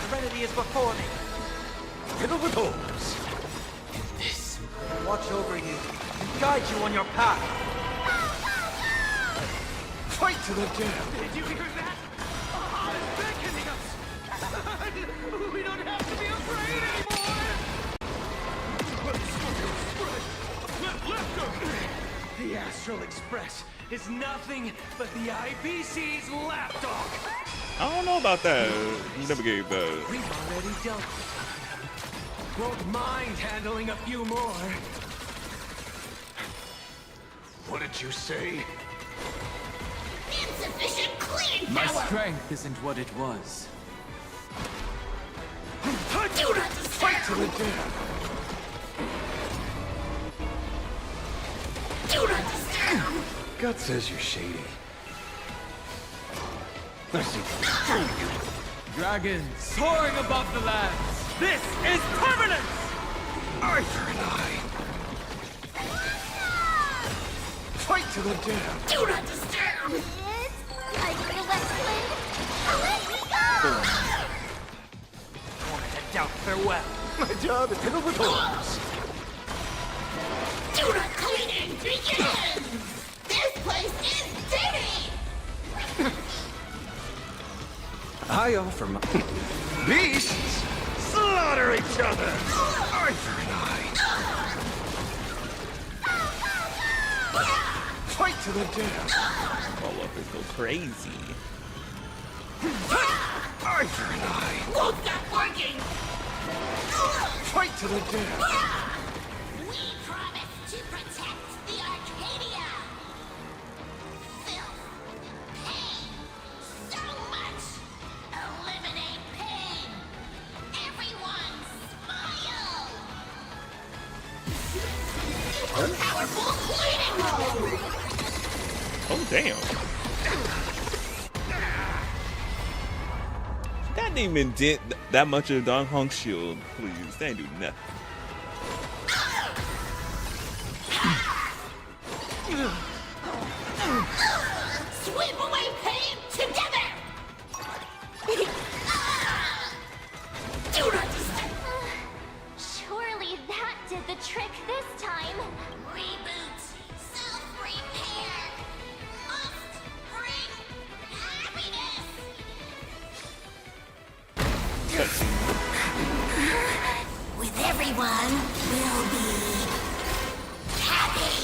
Serenity is before me. Fiddle with holes. This will watch over you and guide you on your path. Fight to the death. Did you hear that? Hahah is beckoning us. We don't have to be afraid anymore. The Astral Express is nothing but the IBC's lapdog. I don't know about that. You never gave that. We've already dealt with it. Won't mind handling a few more. What did you say? Insufficient clean My power! strength isn't what it was. Do not disturb! Fight to the death. Do not disturb! God says you're shady. I see. Dragons soaring above the lands. This is permanence! Arthur and I. Fight to the death. Do not disturb! I feel that flame. Let me go! Wanted to doubt farewell. My job is fiddle with holes. Do not cleaning begins! This place is dirty! I offer my beasts slaughter each other. Arthur and I. Fight to the death. All of it go crazy. Arthur and I. Won't stop working! Fight to the death. We promise to protect the Arcadia! Filth Damn. That didn't even dent that much of Don Honk's shield, please. They ain't do nothing. Sweep away pain together! Do not disturb. Surely that did the trick this time. Reboot. Self-repair. Must bring happiness. With everyone, we'll be happy.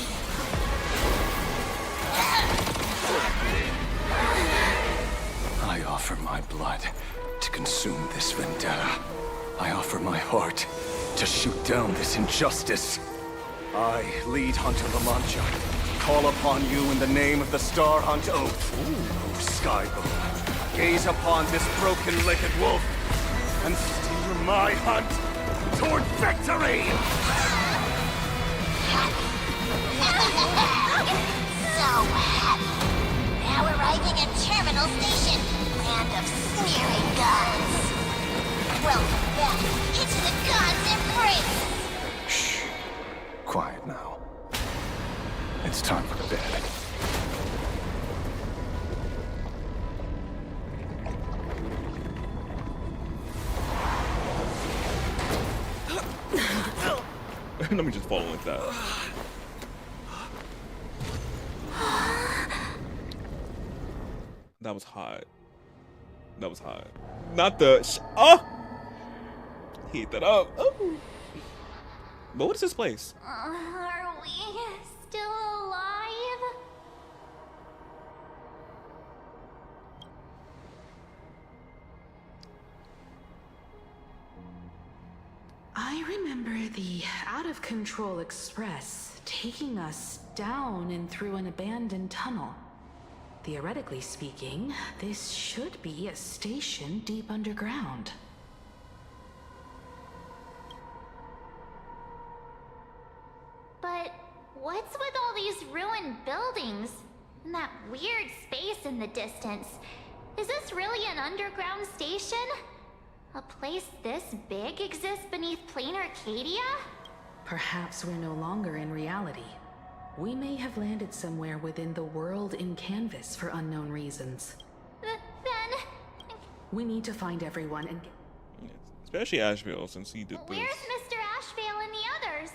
I offer my blood to consume this vendetta. I offer my heart to shoot down this injustice. I, lead Hunter La Mancha, call upon you in the name of the Star Hunt Oath. O Skybow, gaze upon this broken-legged wolf and steer my hunt toward victory! So happy. Now arriving at Terminal Station, land of smearing gods. Welcome back into the gods' embrace. Shh. Quiet now. It's time for bed. Let me just follow like that. That was hot. That was hot. Not the oh! Heat that up. Oh. But what is this place? Are we still alive? I remember the out-of-control express taking us down and through an abandoned tunnel. Theoretically speaking, this should be a station deep underground. But what's with all these ruined buildings? And that weird space in the distance? Is this really an underground station? A place this big exists beneath Planarcadia? Perhaps we're no longer in reality. We may have landed somewhere within the world in canvas for unknown reasons. Then... We need to find everyone and... Yes. Especially Asheville, since he did this. Where's Mr. Ashvale and the others?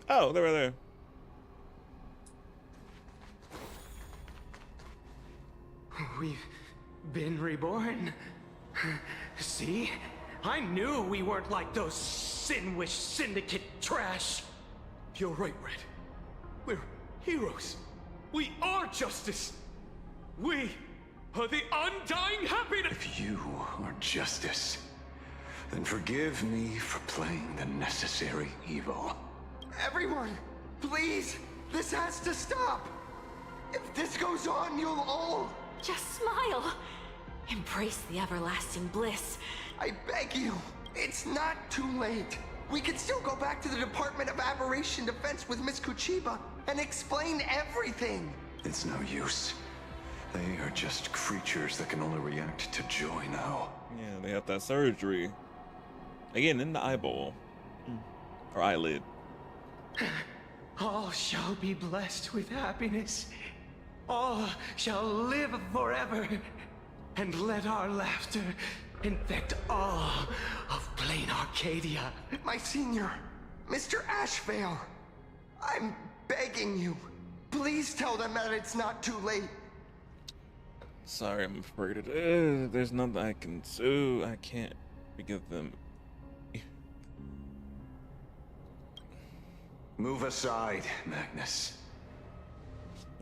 Oh, they're right there. We've been reborn. See? I knew we weren't like those Sinwish Syndicate trash. You're right, Red. We're heroes. We are justice. We are the undying happiness. If you are justice, then forgive me for playing the necessary evil. Everyone, please, this has to stop. If this goes on, you'll all... Just smile. Embrace the everlasting bliss. I beg you, it's not too late. We can still go back to the Department of Aberration Defense with Miss Kuchiba and explain everything. It's no use. They are just creatures that can only react to joy now. Yeah, they have that surgery. Again, in the eyeball. Or eyelid. All shall be blessed with happiness. All shall live forever. And let our laughter infect all of Planarcadia. My senior, Mr. Ashvale, I'm begging you. Please tell them that it's not too late. Sorry, I'm afraid it is. There's nothing I can do. I can't forgive them. Move aside, Magnus.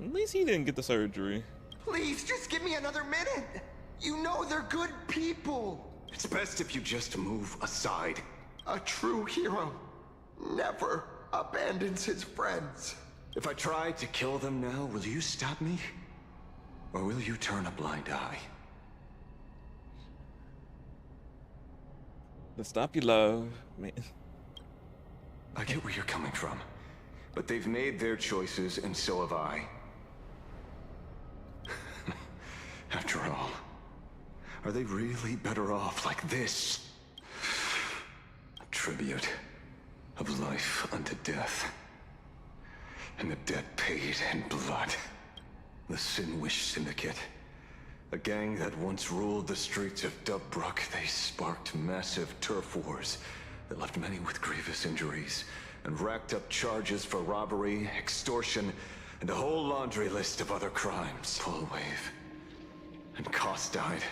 At least he didn't get the surgery. Please, just give me another minute. You know they're good people. It's best if you just move aside. A true hero never abandons his friends. If I tried to kill them now, will you stop me? Or will you turn a blind eye? The stop you love, man. I get where you're coming from. But they've made their choices, and so have I. After all, are they really better off like this? A tribute of life unto death. And the debt paid in blood. The Sinwish Syndicate. A gang that once ruled the streets of Dubbrook. They sparked massive turf wars that left many with grievous injuries and racked up charges for robbery, extortion, and a whole laundry list of other crimes. Full wave. And Koss died.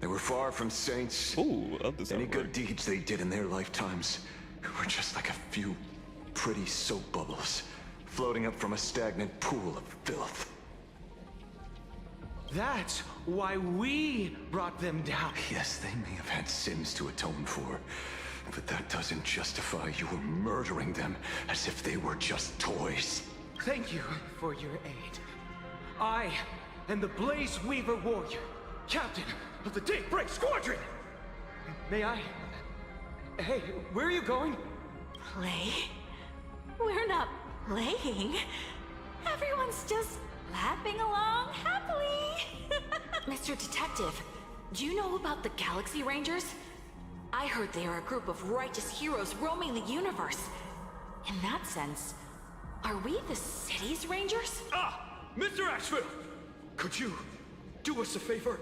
They were far from saints. Ooh, of this. Any good deeds they did in their lifetimes were just like a few pretty soap bubbles floating up from a stagnant pool of filth. That's why we brought them down. Yes, they may have had sins to atone for, but that doesn't justify you murdering them as if they were just toys. Thank you for your aid. I am the Blaze Weaver Warrior, Captain of the Daybreak Squadron! May I... Hey, where are you going? Play? We're not playing. Everyone's just laughing along happily. Mr. Detective, do you know about the Galaxy Rangers? I heard they are a group of righteous heroes roaming the universe. In that sense, are we the city's rangers? Ah! Mr. Asheville! Could you do us a favor?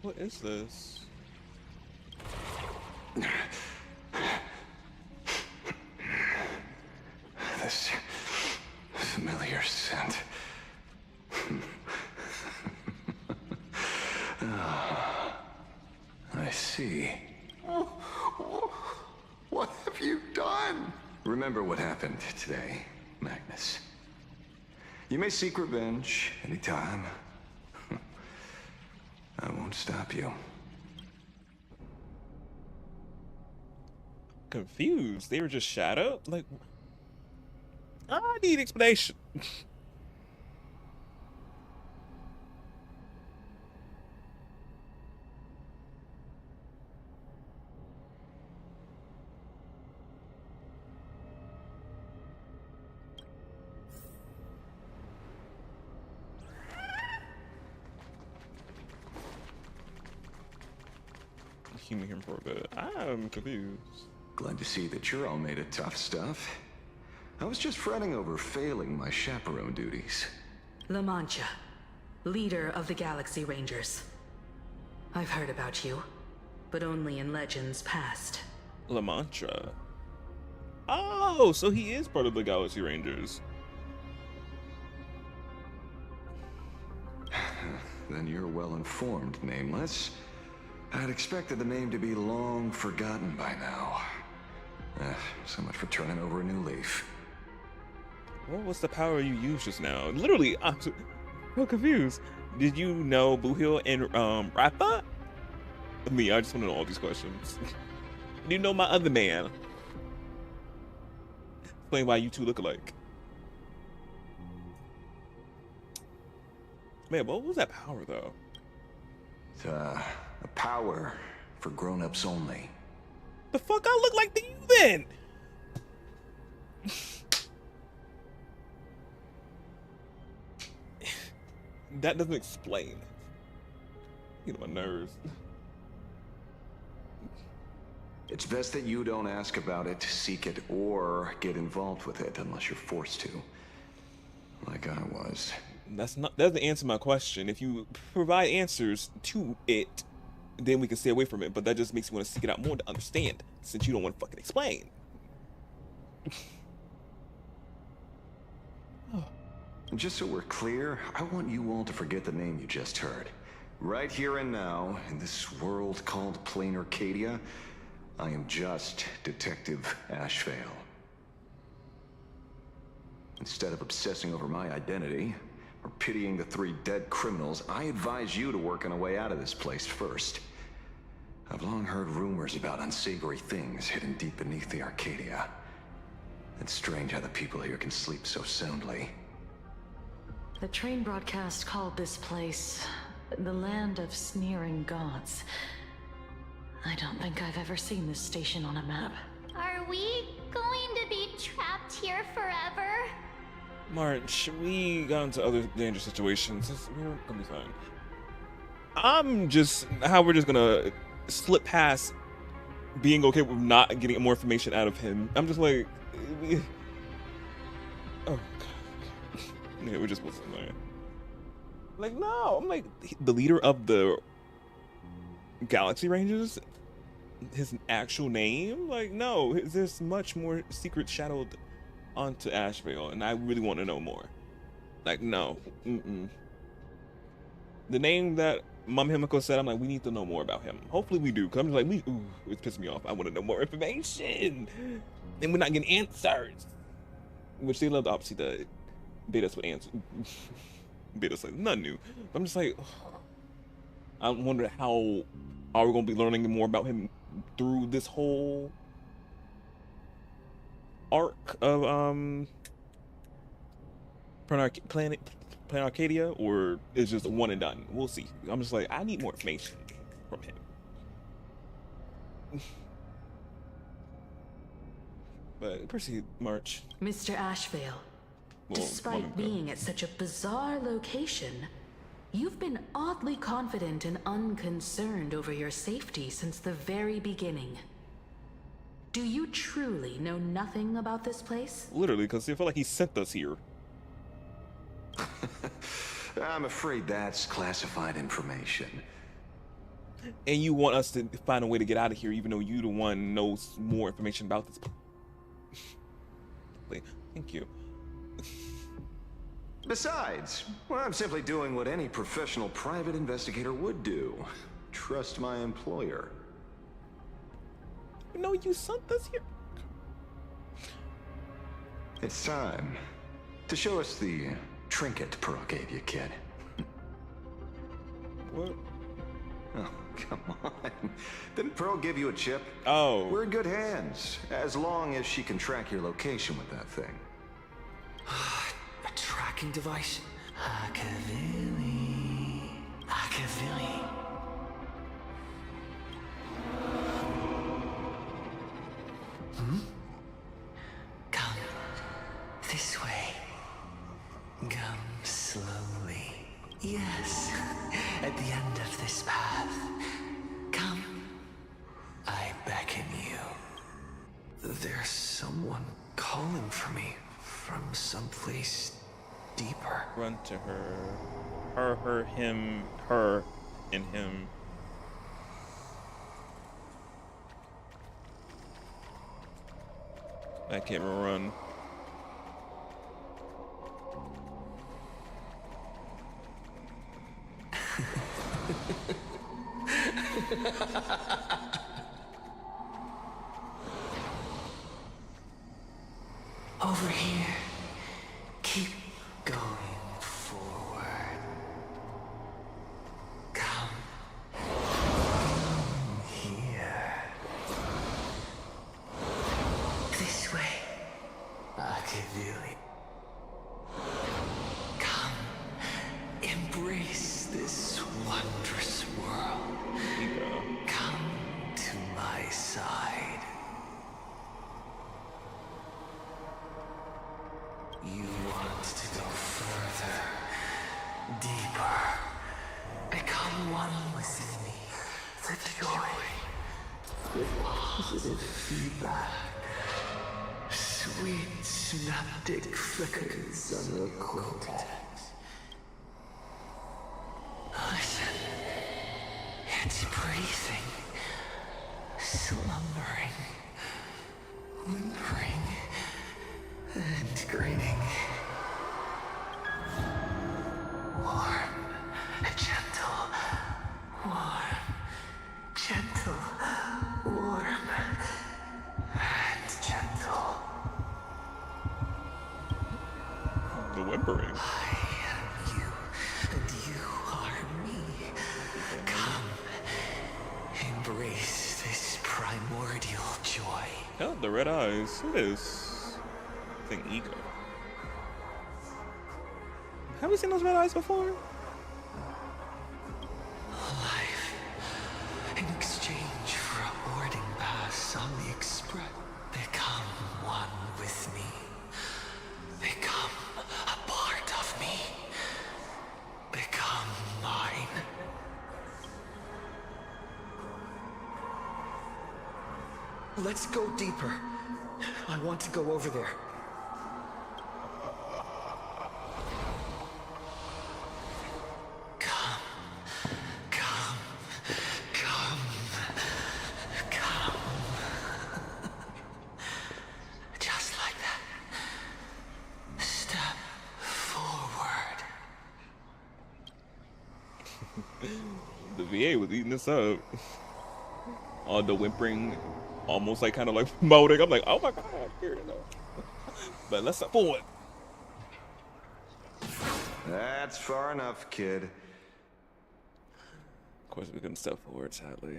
What is this? This familiar scent. I see. What have you done? Remember what happened today, Magnus. You may seek revenge anytime. I won't stop you. Confused. They were just shadowed? Like, I need explanation. Human him for a bit. I'm confused. Glad to see that you're all made of tough stuff. I was just fretting over failing my chaperone duties. La Mancha, leader of the Galaxy Rangers. I've heard about you, but only in legends past. La Mancha. Oh, so he is part of the Galaxy Rangers. Then you're well informed, Nameless. I'd expected the name to be long forgotten by now. So much for turning over a new leaf. What was the power you used just now? Literally, I'm so confused. Did you know Buhil and Rappa? Me, I just want to know all these questions. Do you know my other man? Explain why you two look alike. Man, what was that power though? It's a power for grown-ups only. The fuck I look like to you then? That doesn't explain. You know, my nerves. It's best that you don't ask about it, seek it, or get involved with it unless you're forced to. Like I was. That doesn't answer my question. If you provide answers to it, then we can stay away from it. But that just makes me want to seek it out more to understand, since you don't want to fucking explain. Just so we're clear, I want you all to forget the name you just heard. Right here and now, in this world called Planarcadia, I am just Detective Ashvale. Instead of obsessing over my identity, or pitying the 3 dead criminals, I advise you to work on a way out of this place first. I've long heard rumors about unsavory things hidden deep beneath the Arcadia. It's strange how the people here can sleep so soundly. The train broadcast called this place the land of sneering gods. I don't think I've ever seen this station on a map. Are we going to be trapped here forever? March, we got into other dangerous situations. We're gonna be fine. I'm just we're just gonna slip past being okay with not getting more information out of him. I'm just like, oh god, yeah, we just wasn't there. Like, no, I'm like the leader of the Galaxy Rangers. His actual name, like, no, there's much more secret shadowed onto Ashvale, and I really want to know more. Like, no, the name that Mom Himiko said, I'm like, we need to know more about him. Hopefully we do, because I'm just like, it's pissing me off. I want to know more information, and we're not getting answers. Which they love, obviously, to bait us with answers. Bait us like nothing new. But I'm just like, I wonder how are we going to be learning more about him through this whole arc of Planarcadia, or is just one and done? We'll see. I'm just like, I need more information from him. But proceed, March. Mr. Ashvale, Well, despite being at such a bizarre location, you've been oddly confident and unconcerned over your safety since the very beginning. Do you truly know nothing about this place? Literally, because I feel like he sent us here. I'm afraid that's classified information. And you want us to find a way to get out of here, even though you the one knows more information about this. Thank you. Besides, well, I'm simply doing what any professional private investigator would do. Trust my employer. No, you sent us here. It's time to show us the trinket Pearl gave you, kid. What? Oh, come on. Didn't Pearl give you a chip? Oh. We're in good hands, as long as she can track your location with that thing. A tracking device? Akavili. Come this way. Come slowly. Yes, at the end of this path. Come. I beckon you. There's someone calling for me from someplace deeper. Run to her. Her, him, her, and him. I can't run. Over here. Keep going forward. Come. Here. This way. Akavili. Come. Embrace this wondrous world. Come to my side. You want to go further, deeper. Become one with me. The joy, the positive feedback, sweet synaptic flickers on the cortex. Listen, it's breathing, slumbering, whimpering. And grading. Warm, gentle, warm, gentle, warm, and gentle. The whimpering. I am you, and you are me. Come, embrace this primordial joy. Oh, the red eyes. It is. Ego. Have we seen those red eyes before? Life in exchange for a boarding pass on the Express. Become one with me. Become a part of me. Become mine. Let's go deeper. I want to go over there. The VA was eating this up. All the whimpering, almost like kind of like moaning. I'm like, oh my god, here it is. But let's step forward. That's far enough, kid. Of course, we couldn't step forward, sadly.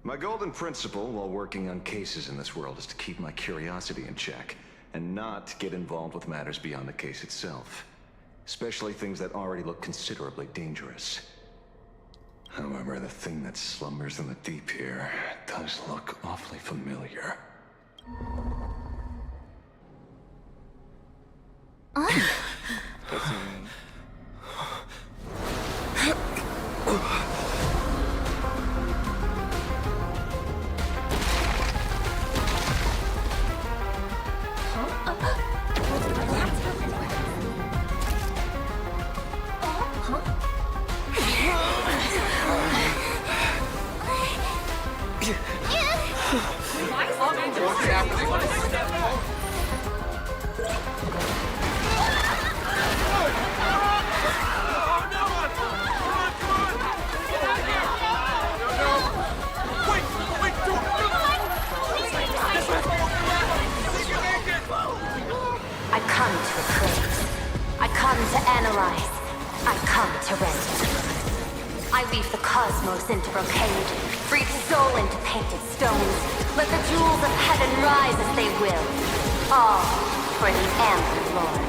My golden principle while working on cases in this world is to keep my curiosity in check and not get involved with matters beyond the case itself. Especially things that already look considerably dangerous. However, the thing that slumbers in the deep here does look awfully familiar. I come to appraise. I come to analyze. I come to render. I weave the cosmos into brocade, breathe soul into painted stones. Let the jewels of heaven rise as they will. All for the Amber Lord.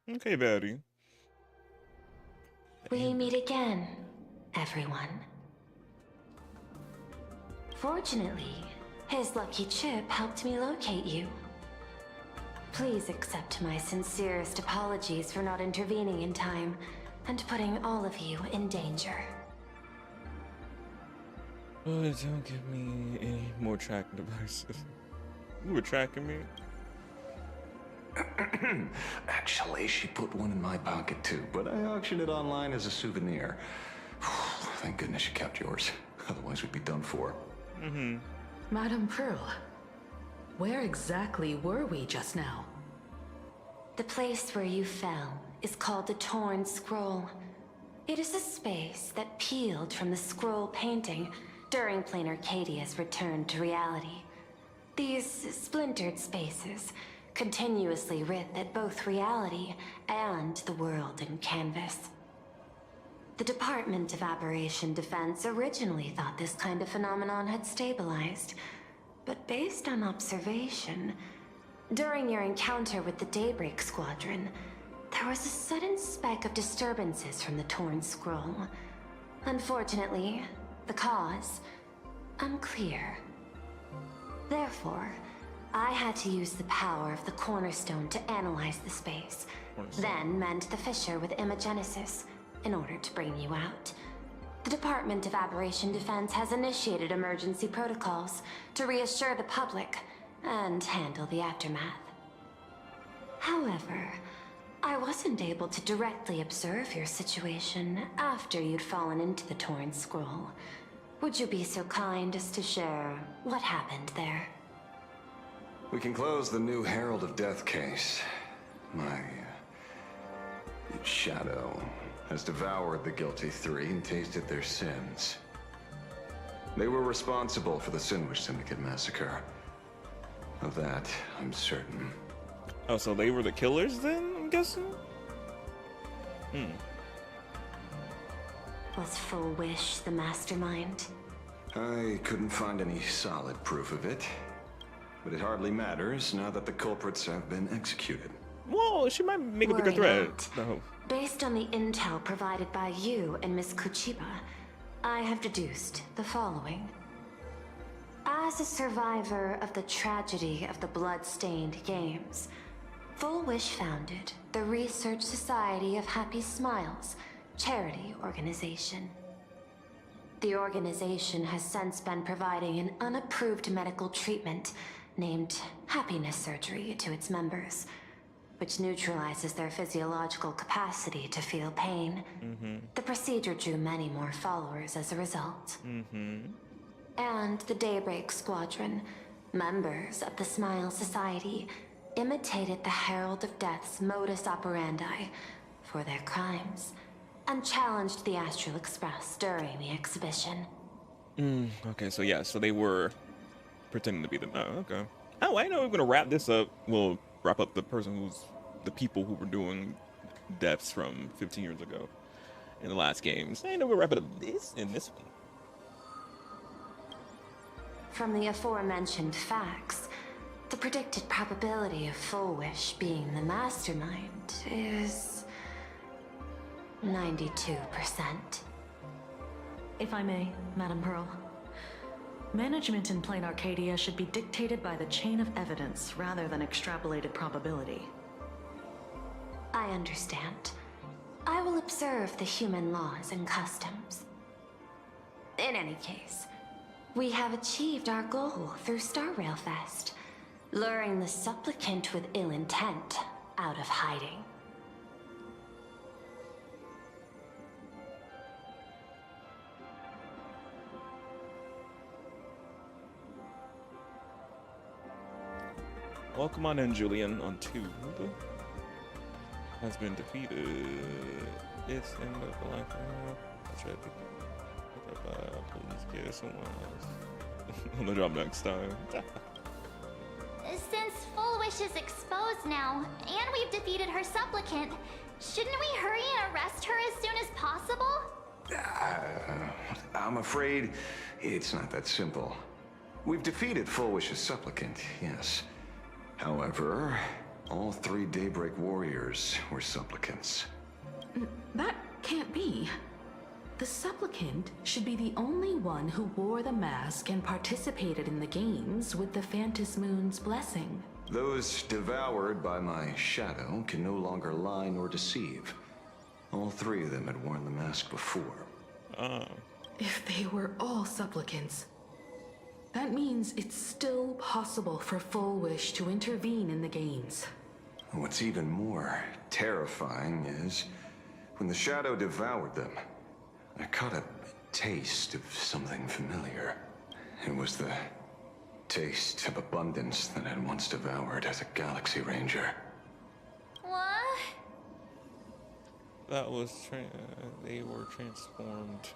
Okay, Betty. We meet again, everyone. Fortunately, his lucky chip helped me locate you. Please accept my sincerest apologies for not intervening in time and putting all of you in danger. Oh, don't give me any more tracking devices. You were tracking me. Actually, she put one in my pocket too, but I auctioned it online as a souvenir. Thank goodness you kept yours. Otherwise, we'd be done for. Madame Pearl, where exactly were we just now? The place where you fell is called the Torn Scroll. It is a space that peeled from the scroll painting during Planarcadia's return to reality. These splintered spaces continuously writ at both reality and the world in canvas. The Department of Aberration Defense originally thought this kind of phenomenon had stabilized, but based on observation, during your encounter with the Daybreak Squadron, there was a sudden spike of disturbances from the Torn Scroll. Unfortunately, the cause, unclear. Therefore, I had to use the power of the Cornerstone to analyze the space, then mend the fissure with Imagenesis in order to bring you out. The Department of Aberration Defense has initiated emergency protocols to reassure the public and handle the aftermath. However, I wasn't able to directly observe your situation after you'd fallen into the Torn Scroll. Would you be so kind as to share what happened there? We can close the new Herald of Death case. My shadow has devoured the guilty three and tasted their sins. They were responsible for the Sinwish Syndicate massacre. Of that, I'm certain. Oh, so they were the killers then, I'm guessing? Was Full Wish the mastermind? I couldn't find any solid proof of it. But it hardly matters now that the culprits have been executed. Well, she might make a bigger threat. No. Based on the intel provided by you and Miss Kuchiba, I have deduced the following. As a survivor of the tragedy of the Blood-Stained Games, Full Wish founded the Research Society of Happy Smiles, charity organization. The organization has since been providing an unapproved medical treatment named happiness surgery to its members, which neutralizes their physiological capacity to feel pain. The procedure drew many more followers as a result. And the Daybreak Squadron, members of the Smile Society, imitated the Herald of Death's modus operandi for their crimes, and challenged the Astral Express during the exhibition. Okay, so yeah, so they were pretending to be the... Oh, okay. Oh, I know we're gonna wrap this up. We'll wrap up the people who were doing deaths from 15 years ago in the last games. I know we'll wrap it up in this one. From the aforementioned facts, the predicted probability of Full Wish being the mastermind is 92%. If I may, Madam Pearl. Management in Planarcadia should be dictated by the chain of evidence rather than extrapolated probability. I understand. I will observe the human laws and customs. In any case, we have achieved our goal through Star Rail Fest, luring the supplicant with ill intent out of hiding. Welcome on in, Julian, on 2. Has been defeated. It's end of the life. I tried to pick up, please get someone else on the job next time. Since Full Wish is exposed now, and we've defeated her supplicant, shouldn't we hurry and arrest her as soon as possible? I'm afraid it's not that simple. We've defeated Full Wish's supplicant, yes. However, all 3 Daybreak warriors were supplicants. That can't be. The supplicant should be the only one who wore the mask and participated in the games with the Phantom Moon's blessing. Those devoured by my shadow can no longer lie nor deceive. All 3 of them had worn the mask before. If they were all supplicants, that means it's still possible for Full Wish to intervene in the games. What's even more terrifying is, when the shadow devoured them, I caught a taste of something familiar. It was the taste of abundance that I'd once devoured as a Galaxy Ranger. What? That was they were transformed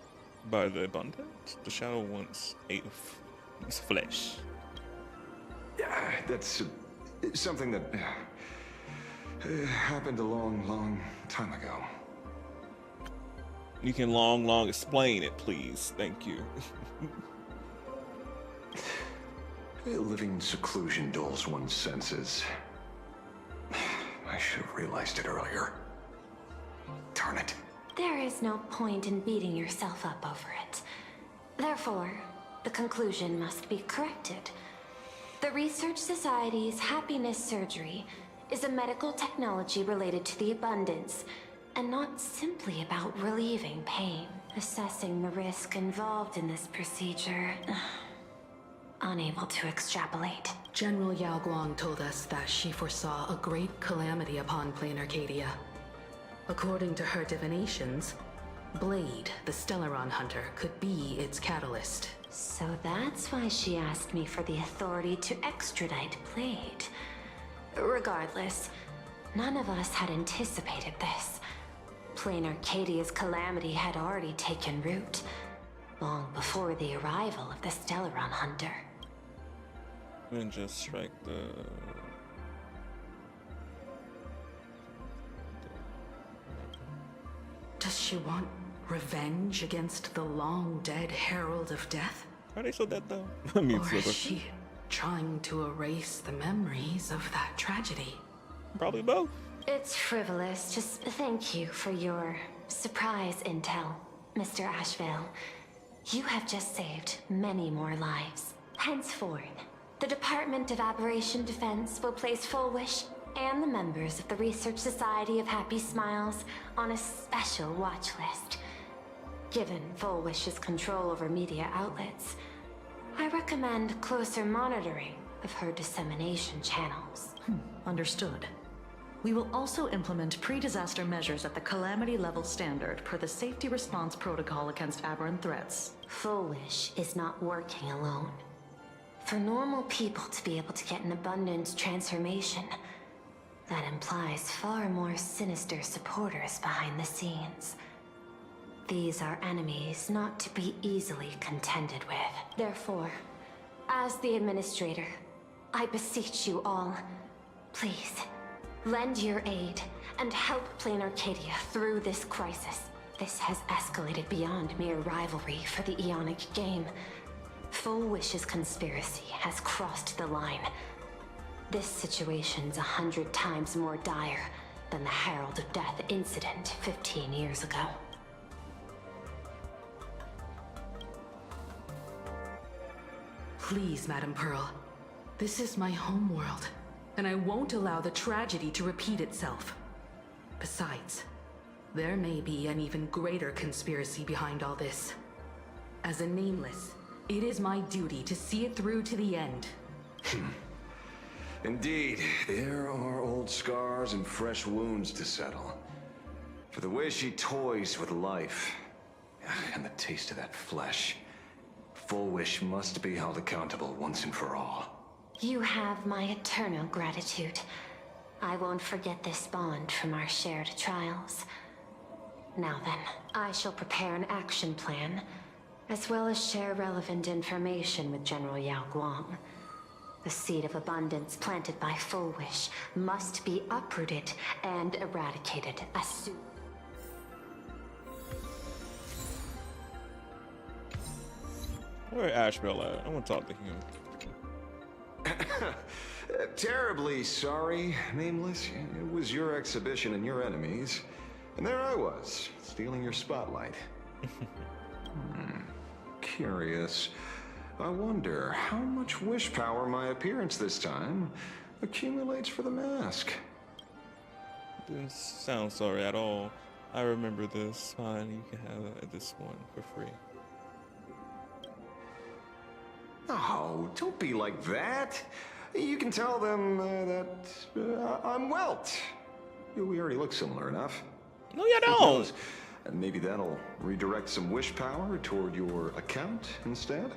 by the abundance. The shadow once ate his flesh. That's something that happened a long, long time ago. You can long explain it, please. Thank you. Living in seclusion dulls one's senses. I should have realized it earlier. Darn it. There is no point in beating yourself up over it. Therefore, the conclusion must be corrected. The Research Society's happiness surgery is a medical technology related to the abundance, and not simply about relieving pain. Assessing the risk involved in this procedure, unable to extrapolate. General Yao Guang told us that she foresaw a great calamity upon Planarcadia. According to her divinations, Blade, the Stellaron Hunter, could be its catalyst. So that's why she asked me for the authority to extradite Blade. Regardless, none of us had anticipated this. Planarcadia's calamity had already taken root, long before the arrival of the Stellaron Hunter. Then just strike the... Does she want Revenge against the long-dead Herald of Death? Are they so dead though? I mean, Or is she trying to erase the memories of that tragedy? Probably both. It's frivolous. Just thank you for your surprise intel, Mr. Ashvale. You have just saved many more lives. Henceforth, the Department of Aberration Defense will place Full Wish and the members of the Research Society of Happy Smiles on a special watch list. Given Full Wish's control over media outlets, I recommend closer monitoring of her dissemination channels. Understood. We will also implement pre-disaster measures at the calamity level standard per the safety response protocol against aberrant threats. Full Wish is not working alone. For normal people to be able to get an abundant transformation, that implies far more sinister supporters behind the scenes. These are enemies not to be easily contended with. Therefore, as the administrator, I beseech you all, please, lend your aid and help Planarcadia through this crisis. This has escalated beyond mere rivalry for the Ionic game. Full Wish's conspiracy has crossed the line. This situation's 100 times more dire than the Herald of Death incident 15 years ago. Please, Madam Pearl. This is my homeworld, and I won't allow the tragedy to repeat itself. Besides, there may be an even greater conspiracy behind all this. As a Nameless, it is my duty to see it through to the end. Indeed, there are old scars and fresh wounds to settle. For the way she toys with life, and the taste of that flesh, Full Wish must be held accountable once and for all. You have my eternal gratitude. I won't forget this bond from our shared trials. Now then, I shall prepare an action plan, as well as share relevant information with General Yao Guang. The seed of abundance planted by Full Wish must be uprooted and eradicated as soon. Where Ashvale at? I want to talk to him. Terribly sorry, Nameless. It was your exhibition and your enemies. And there I was, stealing your spotlight. Curious. I wonder how much wish power my appearance this time accumulates for the mask. Didn't sound sorry at all. I remember this. Fine, you can have this one for free. Oh, don't be like that. You can tell them that I'm Welt. We already look similar enough. No, you don't. And maybe that'll redirect some wish power toward your account instead.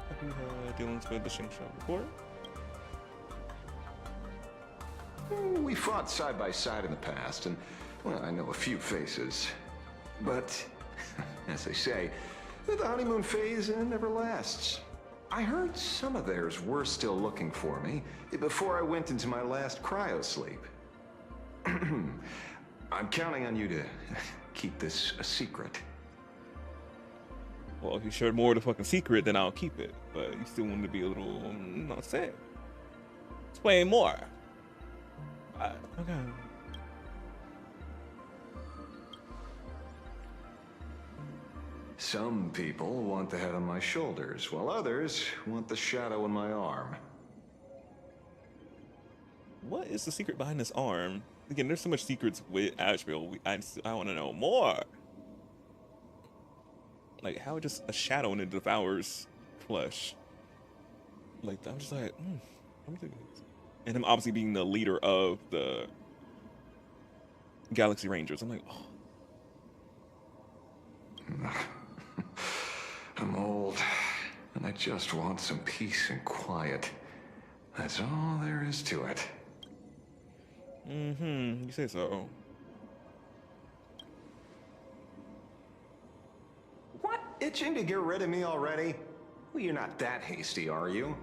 Have you had dealings with the Shing Shop before? We fought side by side in the past, and well, I know a few faces. But, as they say, the honeymoon phase never lasts. I heard some of theirs were still looking for me before I went into my last cryo-sleep. I'm counting on you to keep this a secret. Well, if you shared more of the fucking secret, then I'll keep it. But you still want to be a little, not saying. Explain more. Okay. Some people want the head on my shoulders, while others want the shadow in my arm. What is the secret behind this arm? Again, there's so much secrets with Ashvale. I want to know more. Like, how just a shadow and it devours flesh? Like, I'm just like, and him obviously being the leader of the Galaxy Rangers. I'm like, oh. I'm old, and I just want some peace and quiet. That's all there is to it. You say so. What? Itching to get rid of me already? Well, you're not that hasty, are you?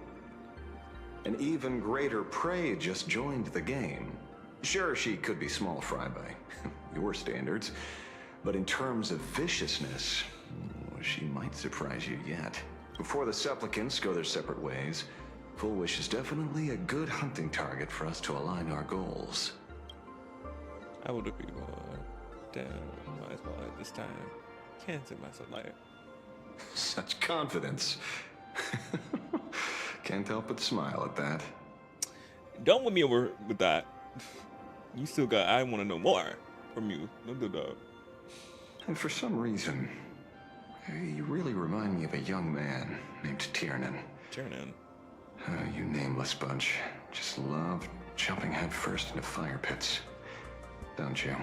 An even greater prey just joined the game. Sure, she could be small fry by your standards. But in terms of viciousness, she might surprise you yet. Before the supplicants go their separate ways, Full Wish is definitely a good hunting target for us to align our goals. I would be more. Damn, might as well at this time. Can't take myself like Such confidence. Can't help but smile at that. Don't win me over with that. You still got, I want to know more from you. Don't do that. And for some reason, you really remind me of a young man named Tiernan. Tiernan? You nameless bunch. Just love jumping headfirst into fire pits. Don't you?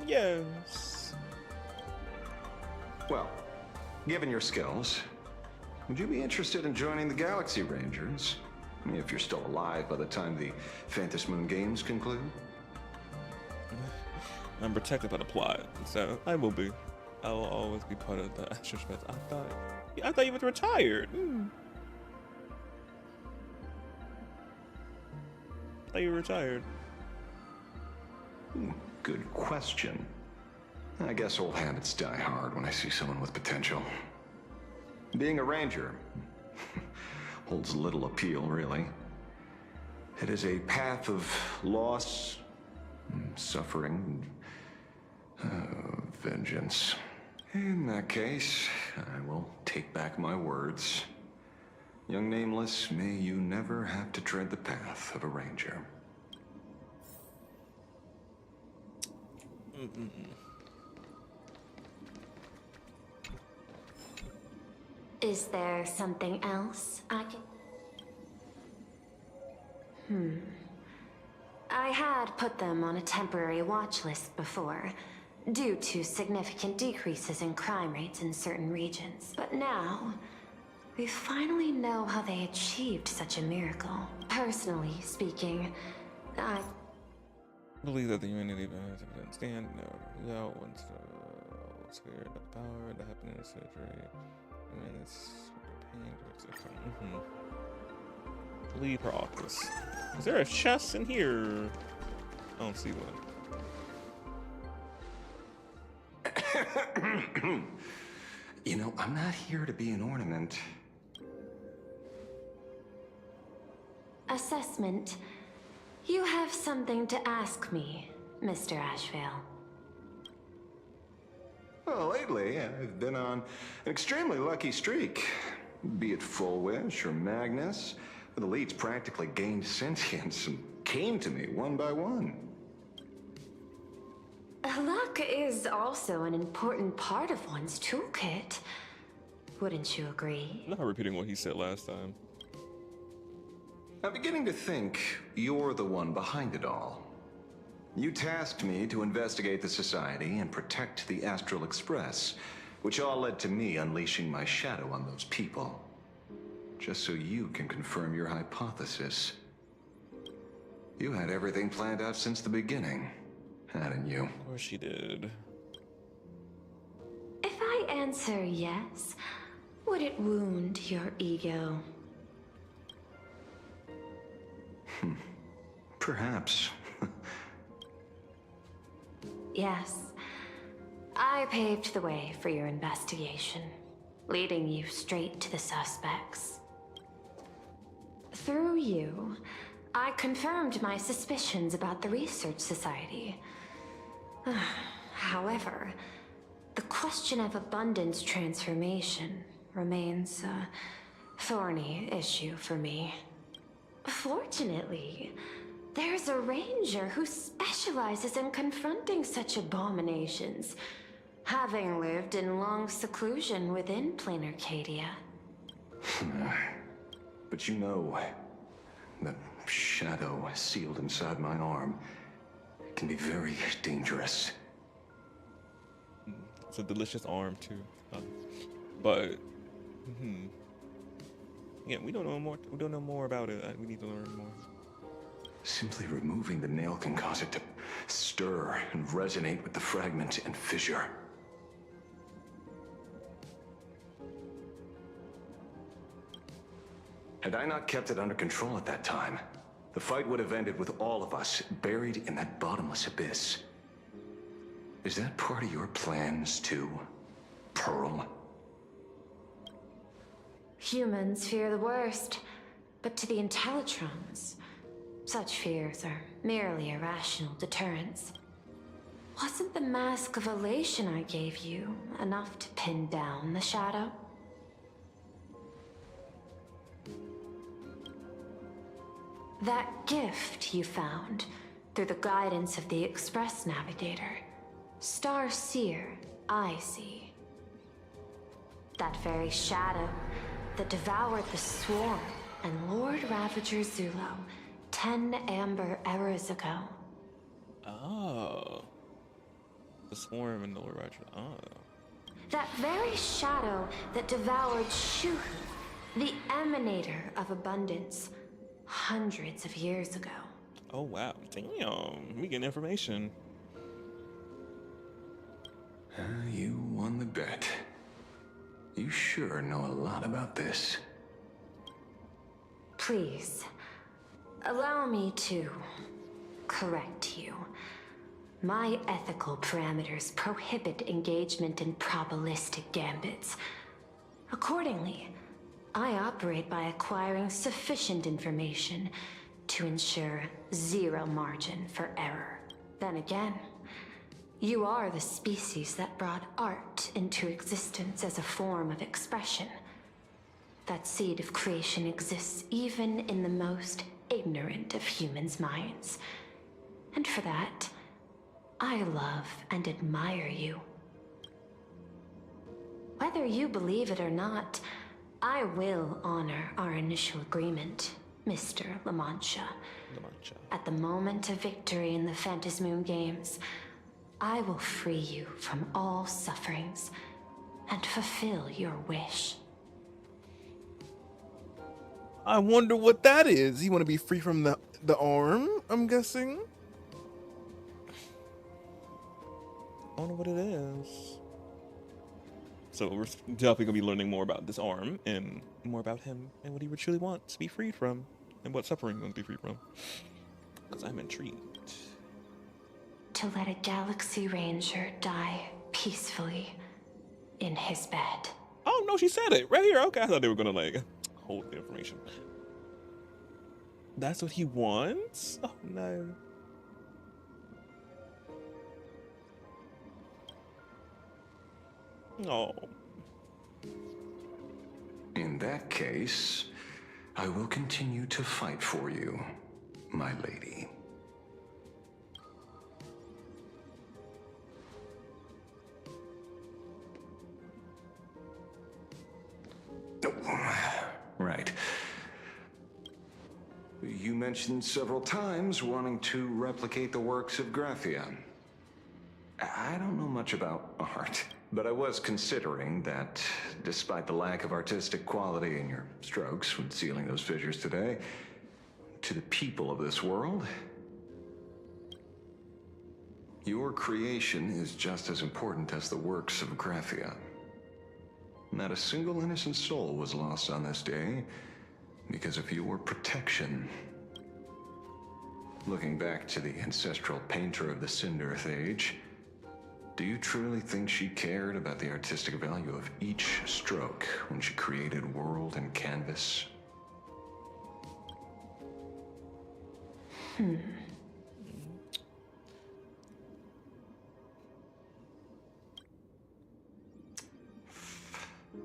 Yes. Well, given your skills, would you be interested in joining the Galaxy Rangers? I mean, if you're still alive by the time the Phantom Moon Games conclude? I'm protected by the plot, so I will be. I will always be part of the extra space. I thought you were retired. I thought you were retired. Good question. I guess old habits die hard when I see someone with potential. Being a ranger holds little appeal, really. It is a path of loss, suffering, vengeance. In that case, I will take back my words. Young Nameless, may you never have to tread the path of a ranger. Is there something else I can... I had put them on a temporary watch list before, due to significant decreases in crime rates in certain regions. But now, we finally know how they achieved such a miracle. Personally speaking, I believe that the humanity has to understand no once scared of the power that happened in the surgery. I mean, it's pain. Leave her office. Is there a chest in here? I don't see one. You know, I'm not here to be an ornament. Assessment. You have something to ask me, Mr. Ashvale. Well, lately, I've been on an extremely lucky streak. Be it Full Wish or Magnus, the leads practically gained sentience and came to me one by one. Luck is also an important part of one's toolkit. Wouldn't you agree? I'm not repeating what he said last time. I'm beginning to think you're the one behind it all. You tasked me to investigate the Society and protect the Astral Express, which all led to me unleashing my shadow on those people. Just so you can confirm your hypothesis. You had everything planned out since the beginning, hadn't you? Of course she did. If I answer yes, would it wound your ego? Perhaps. Yes. I paved the way for your investigation, leading you straight to the suspects. Through you, I confirmed my suspicions about the Research Society. However, the question of abundance transformation remains a thorny issue for me. Fortunately, there's a ranger who specializes in confronting such abominations, having lived in long seclusion within Planarcadia. But you know, the shadow sealed inside my arm can be very dangerous. It's a delicious arm too. But yeah, we don't know more. We don't know more about it. We need to learn more. Simply removing the nail can cause it to stir and resonate with the fragment and fissure. Had I not kept it under control at that time, the fight would have ended with all of us buried in that bottomless abyss. Is that part of your plans too, Pearl? Humans fear the worst, but to the Intellitrons, such fears are merely irrational deterrents. Wasn't the mask of elation I gave you enough to pin down the shadow? That gift you found through the guidance of the Express Navigator, Star Seer, I see. That very shadow that devoured the Swarm and Lord Ravager Zulo 10 amber eras ago. Oh. The Swarm and the Lord Ravager. Oh. That very shadow that devoured Shuhu, the Emanator of Abundance, hundreds of years ago. Oh wow, damn, we getting information. You won the bet. You sure know a lot about this. Please, allow me to correct you. My ethical parameters prohibit engagement in probabilistic gambits. Accordingly, I operate by acquiring sufficient information to ensure zero margin for error. Then again, you are the species that brought art into existence as a form of expression. That seed of creation exists even in the most ignorant of humans' minds. And for that, I love and admire you. Whether you believe it or not, I will honor our initial agreement, Mr. La Mancha. At the moment of victory in the Phantasmoon Games, I will free you from all sufferings and fulfill your wish. I wonder what that is. You want to be free from the arm, I'm guessing? I don't know what it is. So we're definitely gonna be learning more about this arm and more about him and what he would truly want to be freed from and what suffering he wants to be freed from. Because I'm intrigued. To let a Galaxy Ranger die peacefully in his bed. Oh no, she said it right here. Okay, I thought they were gonna like hold the information. That's what he wants? Oh no. Oh. In that case, I will continue to fight for you, my lady. Right. You mentioned several times wanting to replicate the works of Graphia. I don't know much about art, but I was considering that despite the lack of artistic quality in your strokes when sealing those fissures today, to the people of this world, your creation is just as important as the works of Graphia. Not a single innocent soul was lost on this day because of your protection. Looking back to the ancestral painter of the Cinderth Age, do you truly think she cared about the artistic value of each stroke when she created world and canvas?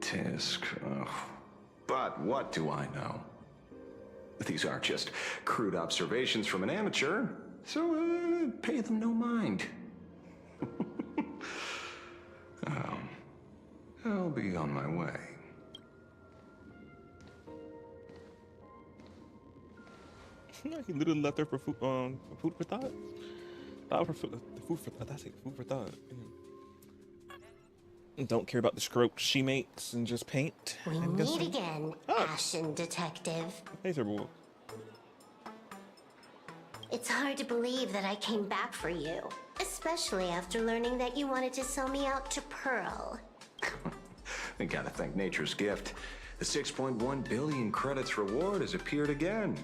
Tisk. But what do I know? These are just crude observations from an amateur, so pay them no mind. I'll be on my way. He literally left her for food for thought. Food for thought. Don't care about the strokes she makes and just paint. We meet again, Ashen Detective. Hey, Turbo. It's hard to believe that I came back for you, especially after learning that you wanted to sell me out to Pearl. We gotta thank nature's gift. The 6.1 billion credits reward has appeared again.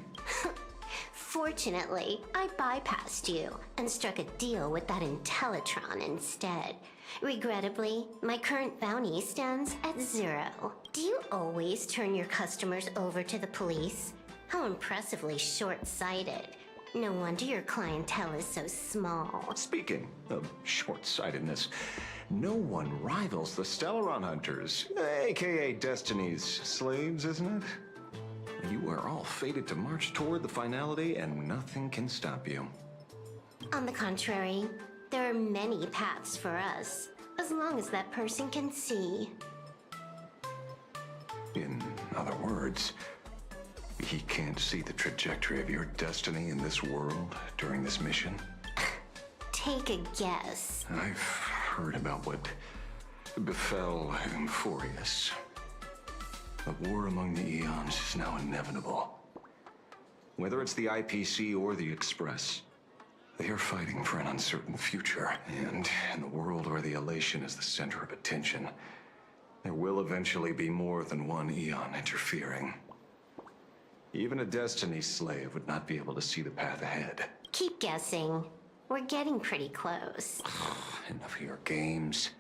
Fortunately, I bypassed you and struck a deal with that Intellitron instead. Regrettably, my current bounty stands at 0. Do you always turn your customers over to the police? How impressively short-sighted. No wonder your clientele is so small. Speaking of short-sightedness, no one rivals the Stellaron Hunters, aka Destiny's slaves, isn't it? You are all fated to march toward the finality, and nothing can stop you. On the contrary, there are many paths for us, as long as that person can see. In other words, he can't see the trajectory of your destiny in this world during this mission? Take a guess. I've heard about what befell Euphorius. The war among the Eons is now inevitable. Whether it's the IPC or the Express, they are fighting for an uncertain future. And in the world where the elation is the center of attention, there will eventually be more than one Eon interfering. Even a Destiny slave would not be able to see the path ahead. Keep guessing. We're getting pretty close. Enough of your games.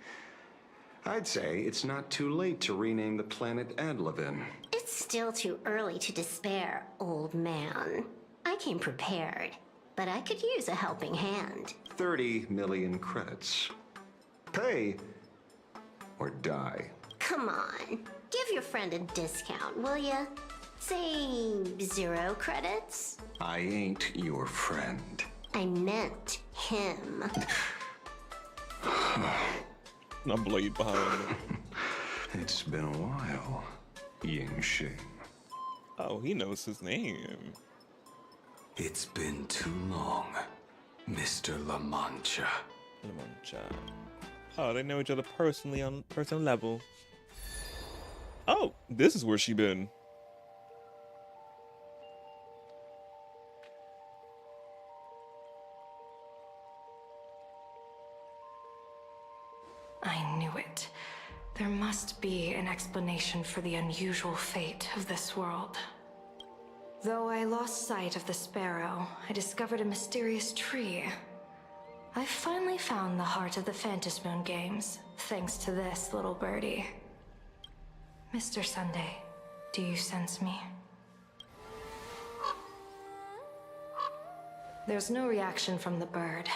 I'd say it's not too late to rename the planet Adlevin. It's still too early to despair, old man. I came prepared, but I could use a helping hand. 30 million credits. Pay or die. Come on, give your friend a discount, will ya? Say 0 credits? I ain't your friend. I meant him. A blade behind him. It's been a while, Yingxing. Oh, he knows his name. It's been too long, Mr. La Mancha. La Mancha. Oh, they know each other personally on personal level. Oh, this is where she been. I knew it. There must be an explanation for the unusual fate of this world. Though I lost sight of the sparrow, I discovered a mysterious tree. I finally found the heart of the Phantasmoon games, thanks to this little birdie. Mr. Sunday, do you sense me? There's no reaction from the bird.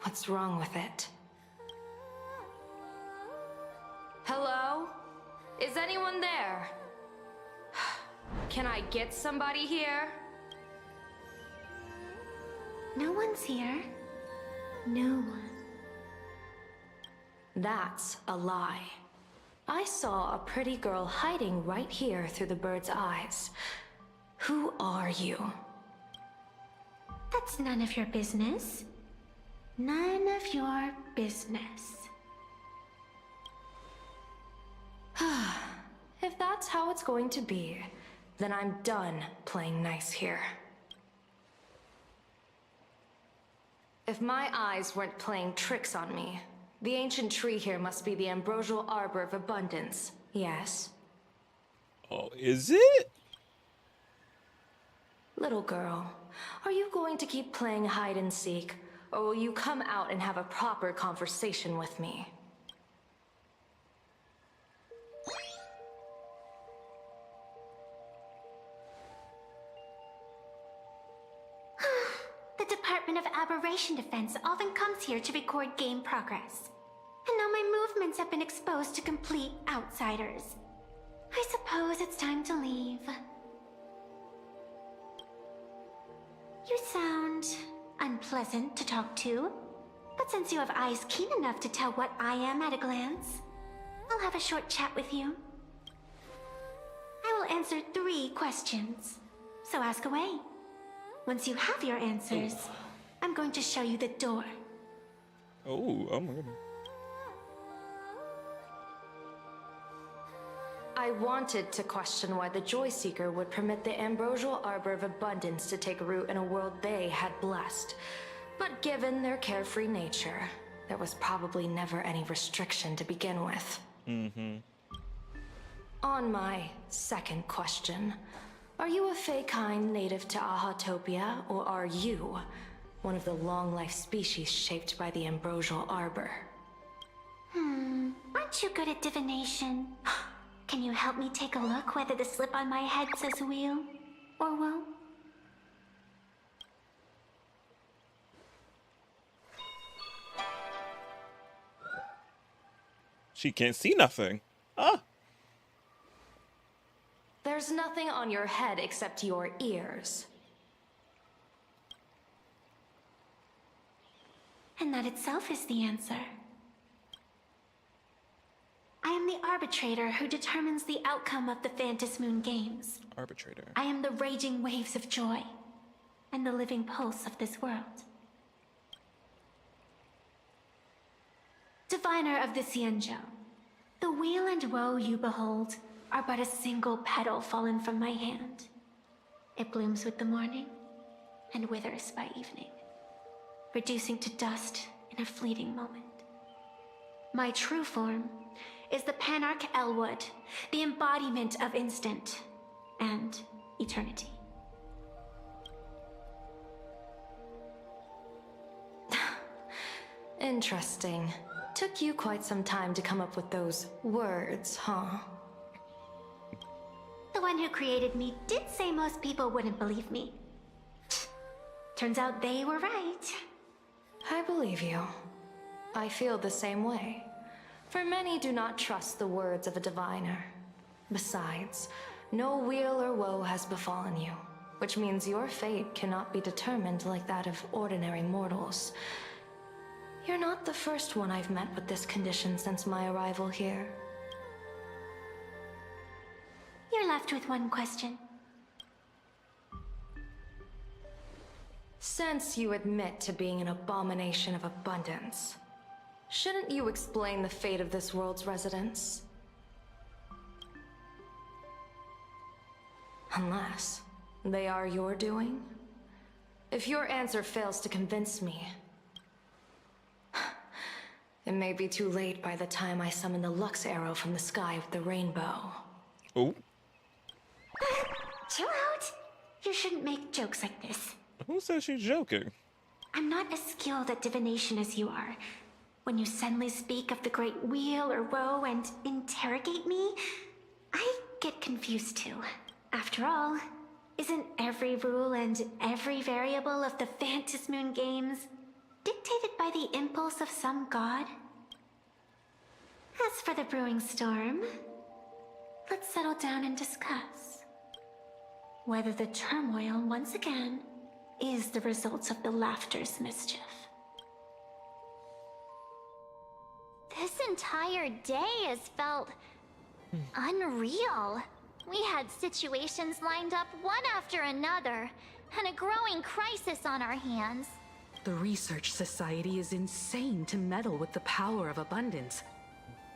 What's wrong with it? Hello? Is anyone there? Can I get somebody here? No one's here. No one. That's a lie. I saw a pretty girl hiding right here through the bird's eyes. Who are you? That's none of your business. None of your business. If that's how it's going to be, then I'm done playing nice here. If my eyes weren't playing tricks on me, the ancient tree here must be the ambrosial arbor of abundance, yes? Oh, is it? Little girl, are you going to keep playing hide and seek, or will you come out and have a proper conversation with me? The Department of Aberration Defense often comes here to record game progress. And now my movements have been exposed to complete outsiders. I suppose it's time to leave. You sound unpleasant to talk to, but since you have eyes keen enough to tell what I am at a glance, I'll have a short chat with you. I will answer 3 questions, so ask away. Once you have your answers, I'm going to show you the door. Oh my god. I wanted to question why the Joy Seeker would permit the ambrosial arbor of abundance to take root in a world they had blessed. But given their carefree nature, there was probably never any restriction to begin with. On my second question, Are you a Fey-kind native to Ahatopia, or are you one of the long-life species shaped by the ambrosial arbor? Aren't you good at divination? Can you help me take a look whether the slip on my head says wheel or woe? She can't see nothing. Ah. There's nothing on your head except your ears. And that itself is the answer. I am the arbitrator who determines the outcome of the Phantasmoon Games. Arbitrator. I am the raging waves of joy and the living pulse of this world. Diviner of the Xianzhou, the weal and woe you behold are but a single petal fallen from my hand. It blooms with the morning and withers by evening, reducing to dust in a fleeting moment. My true form is the Panarch Elwood, the embodiment of instant and eternity. Interesting. Took you quite some time to come up with those words, huh? The one who created me did say most people wouldn't believe me. Turns out they were right. I believe you. I feel the same way. For many do not trust the words of a diviner. Besides, no weal or woe has befallen you, which means your fate cannot be determined like that of ordinary mortals. You're not the first one I've met with this condition since my arrival here. You're left with one question. Since you admit to being an abomination of abundance, shouldn't you explain the fate of this world's residents? Unless they are your doing? If your answer fails to convince me, it may be too late by the time I summon the Lux Arrow from the sky with the rainbow. Oh. Chill out. You shouldn't make jokes like this. Who says she's joking? I'm not as skilled at divination as you are. When you suddenly speak of the great wheel or woe and interrogate me, I get confused too. After all, isn't every rule and every variable of the Phantasmoon Games dictated by the impulse of some god? As for the brewing storm, let's settle down and discuss whether the turmoil once again is the result of the laughter's mischief. This entire day has felt unreal. We had situations lined up one after another, and a growing crisis on our hands. The Research Society is insane to meddle with the power of abundance.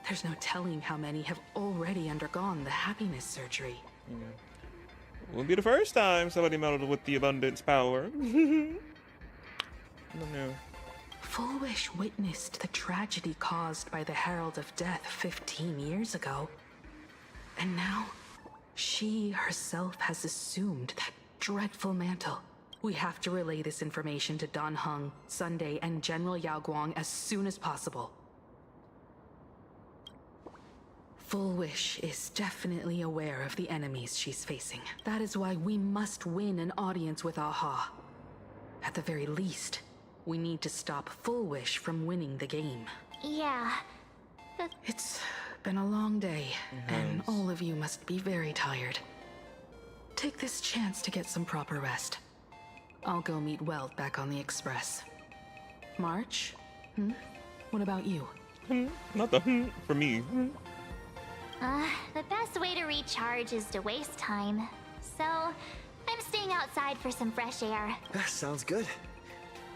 There's no telling how many have already undergone the happiness surgery. Won't be the first time somebody meddled with the abundance power. I don't know. Fullwish witnessed the tragedy caused by the Herald of Death 15 years ago. And now, she herself has assumed that dreadful mantle. We have to relay this information to Dan Heng, Sunday, and General Yao Guang as soon as possible. Fullwish is definitely aware of the enemies she's facing. That is why we must win an audience with Hahah. At the very least, we need to stop Fullwish from winning the game. Yeah. It's been a long day, and all of you must be very tired. Take this chance to get some proper rest. I'll go meet Weld back on the Express. March? What about you? Not the for me. The best way to recharge is to waste time. So, I'm staying outside for some fresh air. Sounds good.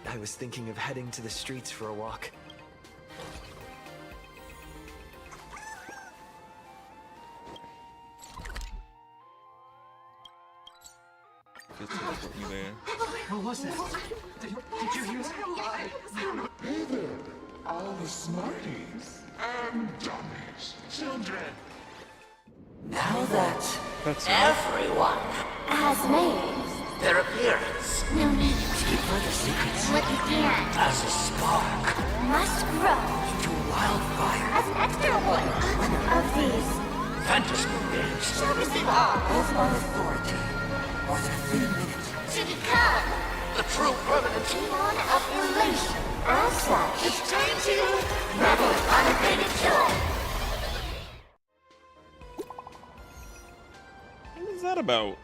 I was thinking of heading to the streets for a walk. What was that? Did you hear that? Hey there, all the smarties and dummies, children. Now that everyone As made. Their appearance. No need. Keep further secrets. What you can. As a spark. Must grow. Into wildfire. As an extra one of these. Fantasy games. Shall receive all. Of my authority. For the 3 minutes. To become. The true permanent. Eon of elation. As such. It's time to. Revel in unabated joy. What is that about?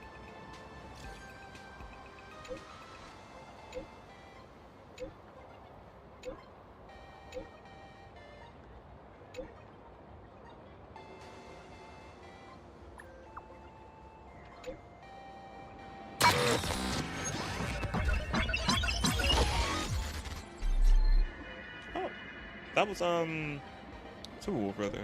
Oh, that was Timberwolf right there.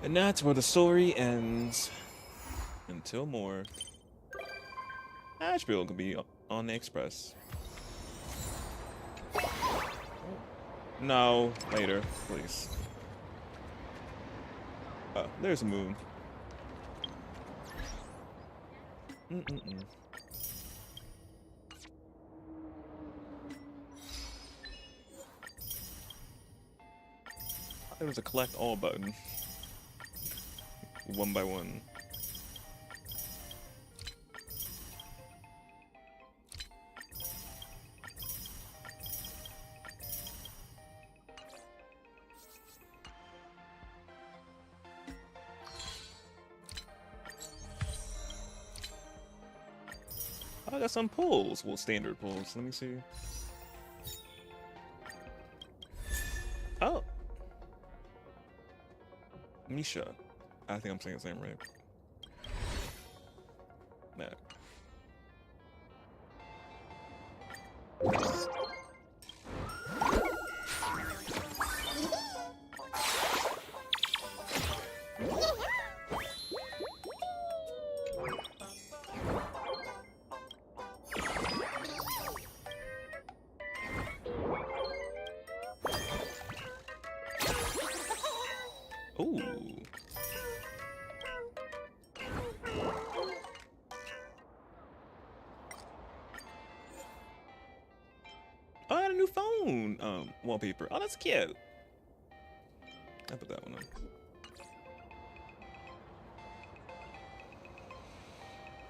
And that's where the story ends. Until more. Asheville can be on the Express. No, later, please. There's a moon. There was a collect all button. One by one. I got some pulls. Well, standard pulls. Let me see. Oh. Misha. I think I'm saying the same right. Nah. Ooh. Oh, I got a new phone wallpaper. Oh, that's cute. I put that one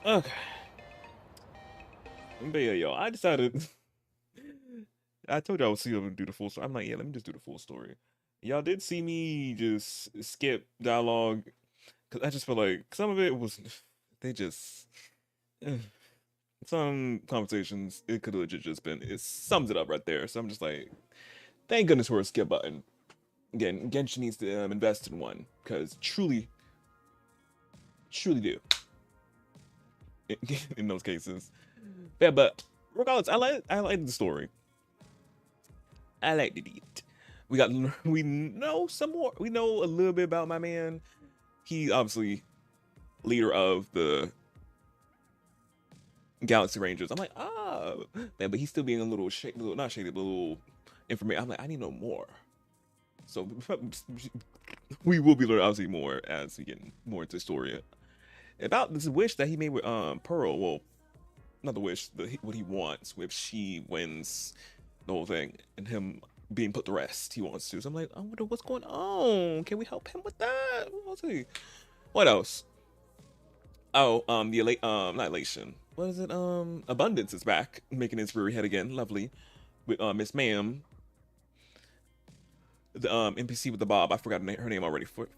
on. Okay. But yeah, yo, I decided. I told you I would see them do the full story. I'm like, yeah, let me just do the full story. Y'all did see me just skip dialogue because I just feel like some of it was they just some conversations it could have legit just been it sums it up right there. So I'm just like, thank goodness for a skip button. Again, Genshin needs to invest in one because truly do in those cases. Yeah, but regardless, I like the story. I liked it. We know some more. We know a little bit about my man. He obviously leader of the Galaxy Rangers. I'm like, man, but he's still being a little not shady, but a little information. I'm like, I need to know more. So we will be learning obviously more as we get more into the story about this wish that he made with Pearl. Well, not the wish, what he wants if she wins the whole thing, and him being put to rest. He wants to. So I'm like, I wonder what's going on. Can we help him with that? Let's see. What else? Oh, not elation. What is it? Abundance is back, making his rear head again. Lovely. With Miss Ma'am. The NPC with the bob. I forgot her name already. Forgot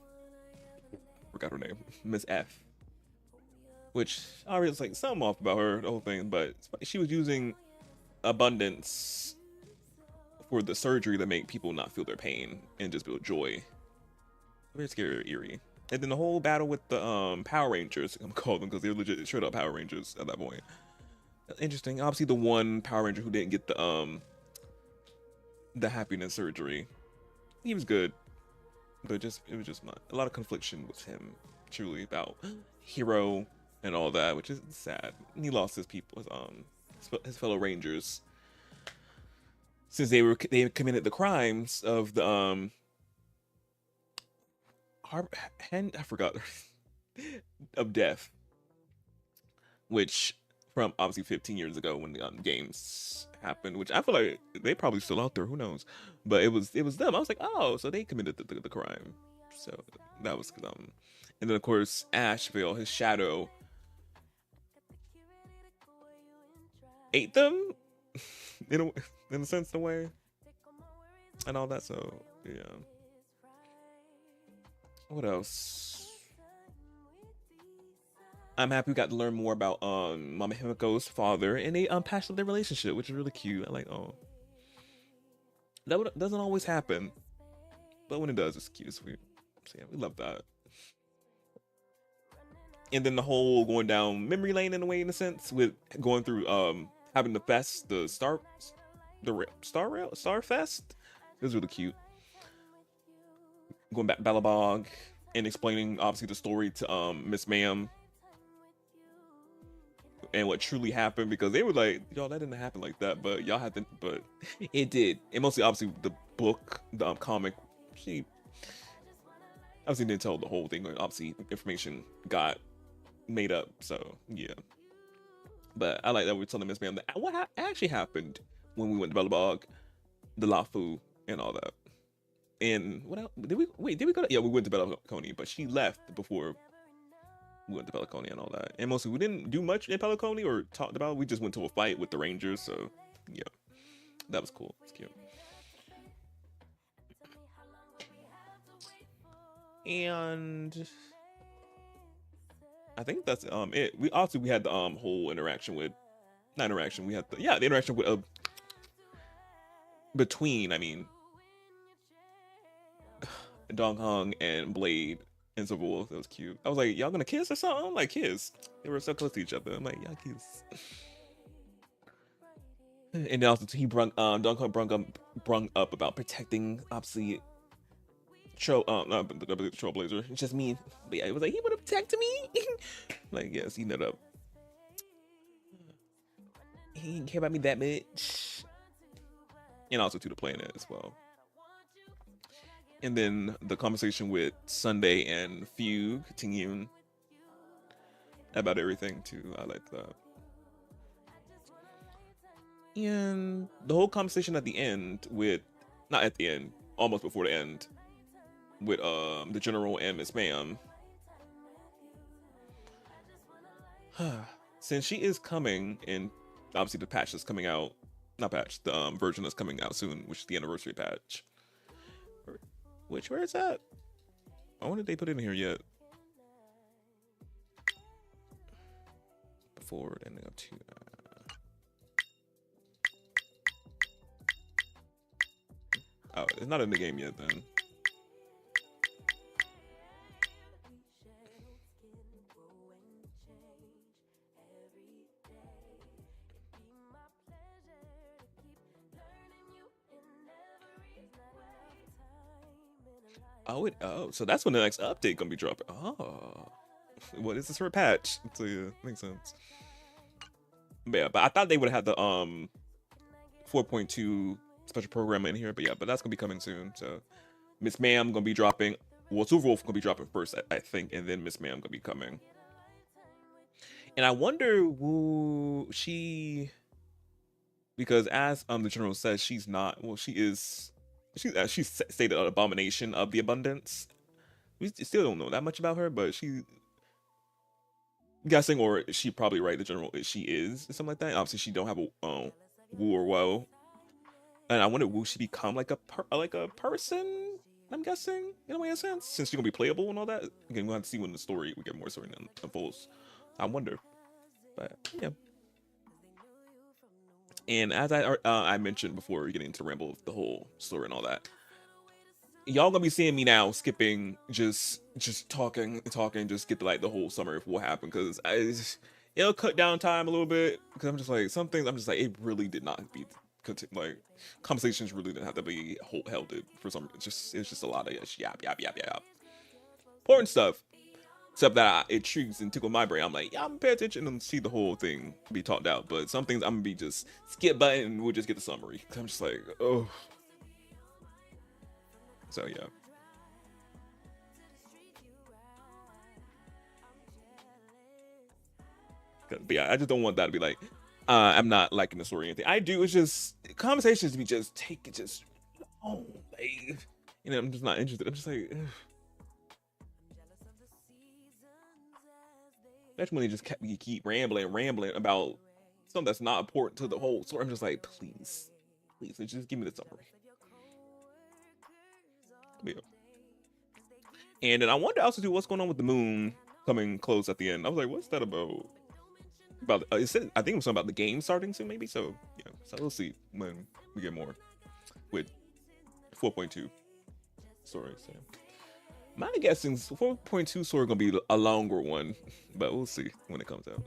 her name. Miss F. Which I already was like something off about her, the whole thing, but she was using abundance for the surgery to make people not feel their pain and just feel joy. Very scary, eerie. And then the whole battle with the Power Rangers, I'm calling them because they're legit straight up Power Rangers at that point. interesting. Obviously, the one Power Ranger who didn't get the happiness surgery, he was good, but it was just not a lot of confliction with him. Truly about Hero and all that, which is sad. And he lost his people, his fellow Rangers, since they committed the crimes of the I forgot of death, which from obviously 15 years ago when the games happened, which I feel like they probably still out there, who knows, but it was them. I was like, oh, so they committed the crime. So that was and then of course Asheville, his shadow, ate them in a sense, in a way, and all that. So yeah. What else? I'm happy we got to learn more about Mama Himiko's father, and they patched up their relationship, which is really cute. I like, oh, that doesn't always happen, but when it does, it's cute, it's sweet. So yeah, we love that. And then the whole going down memory lane in a way, in a sense, with going through having the fest, the Star Fest. It was really cute. Going back to Balabog and explaining obviously the story to Miss Ma'am and what truly happened, because they were like, y'all, that didn't happen like that, but y'all had to, but it did. And mostly obviously the book, the comic, she obviously didn't tell the whole thing, but obviously information got made up. So yeah, but I like that we're telling Miss Ma'am that what actually happened when we went to Balabog, the Lafu and all that. And what else? Did we go to, yeah, we went to Pelliconi, but she left before we went to Pelliconi and all that. And mostly we didn't do much in Pelliconi or talked about. We just went to a fight with the Rangers. So yeah, that was cool. It's cute. And I think that's it. We had the whole interaction with, not interaction. We had the interaction with between, I mean, Dong Hong and Blade and Civil War. That was cute. I was like, y'all gonna kiss or something? I'm like, kiss. They were so close to each other. I'm like, y'all kiss. And then also he Dong Hong brung up about protecting obviously the Trailblazer. It's just me. But yeah, it was like, he would have protected me. Like, yes, he knit up. He didn't care about me that much. And also to the planet as well. And then the conversation with Sunday and Fugue, Tingyun, about everything too. I like that. And the whole conversation at the end with, not at the end, almost before the end, with the General and Miss Ma'am. Since she is coming, and obviously the patch is coming out, not patch, the version that's coming out soon, which is the anniversary patch. Where is that? I wonder if they put it in here yet. Before ending up to oh, it's not in the game yet then. Oh, so that's when the next update gonna be dropping. Oh, what is this for a patch? So yeah, makes sense. But yeah, but I thought they would have had the 4.2 special program in here. But yeah, but that's gonna be coming soon. So Miss Ma'am gonna be dropping. Well, Silver Wolf gonna be dropping first, I think, and then Miss Ma'am gonna be coming. And I wonder who she, because as the General says, she's not. Well, she is. She's stated an abomination of the abundance. We still don't know that much about her, but she, guessing, or she probably right, the General, she is something like that. Obviously, she don't have a Wu or Woe, and I wonder, will she become like a person? I'm guessing in a way, in a sense, since she's gonna be playable and all that. Again, we'll have to see when the story, we get more story unfolds. I wonder, but yeah. And as I mentioned before getting into the ramble of the whole story and all that, y'all gonna be seeing me now skipping just talking, just get to like the whole summary of what happened, because it'll cut down time a little bit because I'm just like some things I'm just like it really did not be like conversations really didn't have to be held it for some. It's just a lot of yap. Important stuff. Except that it intrigues and tickle my brain. I'm like, yeah, I'm gonna pay attention and see the whole thing be talked out. But some things I'm gonna be just skip button and we'll just get the summary. I'm just like, oh. So yeah. But yeah, I just don't want that to be like, I'm not liking the story or anything. I do. It's just conversations be just take it just, oh, like, you know, I'm just not interested. I'm just like, ugh. Especially when they just keep rambling about something that's not important to the whole story. I'm just like, please, just give me the summary. Yeah. And then I wonder also too what's going on with the moon coming close at the end. I was like, what's that about? It said, I think it was something about the game starting soon, maybe. So yeah, so we'll see when we get more with 4.2 story. So my guessing 4.2 story gonna be a longer one, but we'll see when it comes out.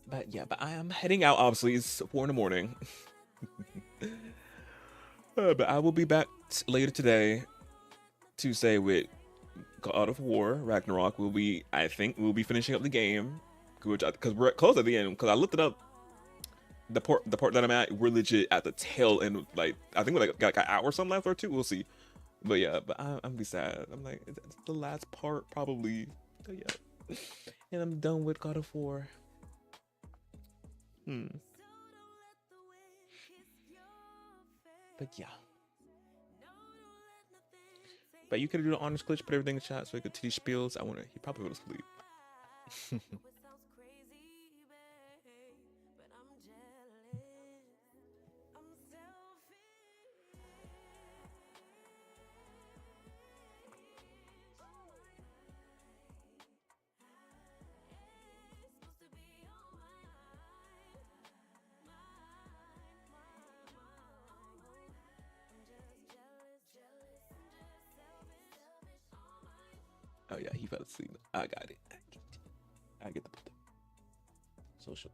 But yeah, but I am heading out. Obviously, it's 4 in the morning. But I will be back later today, Tuesday, with God of War Ragnarok. I think we'll be finishing up the game, because we're close at the end. Because I looked it up, the part that I'm at, we're legit at the tail end. Like I think we're like an hour or something left or two. We'll see. But yeah, but I'm be sad. I'm like it's the last part probably. But yeah, and I'm done with God of War. But yeah. But you could do the honors glitch, put everything in chat so he could teach spiels. He probably would have sleep. Oh yeah, he fell asleep. I got it. I get the social.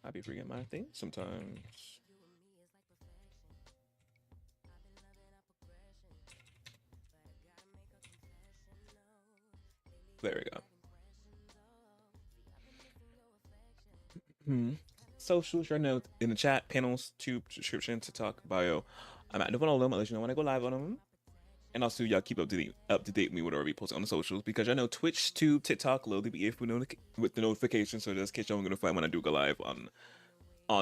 I be forgetting my thing sometimes. There we go. Socials, your note in the chat, panels, tube, description, TikTok, bio. I'm active on all of them. I'll let you know when I go live on them. And also, y'all keep up to date with me whatever we post on the socials, because I know Twitch, Tube, TikTok, will be if we with the notifications, so just in case y'all notified when I do go live on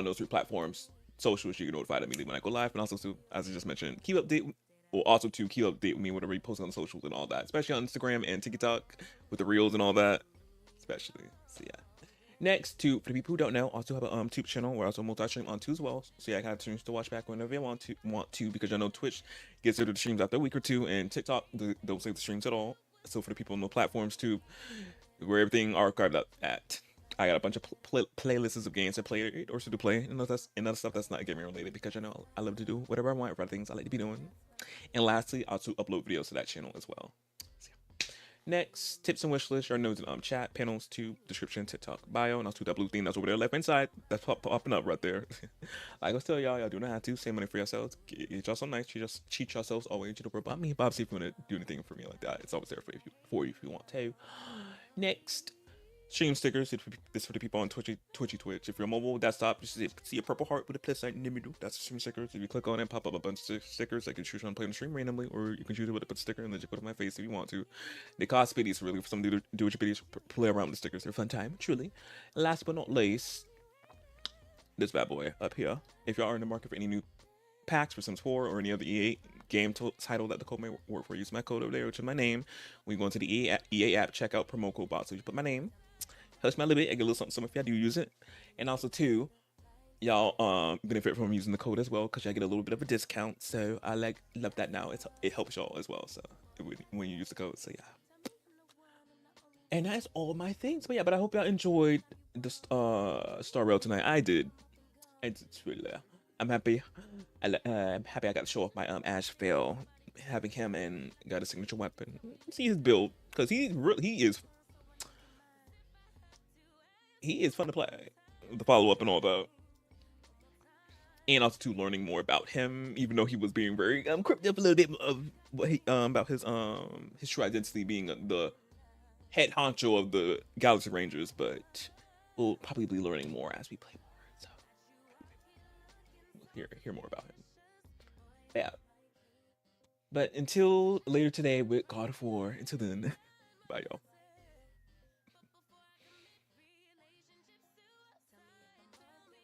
those 3 platforms. Socials, you get notified immediately when I go live, and also too, as I just mentioned, keep update. Well, also to keep update with me whatever you post on the socials and all that, especially on Instagram and TikTok with the reels and all that, especially. So yeah. Next, for the people who don't know, also have a Tube channel where I also multi-stream on Tube as well. So yeah, I have streams to watch back whenever you want to, because I know Twitch gets rid of the streams after a week or 2, and TikTok don't save the streams at all. So for the people on the platforms too, where everything archived up at, I got a bunch of playlists of games I play or to play, and other stuff that's not gaming related, because I know I love to do whatever I want, other things I like to be doing. And lastly, I also upload videos to that channel as well. Next, tips and wish list, your notes in chat, panels, Tube, description, TikTok, bio, and also that blue thing that's over there left hand side. That's popping up right there. Like I was telling y'all do not have to save money for yourselves. Get y'all some nice. Cheat yourselves always. You don't worry about me. But obviously, if you want to do anything for me like that, it's always there for you if you want to. Next, stream stickers. This for the people on Twitch. If you're mobile desktop, you see a purple heart with a plus sign in the middle. That's the stream stickers. If you click on it, pop up a bunch of stickers. I can choose one to play on the stream randomly, or you can choose to put a sticker and then just put it on my face if you want to. They cost $50 really for some do your videos, play around with the stickers. They're a fun time, truly. Last but not least, this bad boy up here. If y'all are in the market for any new packs for Sims 4 or any other EA game title that the code may work for, use my code over there, which is my name. When you go into the EA app, check out promo code box. So you put my name. Helps me a little bit. I get a little something if y'all do use it. And also too, y'all benefit from using the code as well, because y'all get a little bit of a discount. So I love that now. It helps y'all as well. So when you use the code, so yeah. And that's all my things. But yeah, but I hope y'all enjoyed the Star Rail tonight. I did. It's really there. I'm happy. I'm happy I got to show off my Ash Veil, having him and got a signature weapon. See his build because he is fun to play. The follow up and all that, and also too learning more about him, even though he was being very cryptic a little bit of what he, about his true identity being the head honcho of the Galaxy Rangers, but we'll probably be learning more as we play more. So we'll hear more about him. Yeah. But until later today with God of War, until then, bye y'all.